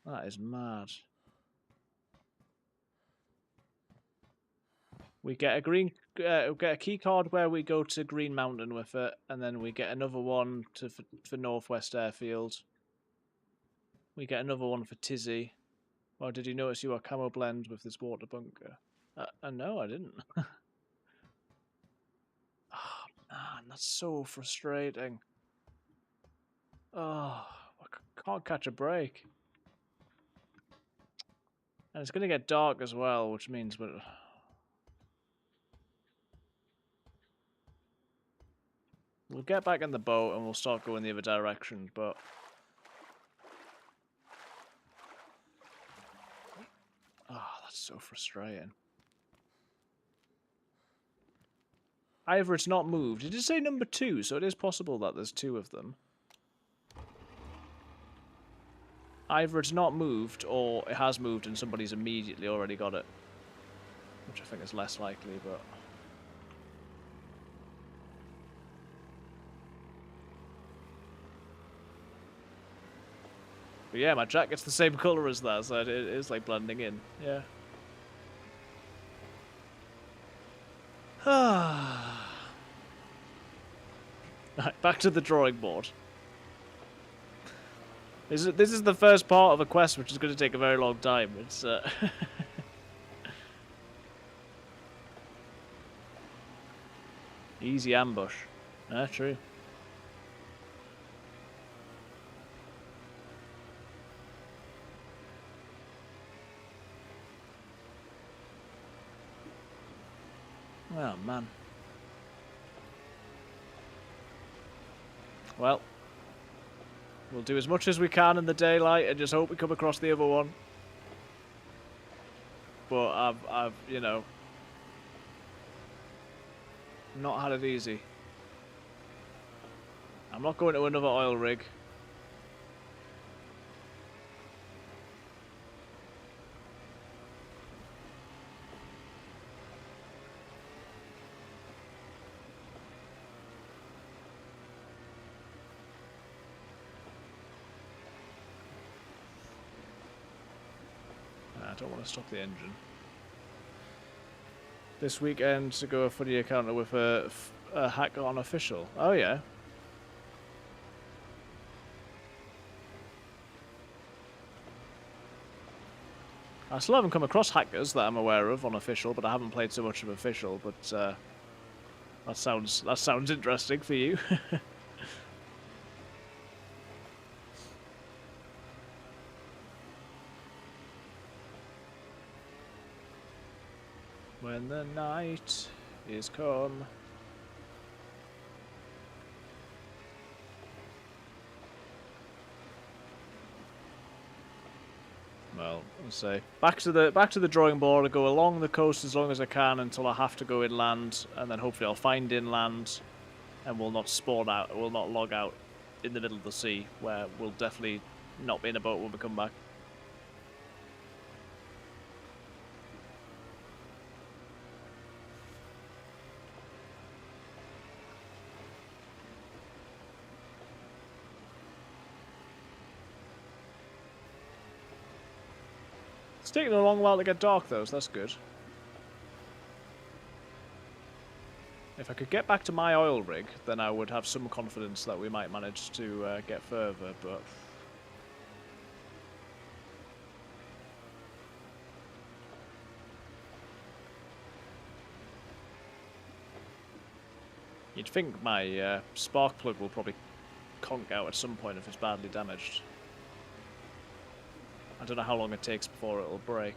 That is mad. We get a green, we get a key card where we go to Green Mountain with it, and then we get another one for Northwest Airfield. We get another one for Tizzy. Oh, did you notice you are camo blend with this water bunker? No, I didn't. Oh, man, that's so frustrating. Oh, I can't catch a break. And it's going to get dark as well, which means we'll get back in the boat and we'll start going the other direction, but oh, that's so frustrating. Either it's not moved. Did it say number 2? So it is possible that there's 2 of them. Either it's not moved or it has moved and somebody's immediately already got it. Which I think is less likely, but yeah, my jacket's the same colour as that, so it is like blending in. Yeah. Right, back to the drawing board. This is the first part of a quest, which is going to take a very long time. It's easy ambush. True. Oh, man. Well, we'll do as much as we can in the daylight and just hope we come across the other one. But I've you know, not had it easy. I'm not going to another oil rig. I don't want to stop the engine. This weekend to go a funny encounter with a hack on official. Oh yeah. I still haven't come across hackers that I'm aware of on official, but I haven't played so much of official. But that sounds interesting for you. When the night is come. Well, let's say back to the drawing board. I go along the coast as long as I can until I have to go inland, and then hopefully I'll find inland, and we'll not spawn out. We'll not log out in the middle of the sea, where we'll definitely not be in a boat when we come back. It's taking a long while to get dark though, so that's good. If I could get back to my oil rig, then I would have some confidence that we might manage to get further, but You'd think my spark plug will probably conk out at some point if it's badly damaged. I don't know how long it takes before it'll break.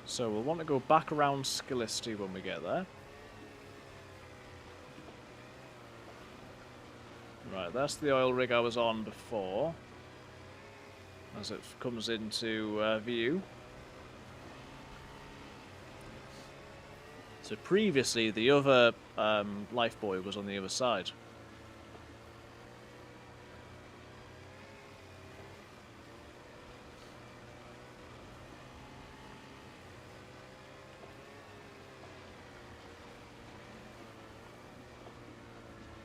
So we'll want to go back around Skillisty when we get there. Right, that's the oil rig I was on before. As it comes into view. So previously the other lifebuoy was on the other side.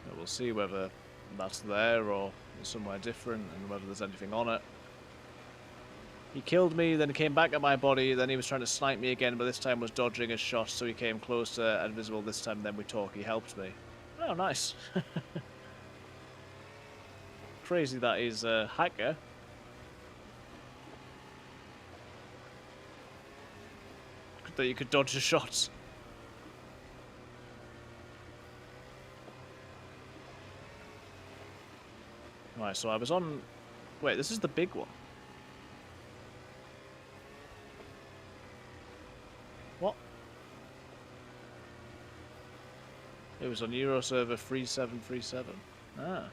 But we'll see whether that's there or somewhere different and whether there's anything on it. He killed me, then he came back at my body, then he was trying to snipe me again, but this time was dodging his shots, so he came closer and visible this time, then we talk, he helped me. Oh, nice. Crazy that he's a hacker. That you could dodge his shots. Right, so I was on... Wait, this is the big one. What? It was on Euro server 3737. Ah.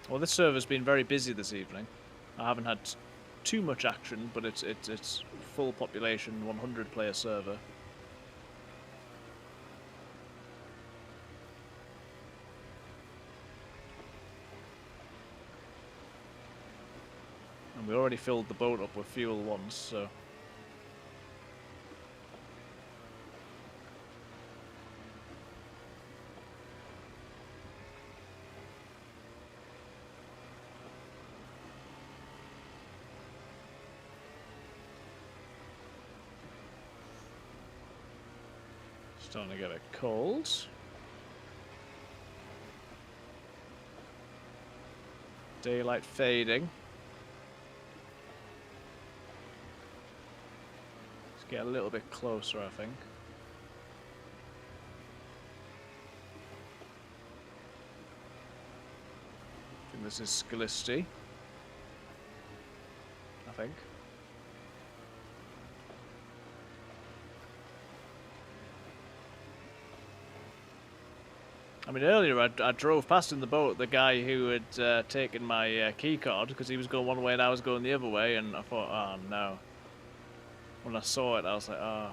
Well, this server's been very busy this evening. I haven't had too much action, but it's full population, 100 player server. And we already filled the boat up with fuel once, so... Starting to get a cold. Daylight fading. Let's get a little bit closer, I think. I think this is Skillisty. I think. I mean, earlier I drove past in the boat the guy who had taken my key card because he was going one way and I was going the other way, and I thought, oh no. When I saw it, I was like, oh.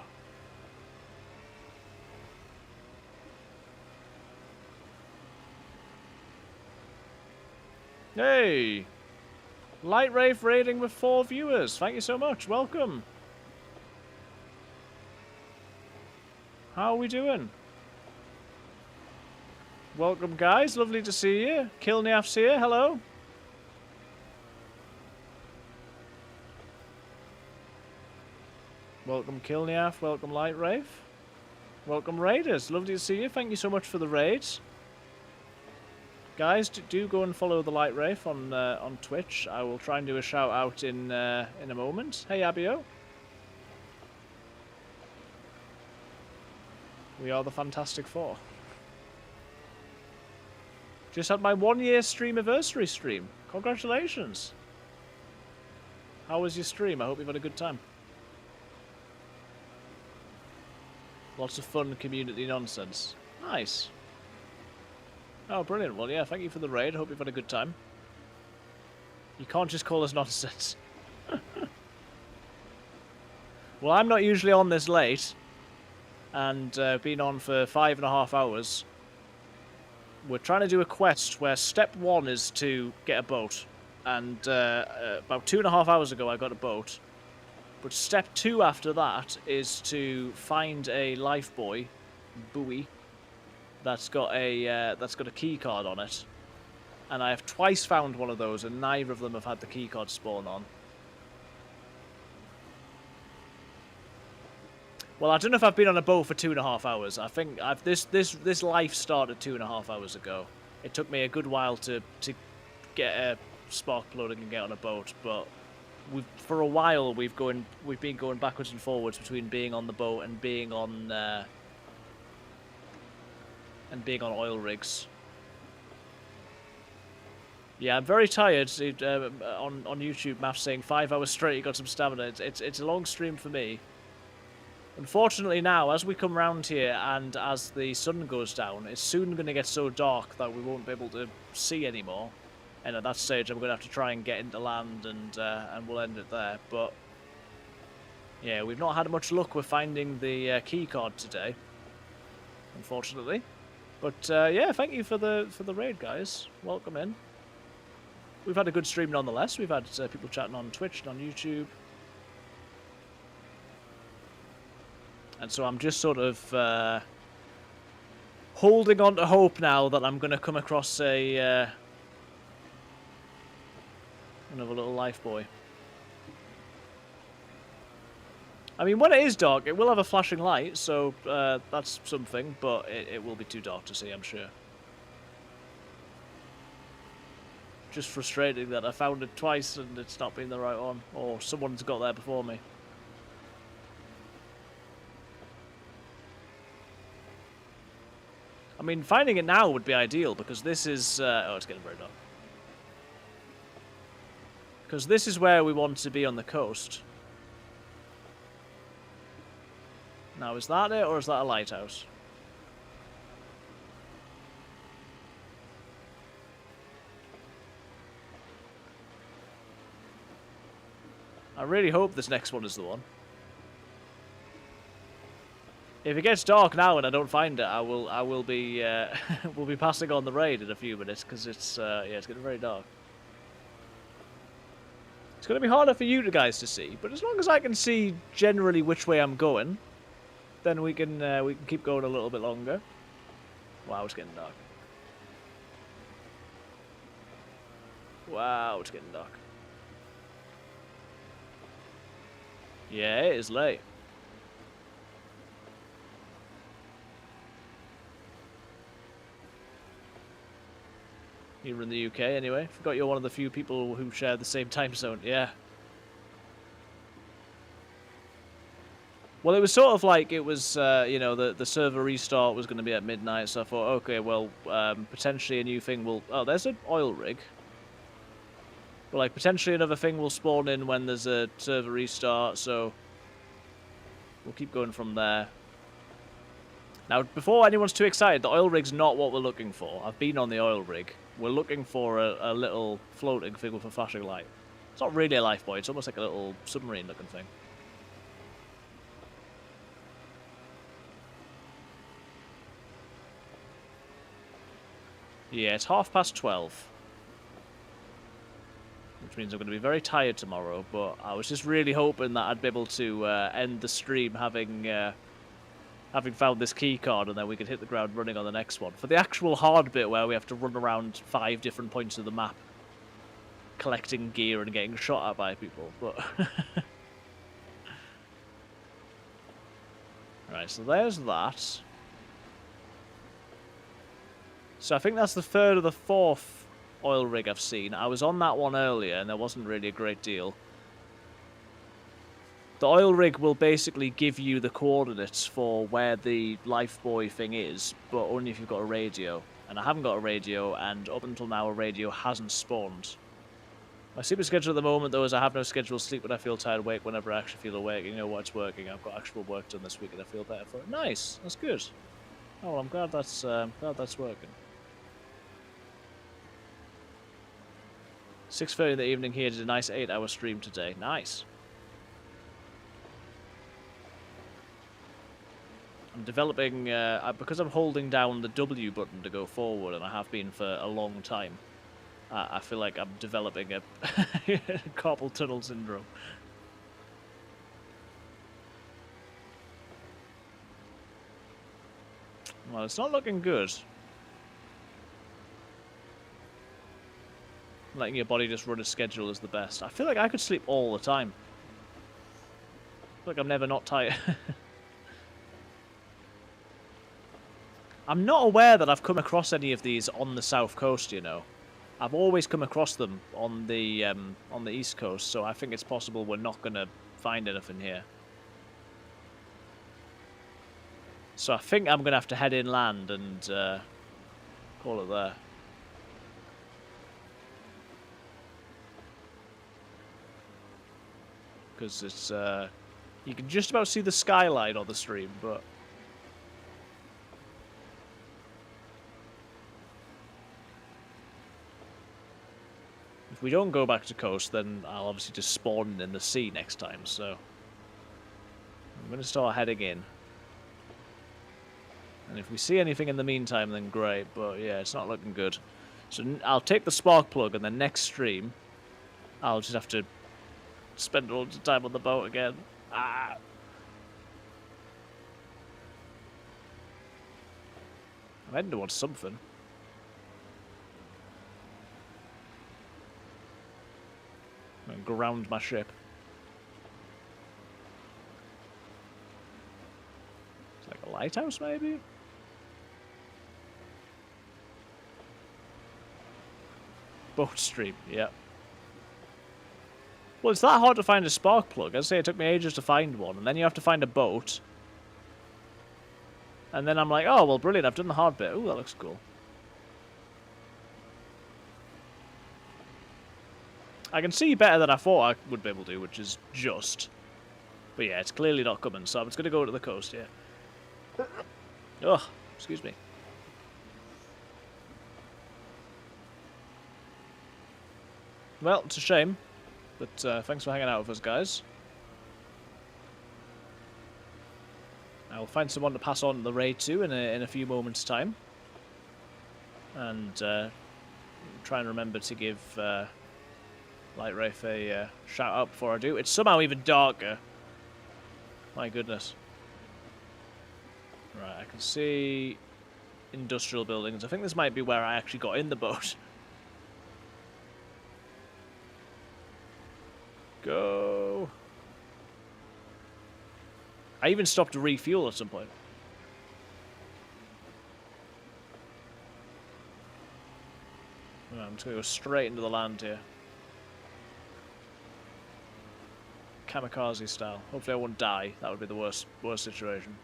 Hey! Light Wraith raiding with 4 viewers. Thank you so much. Welcome. How are we doing? Welcome, guys. Lovely to see you. Kilniaf's here. Hello. Welcome, Kilniaf. Welcome, Light Wraith. Welcome, Raiders. Lovely to see you. Thank you so much for the raids. Guys, do go and follow the Light Wraith on Twitch. I will try and do a shout out in a moment. Hey, Abio. We are the Fantastic Four. Just had my 1-year streamiversary stream. Congratulations. How was your stream? I hope you've had a good time. Lots of fun community nonsense. Nice. Oh, brilliant. Well, yeah, thank you for the raid. Hope you've had a good time. You can't just call us nonsense. Well, I'm not usually on this late. And been on for 5.5 hours. We're trying to do a quest where step 1 is to get a boat. And about 2.5 hours ago I got a boat. But step 2 after that is to find a lifebuoy buoy that's got a key card on it. And I have twice found one of those and neither of them have had the key card spawn on. Well, I don't know if I've been on a boat for 2.5 hours. I think this life started 2.5 hours ago. It took me a good while to get a spark plug and get on a boat, but for a while we've been going backwards and forwards between being on the boat and being on oil rigs. Yeah, I'm very tired. On YouTube, Matt's saying 5 hours straight. You got some stamina. It's a long stream for me. Unfortunately, now as we come round here and as the sun goes down, it's soon going to get so dark that we won't be able to see anymore. And at that stage, I'm going to have to try and get into land, and we'll end it there. But yeah, we've not had much luck with finding the key card today, unfortunately. But yeah, thank you for the raid, guys. Welcome in. We've had a good stream nonetheless. We've had people chatting on Twitch and on YouTube. And so I'm just sort of holding on to hope now that I'm going to come across another little life boy. I mean, when it is dark, it will have a flashing light, so that's something, but it will be too dark to see, I'm sure. Just frustrating that I found it twice and it's not been the right one, or someone's got there before me. I mean, finding it now would be ideal, because this is... oh, it's getting very dark. Because this is where we want to be on the coast. Now, is that it, or is that a lighthouse? I really hope this next one is the one. If it gets dark now and I don't find it, I will be we'll be passing on the raid in a few minutes, because it's yeah, it's getting very dark. It's going to be harder for you guys to see, but as long as I can see generally which way I'm going, then we can keep going a little bit longer. Wow, it's getting dark. Wow, it's getting dark. Yeah, it is late. Here in the UK, anyway. Forgot you're one of the few people who share the same time zone. Yeah. Well, it was sort of like it was, you know, the server restart was going to be at midnight, so I thought, okay, well, potentially a new thing will... Oh, there's an oil rig. But, like, potentially another thing will spawn in when there's a server restart, so we'll keep going from there. Now, before anyone's too excited, the oil rig's not what we're looking for. I've been on the oil rig. We're looking for a little floating thing with a flashing light. It's not really a lifebuoy, it's almost like a little submarine-looking thing. Yeah, it's 12:30. Which means I'm going to be very tired tomorrow, but I was just really hoping that I'd be able to end the stream having found this key card, and then we could hit the ground running on the next one. For the actual hard bit where we have to run around 5 different points of the map, collecting gear and getting shot at by people, but... Right, so there's that. So I think that's the 3rd or the 4th oil rig I've seen. I was on that one earlier, and there wasn't really a great deal. The oil rig will basically give you the coordinates for where the lifebuoy thing is, but only if you've got a radio. And I haven't got a radio, and up until now a radio hasn't spawned. My sleeping schedule at the moment, though, is I have no scheduled sleep when I feel tired, awake whenever I actually feel awake. You know what, it's working. I've got actual work done this week, and I feel better for it. Nice, that's good. Oh, well, I'm glad that's working. 6:30 in the evening here, did a nice 8-hour stream today. Nice. I'm developing, because I'm holding down the W button to go forward, and I have been for a long time, I feel like I'm developing a carpal tunnel syndrome. Well, it's not looking good. Letting your body just run a schedule is the best. I feel like I could sleep all the time. I feel like I'm never not tired. I'm not aware that I've come across any of these on the south coast, you know. I've always come across them on the east coast, so I think it's possible we're not going to find anything here. So I think I'm going to have to head inland and call it there. Because it's, you can just about see the skyline on the stream, but... If we don't go back to coast, then I'll obviously just spawn in the sea next time, so... I'm going to start heading in. And if we see anything in the meantime, then great, but yeah, it's not looking good. So I'll take the spark plug, and then next stream, I'll just have to spend all the time on the boat again. Ah! I'm heading towards something. I'm going to ground my ship. It's like a lighthouse, maybe? Boat stream, yeah. Well, it's that hard to find a spark plug. As I say, it took me ages to find one, and then you have to find a boat. And then I'm like, oh, well, brilliant, I've done the hard bit. Ooh, that looks cool. I can see better than I thought I would be able to, which is just. But yeah, it's clearly not coming, so I'm just going to go to the coast, yeah. Ugh, excuse me. Well, it's a shame, but thanks for hanging out with us, guys. I'll find someone to pass on the raid to in a few moments' time. And try and remember to give Light Wraith a shout out before I do. It's somehow even darker. My goodness. Right, I can see industrial buildings. I think this might be where I actually got in the boat. Go. I even stopped to refuel at some point. Right, I'm just going to go straight into the land here. Kamikaze style. Hopefully I won't die. That would be the worst situation.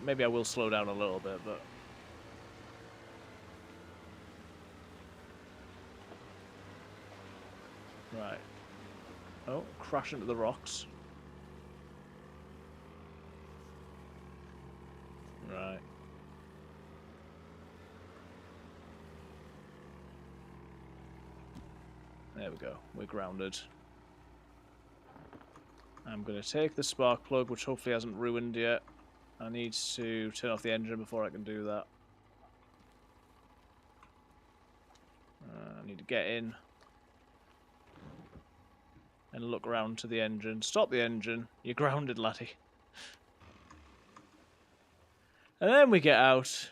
Maybe I will slow down a little bit, but... Right. Oh, crash into the rocks. Right. There we go. We're grounded. I'm going to take the spark plug, which hopefully hasn't ruined yet. I need to turn off the engine before I can do that. I need to get in. And look around to the engine. Stop the engine. You're grounded, laddie. And then we get out.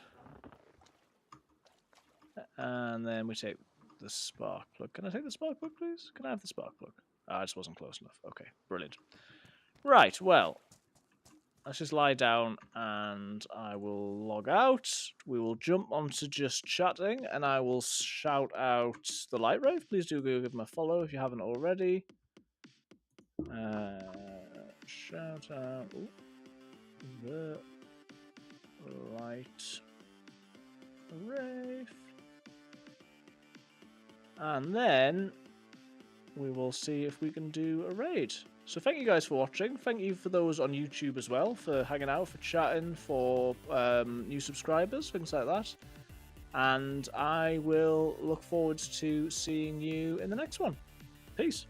And then we take the spark plug. Can I take the spark plug, please? Can I have the spark plug? Ah, I just wasn't close enough. Okay, brilliant. Right, well. Let's just lie down and I will log out. We will jump onto just chatting and I will shout out the Light Wraith. Please do go give him a follow if you haven't already. Shout out the Light Wraith. And then we will see if we can do a raid. So thank you guys for watching. Thank you for those on YouTube as well, for hanging out, for chatting, for new subscribers, things like that. And I will look forward to seeing you in the next one. Peace.